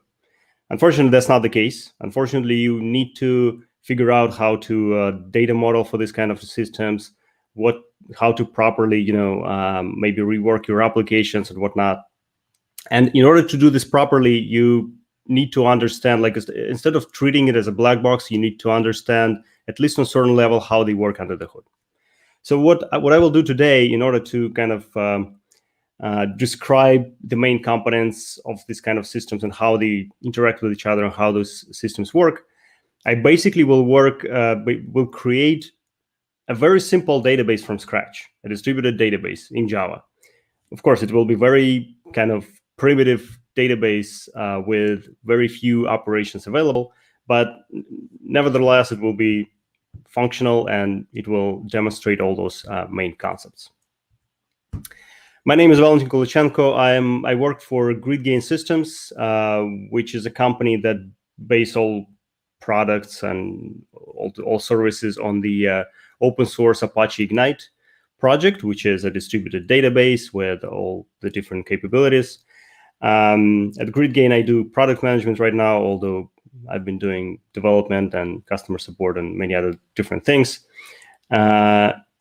Unfortunately, that's not the case. Unfortunately, you need to figure out how to data model for this kind of systems, how to properly, maybe rework your applications and whatnot. And in order to do this properly, you need to understand, instead of treating it as a black box, you need to understand, at least on a certain level, how they work under the hood. So what I will do today, in order to kind of describe the main components of this kind of systems and how they interact with each other and how those systems work, I basically will create a very simple database from scratch, a distributed database in Java. Of course, it will be very kind of primitive database with very few operations available, but nevertheless, it will be functional and it will demonstrate all those main concepts. My name is Valentin Kulichenko. I work for GridGain Systems, which is a company that base all products and all services on the open source Apache Ignite project, which is a distributed database with all the different capabilities. At GridGain, I do product management right now, although I've been doing development and customer support and many other different things.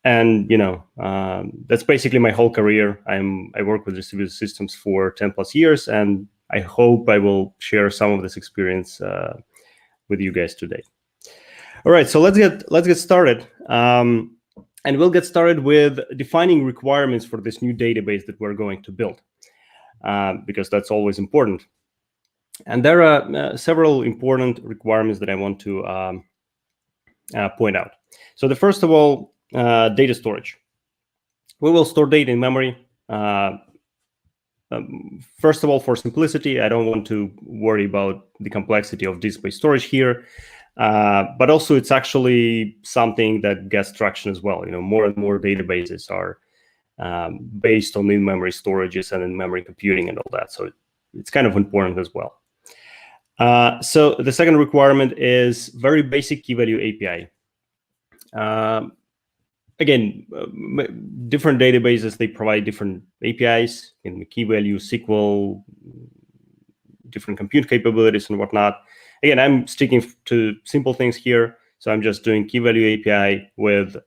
And that's basically my whole career. I work with distributed systems for 10 plus years, and I hope I will share some of this experience with you guys today. All right, so let's get started. And we'll get started with defining requirements for this new database that we're going to build, because that's always important. And there are several important requirements that I want to point out. So the first of all, data storage. We will store data in memory. First of all, for simplicity, I don't want to worry about the complexity of disk-based storage here. But also, it's actually something that gets traction as well. More and more databases are based on in-memory storages and in-memory computing and all that. So it's kind of important as well. So the second requirement is very basic key-value API. Again, different databases, they provide different APIs in key-value, SQL, different compute capabilities and whatnot. Again, I'm sticking to simple things here. So I'm just doing key-value API with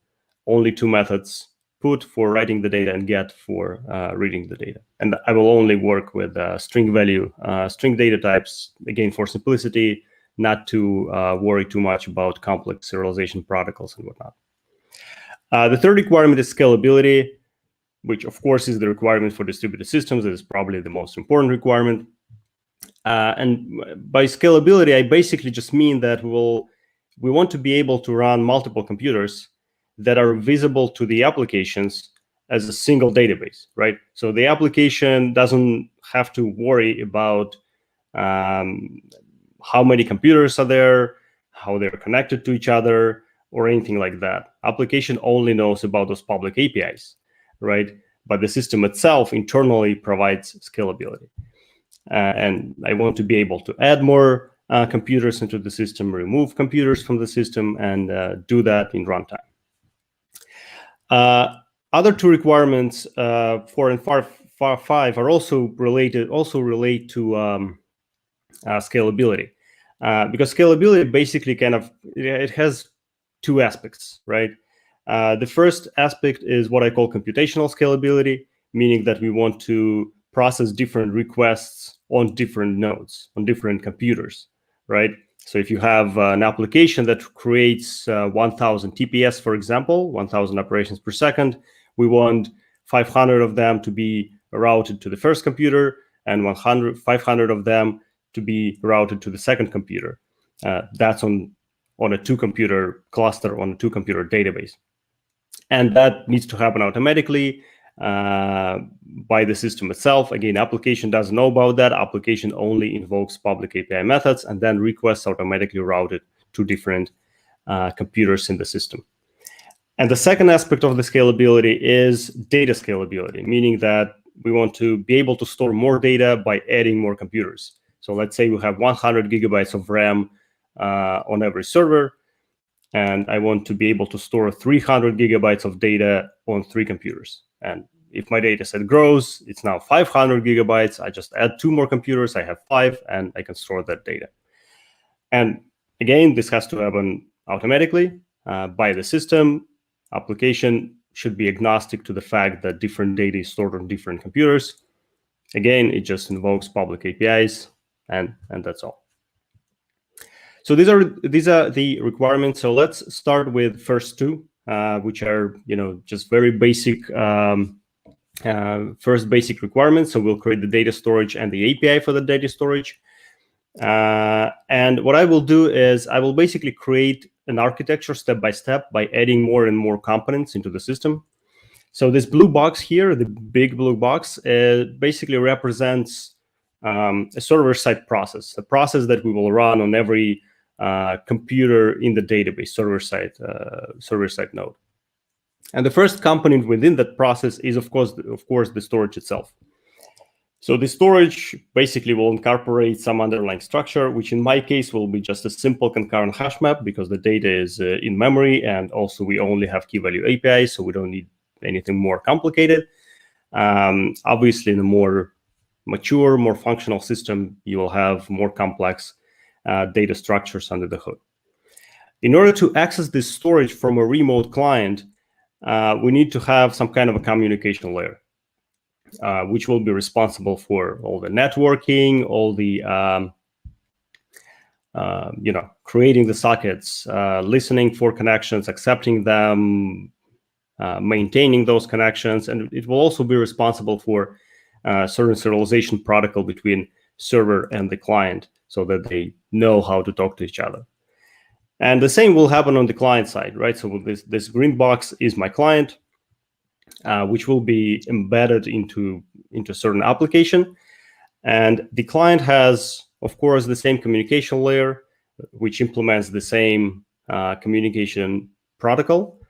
only two methods, put for writing the data and get for reading the data. And I will only work with string value, string data types, again, for simplicity, not to worry too much about complex serialization protocols and whatnot. The third requirement is scalability, which of course is the requirement for distributed systems. It is probably the most important requirement. And by scalability, I basically just mean that we want to be able to run multiple computers that are visible to the applications as a single database, right? So the application doesn't have to worry about how many computers are there, how they're connected to each other, or anything like that. Application only knows about those public APIs, right? But the system itself internally provides scalability. And I want to be able to add more computers into the system, remove computers from the system, and do that in runtime. Other two requirements, 4 and 5, are also relate to scalability, because scalability basically it has two aspects, right? The first aspect is what I call computational scalability, meaning that we want to process different requests on different nodes, on different computers, right? So if you have an application that creates 1,000 TPS, for example, 1,000 operations per second, we want 500 of them to be routed to the first computer and 500 of them to be routed to the second computer. That's on a two-computer cluster, on a two-computer database. And that needs to happen automatically by the system itself. Again, application doesn't know about that. Application only invokes public API methods, and then requests automatically routed to different computers in the system. And the second aspect of the scalability is data scalability, meaning that we want to be able to store more data by adding more computers. So let's say we have 100 gigabytes of RAM on every server, and I want to be able to store 300 gigabytes of data on 3 computers. And if my data set grows, it's now 500 gigabytes. I just add 2 more computers, I have 5, and I can store that data. And again, this has to happen automatically by the system. Application should be agnostic to the fact that different data is stored on different computers. Again, it just invokes public APIs, and that's all. So these are the requirements. So let's start with first two, which are just very basic, first basic requirements. So we'll create the data storage and the API for the data storage. And what I will do is I will basically create an architecture step by step by adding more and more components into the system. So this blue box here, the big blue box, basically represents a server-side process, a process that we will run on every computer in the database, server-side node. And the first component within that process is, of course, the storage itself. So the storage basically will incorporate some underlying structure, which in my case will be just a simple concurrent hash map, because the data is in memory, and also we only have key value API, so we don't need anything more complicated. Obviously, in a more mature, more functional system, you will have more complex data structures under the hood. In order to access this storage from a remote client, we need to have some kind of a communication layer, which will be responsible for all the networking, all the creating the sockets, listening for connections, accepting them, maintaining those connections, and it will also be responsible for certain serialization protocol between server and the client, so that they know how to talk to each other. And the same will happen on the client side, right? So this green box is my client, which will be embedded into a certain application. And the client has, of course, the same communication layer, which implements the same communication protocol.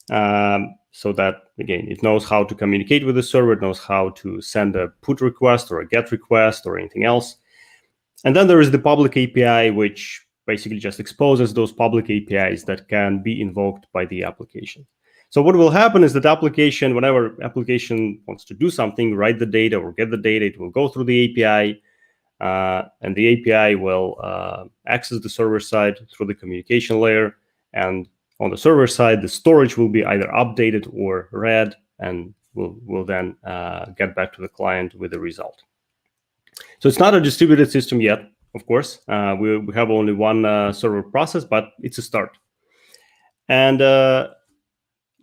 So that, again, it knows how to communicate with the server, it knows how to send a put request or a get request or anything else. And then there is the public API, which basically just exposes those public APIs that can be invoked by the application. So what will happen is that application, whenever application wants to do something, write the data or get the data, it will go through the API, and the API will access the server side through the communication layer. And on the server side, the storage will be either updated or read, and will then get back to the client with the result. So it's not a distributed system yet, of course. We have only one server process, but it's a start. And I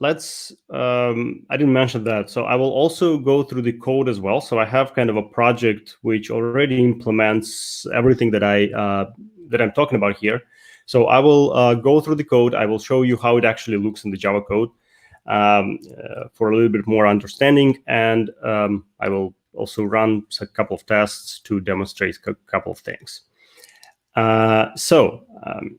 didn't mention that. So I will also go through the code as well. So I have kind of a project which already implements everything that I'm talking about here. So I will go through the code. I will show you how it actually looks in the Java code for a little bit more understanding. And I will also run a couple of tests to demonstrate a couple of things. As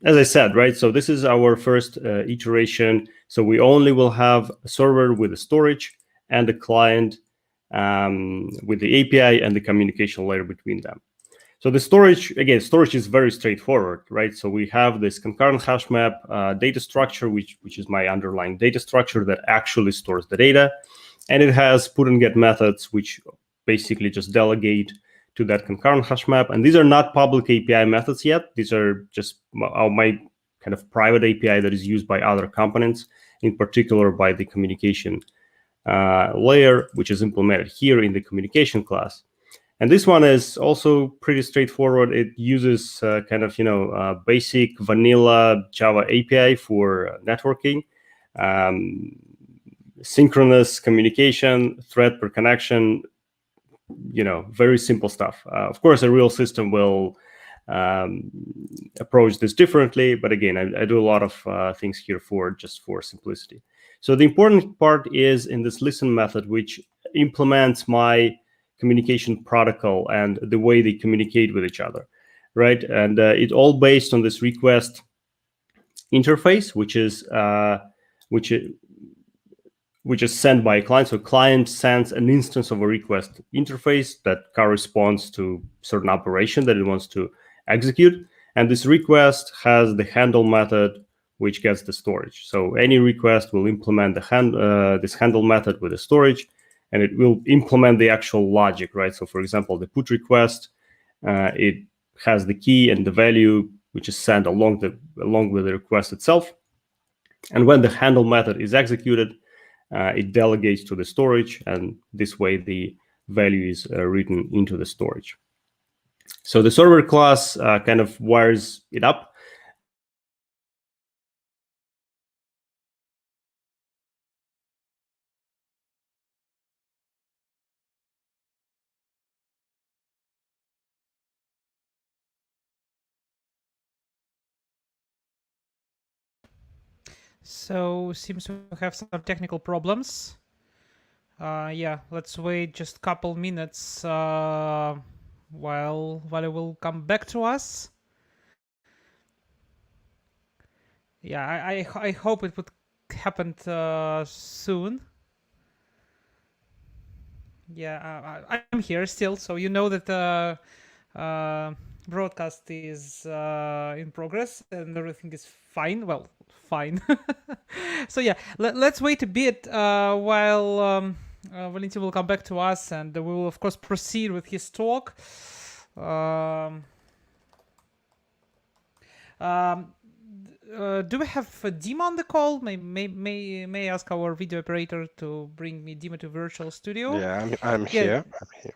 I said, right, so this is our first iteration. So we only will have a server with the storage and a client with the API and the communication layer between them. So the storage, again, storage is very straightforward, right? So we have this concurrent hash map data structure, which is my underlying data structure that actually stores the data. And it has put and get methods, which basically just delegate to that concurrent hash map. And these are not public API methods yet. These are just my kind of private API that is used by other components, in particular by the communication layer, which is implemented here in the communication class. And this one is also pretty straightforward. It uses basic vanilla Java API for networking, synchronous communication, thread per connection, very simple stuff. Of course, a real system will approach this differently, but again, I do a lot of things here for simplicity. So the important part is in this listen method, which implements my communication protocol and the way they communicate with each other, right? And it's all based on this request interface, which is sent by a client. So client sends an instance of a request interface that corresponds to certain operation that it wants to execute. And this request has the handle method, which gets the storage. So any request will implement this handle method with the storage, and it will implement the actual logic, right? So for example, the put request, it has the key and the value, which is sent along with the request itself. And when the handle method is executed, it delegates to the storage, and this way the value is written into the storage. So the server class kind of wires it up. So seems to have some technical problems. Yeah, let's wait just a couple minutes while it will come back to us. Yeah, I hope it would happened soon. Yeah, I'm here still, so you know that broadcast is in progress and everything is fine. Well, fine. So yeah, let's wait a bit while Valentin will come back to us, and we will of course proceed with his talk. Do we have Dima on the call? May I ask our video operator to bring me Dima to Virtual Studio? Yeah, I'm here. I'm here.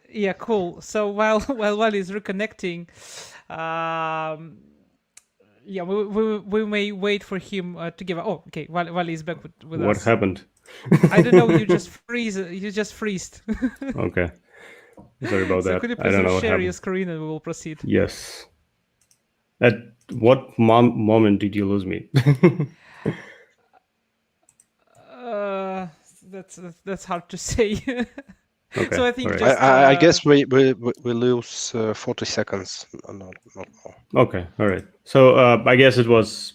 Yeah, cool. So while he's reconnecting, yeah, we may wait for him to give. Oh, okay. While he's back with us. What happened? I don't know. You just freeze. You just freezed. Okay. Sorry about So that. could you I don't know please what share happened. your screen and we will proceed? Yes. At what moment did you lose me? That's hard to say. Okay. So I think all right. just I guess we lose 40 seconds, not more. Okay. All right. So I guess it was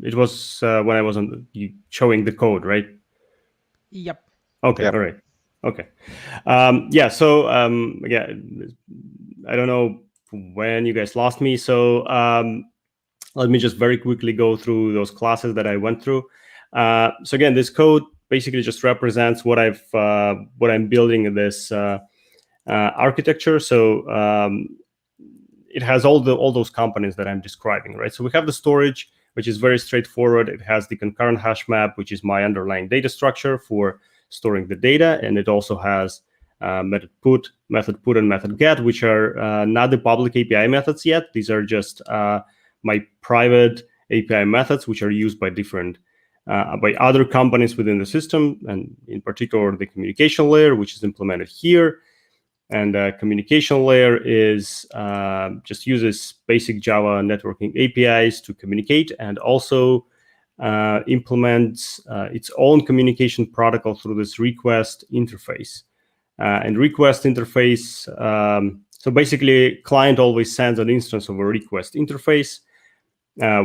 it was when I was showing the code, right? Yep. Okay. Yep. All right. Okay. Yeah. So yeah, I don't know when you guys lost me. So let me just very quickly go through those classes that I went through. So again, this code basically just represents what I'm building in this architecture. So it has all those components that I'm describing, right? So we have the storage, which is very straightforward. It has the concurrent hash map, which is my underlying data structure for storing the data, and it also has method put, and method get, which are not the public API methods yet. These are just my private API methods, which are used by different by other companies within the system, and in particular the communication layer, which is implemented here. And communication layer is just uses basic Java networking APIs to communicate, and also implements its own communication protocol through this request interface. And request interface, so basically, client always sends an instance of a request interface,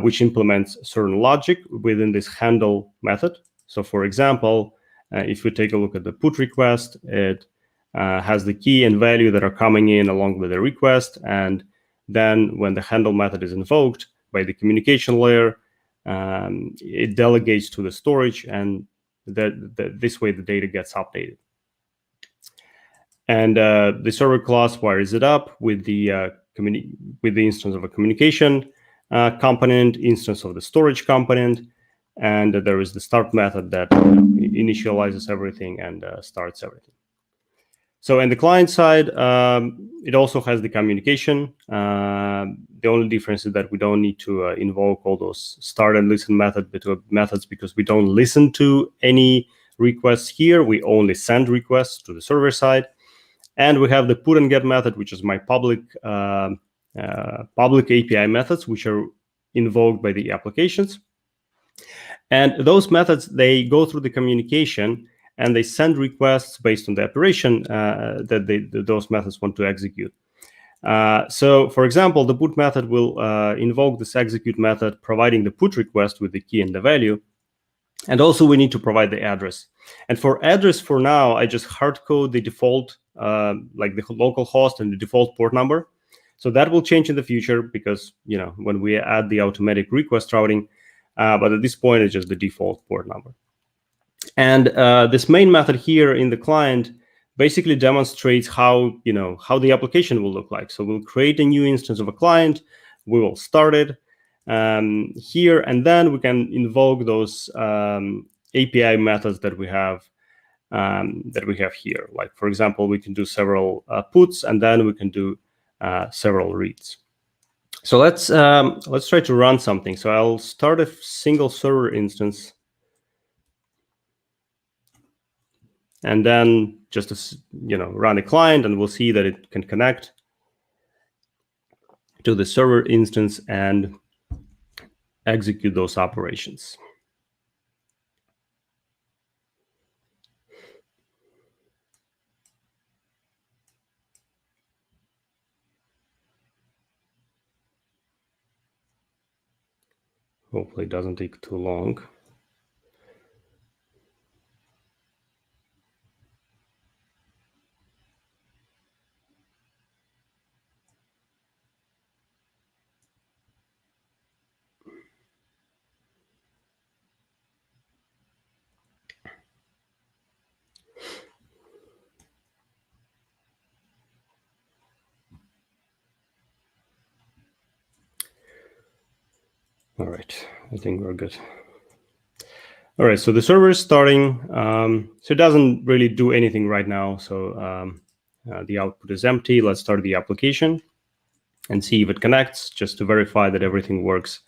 which implements certain logic within this handle method. So for example, if we take a look at the put request, it has the key and value that are coming in along with the request. And then when the handle method is invoked by the communication layer, it delegates to the storage, and this way the data gets updated. And the server class wires it up with the instance of a communication component, instance of the storage component, and there is the start method that initializes everything and starts everything. So in the client side, it also has the communication. The only difference is that we don't need to invoke all those start and listen methods because we don't listen to any requests here. We only send requests to the server side. And we have the put and get method, which is my public API methods, which are invoked by the applications. And those methods, they go through the communication and they send requests based on the operation that those methods want to execute. So, for example, the put method will invoke this execute method, providing the put request with the key and the value. And also, we need to provide the address. And for address, for now, I just hard code the default, like the local host and the default port number. So that will change in the future because, when we add the automatic request routing, but at this point, it's just the default port number. And this main method here in the client basically demonstrates how the application will look like. So we'll create a new instance of a client, we will start it here, and then we can invoke those API methods that we have here. Like, for example, we can do several puts, and then we can do several reads. So let's try to run something. So I'll start a single server instance, and then just run a client, and we'll see that it can connect to the server instance and execute those operations. Hopefully it doesn't take too long. All right, I think we're good. All right, so the server is starting. So it doesn't really do anything right now. So the output is empty. Let's start the application and see if it connects, just to verify that everything works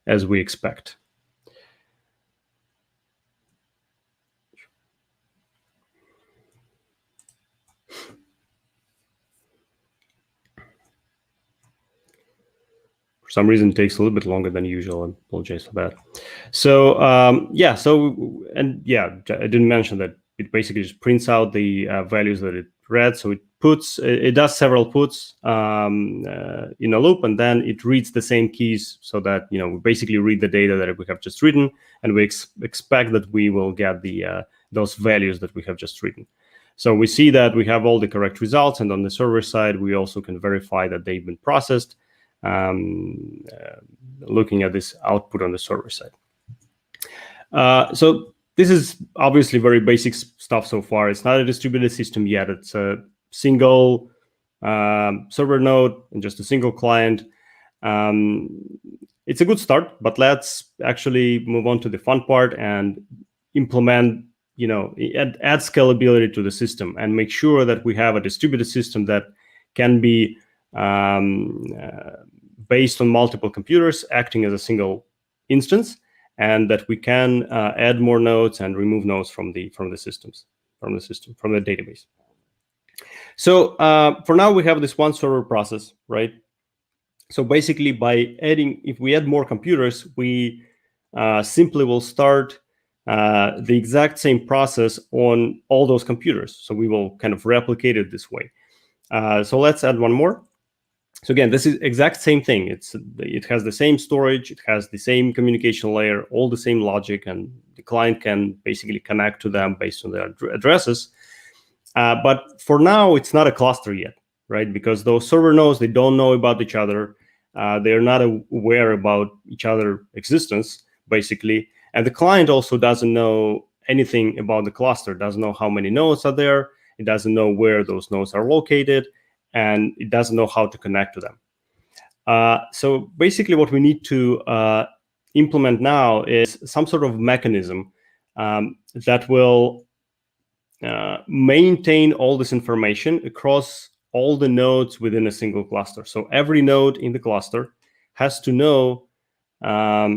as we expect. For some reason, it takes a little bit longer than usual. I apologize for that. So yeah, I didn't mention that it basically just prints out the values that it read. So it does several puts in a loop, and then it reads the same keys, so that we basically read the data that we have just written, and we expect that we will get the those values that we have just written. So we see that we have all the correct results, and on the server side, we also can verify that they've been processed. Looking at this output on the server side. So this is obviously very basic stuff so far. It's not a distributed system yet. It's a single server node and just a single client. It's a good start, but let's actually move on to the fun part and implement, add scalability to the system and make sure that we have a distributed system that can be based on multiple computers acting as a single instance, and that we can add more nodes and remove nodes from the database. So for now, we have this one server process, right? So basically, if we add more computers, we simply will start the exact same process on all those computers. So we will kind of replicate it this way. So let's add one more. So again, this is exact same thing. It has the same storage, it has the same communication layer, all the same logic, and the client can basically connect to them based on their addresses. But for now, it's not a cluster yet, right? Because those server nodes, they don't know about each other. They're not aware about each other's existence, basically. And the client also doesn't know anything about the cluster, doesn't know how many nodes are there. It doesn't know where those nodes are located, and it doesn't know how to connect to them. So basically what we need to implement now is some sort of mechanism that will maintain all this information across all the nodes within a single cluster. So every node in the cluster has to know how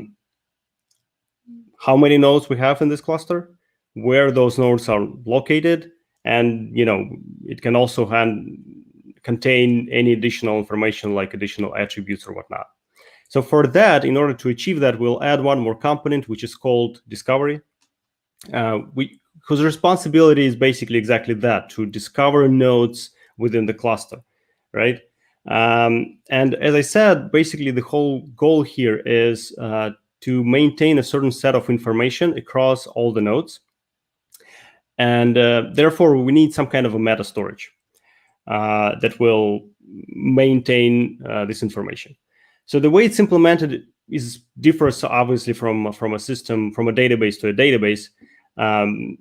many nodes we have in this cluster, where those nodes are located, and it can also contain any additional information like additional attributes or whatnot. So for that, in order to achieve that, we'll add one more component, which is called discovery, whose responsibility is basically exactly that, to discover nodes within the cluster, right? And as I said, basically the whole goal here is to maintain a certain set of information across all the nodes. And therefore, we need some kind of a meta storage that will maintain this information. So the way it's implemented differs obviously from a system, from a database to a database.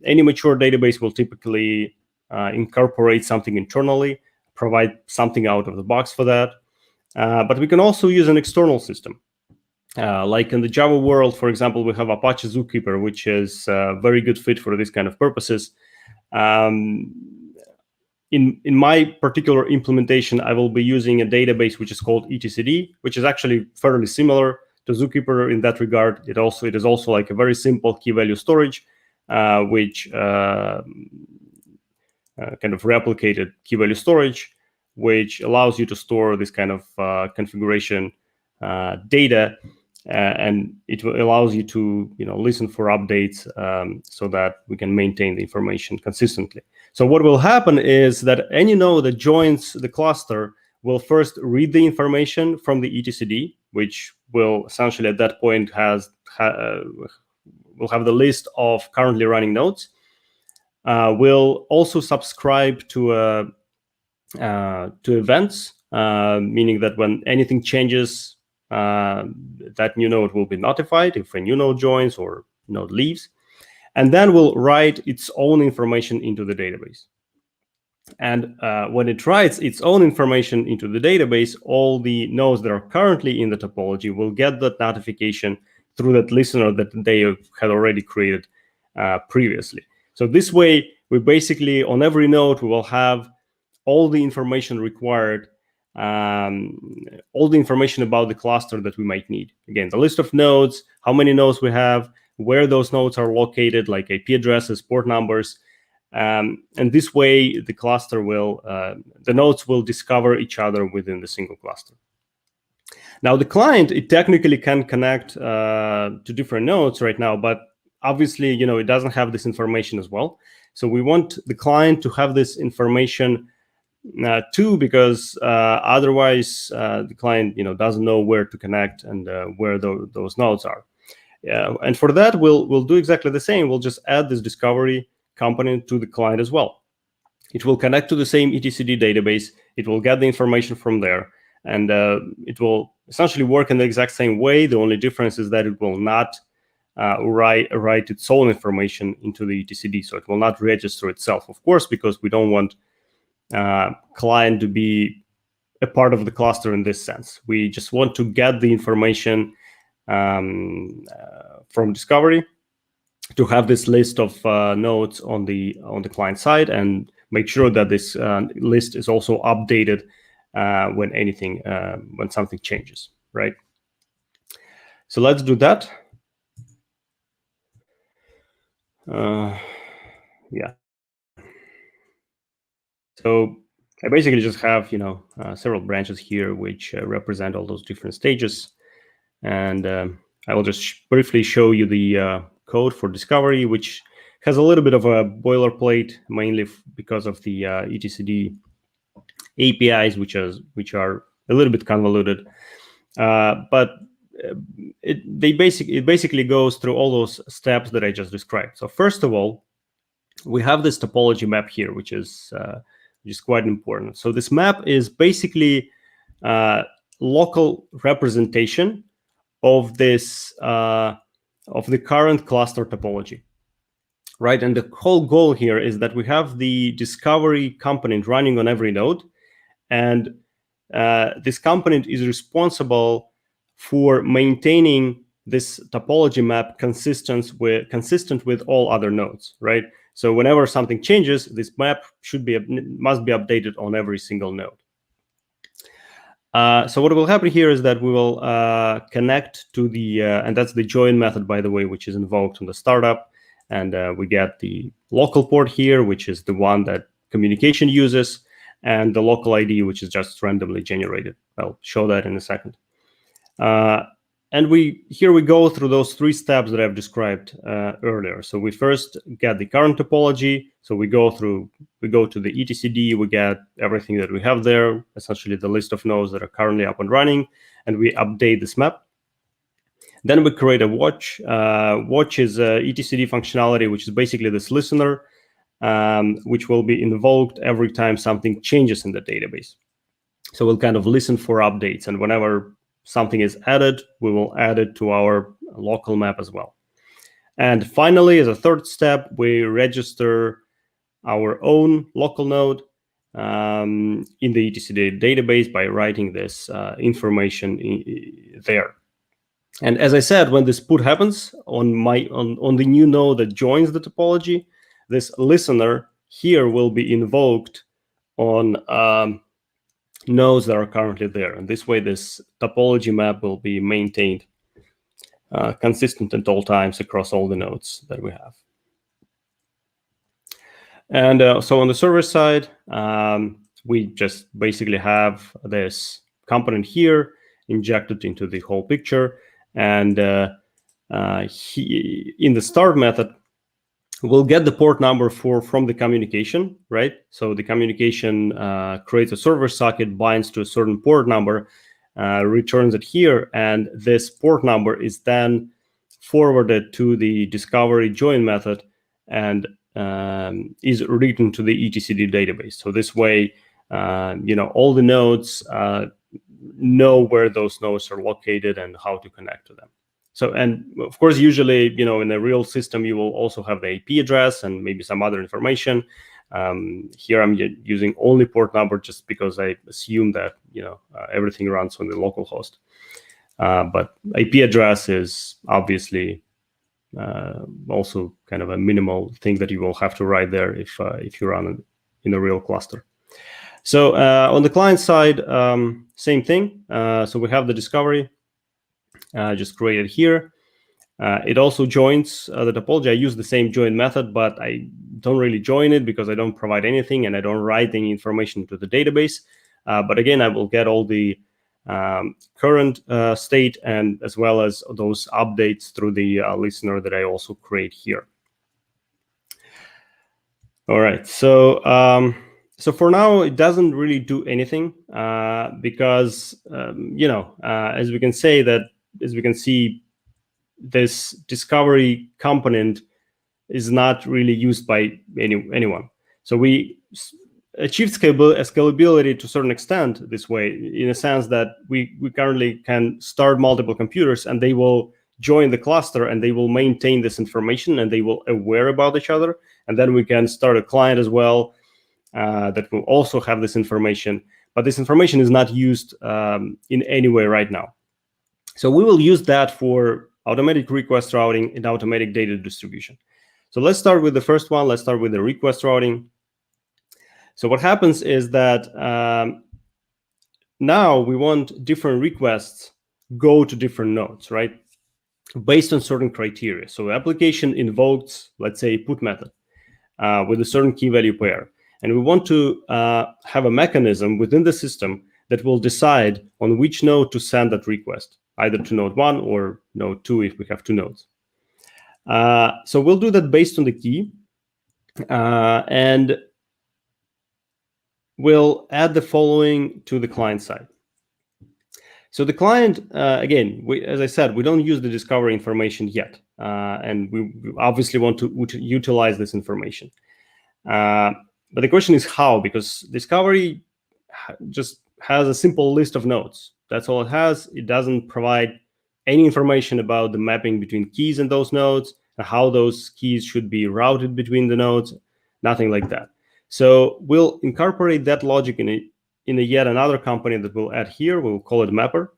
Any mature database will typically incorporate something internally, provide something out of the box for that. But we can also use an external system. Like in the Java world, for example, we have Apache Zookeeper, which is a very good fit for this kind of purposes. In my particular implementation, I will be using a database which is called etcd, which is actually fairly similar to Zookeeper in that regard. It is also like a very simple key value storage, which kind of replicated key value storage, which allows you to store this kind of configuration data, and it allows you to listen for updates so that we can maintain the information consistently. So what will happen is that any node that joins the cluster will first read the information from the etcd, which will essentially at that point will have the list of currently running nodes. Will also subscribe to events, meaning that when anything changes, that new node will be notified if a new node joins or node leaves, and then will write its own information into the database. And when it writes its own information into the database, all the nodes that are currently in the topology will get that notification through that listener that they had already created previously. So this way, we basically, on every node, we will have all the information required, all the information about the cluster that we might need. Again, the list of nodes, how many nodes we have, where those nodes are located, like IP addresses, port numbers. And this way, the cluster will, the nodes will discover each other within the single cluster. Now, the client, it technically can connect to different nodes right now, but obviously, it doesn't have this information as well. So we want the client to have this information too, because otherwise the client, doesn't know where to connect and where those nodes are. And for that, we'll do exactly the same. We'll just add this discovery component to the client as well. It will connect to the same etcd database. It will get the information from there, and it will essentially work in the exact same way. The only difference is that it will not write its own information into the etcd, so it will not register itself, of course, because we don't want client to be a part of the cluster in this sense. We just want to get the information from discovery, to have this list of nodes on the client side, and make sure that this list is also updated when something changes, right? So let's do that. Yeah. So I basically just have several branches here which represent all those different stages, and I will just briefly show you the code for discovery, which has a little bit of a boilerplate, mainly because of the etcd APIs, which are a little bit convoluted, but it basically goes through all those steps that I just described. So first of all, we have this topology map here, which is quite important. So this map is basically local representation of this of the current cluster topology, right? And the whole goal here is that we have the discovery component running on every node, and this component is responsible for maintaining this topology map consistent with all other nodes, right? So whenever something changes, this map must be updated on every single node. So what will happen here is that we will connect to the, and that's the join method, by the way, which is invoked on the startup. And we get the local port here, which is the one that communication uses, and the local ID, which is just randomly generated. I'll show that in a second. And here we go through those three steps that I've described earlier. So we first get the current topology. So we go to the etcd, we get everything that we have there, essentially the list of nodes that are currently up and running, and we update this map. Then we create a watch. Watch is etcd functionality, which is basically this listener, which will be invoked every time something changes in the database. So we'll kind of listen for updates, and whenever something is added, we will add it to our local map as well. And finally, as a third step, we register our own local node in the etcd database by writing this information there. And as I said, when this put happens on the new node that joins the topology, this listener here will be invoked on nodes that are currently there. And this way, this topology map will be maintained consistent at all times across all the nodes that we have. And so on the server side, we just basically have this component here injected into the whole picture. And in the start method, we'll get the port number from the communication, right? So the communication creates a server socket, binds to a certain port number, returns it here, and this port number is then forwarded to the discovery join method and is written to the etcd database. So this way, all the nodes know where those nodes are located and how to connect to them. So, and of course, usually, in a real system, you will also have the IP address and maybe some other information. Here I'm using only port number just because I assume that everything runs on the local host. But IP address is obviously also kind of a minimal thing that you will have to write there if you run in a real cluster. So on the client side, same thing. So we have the discovery just created here. It also joins the topology. I use the same join method, but I don't really join it because I don't provide anything and I don't write any information to the database. But again, I will get all the current state and as well as those updates through the listener that I also create here. All right, so so for now it doesn't really do anything because as we can see, this discovery component is not really used by anyone. So we achieved scalability to a certain extent this way, in a sense that we currently can start multiple computers and they will join the cluster and they will maintain this information and they will aware about each other. And then we can start a client as well that will also have this information. But this information is not used in any way right now. So we will use that for automatic request routing and automatic data distribution. So let's start with the first one. Let's start with the request routing. So what happens is that now we want different requests go to different nodes, right? Based on certain criteria. So the application invokes, let's say, put method with a certain key value pair. And we want to have a mechanism within the system that will decide on which node to send that request, either to node 1 or node 2 if we have 2 nodes. So we'll do that based on the key. And we'll add the following to the client side. So the client, again, as I said, we don't use the discovery information yet. And we obviously want to utilize this information. But the question is how, because discovery just has a simple list of nodes. That's all it has. It doesn't provide any information about the mapping between keys in those nodes, and how those keys should be routed between the nodes, nothing like that. So we'll incorporate that logic in a yet another component that we'll add here. We'll call it mapper.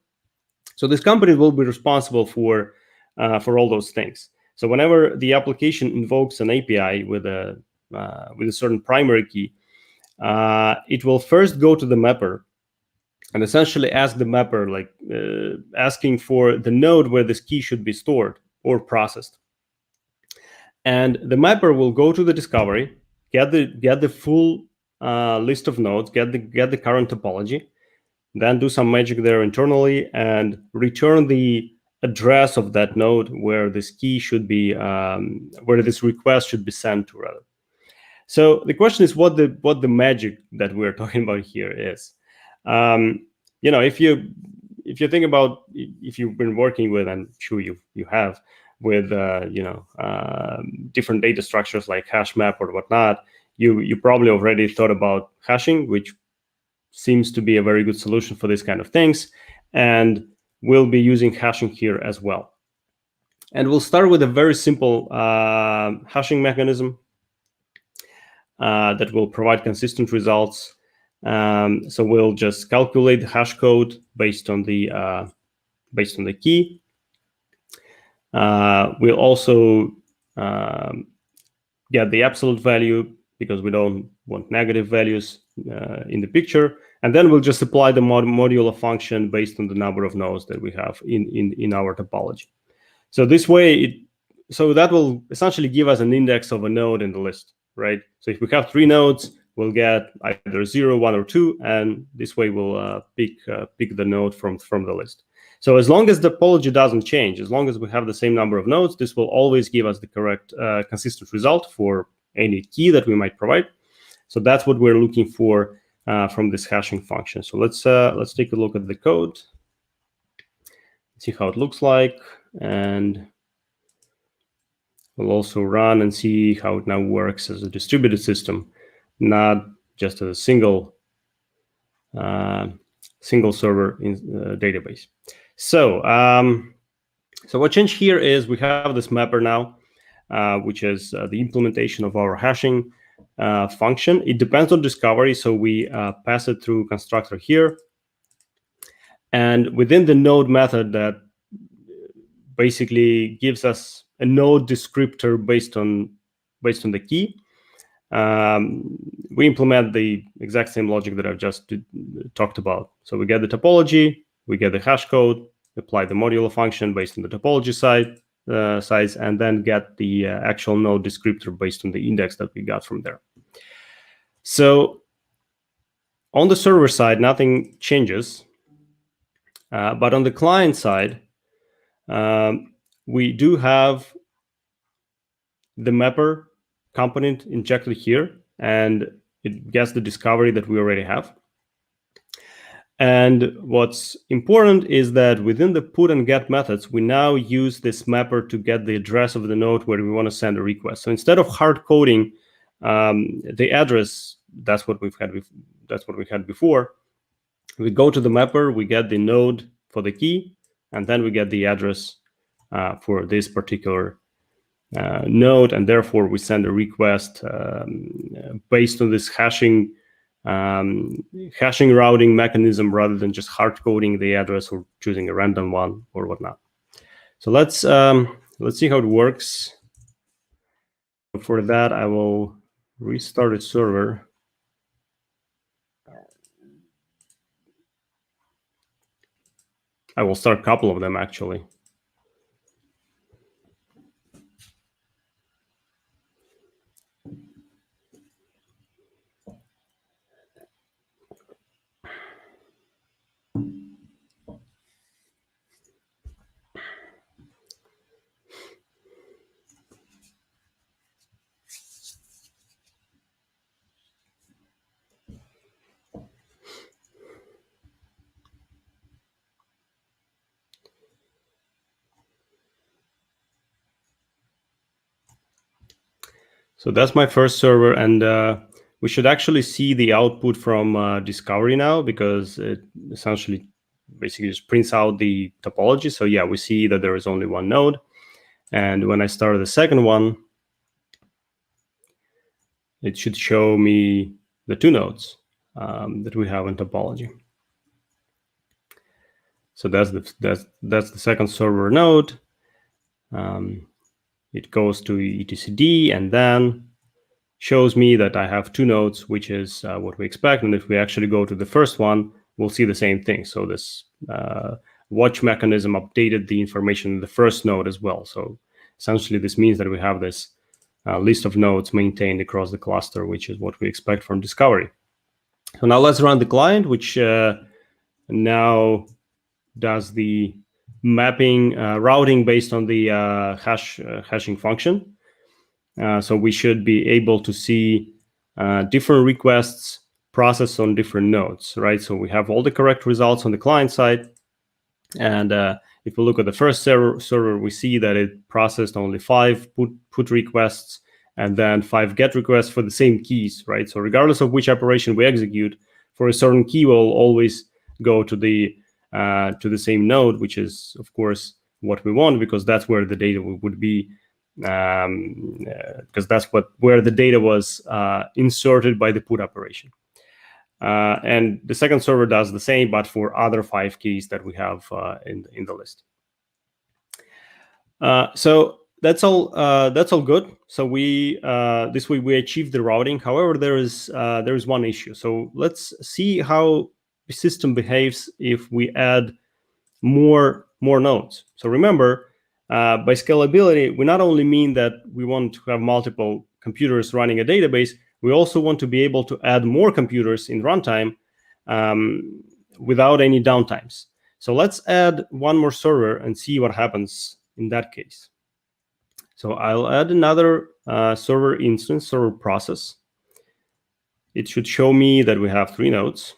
So this component will be responsible for all those things. So whenever the application invokes an API with a certain primary key, it will first go to the mapper and essentially ask the mapper, like asking for the node where this key should be stored or processed. And the mapper will go to the discovery, get the full list of nodes, get the current topology, then do some magic there internally and return the address of that node where this key should be, where this request should be sent to, rather. So the question is what the magic that we're talking about here is. If you think about, if you've been working with, I'm sure you have, with different data structures like hash map or whatnot, you probably already thought about hashing, which seems to be a very good solution for this kind of things, and we'll be using hashing here as well. And we'll start with a very simple hashing mechanism that will provide consistent results. So we'll just calculate the hash code based on the key. We'll also get the absolute value because we don't want negative values in the picture, and then we'll just apply the modular function based on the number of nodes that we have in our topology. So this way, so that will essentially give us an index of a node in the list, right? So if we have 3 nodes, we'll get either 0, 1, or 2, and this way we'll pick the node from the list. So as long as the topology doesn't change, as long as we have the same number of nodes, this will always give us the correct consistent result for any key that we might provide. So that's what we're looking for from this hashing function. So let's take a look at the code, see how it looks like, and we'll also run and see how it now works as a distributed system, not just as a single server in database. So so what changed here is we have this mapper now, which is the implementation of our hashing. function. It depends on discovery, so we pass it through constructor here. And within the node method that basically gives us a node descriptor based on the key, we implement the exact same logic that I've just talked about. So we get the topology, we get the hash code, apply the modulo function based on the topology size, and then get the actual node descriptor based on the index that we got from there. So on the server side, nothing changes. But on the client side, we do have the mapper component injected here, and it gets the discovery that we already have. And what's important is that within the put and get methods, we now use this mapper to get the address of the node where we want to send a request. So instead of hard coding the address, that's what we had before. We go to the mapper, we get the node for the key, and then we get the address for this particular node, and therefore we send a request based on this hashing routing mechanism rather than just hard coding the address or choosing a random one or whatnot. So let's see how it works. For that, I will restart a server. I will start a couple of them actually. So that's my first server, and we should actually see the output from discovery now, because it essentially basically just prints out the topology. So yeah, we see that there is only one node. And when I start the second one, it should show me the two nodes that we have in topology. So that's the second server node. It goes to etcd and then shows me that I have two nodes, which is what we expect. And if we actually go to the first one, we'll see the same thing. So this watch mechanism updated the information in the first node as well. So essentially, this means that we have this list of nodes maintained across the cluster, which is what we expect from discovery. So now let's run the client, which now does the mapping routing based on the hashing function. So we should be able to see different requests processed on different nodes, right? So we have all the correct results on the client side. And if we look at the first server, we see that it processed only 5 put requests and then 5 get requests for the same keys, right? So regardless of which operation we execute, for a certain key, we'll always go to the same node, which is, of course, what we want, because that's where the data would be, because that's where the data was inserted by the put operation. And the second server does the same, but for other 5 keys that we have in the list. So that's all good. So we this way we achieve the routing. However, there is one issue. So let's see how the system behaves if we add more nodes. So remember, by scalability, we not only mean that we want to have multiple computers running a database, we also want to be able to add more computers in runtime without any downtimes. So let's add one more server and see what happens in that case. So I'll add another server instance, server process. It should show me that we have 3 nodes.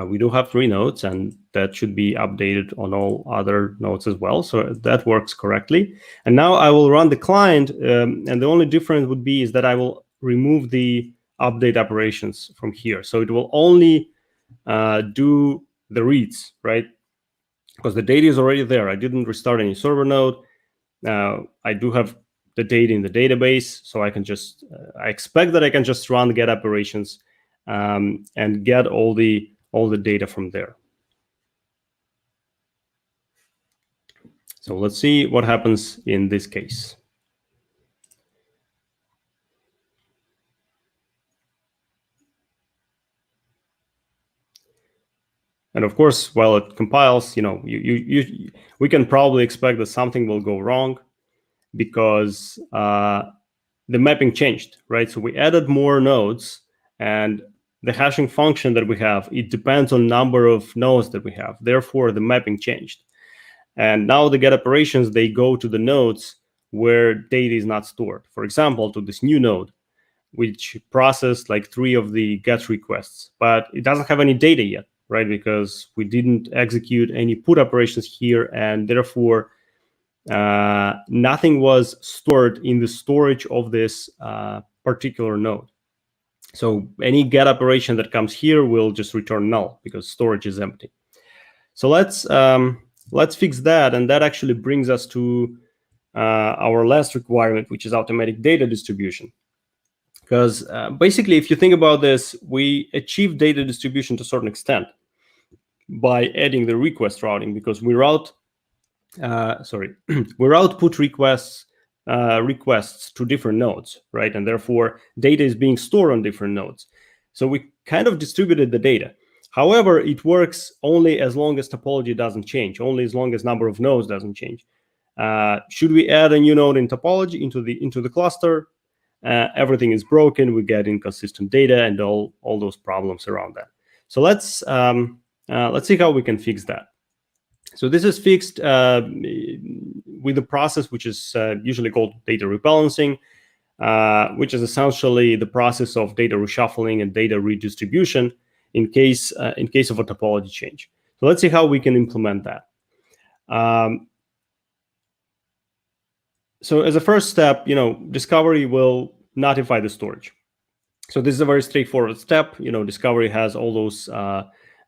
We do have 3 nodes, and that should be updated on all other nodes as well. So that works correctly. And now I will run the client, and the only difference would be is that I will remove the update operations from here. So it will only do the reads, right? Because the data is already there. I didn't restart any server node. I do have the data in the database. So I can just, I expect that I can just run get operations and get all the data from there. So let's see what happens in this case. And of course, while it compiles, we can probably expect that something will go wrong because the mapping changed, right? So we added more nodes, and the hashing function that we have, it depends on number of nodes that we have. Therefore, the mapping changed. And now the get operations, they go to the nodes where data is not stored. For example, to this new node, which processed like 3 of the get requests, but it doesn't have any data yet, right? Because we didn't execute any put operations here, and therefore nothing was stored in the storage of this particular node. So any get operation that comes here will just return null because storage is empty. So let's fix that, and that actually brings us to our last requirement, which is automatic data distribution. Because basically, if you think about this, we achieve data distribution to a certain extent by adding the request routing, because we route put requests to different nodes, right? And therefore, data is being stored on different nodes. So we kind of distributed the data. However, it works only as long as topology doesn't change, only as long as number of nodes doesn't change. Should we add a new node in topology into the cluster? Everything is broken. We get inconsistent data and all those problems around that. So let's see how we can fix that. So this is fixed with a process which is usually called data rebalancing, which is essentially the process of data reshuffling and data redistribution in case of a topology change. So let's see how we can implement that. So as a first step, discovery will notify the storage. So this is a very straightforward step. Discovery has all those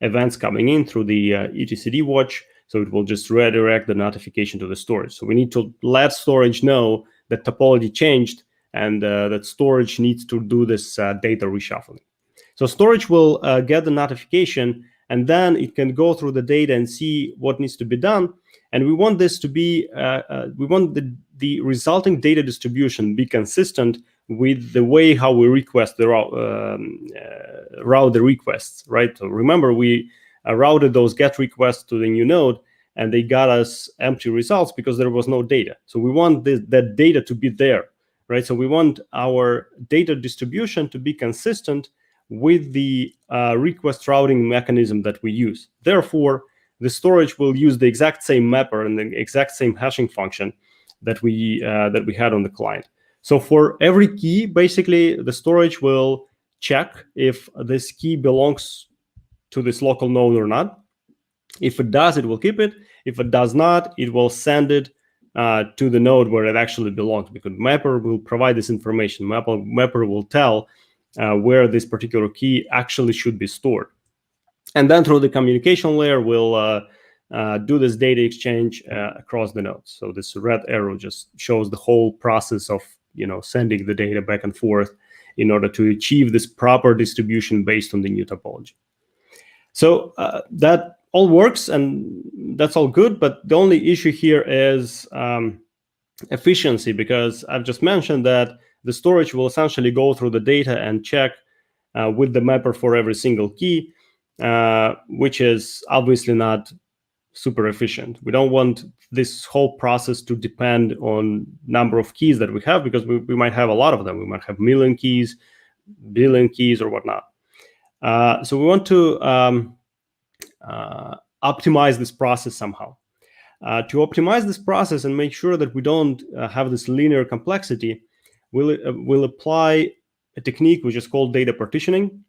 events coming in through the etcd watch. So it will just redirect the notification to the storage. So we need to let storage know that topology changed and that storage needs to do this data reshuffling. So storage will get the notification, and then it can go through the data and see what needs to be done. And we want this to be, we want the resulting data distribution be consistent with the way how we request the route the requests, right? So remember, we routed those get requests to the new node, and they got us empty results because there was no data. So we want that data to be there, right? So we want our data distribution to be consistent with the request routing mechanism that we use. Therefore, the storage will use the exact same mapper and the exact same hashing function that we had on the client. So for every key, basically, the storage will check if this key belongs to this local node or not. If it does, it will keep it. If it does not, it will send it to the node where it actually belongs, because mapper will provide this information. Mapper will tell where this particular key actually should be stored. And then through the communication layer, we'll do this data exchange across the nodes. So this red arrow just shows the whole process of sending the data back and forth in order to achieve this proper distribution based on the new topology. So that all works, and that's all good. But the only issue here is efficiency, because I've just mentioned that the storage will essentially go through the data and check with the mapper for every single key, which is obviously not super efficient. We don't want this whole process to depend on number of keys that we have, because we might have a lot of them. We might have million keys, billion keys, or whatnot. So we want to optimize this process somehow. To optimize this process and make sure that we don't have this linear complexity, we'll apply a technique which is called data partitioning,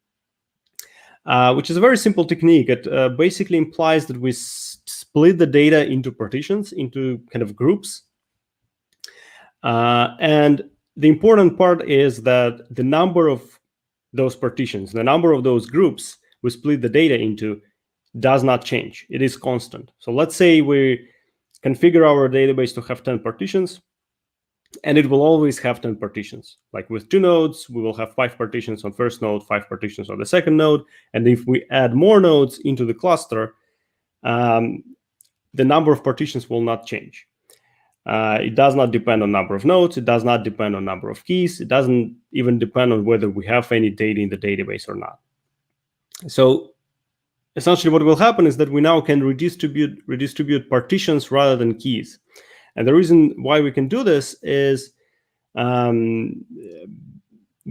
which is a very simple technique. It basically implies that we split the data into partitions, into kind of groups. And the important part is that the number of those partitions, the number of those groups we split the data into, does not change. It is constant. So let's say we configure our database to have 10 partitions. and it will always have 10 partitions. Like with 2 nodes, we will have 5 partitions on first node, 5 partitions on the second node. And if we add more nodes into the cluster, the number of partitions will not change. It does not depend on number of nodes. It does not depend on number of keys. It doesn't even depend on whether we have any data in the database or not. So essentially what will happen is that we now can redistribute partitions rather than keys. And the reason why we can do this is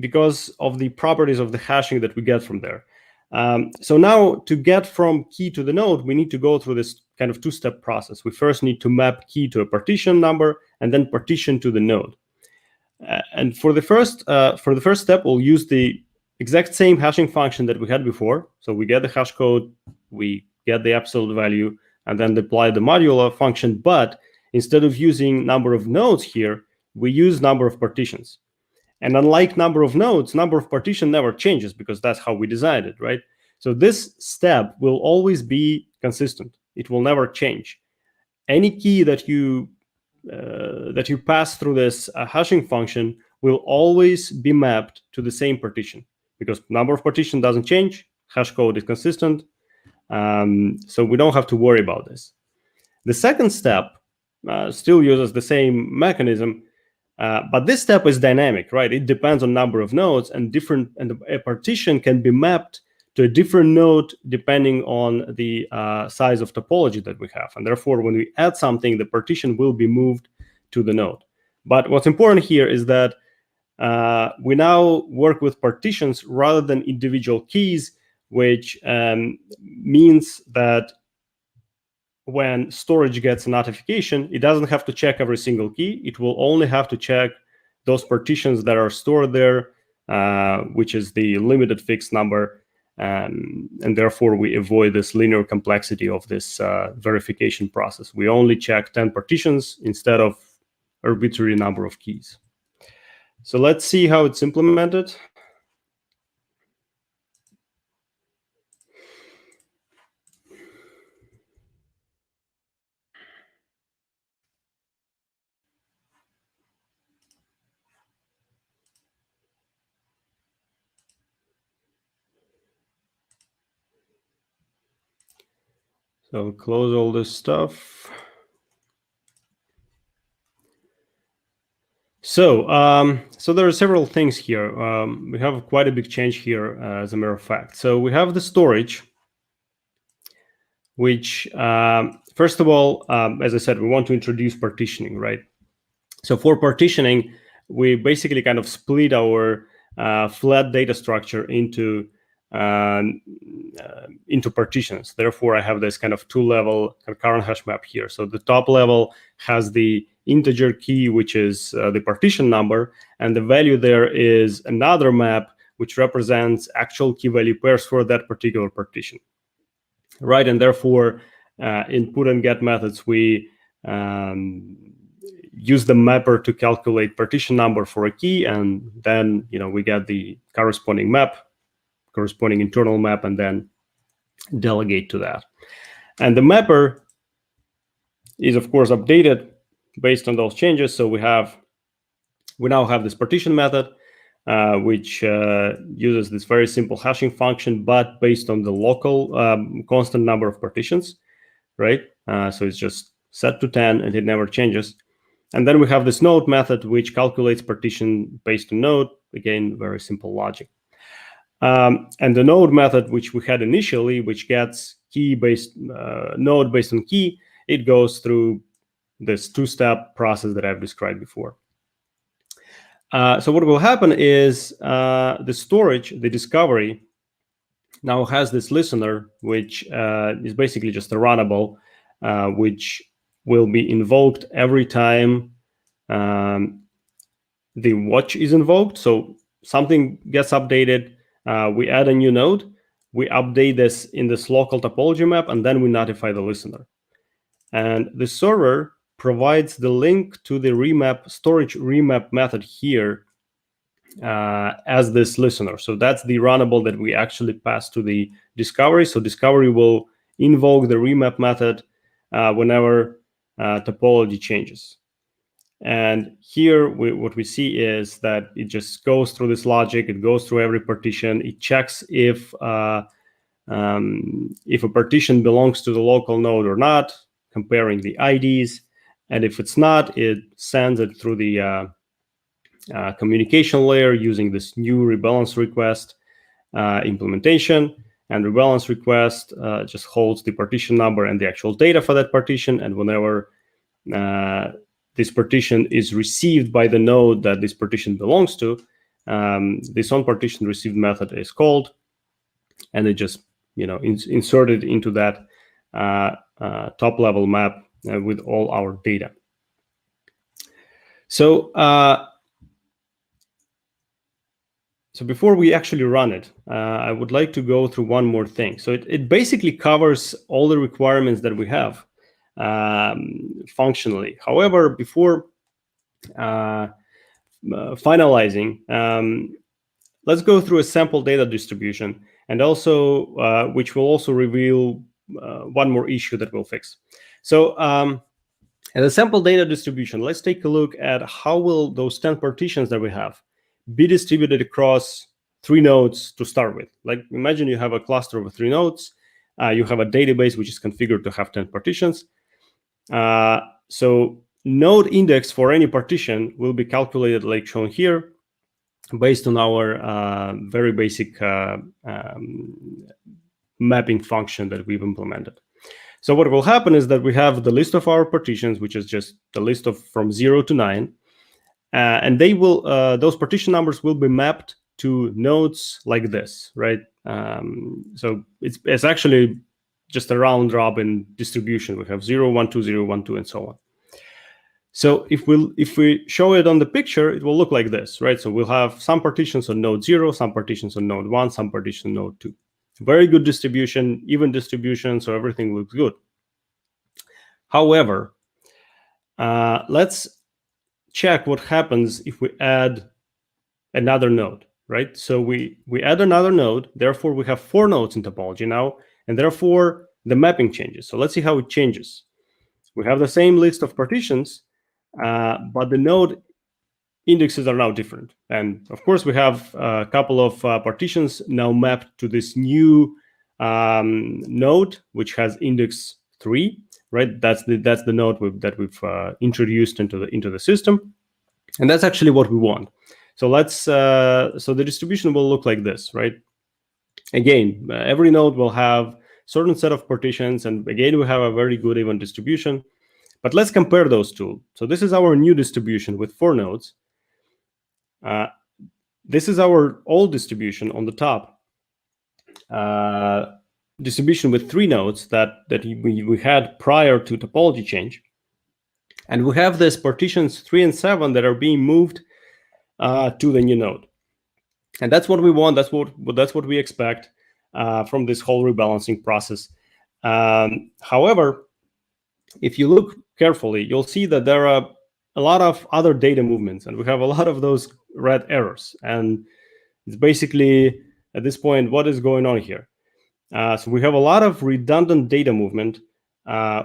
because of the properties of the hashing that we get from there. So now to get from key to the node, we need to go through this kind of 2-step process. We first need to map key to a partition number and then partition to the node. And for the first step, we'll use the exact same hashing function that we had before. So we get the hash code, we get the absolute value, and then apply the modulo function. But instead of using number of nodes here, we use number of partitions. And unlike number of nodes, number of partition never changes because that's how we designed it, right? So this step will always be consistent. It will never change. Any key that you pass through this hashing function will always be mapped to the same partition because number of partition doesn't change. Hash code is consistent. So we don't have to worry about this. The second step still uses the same mechanism, but this step is dynamic, right? It depends on number of nodes, and a partition can be mapped to a different node depending on the size of topology that we have. And therefore, when we add something, the partition will be moved to the node. But what's important here is that we now work with partitions rather than individual keys, which means that when storage gets a notification, it doesn't have to check every single key. It will only have to check those partitions that are stored there, which is the limited fixed number. And therefore, we avoid this linear complexity of this verification process. We only check 10 partitions instead of arbitrary number of keys. So let's see how it's implemented. So close all this stuff. So there are several things here. We have quite a big change here, as a matter of fact. So we have the storage, which, first of all, as I said, we want to introduce partitioning, right? So for partitioning, we basically kind of split our flat data structure into partitions. Therefore, I have this kind of 2-level concurrent hash map here. So the top level has the integer key, which is the partition number, and the value there is another map, which represents actual key value pairs for that particular partition, right? And therefore, in put and get methods, we use the mapper to calculate partition number for a key, and then we get the corresponding map, corresponding internal map, and then delegate to that. And the mapper is, of course, updated based on those changes. So we now have this partition method, which uses this very simple hashing function, but based on the local constant number of partitions, right? So it's just set to 10 and it never changes. And then we have this node method, which calculates partition based on node. Again, very simple logic. And the node method, which we had initially, which gets key-based node based on key, it goes through this 2-step process that I've described before. So what will happen is the storage, the discovery, now has this listener, which is basically just a runnable, which will be invoked every time the watch is invoked. So something gets updated, we add a new node, we update this in this local topology map, and then we notify the listener. And the server provides the link to the storage remap method here as this listener. So that's the runnable that we actually pass to the discovery. So discovery will invoke the remap method whenever topology changes. And here, what we see is that it just goes through this logic. It goes through every partition. It checks if a partition belongs to the local node or not, comparing the IDs. And if it's not, it sends it through the communication layer using this new rebalance request implementation. And rebalance request just holds the partition number and the actual data for that partition. And whenever this partition is received by the node that this partition belongs to, this onPartition received method is called, and it just inserted into that top level map with all our data. So before we actually run it, I would like to go through one more thing. So it basically covers all the requirements that we have functionally. However, before finalizing, let's go through a sample data distribution, and also which will also reveal one more issue that we'll fix. So as a sample data distribution, let's take a look at how will those 10 partitions that we have be distributed across 3 nodes to start with. Like, imagine you have a cluster of 3 nodes. You have a database which is configured to have 10 partitions. So node index for any partition will be calculated like shown here, based on our very basic mapping function that we've implemented. So what will happen is that we have the list of our partitions, which is just the list of from 0 to 9. And they will those partition numbers will be mapped to nodes like this, right? So it's actually just a round robin distribution. We have 0, 1, 2, 0, 1, 2, and so on. So if we show it on the picture, it will look like this, right? So we'll have some partitions on node 0, some partitions on node 1, some partitions on node 2. Very good distribution, even distribution, so everything looks good. However, let's check what happens if we add another node, right? So we add another node, therefore we have 4 nodes in topology now, and therefore the mapping changes. So let's see how it changes. We have the same list of partitions, but the node indexes are now different. And of course, we have a couple of partitions now mapped to this new node, which has index 3, right? That's the node that we've introduced into the system, and that's actually what we want. So let's so the distribution will look like this, right? Again, every node will have certain set of partitions, and again we have a very good even distribution. But let's compare those two. So this is our new distribution with 4 nodes. This is our old distribution on the top. Distribution with 3 nodes that we had prior to topology change. And we have these partitions 3 and 7 that are being moved to the new node. And that's what we want. That's what we expect from this whole rebalancing process. However, if you look carefully, you'll see that there are a lot of other data movements, and we have a lot of those red errors. And it's basically, at this point, what is going on here? So we have a lot of redundant data movement,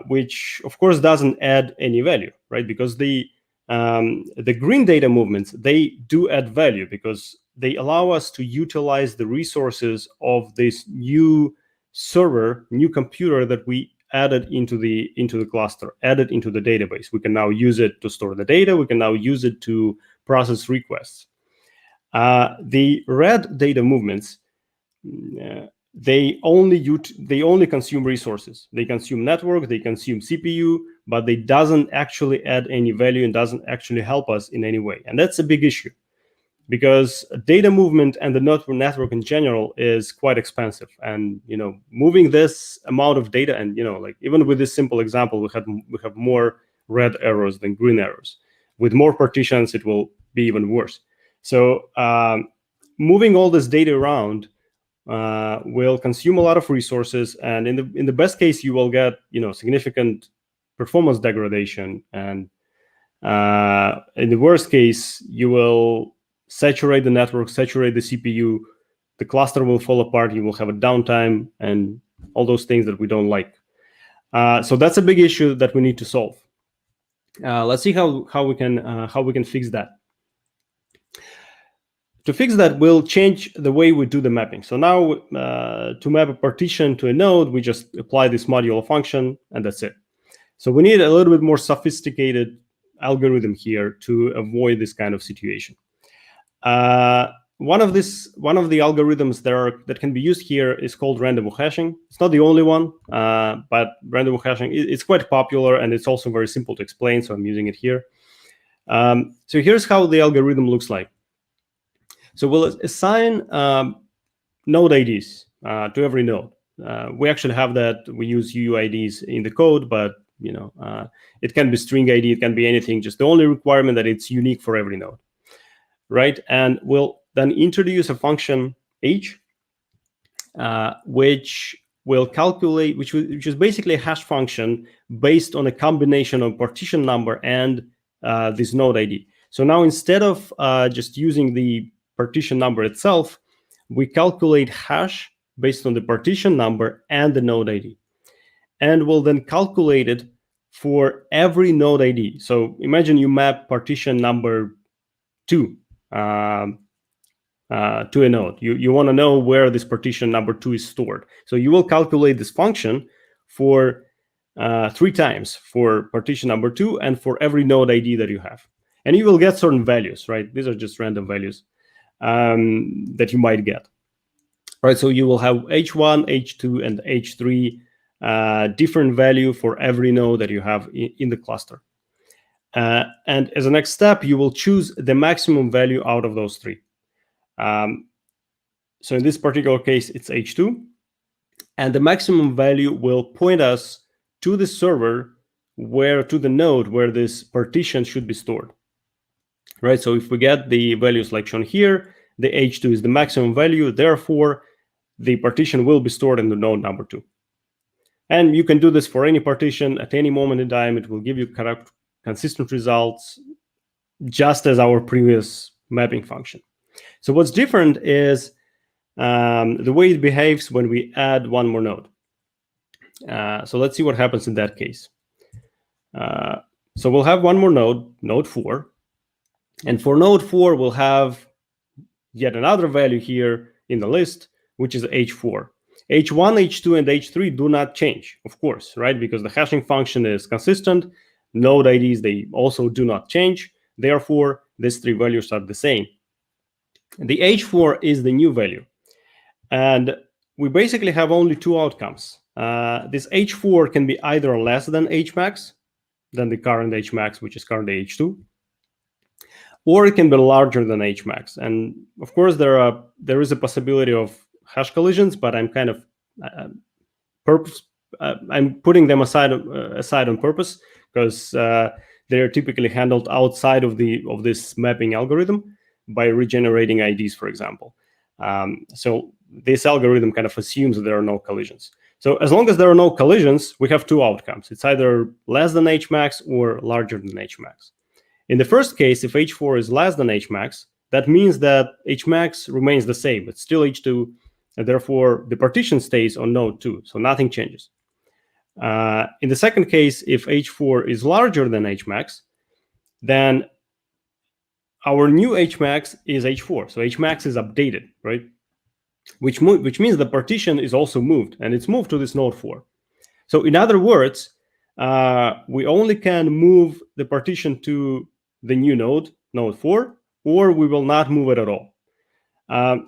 which of course doesn't add any value, right? Because the green data movements, they do add value because they allow us to utilize the resources of this new server, new computer that we added into the cluster, added into the database. We can now use it to store the data. We can now use it to process requests. The red data movements, they only consume resources. They consume network, they consume CPU, but they doesn't actually add any value and doesn't actually help us in any way. And that's a big issue, because data movement and the network in general is quite expensive. And moving this amount of data, and like even with this simple example, we have more red errors than green errors. With more partitions, it will be even worse. So moving all this data around will consume a lot of resources, and in the best case, you will get significant performance degradation, and in the worst case, you will saturate the network, saturate the CPU, the cluster will fall apart, you will have a downtime, and all those things that we don't like. So that's a big issue that we need to solve. Let's see how we can fix that. To fix that, we'll change the way we do the mapping. So now to map a partition to a node, we just apply this modulo function, and that's it. So we need a little bit more sophisticated algorithm here to avoid this kind of situation. One of the algorithms that can be used here is called rendezvous hashing. It's not the only one, but rendezvous hashing it's quite popular, and it's also very simple to explain, so I'm using it here. So here's how the algorithm looks like. So we'll assign node IDs to every node. We actually have that. We use UUIDs in the code, but it can be string ID, it can be anything. Just the only requirement that it's unique for every node, right? And we'll then introduce a function h, which will calculate, which is basically a hash function based on a combination of partition number and this node ID. So now instead of just using the partition number itself, we calculate hash based on the partition number and the node ID. And we'll then calculate it for every node ID. So imagine you map partition number 2 to a node. You want to know where this partition number 2 is stored. So you will calculate this function for 3 times for partition number 2 and for every node ID that you have. And you will get certain values, right? These are just random values that you might get. Right, so you will have H1, H2, and H3 different value for every node that you have in the cluster. And as a next step, you will choose the maximum value out of those 3. So in this particular case, it's H2. And the maximum value will point us to the server, to the node where this partition should be stored. Right, so if we get the values like shown here, the H2 is the maximum value. Therefore, the partition will be stored in the node number 2. And you can do this for any partition at any moment in time. It will give you correct, consistent results, just as our previous mapping function. So what's different is the way it behaves when we add one more node. So let's see what happens in that case. So we'll have one more node, node 4. And for node 4, we'll have yet another value here in the list, which is H4. H1, H2, and H3 do not change, of course, right? Because the hashing function is consistent. Node IDs, they also do not change. Therefore, these 3 values are the same. The H4 is the new value. And we basically have only 2 outcomes. This H4 can be either less than Hmax, than the current Hmax, which is currently H2, or it can be larger than Hmax. And of course, there is a possibility of hash collisions, but I'm kind of I'm putting them aside on purpose because they are typically handled outside of this mapping algorithm by regenerating IDs, for example. So this algorithm kind of assumes that there are no collisions. So as long as there are no collisions, we have 2 outcomes. It's either less than Hmax or larger than Hmax. In the first case, if H4 is less than Hmax, that means that Hmax remains the same. It's still H2, and therefore the partition stays on node 2, so nothing changes. In the second case, if H4 is larger than Hmax, then our new Hmax is H4. So Hmax is updated, right? Which means the partition is also moved, and it's moved to this node 4. So in other words, we only can move the partition to the new node, node 4, or we will not move it at all.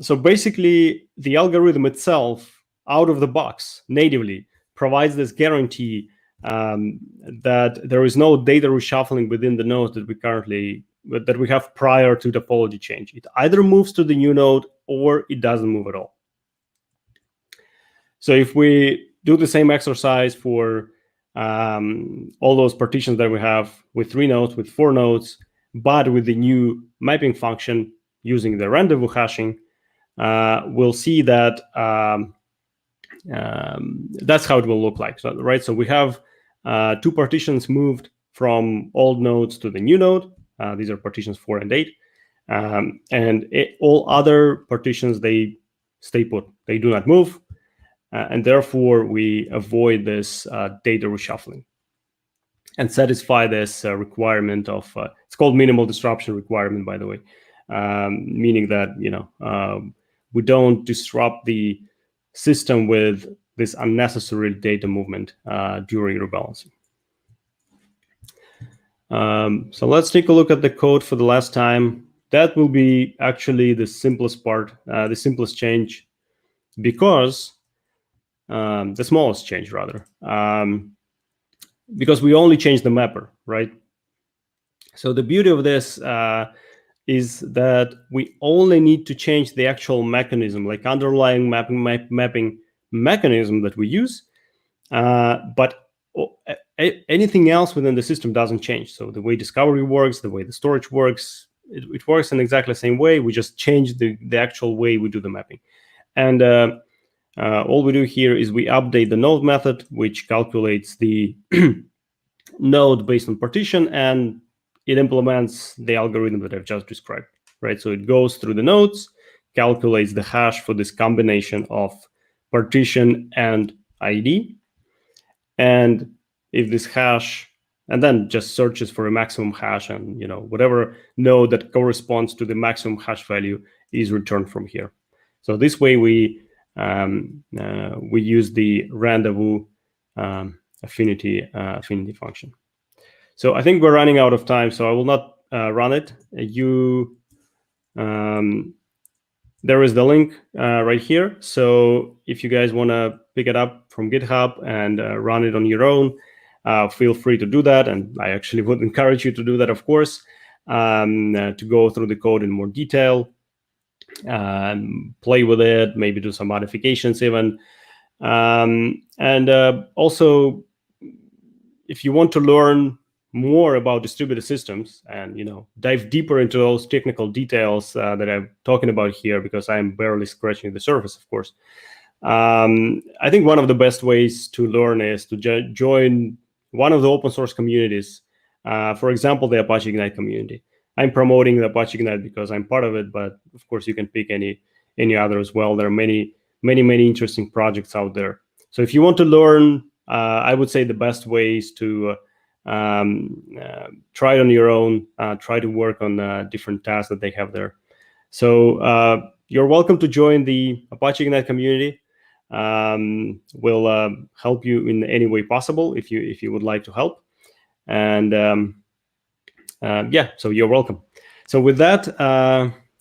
So basically, the algorithm itself, out of the box, natively, provides this guarantee that there is no data reshuffling within the nodes that we have prior to topology change. It either moves to the new node or it doesn't move at all. So if we do the same exercise for all those partitions that we have with 3 nodes, with 4 nodes, but with the new mapping function using the rendezvous hashing, we'll see that that's how it will look like. So, right, so we have 2 partitions moved from old nodes to the new node. These are partitions 4 and 8. All other partitions, they stay put. They do not move. And therefore, we avoid this data reshuffling. and satisfy this requirement of it's called minimal disruption requirement, by the way, meaning that we don't disrupt the system with this unnecessary data movement during rebalancing. So let's take a look at the code for the last time. That will be actually the simplest part, the simplest change, because the smallest change rather, because we only change the mapper, right? So the beauty of this is that we only need to change the actual mechanism, like underlying mapping mechanism that we use, but anything else within the system doesn't change. So the way discovery works, the way the storage works, it works in exactly the same way. We just change the actual way we do the mapping. And all we do here is we update the node method, which calculates the node based on partition, and it implements the algorithm that I've just described, right? So it goes through the nodes, calculates the hash for this combination of partition and ID. And if this hash, and then just searches for a maximum hash, and whatever node that corresponds to the maximum hash value is returned from here. So this way we use the rendezvous affinity function. So I think we're running out of time, so I will not run it. There is the link right here. So if you guys want to pick it up from GitHub and run it on your own, feel free to do that. And I actually would encourage you to do that, of course, to go through the code in more detail, play with it, maybe do some modifications even. And also, if you want to learn more about distributed systems and dive deeper into those technical details that I'm talking about here, because I'm barely scratching the surface, of course, I think one of the best ways to learn is to join one of the open source communities. For example, the Apache Ignite community. I'm promoting the Apache Ignite because I'm part of it, but of course you can pick any other as well. There are many interesting projects out there. So if you want to learn, I would say the best way is to try it on your own, try to work on different tasks that they have there. So you're welcome to join the Apache Ignite community. We'll help you in any way possible if you would like to help. And yeah, so you're welcome. So with that,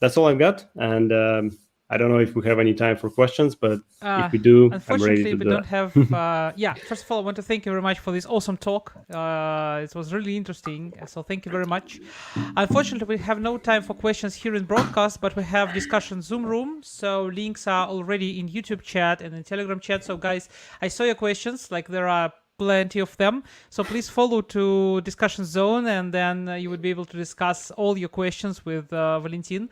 that's all I've got. And I don't know if we have any time for questions, but if we do, I'm ready to do that. Unfortunately, we don't have... yeah, first of all, I want to thank you very much for this awesome talk. It was really interesting, so thank you very much. Unfortunately, we have no time for questions here in broadcast, but we have discussion Zoom room, so links are already in YouTube chat and in Telegram chat. So guys, I saw your questions, like there are plenty of them. So please follow to discussion zone, and then you would be able to discuss all your questions with Valentin.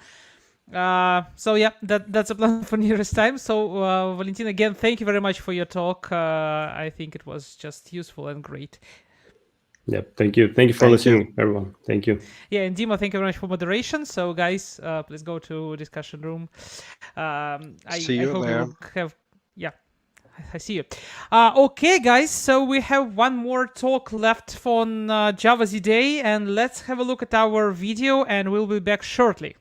So yeah, that's a plan for nearest time. So Valentin, again, thank you very much for your talk. I think it was just useful and great. Yeah, thank you for listening, everyone. Thank you. Yeah, and Dima, thank you very much for moderation. So guys, please go to discussion room. See you there. Yeah, I see you. Okay, guys, so we have one more talk left on Java Z Day, and let's have a look at our video, and we'll be back shortly.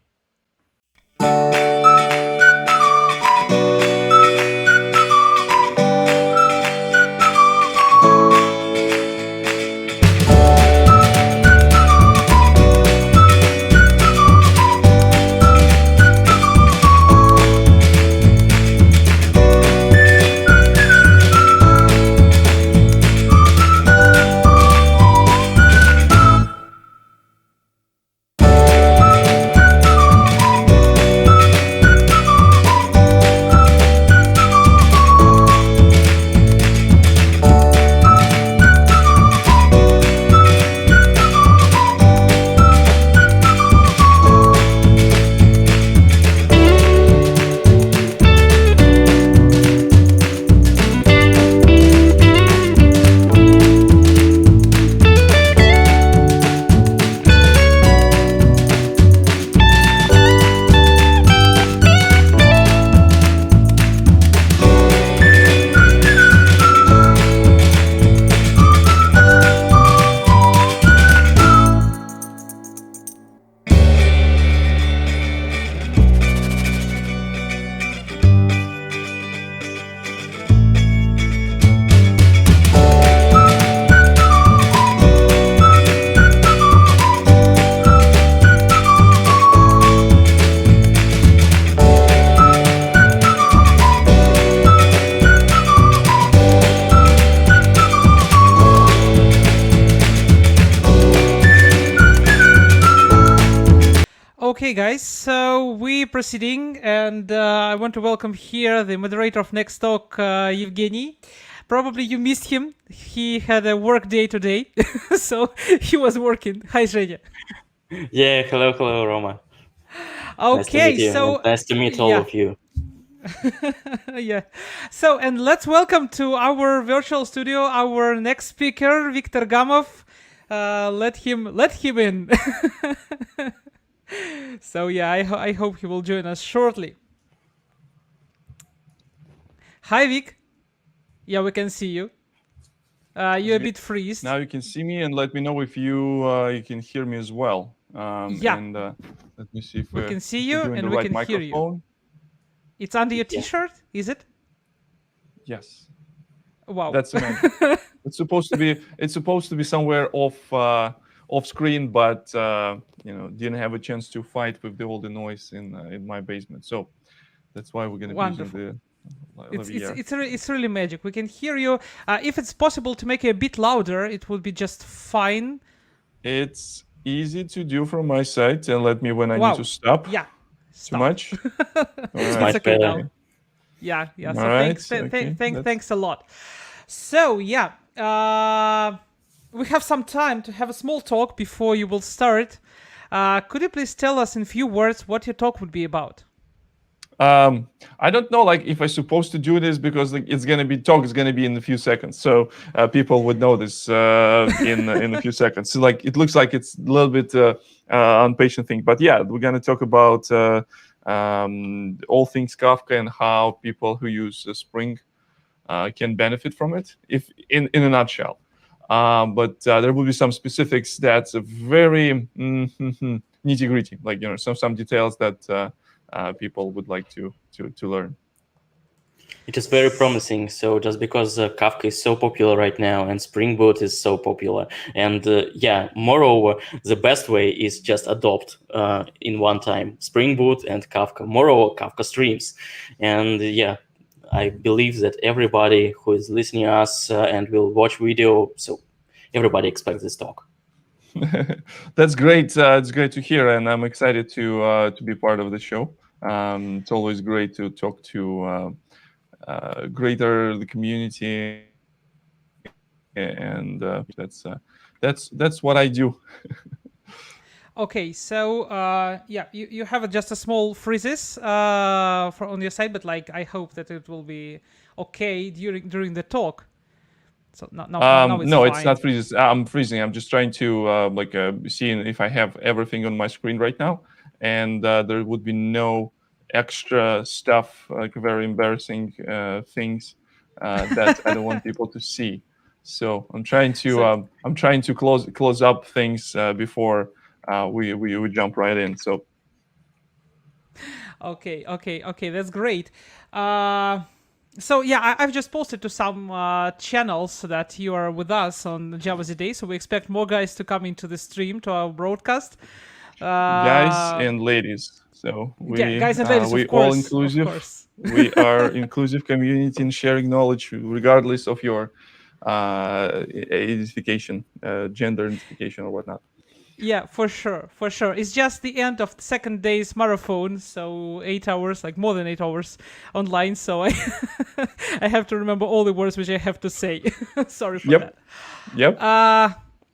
Okay, guys, so we're proceeding, and I want to welcome here the moderator of next talk, Evgeny. Probably you missed him. He had a work day today, so he was working. Hi, Zhenya. Yeah, hello, Roma. Okay, nice to meet all of you. Yeah. So, and let's welcome to our virtual studio our next speaker, Viktor Gamov. Let him in. So yeah, I hope he will join us shortly. Hi, Vic. Yeah, we can see you. You're a bit freezed. Now you can see me, and let me know if you can hear me as well. Yeah. And let me see if we can see you and we can hear you. It's under your T-shirt, is it? Yes. Wow. That's amazing. It's supposed to be somewhere off screen, but didn't have a chance to fight with all the noise in my basement. So that's why we're gonna be using the it's really magic. We can hear you. If it's possible to make it a bit louder, it would be just fine. It's easy to do from my side, and let me when I need to stop. Yeah. Too much. It's okay now. Yeah. So thanks a lot. So yeah, we have some time to have a small talk before you will start. Could you please tell us in few words what your talk would be about? I don't know, if I'm supposed to do this because it's gonna be in a few seconds, so people would know this in a few seconds. So it looks like it's a little bit impatient thing, but yeah, we're gonna talk about all things Kafka and how people who use Spring can benefit from it, if in a nutshell. But there will be some specifics that's very nitty-gritty, some details that people would like to learn. It is very promising. So just because Kafka is so popular right now and Spring Boot is so popular, and moreover, the best way is just adopt in one time Spring Boot and Kafka. Moreover, Kafka streams, and I believe that everybody who is listening to us and will watch video, so everybody expects this talk. That's great. It's great to hear, and I'm excited to be part of the show. It's always great to talk to the community, and that's what I do. Okay, so you have just a small freezes on your side, but I hope that it will be okay during the talk. So now it's no, fine. It's not freezes. I'm freezing. I'm just trying to see if I have everything on my screen right now, and there would be no extra stuff, very embarrassing things that I don't want people to see. So I'm trying to close up things before we jump right in. So okay, that's great. So yeah, I've just posted to some channels that you are with us on Java today. So we expect more guys to come into the stream, to our broadcast. Guys and ladies. So guys and ladies, we of course, all inclusive. Of course. We are inclusive community in sharing knowledge, regardless of your identification, gender identification or whatnot. Yeah, for sure. It's just the end of the second day's marathon, so 8 hours, more than 8 hours online. So I have to remember all the words which I have to say. Sorry for that. Yep.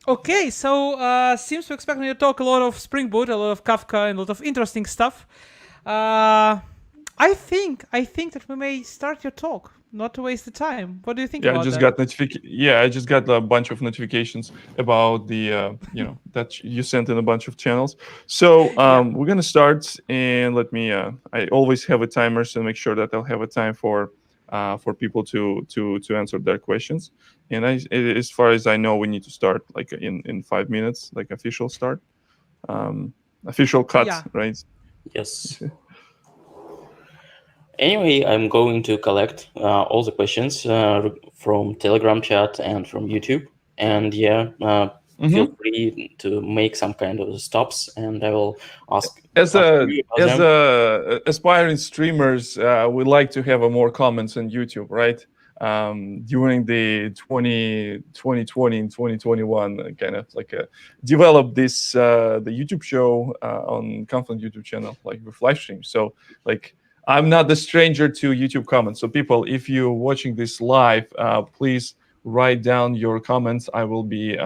Okay, so seems to expect me to talk a lot of Spring Boot, a lot of Kafka, and a lot of interesting stuff. I think that we may start your talk, not to waste the time. What do you think about that? I just got a bunch of notifications about the that you sent in a bunch of channels. So we're gonna start, and let me. I always have a timer, so make sure that I'll have a time for people to answer their questions. And as far as I know, we need to start in 5 minutes, official start, official cut, right? Yes. Anyway, I'm going to collect all the questions from Telegram chat and from YouTube, and feel free to make some kind of stops, and I will ask. As aspiring streamers, we like to have more comments on YouTube, right? during the 2020 and 2021, kind of like developed this the YouTube show on Confluent YouTube channel, like with live stream. So like I'm not the stranger to YouTube comments. So people, if you're watching this live, please write down your comments. I will be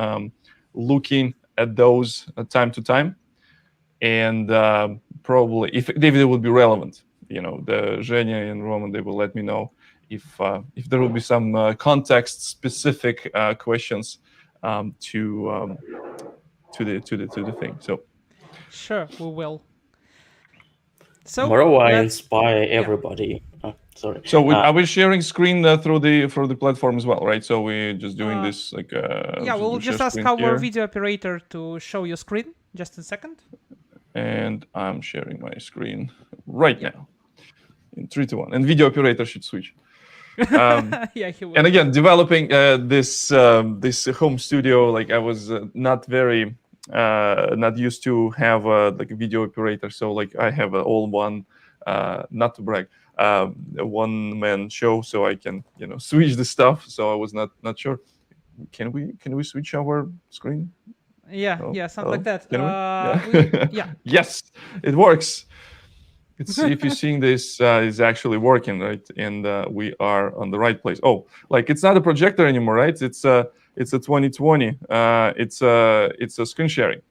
looking at those time to time, and probably if they will be relevant, you know, the Zhenya and Roman, they will let me know if there will be some context-specific questions to the thing. So sure, we will. So Tomorrow I inspire everybody. Oh, sorry. So are we sharing screen through the platform as well, right? So we're just doing this like. Yeah, we'll just ask our video operator to show your screen. Just a second. And I'm sharing my screen right now. In 3, 2, 1, and video operator should switch. Yeah, he will. And again, developing this home studio, like I was not very not used to have like a video operator. So like I have all one, not to brag, a one-man show, so I can switch the stuff. So I was not sure. Can we switch our screen? Yeah, something like that. Yeah. Yes, it works. It's if you're seeing this is actually working, right? And we are on the right place. Oh, like it's not a projector anymore, right? It's a 2020. It's a screen sharing.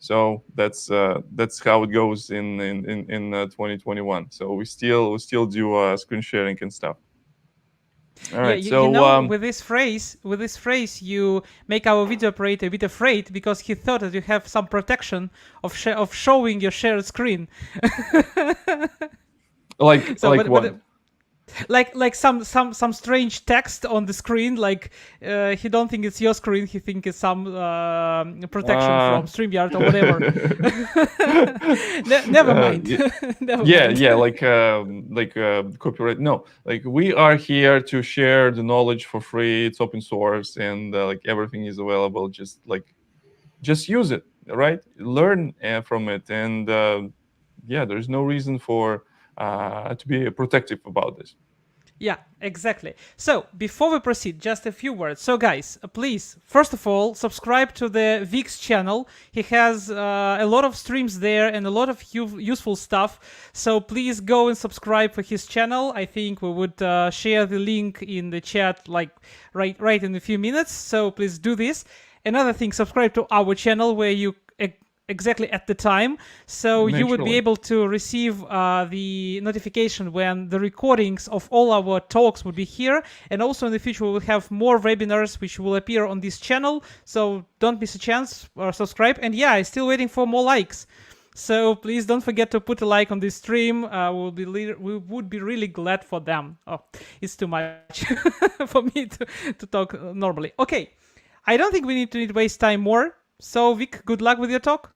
So that's how it goes in 2021. So we still do screen sharing and stuff. All right. So with this phrase, you make our video operator a bit afraid because he thought that you have some protection of showing your shared screen. Like what? Like some strange text on the screen. Like he don't think it's your screen. He think it's some protection from StreamYard or whatever. Never mind. Yeah. Like copyright. No, like we are here to share the knowledge for free. It's open source, and like everything is available. Just use it, right? Learn from it, and there's no reason for to be protective about this. Yeah, exactly. So before we proceed, just a few words. So guys, please, first of all, subscribe to the Vik's channel. He has a lot of streams there and a lot of useful stuff. So please go and subscribe for his channel. I think we would share the link in the chat like right in a few minutes. So please do this. Another thing, subscribe to our channel where you exactly at the time, so you would be able to receive the notification when the recordings of all our talks would be here, and also in the future we will have more webinars which will appear on this channel, so don't miss a chance or subscribe. And yeah, I'm still waiting for more likes, so please don't forget to put a like on this stream. We would be really glad for them. Oh, it's too much for me to talk normally. Okay, I don't think we need to waste time more. So Vik, good luck with your talk.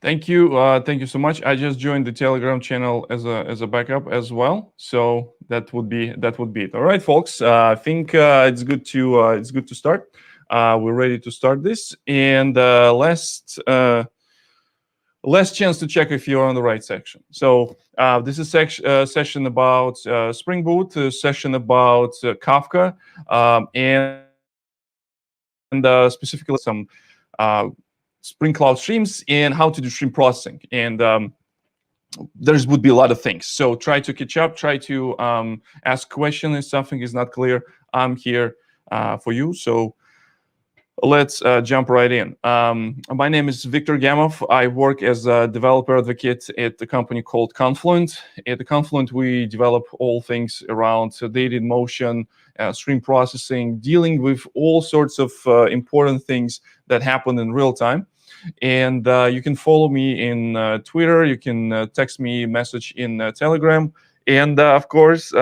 Thank you so much. I just joined the Telegram channel as a backup as well. So that would be it. All right, folks. I think it's good to start. We're ready to start this, and last chance to check if you're on the right section. So this is session about Spring Boot, a session about Kafka, and specifically some Spring Cloud streams and how to do stream processing. And there would be a lot of things. So try to catch up, try to ask questions if something is not clear. I'm here for you. So let's jump right in. My name is Viktor Gamov. I work as a developer advocate at a company called Confluent. At the Confluent, we develop all things around data in motion, stream processing, dealing with all sorts of important things that happen in real time. And you can follow me in Twitter. You can text me a message in Telegram. And of course,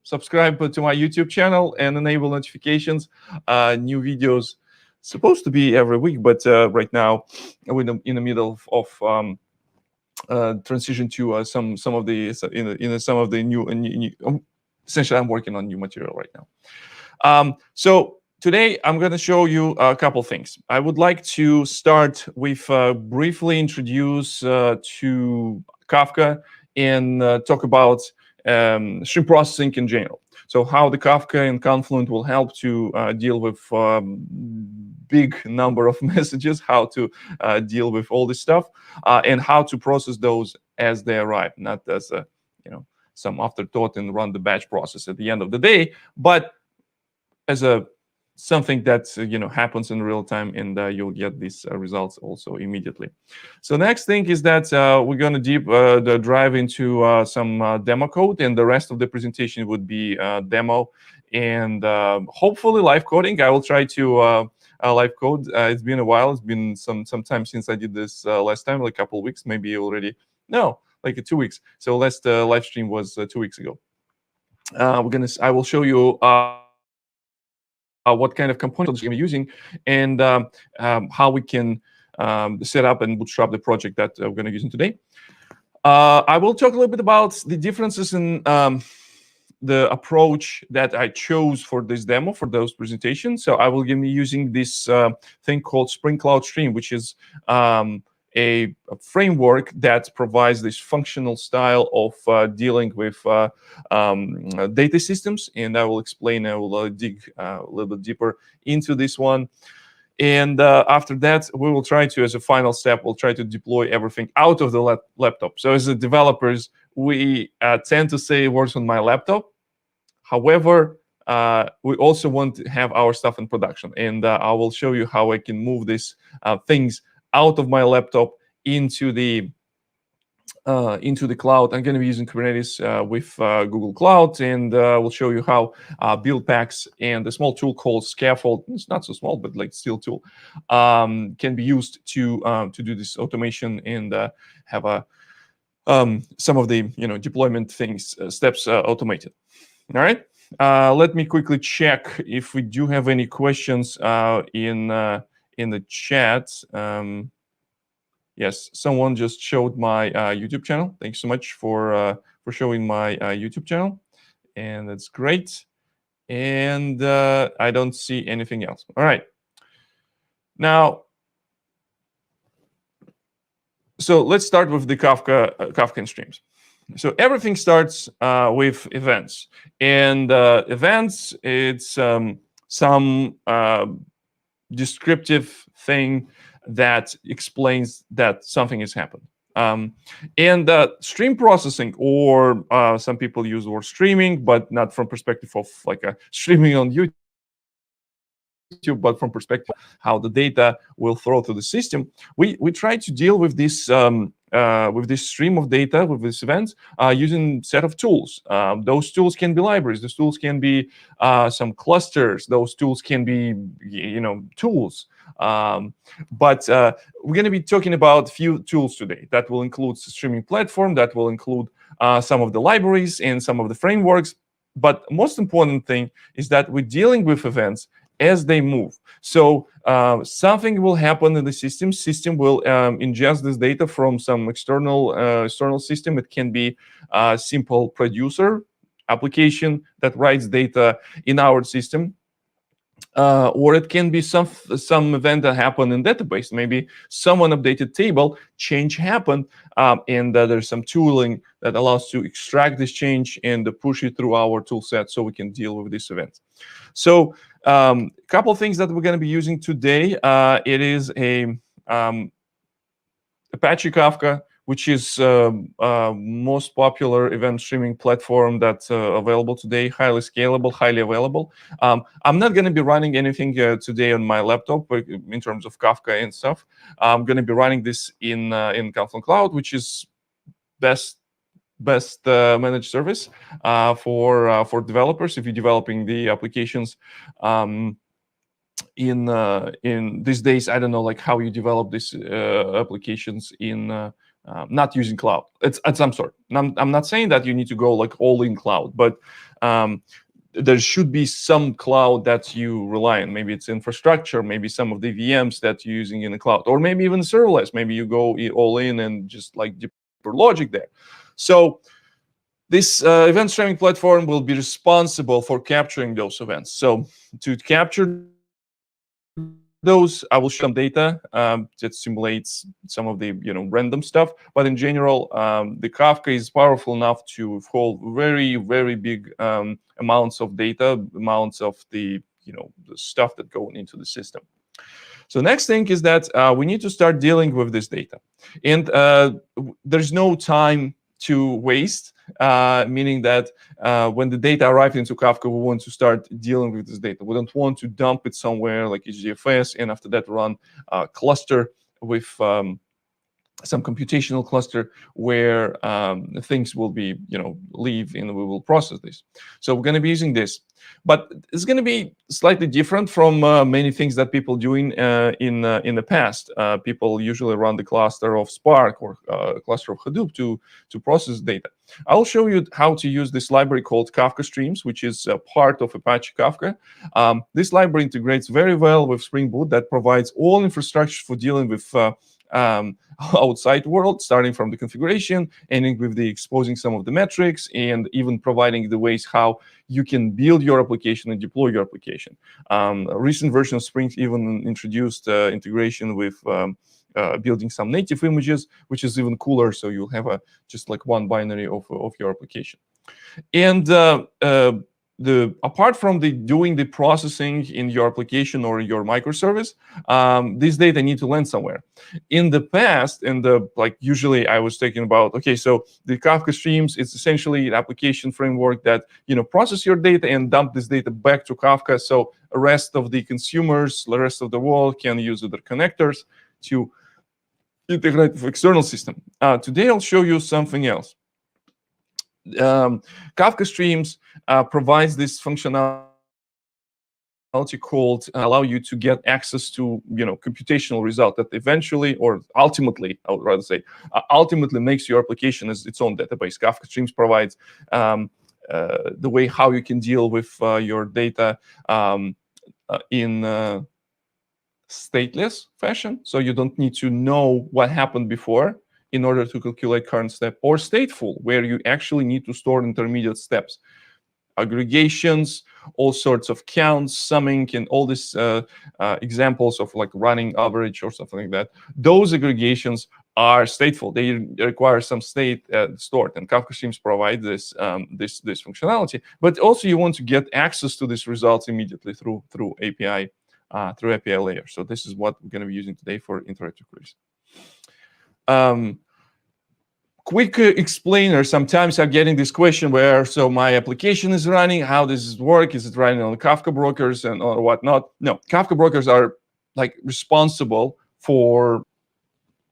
subscribe to my YouTube channel and enable notifications. New videos supposed to be every week, but right now we're in the middle of transition to some of the new. Essentially, I'm working on new material right now. So today I'm going to show you a couple things. I would like to start with briefly introduce to Kafka and talk about stream processing in general. So how the Kafka and Confluent will help to deal with big number of messages, how to deal with all this stuff, and how to process those as they arrive, not as a, some afterthought and run the batch process at the end of the day, but as a something that happens in real time, and you'll get these results also immediately. So next thing is that we're going to drive into some demo code, and the rest of the presentation would be demo and hopefully live coding. I will try to live code. It's been a while. It's been some time since I did this last time, like a couple of weeks, maybe already. No, like 2 weeks. So last live stream was 2 weeks ago. I will show you what kind of components we're using, and how we can set up and bootstrap the project that we're going to use today. I will talk a little bit about the differences in the approach that I chose for this demo, for those presentations. So I will be using this thing called Spring Cloud Stream, which is a framework that provides this functional style of dealing with data systems. And I will explain, I will dig a little bit deeper into this one. And after that, we will try to, as a final step, we'll try to deploy everything out of the laptop. So as the developers, we tend to say it works on my laptop. However, we also want to have our stuff in production. And I will show you how I can move these things out of my laptop into the cloud. I'm going to be using Kubernetes with Google Cloud, and we'll show you how build packs and a small tool called Scaffold, it's not so small, but like still tool, can be used to do this automation and have some of the deployment things steps automated. All right. Let me quickly check if we do have any questions in the chat. Yes, someone just showed my YouTube channel. Thanks so much for showing my YouTube channel, and that's great. And I don't see anything else. All right. Now, so let's start with the Kafka and streams. So everything starts with events, and events, it's some descriptive thing that explains that something has happened. And stream processing, or some people use the word streaming, but not from perspective of like a streaming on YouTube, but from perspective of how the data will flow through the system. We try to deal with this stream of data, with these events, using set of tools. Those tools can be libraries. Those tools can be some clusters. Those tools can be tools. But we're going to be talking about a few tools today. That will include the streaming platform. That will include some of the libraries and some of the frameworks. But most important thing is that we're dealing with events as they move. So something will happen in the system. System will ingest this data from some external system. It can be a simple producer application that writes data in our system. Or it can be some event that happened in database. Maybe someone updated table, change happened, and there's some tooling that allows to extract this change and push it through our tool set so we can deal with this event. So a couple of things that we're going to be using today. It is a Apache Kafka, which is most popular event streaming platform that's available today, highly scalable, highly available. I'm not going to be running anything today on my laptop in terms of Kafka and stuff. I'm going to be running this in Confluent Cloud, which is best managed service for developers if you're developing the applications. In these days, I don't know like how you develop these applications in not using cloud. It's at some sort. I'm not saying that you need to go like all in cloud, but there should be some cloud that you rely on. Maybe it's infrastructure, maybe some of the VMs that you're using in the cloud, or maybe even serverless. Maybe you go all in and just like deeper logic there. So this event streaming platform will be responsible for capturing those events. So to capture those, I will show some data that simulates some of the random stuff. But in general, the Kafka is powerful enough to hold very, very big amounts of data, amounts of the the stuff that go into the system. So next thing is that we need to start dealing with this data, and there's no time to waste. Meaning that when the data arrives into Kafka, we want to start dealing with this data. We don't want to dump it somewhere like HDFS, and after that run a cluster with some computational cluster where things will be, live, and we will process this. So we're going to be using this. But it's going to be slightly different from many things that people doing in the past. People usually run the cluster of Spark or cluster of Hadoop to process data. I'll show you how to use this library called Kafka Streams, which is a part of Apache Kafka. This library integrates very well with Spring Boot that provides all infrastructure for dealing with outside world, starting from the configuration, ending with the exposing some of the metrics, and even providing the ways how you can build your application and deploy your application. A recent version of Spring even introduced integration with building some native images, which is even cooler. So you'll have just like one binary of your application. And apart from doing the processing in your application or your microservice, this data need to land somewhere. In the past, usually I was thinking about, okay, so the Kafka Streams, it's essentially an application framework that process your data and dump this data back to Kafka, so the rest of the consumers, the rest of the world can use their connectors to integrate with external system. Today I'll show you something else. Kafka Streams provides this functionality called allow you to get access to computational result that eventually, or ultimately, I would rather say, ultimately makes your application as its own database. Kafka Streams provides the way how you can deal with your data in stateless fashion, so you don't need to know what happened before in order to calculate current step, or stateful, where you actually need to store intermediate steps, aggregations, all sorts of counts, summing, and all these examples of like running average or something like that. Those aggregations are stateful. They require some state stored, and Kafka Streams provide this this functionality. But also you want to get access to these results immediately through API layer. So this is what we're going to be using today for interactive queries. Quick explainer. Sometimes I'm getting this question where, so my application is running, how does it work? Is it running on Kafka brokers and or whatnot? No, Kafka brokers are like responsible for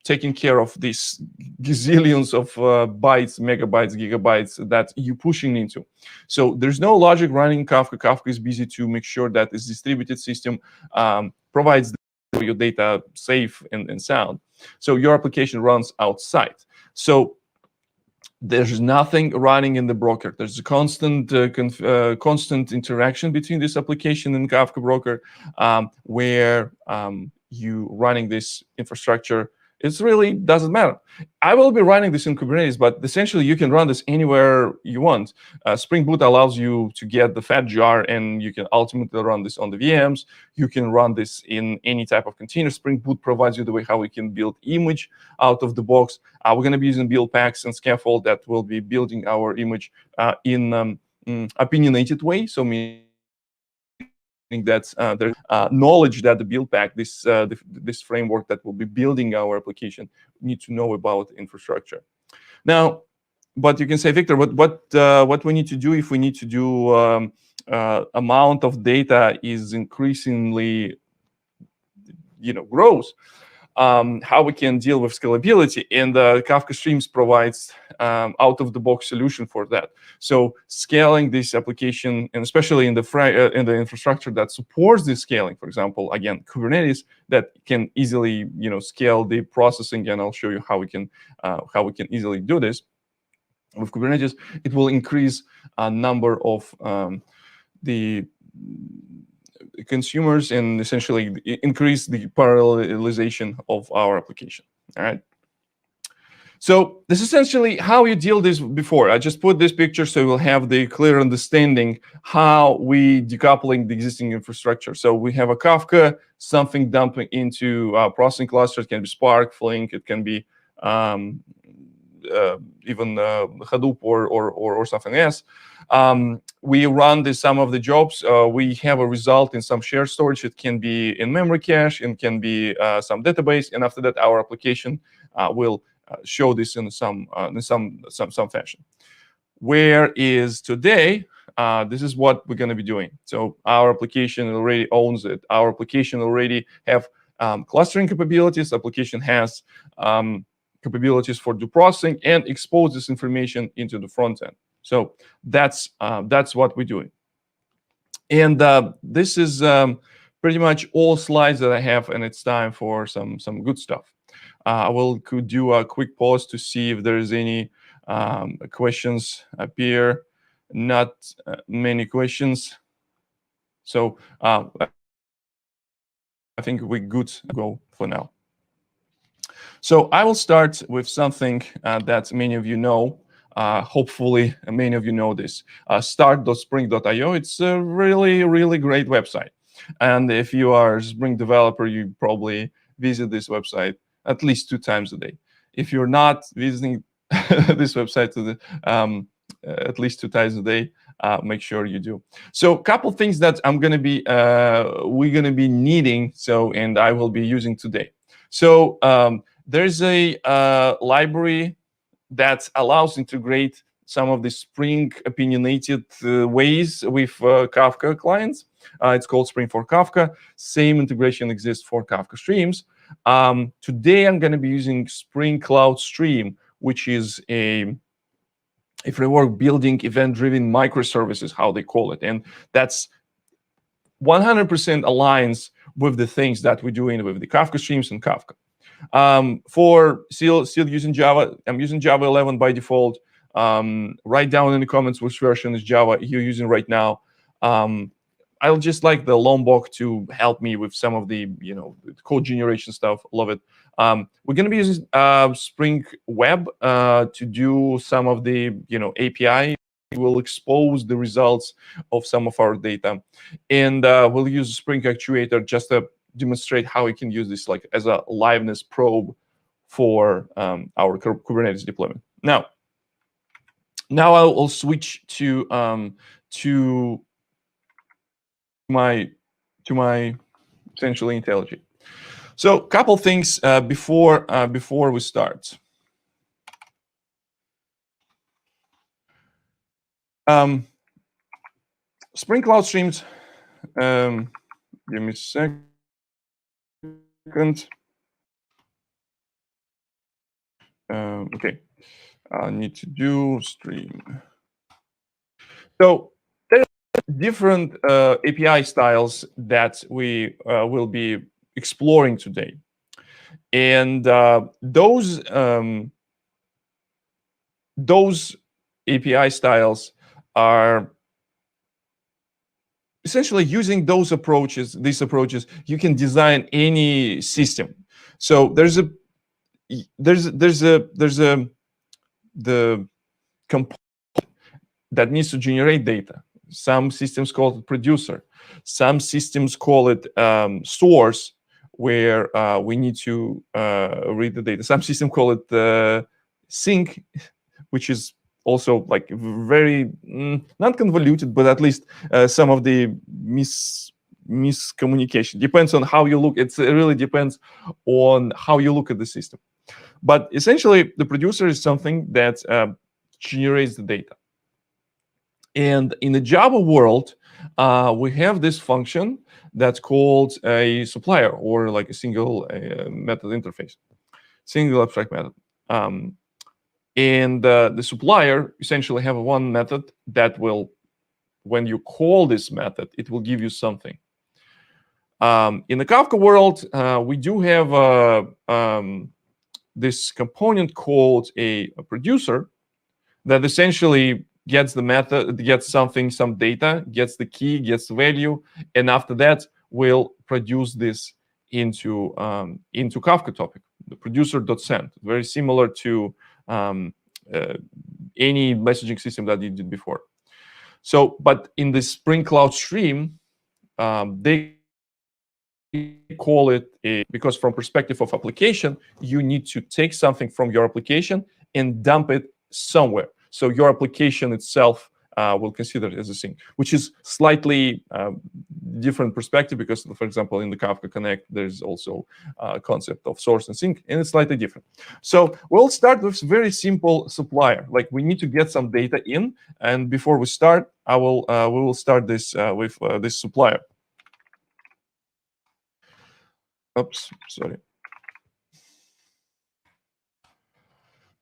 taking care of these gazillions of bytes, megabytes, gigabytes that you're pushing into. So there's no logic running Kafka. Kafka is busy to make sure that this distributed system provides your data safe and sound. So your application runs outside. So there's nothing running in the broker. There's a constant interaction between this application and Kafka broker, where you running this infrastructure. It really doesn't matter. I will be running this in Kubernetes, but essentially you can run this anywhere you want. Spring Boot allows you to get the fat jar, and you can ultimately run this on the VMs. You can run this in any type of container. Spring Boot provides you the way how we can build image out of the box. We're going to be using build packs and scaffold that will be building our image in opinionated way. So that there's knowledge that the build pack, this framework that will be building our application, need to know about infrastructure. Now, but you can say, Victor, what we need to do if we need to do amount of data is increasingly grows. How we can deal with scalability, and Kafka Streams provides out-of-the-box solution for that. So scaling this application, and especially in the infrastructure that supports this scaling, for example, again, Kubernetes, that can easily scale the processing, and I'll show you how we can easily do this with Kubernetes. It will increase a number of the consumers and essentially increase the parallelization of our application. All right. So this is essentially how you deal this before. I just put this picture so we'll have the clear understanding how we decoupling the existing infrastructure. So we have a Kafka, something dumping into a processing cluster. It can be Spark, Flink, it can be even Hadoop or something else. We run some of the jobs. We have a result in some shared storage. It can be in memory cache, it can be some database, and after that, our application will show this in some fashion. Whereas today, this is what we're going to be doing. So our application already owns it. Our application already have clustering capabilities. Application has capabilities for do processing and expose this information into the front end. So that's what we're doing. And this is pretty much all slides that I have, and it's time for some good stuff. I could do a quick pause to see if there is any questions appear. Not many questions. So I think we're good to go for now. So I will start with something that many of you know. Hopefully, many of you know this. Start.spring.io. It's a really, really great website. And if you are a Spring developer, you probably visit this website at least 2 times a day. If you're not visiting this website at least 2 times a day, make sure you do. So a couple things that we're gonna be needing. And I will be using today. So there's a library that allows integrate some of the Spring opinionated ways with Kafka clients. It's called Spring for Kafka. Same integration exists for Kafka streams. Today I'm going to be using Spring Cloud Stream, which is a framework building event-driven microservices, how they call it. And that's 100% aligns with the things that we're doing with the Kafka streams and Kafka. For still using Java, I'm using Java 11 by default. Write down in the comments which version is Java you're using right now. I'll just like the Lombok to help me with some of the code generation stuff. Love it. We're going to be using Spring Web to do some of the API. We'll expose the results of some of our data, and we'll use Spring Actuator just to demonstrate how we can use this like as a liveness probe for our Kubernetes deployment. Now I'll switch to my essentially IntelliJ. So a couple things before we start. Spring Cloud Streams. Give me a second. Okay, I need to do stream. So there are different API styles that we will be exploring today, and those API styles are essentially using these approaches, you can design any system. So there's the component that needs to generate data. Some systems call it producer. Some systems call it source, where we need to read the data. Some systems call it sink, which is also like very not convoluted, but at least some of the miscommunication depends on how you look. It really depends on how you look at the system. But essentially, the producer is something that generates the data. And in the Java world, we have this function that's called a supplier, or like a single method interface, single abstract method. And the supplier essentially have one method that will, when you call this method, it will give you something. In the Kafka world, we do have this component called a producer that essentially gets the method, gets something, some data, gets the key, gets the value, and after that will produce this into Kafka topic, the producer.send, very similar to any messaging system that you did before. So, but in the Spring Cloud Stream, they call it because from perspective of application, you need to take something from your application and dump it somewhere. So your application itself will consider it as a thing, which is slightly different perspective because, for example, in the Kafka Connect, there's also a concept of source and sink, and it's slightly different. So we'll start with very simple supplier. Like we need to get some data in, and before we start, we will start this with this supplier. Oops, sorry.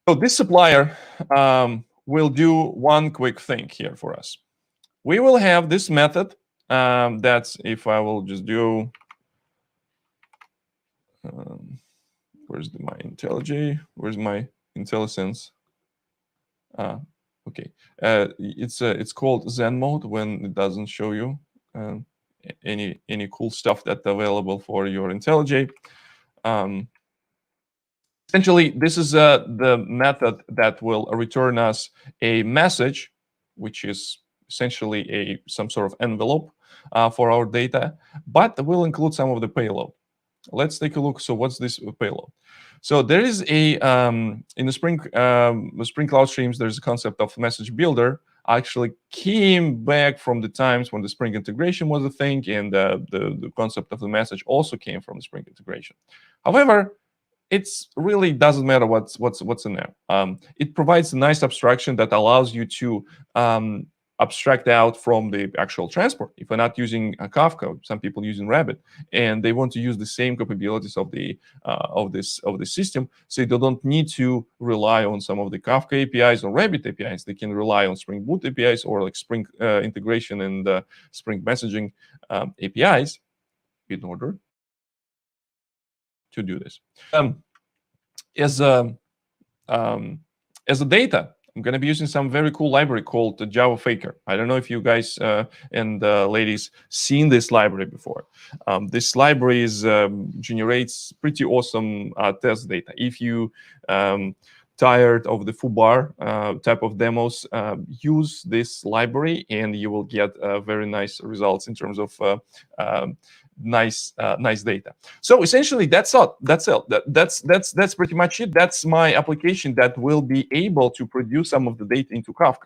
So this supplier will do one quick thing here for us. We will have this method. That's if I will just do. Where's my IntelliJ? Where's my IntelliSense? Okay. It's called Zen mode when it doesn't show you any cool stuff that's available for your IntelliJ. Essentially, this is the method that will return us a message, which is essentially some sort of envelope for our data, but will include some of the payload. Let's take a look. So what's this payload? So there is in the Spring Cloud Streams, there's a concept of message builder. Actually came back from the times when the Spring integration was a thing, and the concept of the message also came from the Spring integration. However, it really doesn't matter what's in there. It provides a nice abstraction that allows you to abstract out from the actual transport. If we're not using Kafka, some people using Rabbit, and they want to use the same capabilities of the system, so they don't need to rely on some of the Kafka APIs or Rabbit APIs. They can rely on Spring Boot APIs or like Spring integration and Spring messaging APIs in order to do this. As a data, I'm going to be using some very cool library called the Java Faker. I don't know if you guys and ladies seen this library before. This library generates pretty awesome test data. If you tired of the foobar type of demos, use this library and you will get very nice results in terms of nice data. So essentially, that's all. That's pretty much it. That's my application that will be able to produce some of the data into Kafka.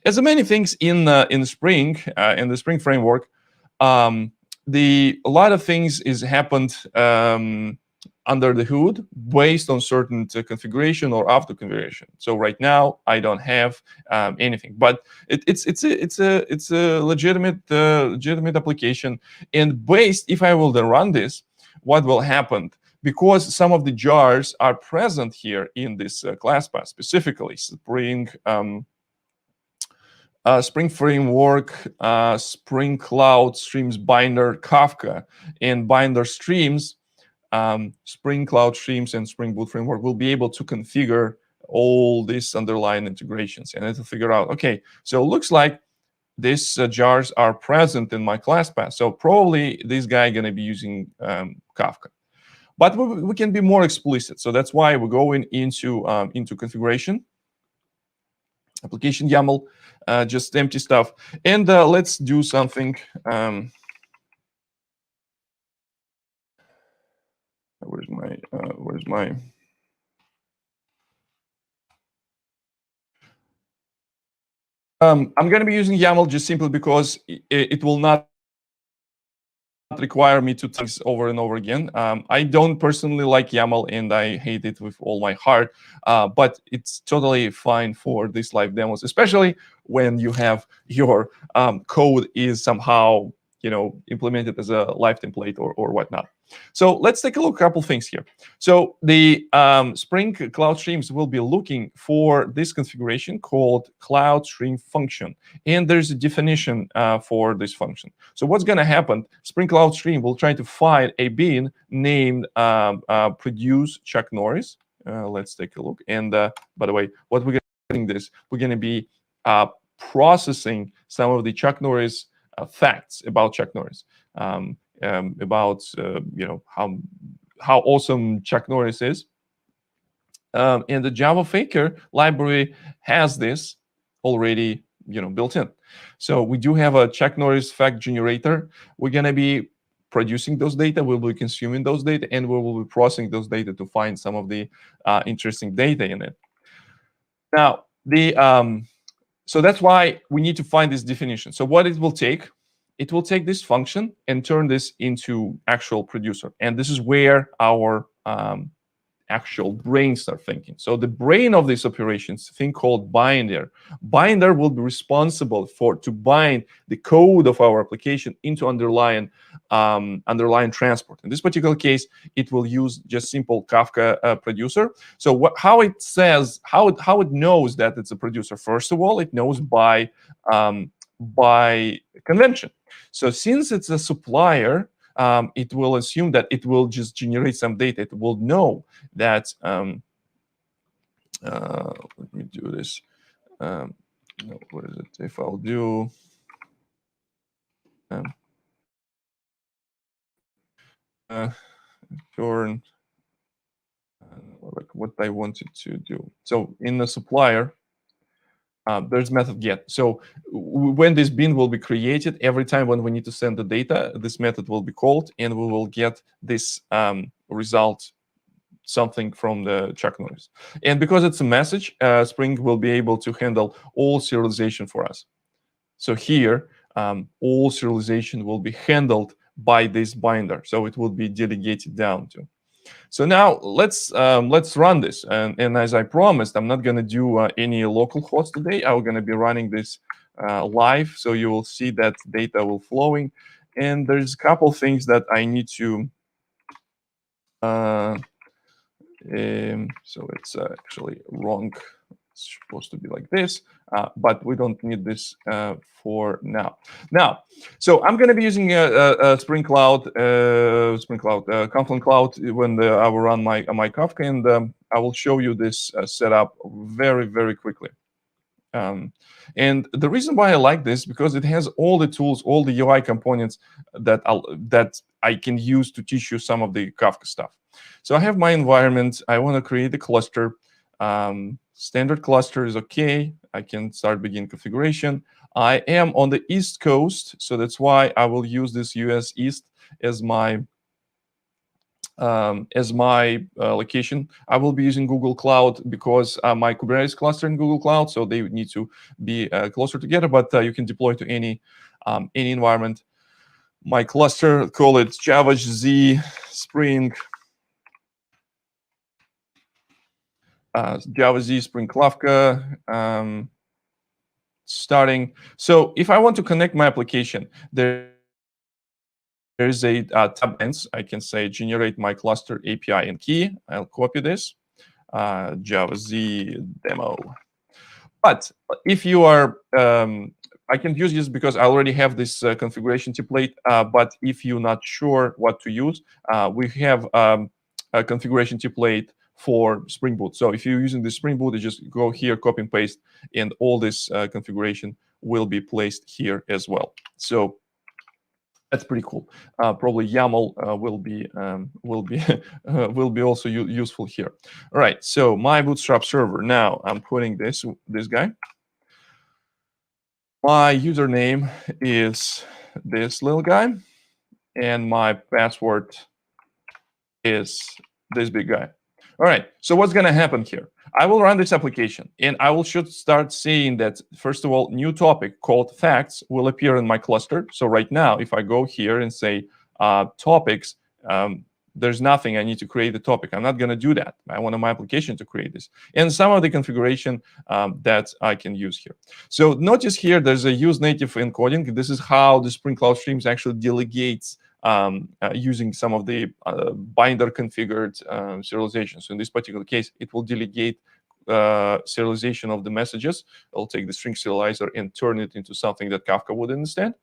As many things in Spring in the Spring framework, a lot of things is happened under the hood based on certain configuration or auto configuration. So right now I don't have anything, but it's a legitimate application. And based, if I will then run this, what will happen? Because some of the jars are present here in this class path, specifically Spring Spring Framework, Spring Cloud Streams Binder Kafka, and Binder Streams. Spring Cloud Streams and Spring Boot Framework will be able to configure all these underlying integrations and to figure out, okay, so it looks like these jars are present in my class path. So probably this guy going to be using Kafka. But we can be more explicit. So that's why we're going into configuration, application YAML, just empty stuff. And let's do something. Where's my I'm going to be using YAML just simply because it will not require me to do things over and over again. I don't personally like YAML, and I hate it with all my heart, but it's totally fine for these live demos, especially when you have your code is somehow implemented as a live template or whatnot. So let's take a look at a couple things here. So the Spring Cloud Streams will be looking for this configuration called Cloud Stream function. And there's a definition for this function. So what's going to happen, Spring Cloud Stream will try to find a bin named produce Chuck Norris. Let's take a look. And by the way, what we're going to do is we're going to be processing some of the Chuck Norris facts about Chuck Norris. About how awesome Chuck Norris is, And the Java Faker library has this already, built in. So we do have a check noise fact generator. We're going to be producing those data, we'll be consuming those data, and we will be processing those data to find some of the interesting data in it. Now, so that's why we need to find this definition. So what it will take this function and turn this into actual producer. And this is where our actual brains start thinking. So the brain of this operation is a thing called binder. Binder will be responsible to bind the code of our application into underlying transport. In this particular case, it will use just simple Kafka producer. So how it knows that it's a producer? First of all, it knows by convention. So since it's a supplier, it will assume that it will just generate some data. It will know that, let me do this. No, what is it? If I'll do, turn, like what I wanted to do. So in the supplier, there's method get. So when this bin will be created, every time when we need to send the data, this method will be called, and we will get this result, something from the check noise. And because it's a message, Spring will be able to handle all serialization for us. So here, all serialization will be handled by this binder. So it will be delegated down to. So now let's run this. And as I promised, I'm not going to do any local host today. I'm going to be running this live. So you will see that data will flowing. And there's a couple things that I need to. So it's actually wrong. It's supposed to be like this, but we don't need this for now. Now, so I'm going to be using Spring Cloud, Confluent Cloud when I will run my Kafka, and I will show you this setup very, very quickly. And the reason why I like this, because it has all the tools, all the UI components that I can use to teach you some of the Kafka stuff. So I have my environment. I want to create a cluster. Standard cluster is OK. I can start begin configuration. I am on the East Coast, so that's why I will use this US East as my location. I will be using Google Cloud because my Kubernetes cluster in Google Cloud, so they need to be closer together. But you can deploy to any environment. My cluster, call it Java Z Spring. Java Z Spring Kafka starting. So if I want to connect my application, there's a tab. I can say generate my cluster API and key. I'll copy this, Java Z demo. But if you are, I can use this because I already have this configuration template. But if you're not sure what to use, we have a configuration template for Spring Boot. So if you're using the Spring Boot, you just go here, copy and paste, and all this configuration will be placed here as well. So that's pretty cool. Probably YAML will be also useful here. All right. So my Bootstrap server. Now I'm putting this guy. My username is this little guy, and my password is this big guy. All right, so what's going to happen here? I will run this application, and I should start seeing that, first of all, new topic called facts will appear in my cluster. So right now, if I go here and say topics, there's nothing. I need to create a topic. I'm not going to do that. I want my application to create this. And some of the configuration that I can use here. So notice here, there's a use native encoding. This is how the Spring Cloud Streams actually delegates using some of the binder configured serialization. So in this particular case, it will delegate serialization of the messages. I'll take the string serializer and turn it into something that Kafka would understand.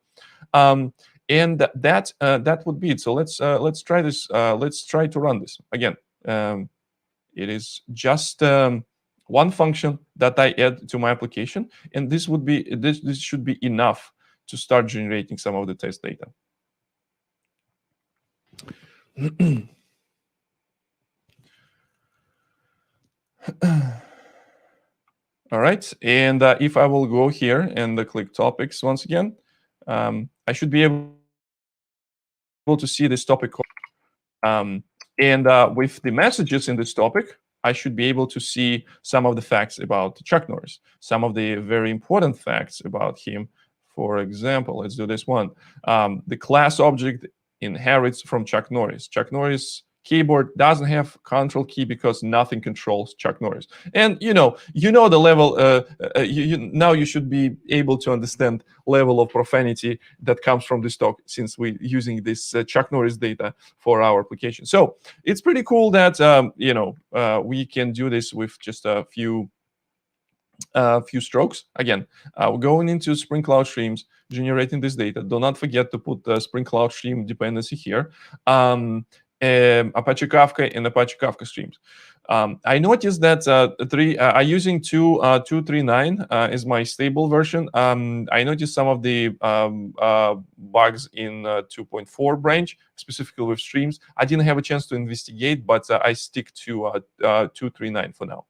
And that would be it. So let's try this. Let's try to run this again. It is just one function that I add to my application, and this would be this should be enough to start generating some of the test data. All right, and if I will go here and click topics once again, I should be able to see this topic. And with the messages in this topic, I should be able to see some of the facts about Chuck Norris, some of the very important facts about him. For example, let's do this one. The class object inherits from Chuck Norris. Chuck Norris keyboard doesn't have control key because nothing controls Chuck Norris. And you know the level. Now you should be able to understand level of profanity that comes from this talk, since we're using this Chuck Norris data for our application. So it's pretty cool that we can do this with just a few strokes. Again, we're going into Spring Cloud Streams, generating this data. Do not forget to put the Spring Cloud Stream dependency here. Apache Kafka and Apache Kafka streams. I noticed that I'm using 2.3.9 as my stable version. I noticed some of the bugs in 2.4 branch, specifically with streams. I didn't have a chance to investigate, but I stick to 2.3.9 for now.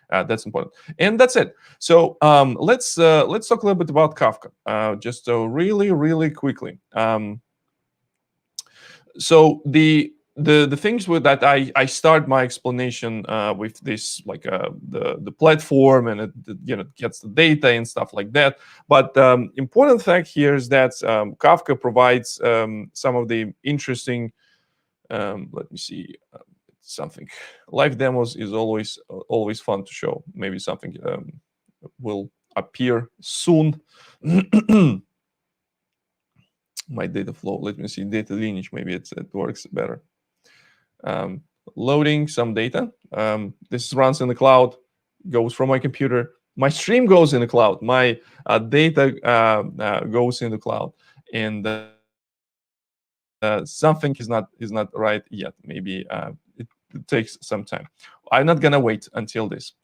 That's important, and that's it. So let's talk a little bit about Kafka, just really quickly. So the things with that I start my explanation with this, like the platform, and it gets the data and stuff like that. But important fact here is that Kafka provides some of the interesting. Let me see. Something live demos is always fun to show. Maybe something will appear soon. My data flow. Let me see, data lineage. Maybe it works better. Loading some data. This runs in the cloud, goes from my computer. My stream goes in the cloud. My data goes in the cloud, and something is not right yet. Maybe it takes some time. I'm not gonna wait until this.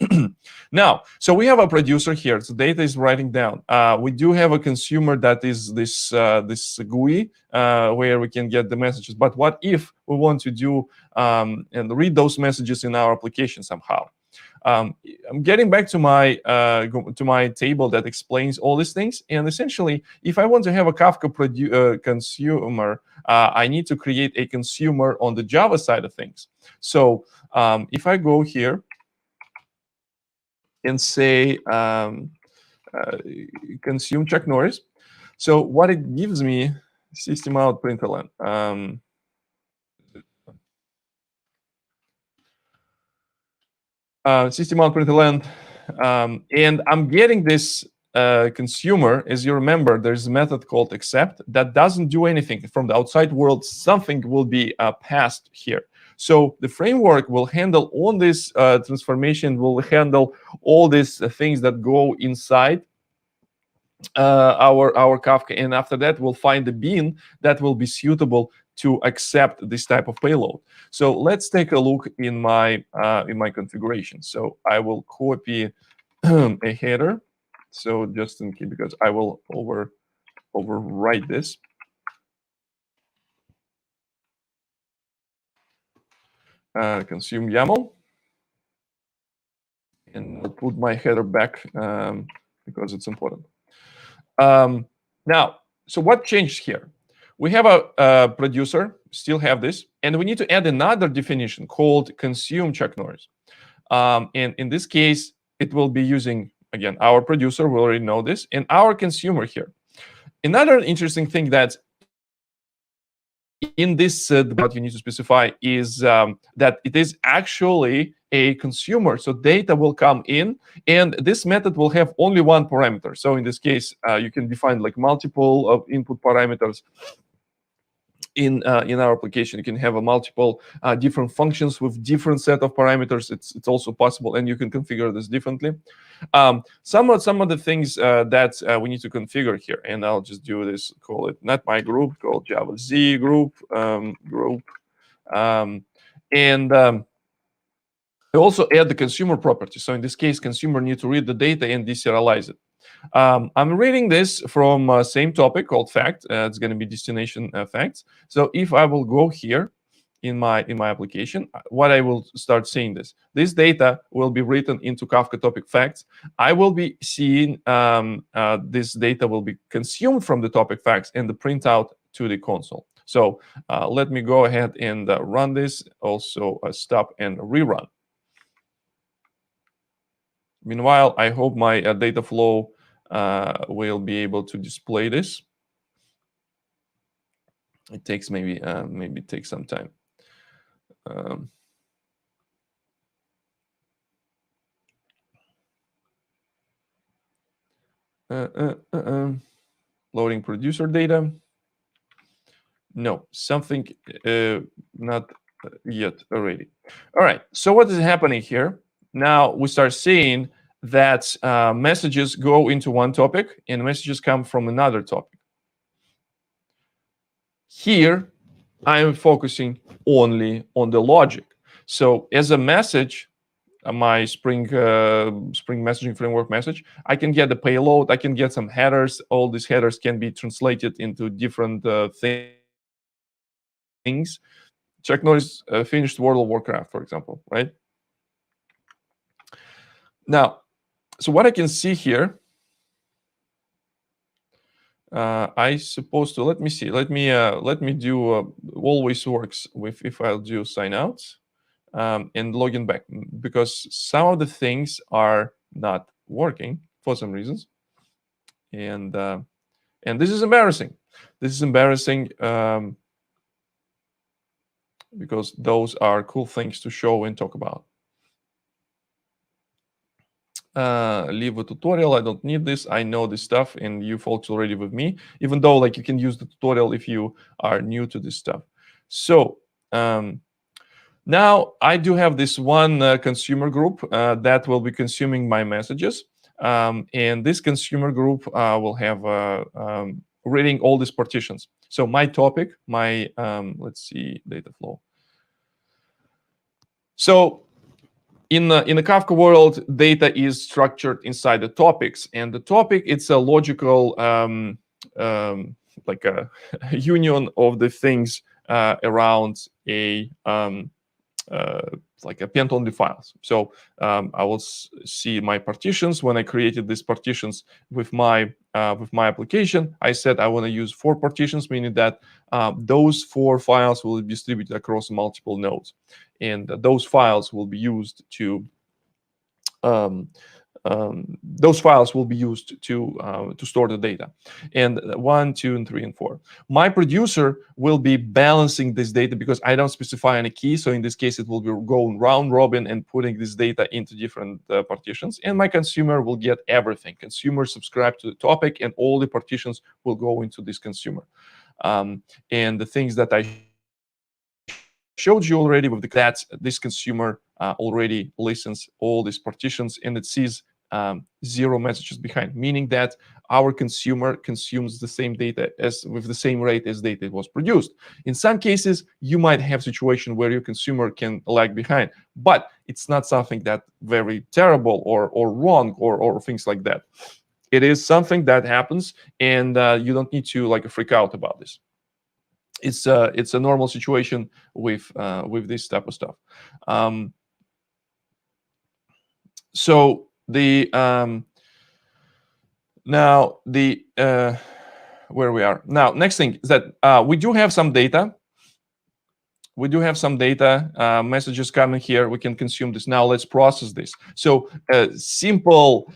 Now, so we have a producer here. So data is writing down. We do have a consumer that is this GUI where we can get the messages. But what if we want to do and read those messages in our application somehow? I'm getting back to my table that explains all these things. And essentially, if I want to have a Kafka consumer, I need to create a consumer on the Java side of things. So if I go here and say consume Chuck Norris, so what it gives me, system out println. System out println, and I'm getting this consumer. As you remember, there's a method called accept that doesn't do anything from the outside world. Something will be passed here. So the framework will handle all this transformation, will handle all these things that go inside our Kafka, and after that, we'll find the bean that will be suitable to accept this type of payload. So let's take a look in my configuration. So I will copy a header. So just in case, because I will overwrite this. Consume YAML, and I'll put my header back because it's important. Now, so what changed here? We have a producer, still have this, and we need to add another definition called consume Chuck Norris. And in this case, it will be using, again, our producer, we already know this, and our consumer here. Another interesting thing that in this what you need to specify is that it is actually a consumer. So data will come in, and this method will have only one parameter. So in this case, you can define like multiple of input parameters. In our application, you can have a multiple different functions with different set of parameters. It's also possible, and you can configure this differently. Some of the things that we need to configure here, and I'll just do this. Call it not my group, called Java Z group and also add the consumer property. So in this case, consumer needs to read the data and deserialize it. I'm reading this from same topic called fact. It's going to be destination facts. So if I will go here in my application, what I will start seeing this data will be written into Kafka topic facts. I will be seeing this data will be consumed from the topic facts and the printout to the console. So let me go ahead and run this. Also stop and rerun. Meanwhile, I hope my data flow will be able to display this. It takes maybe it takes some time. Loading producer data. No, something not yet already. All right, so what is happening here? Now we start seeing that messages go into one topic and messages come from another topic. Here, I am focusing only on the logic. So as a message, my Spring messaging framework message, I can get the payload, I can get some headers. All these headers can be translated into different things. Check notice finished World of Warcraft, for example, right? Now, so what I can see here, I supposed to, let me see, let me do always works with if I'll do sign out and login back, because some of the things are not working for some reasons, and this is embarrassing. This is embarrassing because those are cool things to show and talk about. Leave a tutorial. I don't need this. I know this stuff, and you folks already with me. Even though, like, you can use the tutorial if you are new to this stuff. So now I do have this one consumer group that will be consuming my messages, and this consumer group will have reading all these partitions. So my topic, my let's see, data flow. So in the Kafka world, data is structured inside the topics, and the topic, it's a logical like a union of the things around a like append only files. So I will see my partitions. When I created these partitions with my application, I said I want to use 4 partitions, meaning that those 4 files will be distributed across multiple nodes, and those files will be used to store the data. And 1, 2, and 3, and 4. My producer will be balancing this data because I don't specify any key. So in this case, it will be going round robin and putting this data into different partitions. And my consumer will get everything. Consumer subscribe to the topic, and all the partitions will go into this consumer. And the things that I showed you already with that this consumer already listens all these partitions, and it sees 0 messages behind, meaning that our consumer consumes the same data as with the same rate as data was produced. In some cases, you might have a situation where your consumer can lag behind, but it's not something that very terrible or wrong or things like that. It is something that happens, and you don't need to like freak out about this. It's a normal situation with this type of stuff. So the now the where we are now. Next thing is that we do have some data. We do have some data messages coming here. We can consume this. Now let's process this. So simple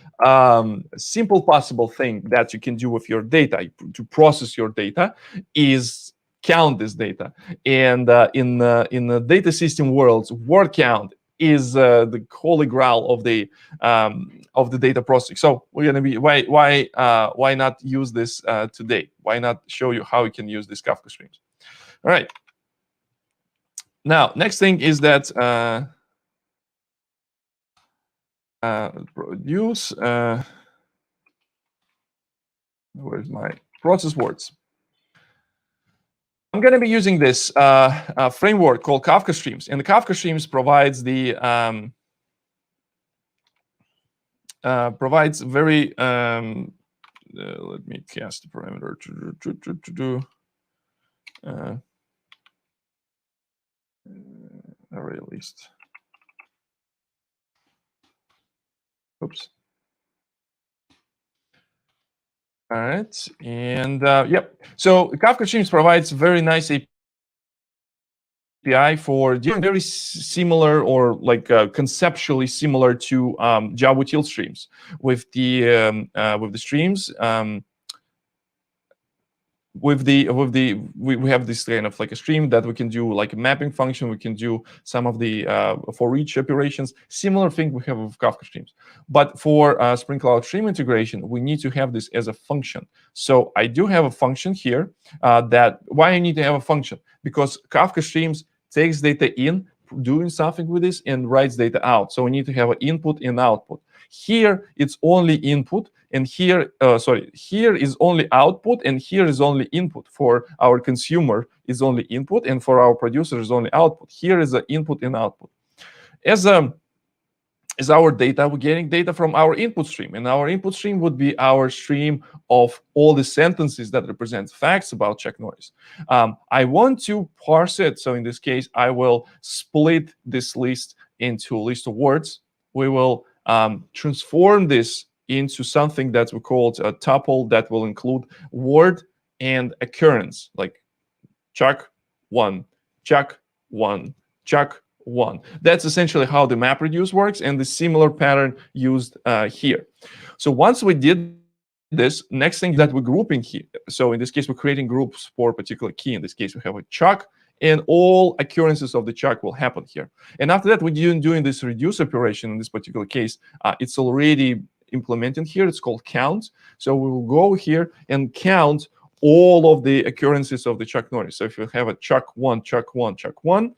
possible thing that you can do with your data to process your data is count this data. And in the data system world, word count is the holy grail of the data processing. So we're gonna be why not use this today? Why not show you how you can use these Kafka streams? All right. Now, next thing is that produce. Where's my process words? I'm going to be using this framework called Kafka Streams, and the Kafka Streams provides the provides very let me cast the parameter to do array list. Oops. All right, and yep. So Kafka Streams provides very nice API for doing very similar or like conceptually similar to Java-util streams. With the streams, we have this kind of like a stream that we can do like a mapping function. We can do some of the for each operations. Similar thing we have with Kafka streams. But for Spring Cloud Stream integration, we need to have this as a function. So I do have a function here. Why I need to have a function? Because Kafka streams takes data in, doing something with this, and writes data out. So we need to have an input and output. Here it's only input, and here, here is only output, and here is only input. For our consumer is only input, and for our producer is only output. Here is the input and output. As our data, we're getting data from our input stream, and our input stream would be our stream of all the sentences that represent facts about Chuck Norris. I want to parse it, so in this case, I will split this list into a list of words. We will transform this into something that we call a tuple that will include word and occurrence, like Chuck 1, Chuck 1, Chuck 1. That's essentially how the MapReduce works, and the similar pattern used here. So once we did this, next thing that we're grouping here. So in this case, we're creating groups for a particular key. In this case, we have a Chuck, and all occurrences of the Chuck will happen here. And after that, we're doing this reduce operation. In this particular case, it's already implemented here. It's called count. So we will go here and count all of the occurrences of the Chuck Norris. So if you have a Chuck 1, Chuck 1, Chuck 1,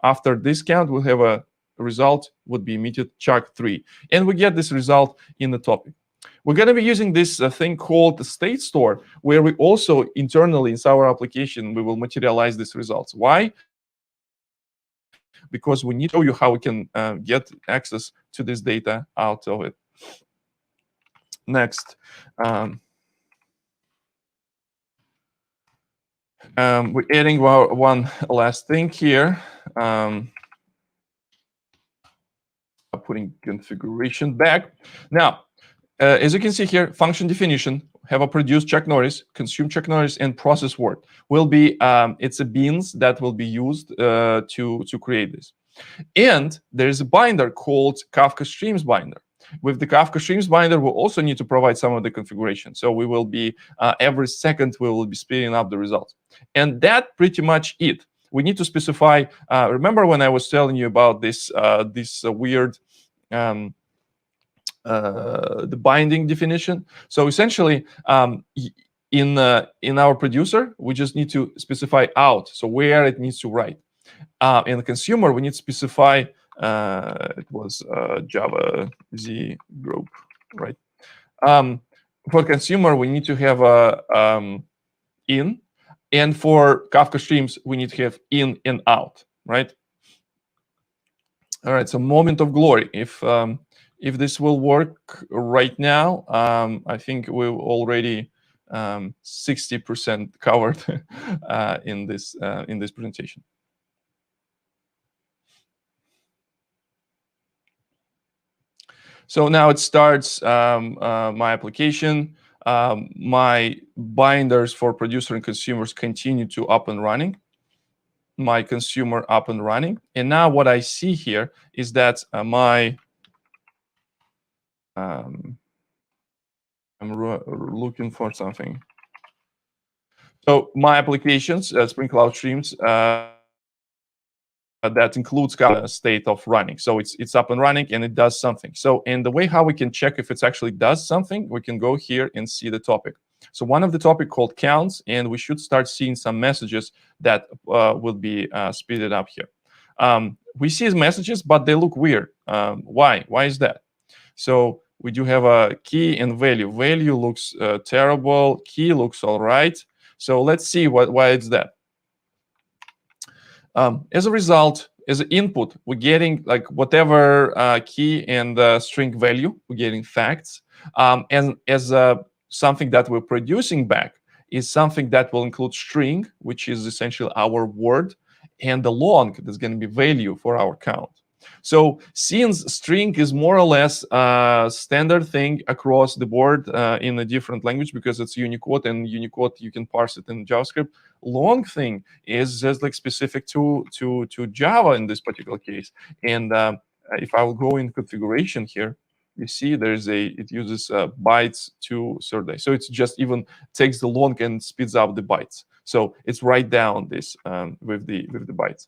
after this count, we'll have a result would be emitted Chuck 3. And we get this result in the topic. We're going to be using this thing called the state store, where we also internally in our application, we will materialize these results. Why? Because we need to show you how we can get access to this data out of it. Next. We're adding one last thing here. Putting configuration back. Now, as you can see here, function definition, have a produce Chuck Norris, consume Chuck Norris, and process word will be, it's a beans that will be used to create this. And there's a binder called Kafka Streams binder. With the Kafka Streams binder, we'll also need to provide some of the configuration. So we will be, every second, we will be speeding up the results. And that pretty much it. We need to specify, remember when I was telling you about this, weird, the binding definition? So essentially, in our producer, we just need to specify out, so where it needs to write. In the consumer, we need to specify, it was Java Z group, right? For consumer, we need to have a in, and for Kafka Streams, we need to have in and out, right? All right, so moment of glory. If this will work right now, I think we're already 60% covered in this presentation. So now it starts my application. My binders for producer and consumers continue to up and running. My consumer up and running. And now what I see here is that I'm looking for something. So my applications, Spring Cloud Streams, that includes state of running. So it's up and running and it does something. So in the way how we can check if it actually does something, we can go here and see the topic. So one of the topic called counts, and we should start seeing some messages that will be speeded up here. We see messages, but they look weird. Why? Why is that? So we do have a key and value. Value looks terrible. Key looks all right. So let's see why it's that. As a result, as an input, we're getting like whatever key and string value. We're getting facts. And as something that we're producing back is something that will include string, which is essentially our word, and the long, that's going to be value for our count. So since string is more or less a standard thing across the board in a different language, because it's Unicode, and Unicode you can parse it in JavaScript, long thing is just like specific to Java in this particular case. And if I will go in configuration here, you see it uses bytes to survey. So it's just even takes the long and speeds up the bytes. So it's write down this with the bytes.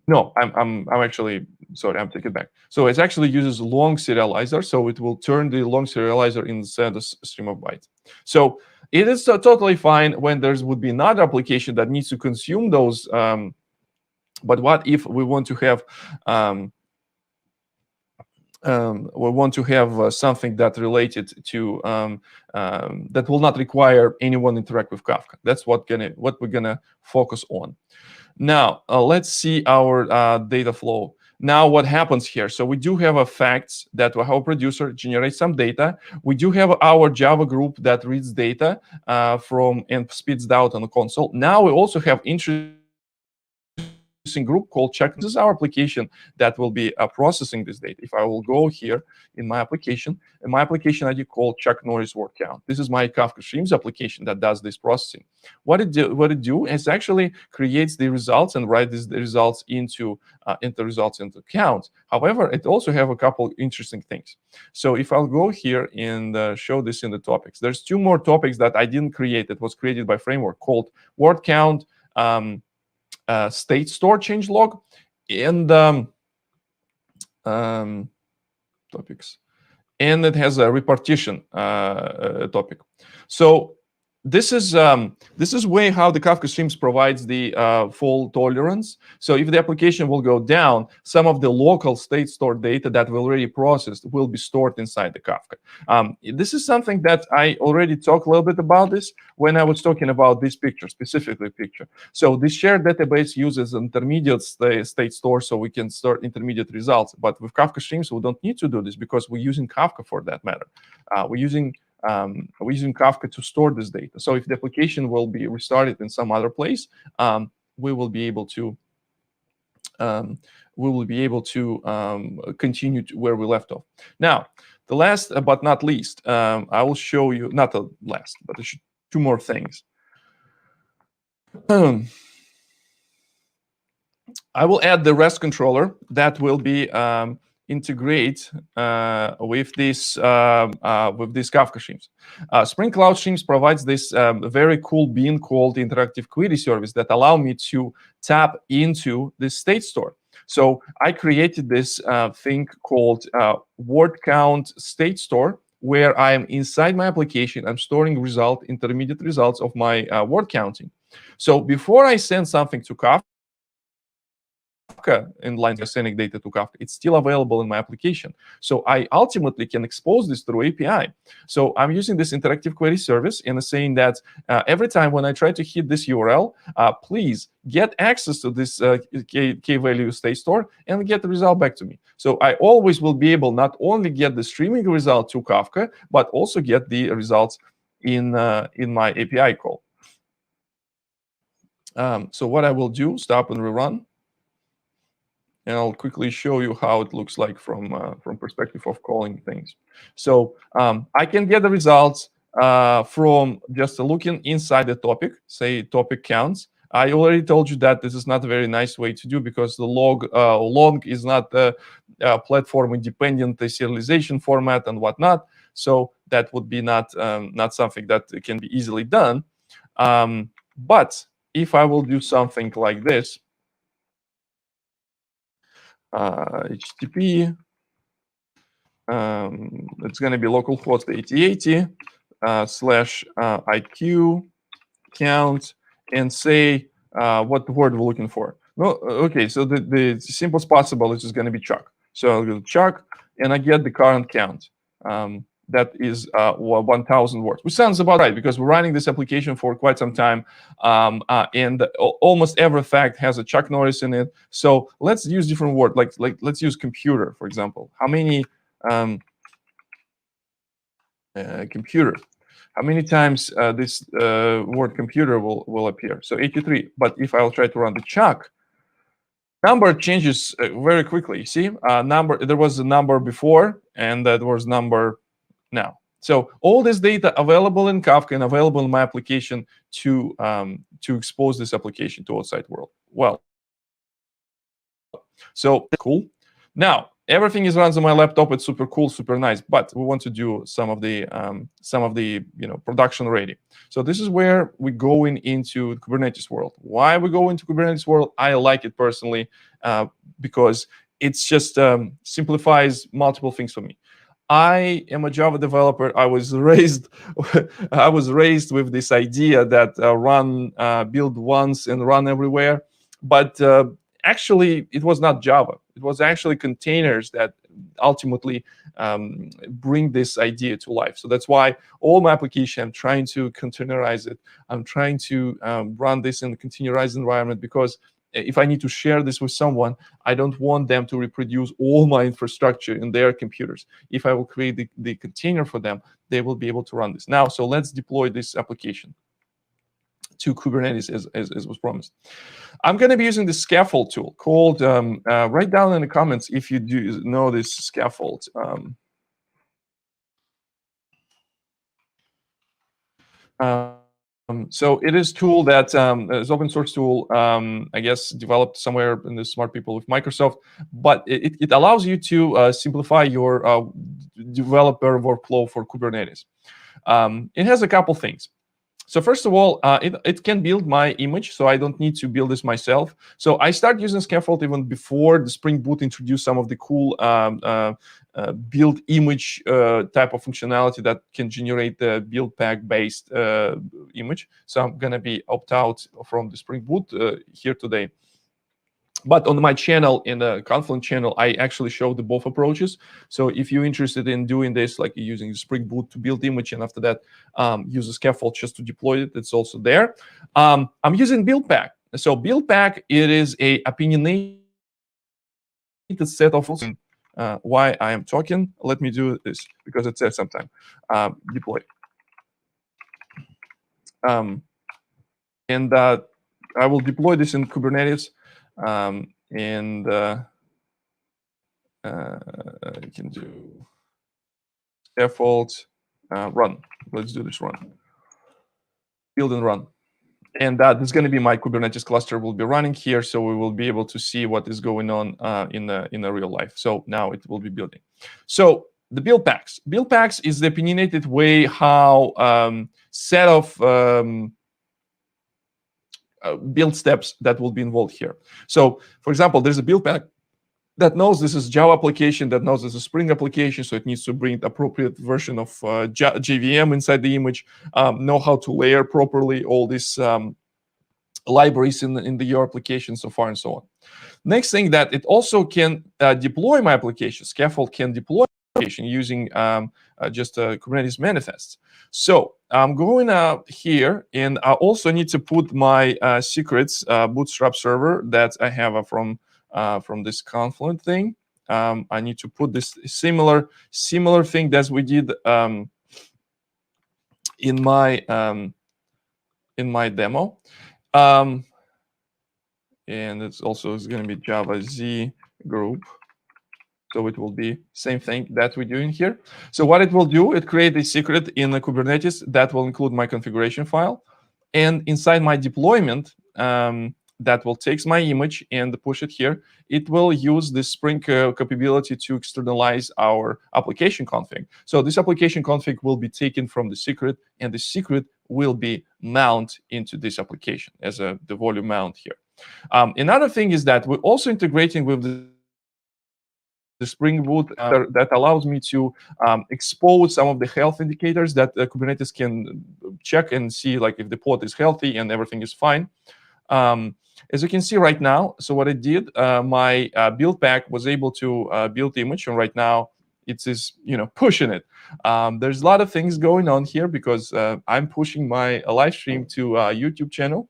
No, I'm actually sorry, I'm taking it back. So it actually uses long serializer, so it will turn the long serializer inside the stream of bytes. So it is totally fine when there would be another application that needs to consume those. But what if we want to have something that related to that will not require anyone interact with Kafka? That's what we're gonna focus on. Now let's see our data flow. Now what happens here? So we do have a facts that our producer generates some data. We do have our Java group that reads data from and spits it out on the console. Now we also have interesting group called check. This is our application that will be processing this data. If I will go here in my application, and my application ID called check noise word count. This is my Kafka Streams application that does this processing. What it do is actually creates the results and writes the results into count. However, it also have a couple interesting things. So if I'll go here and show this in the topics, there's two more topics that I didn't create. It was created by framework called word count, state store change log, and topics, and it has a repartition topic. So this is way how the Kafka Streams provides the fault tolerance. So if the application will go down, some of the local state store data that we already processed will be stored inside the Kafka. This is something that I already talked a little bit about this when I was talking about this picture, specifically picture. So this shared database uses intermediate state store, so we can store intermediate results. But with Kafka Streams, we don't need to do this because we're using Kafka for that matter. We're using Kafka to store this data. So if the application will be restarted in some other place, we will be able to continue to where we left off. Now, the last but not least, I will show you, not the last, but two more things. I will add the REST controller that will be integrate with this Kafka Streams. Spring Cloud Streams provides this very cool bean called interactive query service that allow me to tap into the state store. So I created this thing called word count state store, where I am inside my application. I'm storing intermediate results of my word counting. So before I send something to Kafka, in line sending data to Kafka, it's still available in my application. So I ultimately can expose this through API. So I'm using this interactive query service and saying that every time when I try to hit this URL, please get access to this key value state store and get the result back to me. So I always will be able not only get the streaming result to Kafka, but also get the results in my API call. So what I will do, stop and rerun. And I'll quickly show you how it looks like from perspective of calling things. So I can get the results from just looking inside the topic, say topic counts. I already told you that this is not a very nice way to do because the long is not a platform-independent serialization format and whatnot. So that would be not something that can be easily done. But if I will do something like this, HTTP, it's going to be localhost 8080 /IQ count and say what word we're looking for. No, okay, so the simplest possible is just going to be Chuck. So I'll go to Chuck and I get the current count. That is 1,000 words, which sounds about right because we're running this application for quite some time, and almost every fact has a Chuck Norris in it. So let's use different words, like let's use computer, for example. How many computer? How many times this word computer will appear? So 83. But if I'll try to run the Chuck, number changes very quickly. You see, there was a number before, and that was number now. So all this data available in Kafka and available in my application to expose this application to outside world. Well, so cool. Now everything is runs on my laptop. It's super cool, super nice. But we want to do some of the production ready. So this is where we go into Kubernetes world. Why we go into Kubernetes world? I like it personally because it's just simplifies multiple things for me. I am a Java developer. I was raised with this idea that build once and run everywhere. But actually, it was not Java. It was actually containers that ultimately bring this idea to life. So that's why all my application, I'm trying to containerize it. I'm trying to run this in a containerized environment, because if I need to share this with someone, I don't want them to reproduce all my infrastructure in their computers. If I will create the container for them, they will be able to run this. Now, so let's deploy this application to Kubernetes as was promised. I'm going to be using the scaffold tool called, write down in the comments if you do know this scaffold. So it is a tool that is open source tool, I guess, developed somewhere in the smart people with Microsoft, but it allows you to simplify your developer workflow for Kubernetes. It has a couple things. So first of all, it can build my image, so I don't need to build this myself. So I started using Scaffold even before the Spring Boot introduced some of the cool build image type of functionality that can generate the build pack based image. So I'm going to be opt out from the Spring Boot here today. But on my channel, in the Confluent channel, I actually show the both approaches. So if you're interested in doing this, like using Spring Boot to build image, and after that, use a scaffold just to deploy it, it's also there. I'm using build pack. So build pack, it is a opinionated set of why I am talking. Let me do this because it says sometime deploy. And I will deploy this in Kubernetes. You can do scaffold run. Let's do this run. Build and run. And that is going to be my Kubernetes cluster will be running here, so we will be able to see what is going on in the real life. So now it will be building. So the build packs. Build packs is the opinionated way how set of build steps that will be involved here. So, for example, there's a build pack that knows this is Java application, that knows this is Spring application, so it needs to bring the appropriate version of JVM inside the image, know how to layer properly all these libraries in your application, so far and so on. Next thing, that it also can deploy my application. Scaffold can deploy application using just Kubernetes manifests. So I'm going here, and I also need to put my secrets Bootstrap server that I have from this Confluent thing. I need to put this similar thing as we did in my demo, and it's also going to be Java Z group. So it will be same thing that we're doing here. So what it will do, it create a secret in the Kubernetes that will include my configuration file. And inside my deployment, that will take my image and push it here. It will use the Spring capability to externalize our application config. So this application config will be taken from the secret, and the secret will be mount into this application as the volume mount here. Another thing is that we're also integrating with the Spring Boot that allows me to expose some of the health indicators that Kubernetes can check and see, like if the pod is healthy and everything is fine. As you can see right now, so what I did, my build pack was able to build the image, and right now it is pushing it. There's a lot of things going on here because I'm pushing my live stream to a YouTube channel.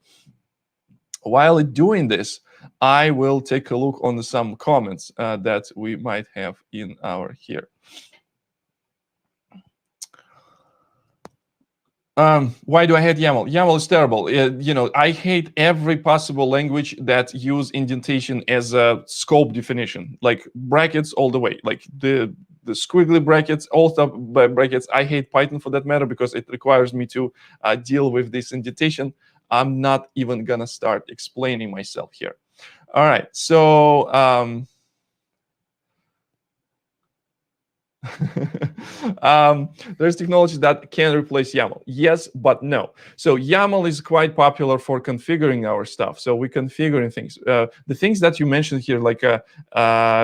While doing this, I will take a look on some comments that we might have in our here. Why do I hate YAML? YAML is terrible. I hate every possible language that use indentation as a scope definition, like brackets all the way, like the squiggly brackets, all top brackets. I hate Python for that matter because it requires me to deal with this indentation. I'm not even gonna start explaining myself here. All right, so there's technology that can replace YAML. Yes, but no. So YAML is quite popular for configuring our stuff. So we're configuring things. The things that you mentioned here, like a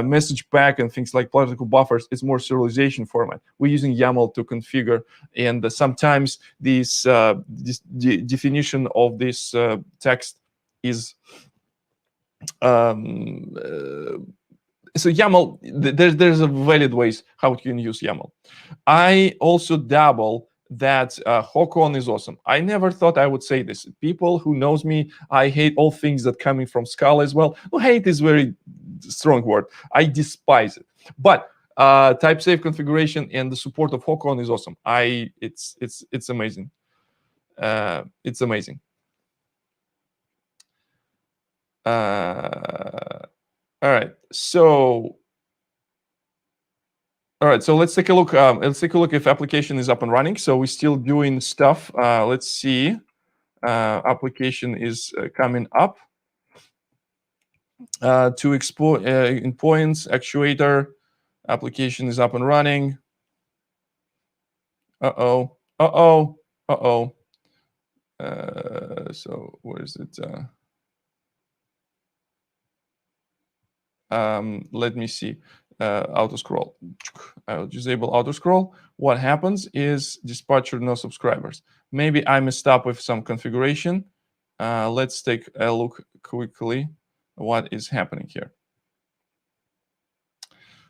message pack and things like political buffers, is more serialization format. We're using YAML to configure, and sometimes this definition of this text is so YAML, there's a valid ways how you can use YAML. I also dabble that Hokon is awesome. I never thought I would say this. People who knows me, I hate all things that coming from Scala as well. Well, hate is very strong word. I despise it. But type safe configuration and the support of Hokon is awesome. It's amazing. It's amazing. All right, so let's take a look. Let's take a look if application is up and running. So we're still doing stuff. Let's see. Application is coming up. To export endpoints, actuator. Application is up and running. So where is it? Let me see. Auto scroll. I'll disable auto scroll. What happens is dispatcher no subscribers. Maybe I messed up with some configuration. Let's take a look quickly what is happening here.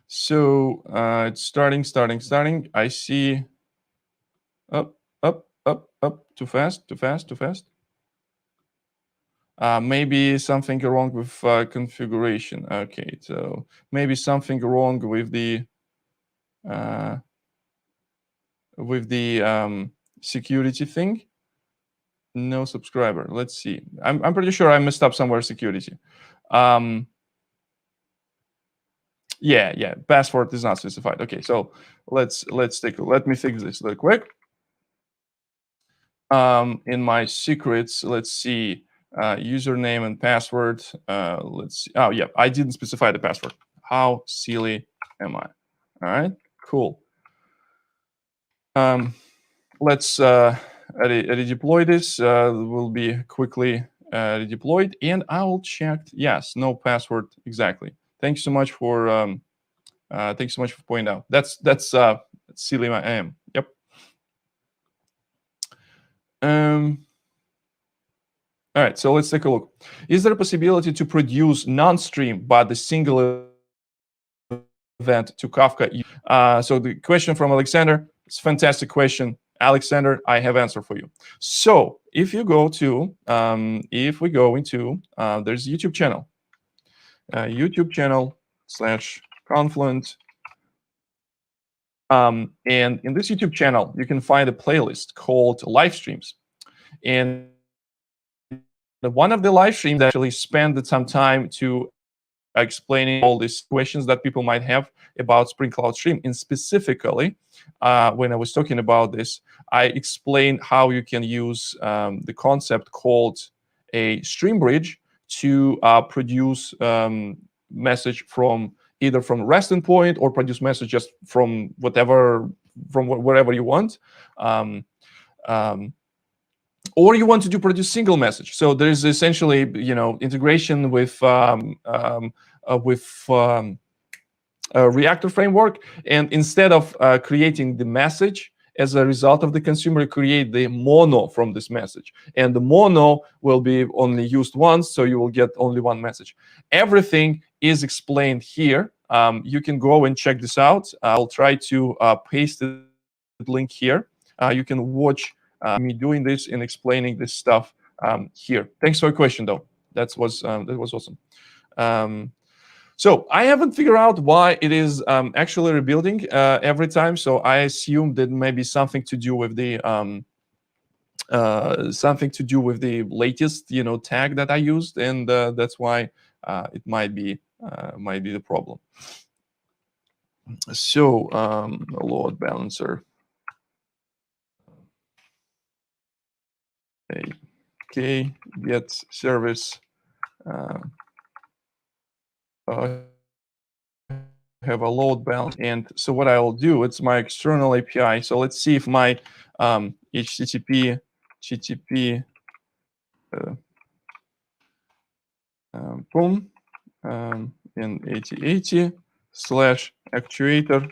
So it's starting. I see up. Too fast. Maybe something wrong with configuration. Okay, so maybe something wrong with the security thing. No subscriber. Let's see. I'm pretty sure I messed up somewhere security. Yeah. Password is not specified. Okay, so let's take. Let me fix this real quick. In my secrets, let's see. Username and password. Let's see. Oh, yeah, I didn't specify the password. How silly am I? All right, cool. Let's redeploy this. Will be quickly redeployed, and I'll check. Yes, no password exactly. Thanks so much for pointing out. That's silly I am. Yep. All right, so let's take a look. Is there a possibility to produce non-stream but the single event to Kafka? So the question from Alexander, it's a fantastic question. Alexander, I have answer for you. So if you go to, if we go into, there's a YouTube channel, YouTube channel/Confluent. And in this YouTube channel, you can find a playlist called live streams. And one of the live streams actually spent some time to explaining all these questions that people might have about Spring Cloud Stream. And specifically, when I was talking about this, I explained how you can use the concept called a stream bridge to produce message from either from REST endpoint or produce message just from wherever you want. Or you want to produce single message. So there's essentially, integration with Reactor framework. And instead of creating the message as a result of the consumer, you create the mono from this message. And the mono will be only used once, so you will get only one message. Everything is explained here. You can go and check this out. I'll try to paste the link here. You can watch me doing this and explaining this stuff here. Thanks for your question, though. That was awesome. So I haven't figured out why it is actually rebuilding every time. So I assume that maybe something to do with the something to do with the latest, tag that I used, and that's why it might be the problem. So load balancer. Okay, get service. Have a load balance, and so what I will do, it's my external API. So let's see if my HTTP boom in 8080/actuator.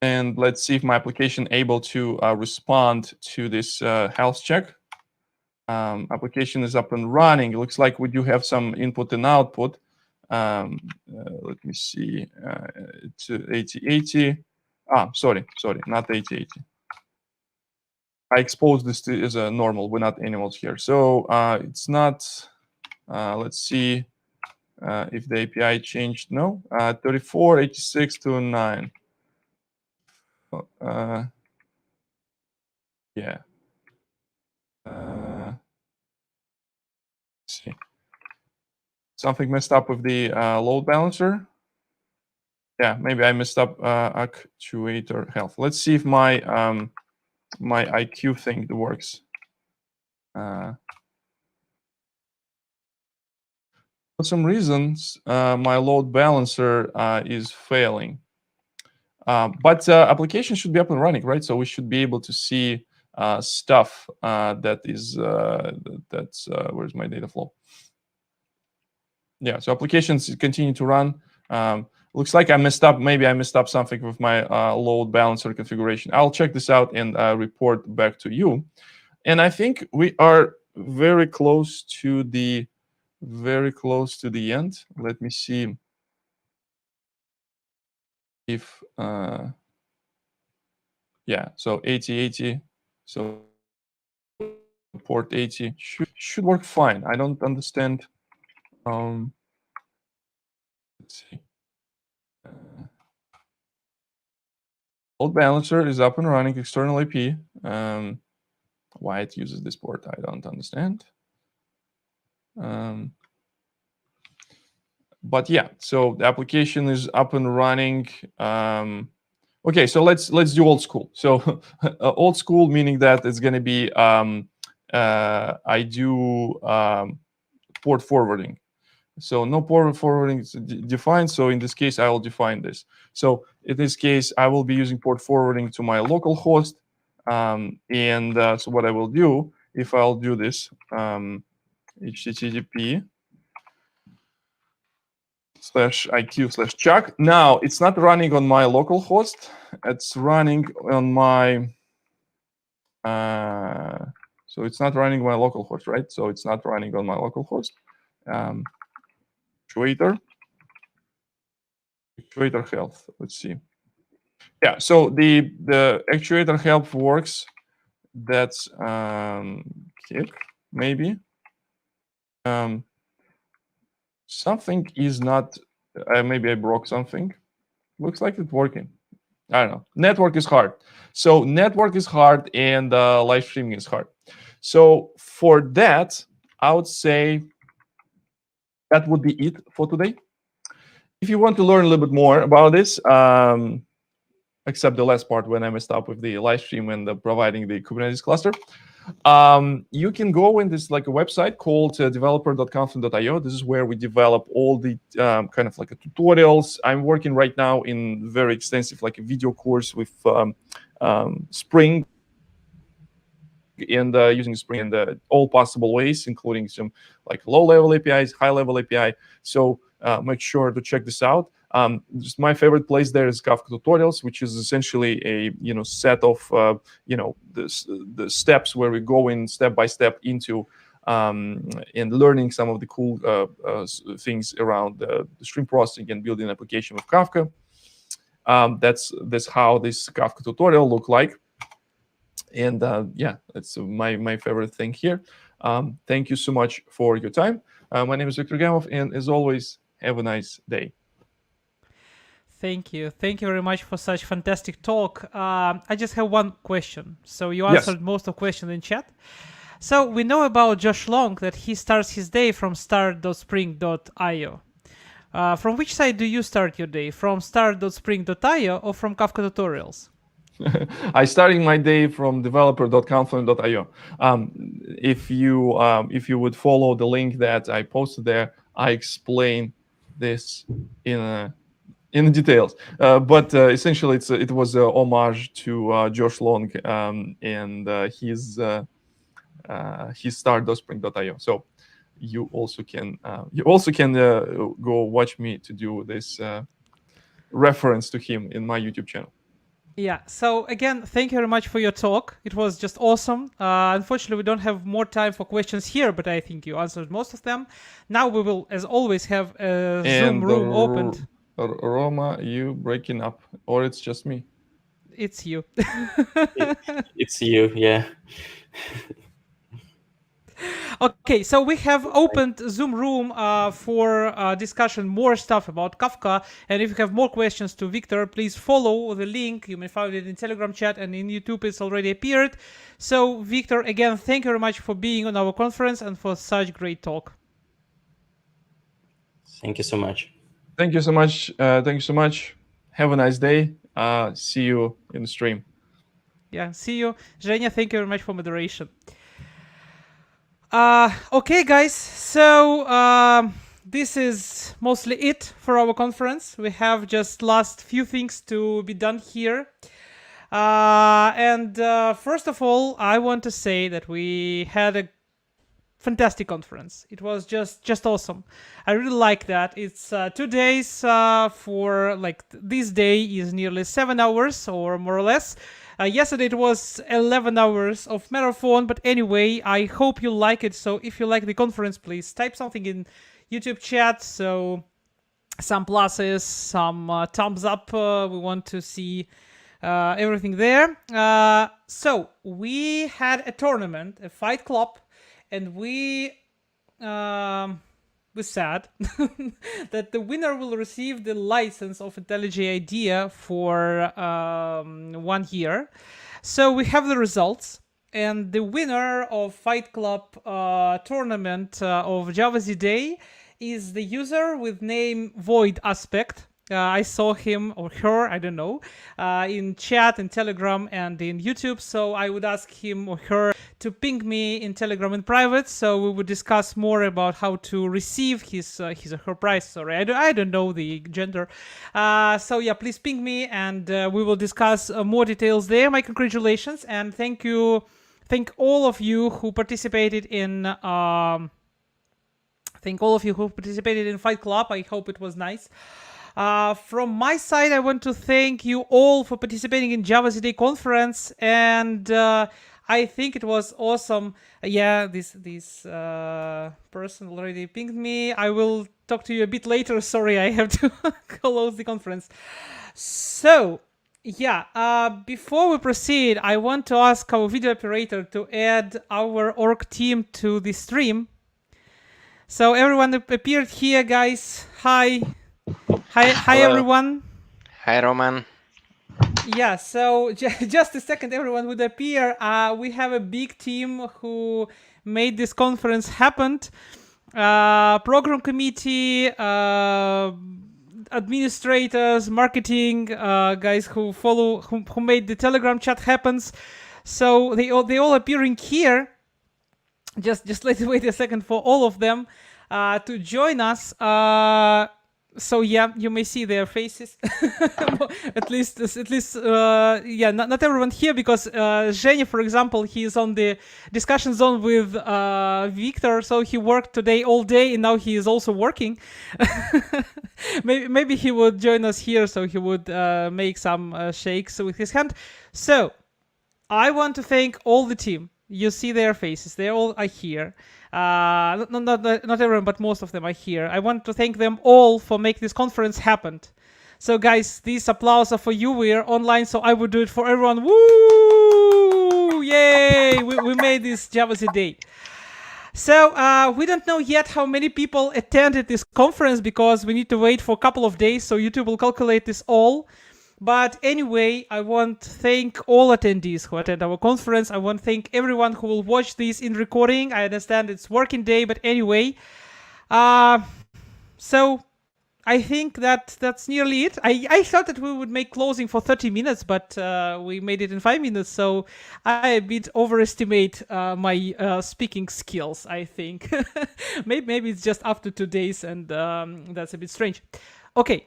And let's see if my application able to respond to this health check. Application is up and running. It looks like we do have some input and output. Let me see. It's 8080. Sorry, not 8080. I exposed this to as a normal. We're not animals here, so it's not. Let's see if the API changed. No, 3486 to 9. Yeah. See. Something messed up with the load balancer. Yeah, maybe I messed up actuator health. Let's see if my my IQ thing works. For some reasons, my load balancer is failing. But application should be up and running, right? So we should be able to see stuff that is that's where's my data flow? Yeah, so applications continue to run. Looks like I messed up. Maybe I messed up something with my load balancer configuration. I'll check this out and report back to you. And I think we are very close to the end. Let me see if yeah. So 8080. So port 80 should work fine. I don't understand. Let's see. Load balancer is up and running, external IP. Why it uses this port, I don't understand. But yeah, so the application is up and running. Okay, so let's do old school. So old school meaning that it's going to be I do port forwarding. So no port forwarding is defined. So in this case, I will define this. So in this case, I will be using port forwarding to my local host. So what I will do, if I'll do this, HTTP /IQ/chuck. Now it's not running on my local host. It's running on my. So it's not running my local host, right? So it's not running on my local host. Actuator health. Let's see. Yeah, so the actuator health works. That's kick maybe. Something is not. Maybe I broke something. Looks like it's working. I don't know. Network is hard. So network is hard and live streaming is hard. So for that, I would say that would be it for today. If you want to learn a little bit more about this, except the last part when I messed up with the live stream and providing the Kubernetes cluster, you can go in this like a website called developer.confluent.io. This is where we develop all the kind of like tutorials. I'm working right now in very extensive like a video course with Spring and using Spring in all possible ways, including some like low-level APIs, high-level API. So make sure to check this out. Just my favorite place there is Kafka tutorials, which is essentially a set of the steps where we go in step by step into and learning some of the cool things around the stream processing and building an application with Kafka. That's how this Kafka tutorial look like. And yeah, that's my favorite thing here. Thank you so much for your time. My name is Viktor Gamov, and as always, have a nice day. Thank you. Thank you very much for such fantastic talk. I just have one question. So you answered most of questions in chat. So we know about Josh Long that he starts his day from start.spring.io. From which side do you start your day? From start.spring.io or from Kafka tutorials? I starting my day from developer.confluent.io. If you would follow the link that I posted there, I explain this in the details. But essentially, it was a homage to Josh Long and his start.spring.io. So you also can go watch me to do this reference to him in my YouTube channel. Yeah, so again, thank you very much for your talk. It was just awesome. Unfortunately, we don't have more time for questions here, but I think you answered most of them. Now we will, as always, have a Zoom room opened. Roma, you breaking up, or it's just me? It's you. It's you, yeah. Okay, so we have opened Zoom room for discussion more stuff about Kafka. And if you have more questions to Viktor, please follow the link. You may find it in Telegram chat and in YouTube. It's already appeared. So Viktor, again, thank you very much for being on our conference and for such great talk. Thank you so much. Thank you so much. Thank you so much. Have a nice day. See you in the stream. Yeah, see you. Zhenya, thank you very much for moderation. Okay, guys, so this is mostly it for our conference. We have just last few things to be done here. And first of all, I want to say that we had a fantastic conference. It was just awesome. I really like that. It's 2 days for, like, this day is nearly 7 hours or more or less. Yesterday it was 11 hours of marathon, but anyway, I hope you like it. So if you like the conference, please type something in YouTube chat. So some pluses, some thumbs up. We want to see everything there. So we had a tournament, a fight club, and we said that the winner will receive the license of IntelliJ IDEA for 1 year. So we have the results, and the winner of Fight Club tournament of Java Day is the user with name Void Aspect. I saw him or her, I don't know, in chat, in Telegram, and in YouTube. So I would ask him or her to ping me in Telegram in private. So we would discuss more about how to receive his or her prize. Sorry, I don't know the gender. So yeah, please ping me, and we will discuss more details there. My congratulations, and thank you. Thank all of you who participated in. Thank all of you who participated in Fight Club. I hope it was nice. From my side, I want to thank you all for participating in Java Day conference, and I think it was awesome. Yeah, this person already pinged me. I will talk to you a bit later. Sorry, I have to close the conference. So, yeah, before we proceed, I want to ask our video operator to add our org team to the stream. So everyone appeared here, guys. Hi. Hi everyone. Hi, Roman. Yeah, so just a second, everyone would appear. We have a big team who made this conference happen. Program committee, administrators, marketing, guys who follow, who made the Telegram chat happens. So they all appearing here. Just let's wait a second for all of them to join us. So yeah, you may see their faces. at least, yeah, not everyone here, because Zhenya, for example, he is on the discussion zone with Viktor, so he worked today all day, and now he is also working. maybe he would join us here, so he would make some shakes with his hand. So I want to thank all the team. You see their faces; they all are here. Not everyone, but most of them are here. I want to thank them all for making this conference happen. So guys, these applause are for you. We are online, so I would do it for everyone. Woo! Yay! We made this Java Day. So we don't know yet how many people attended this conference because we need to wait for a couple of days, so YouTube will calculate this all. But anyway, I want to thank all attendees who attend our conference. I want to thank everyone who will watch this in recording. I understand it's working day, but anyway. So I think that's nearly it. I thought that we would make closing for 30 minutes, but we made it in 5 minutes. So I a bit overestimate my speaking skills, I think. maybe it's just after 2 days, and that's a bit strange. Okay,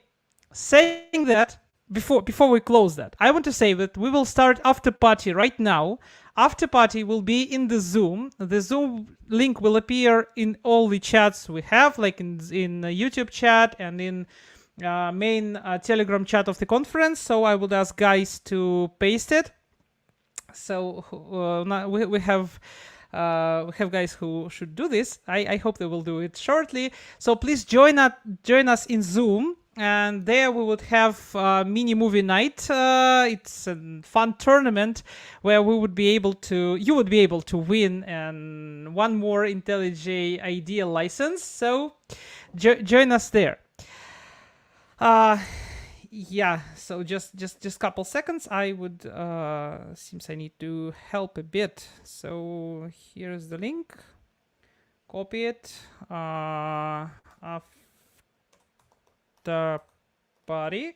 saying that, before we close that, I want to say that we will start after party right now. After party will be in the Zoom. The Zoom link will appear in all the chats we have, like in the YouTube chat and in main Telegram chat of the conference. So I would ask guys to paste it. So now we have guys who should do this. I hope they will do it shortly. So please join us in Zoom. And there we would have mini movie night. It's a fun tournament where you would be able to win and one more IntelliJ IDEA license. So join us there. Yeah. So just couple seconds. I would seems I need to help a bit. So here's the link. Copy it. The party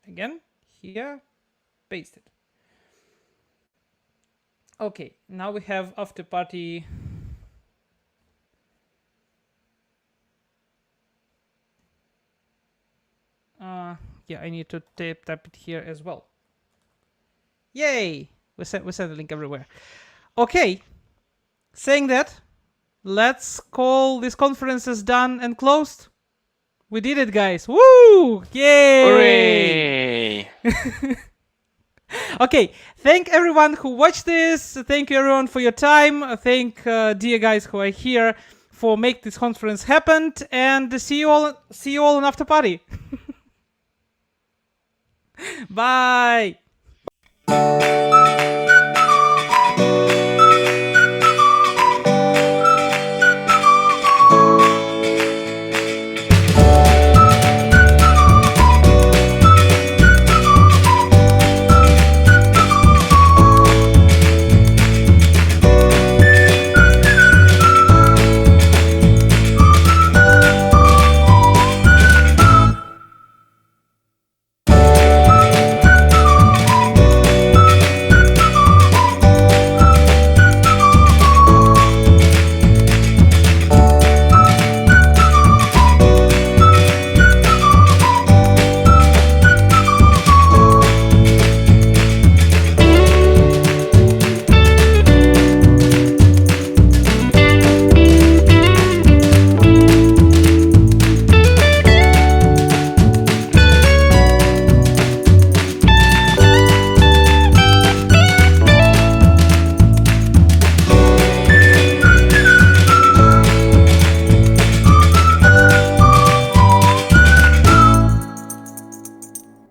again here, paste it. Okay, now we have after party. Yeah, I need to tap it here as well. Yay! We sent the link everywhere. Okay, saying that, let's call this conference as done and closed. We did it, guys. Woo! Yay! Hooray! Okay, thank everyone who watched this. Thank you everyone for your time. Thank dear guys who are here for make this conference happen. And see you all in after party. Bye.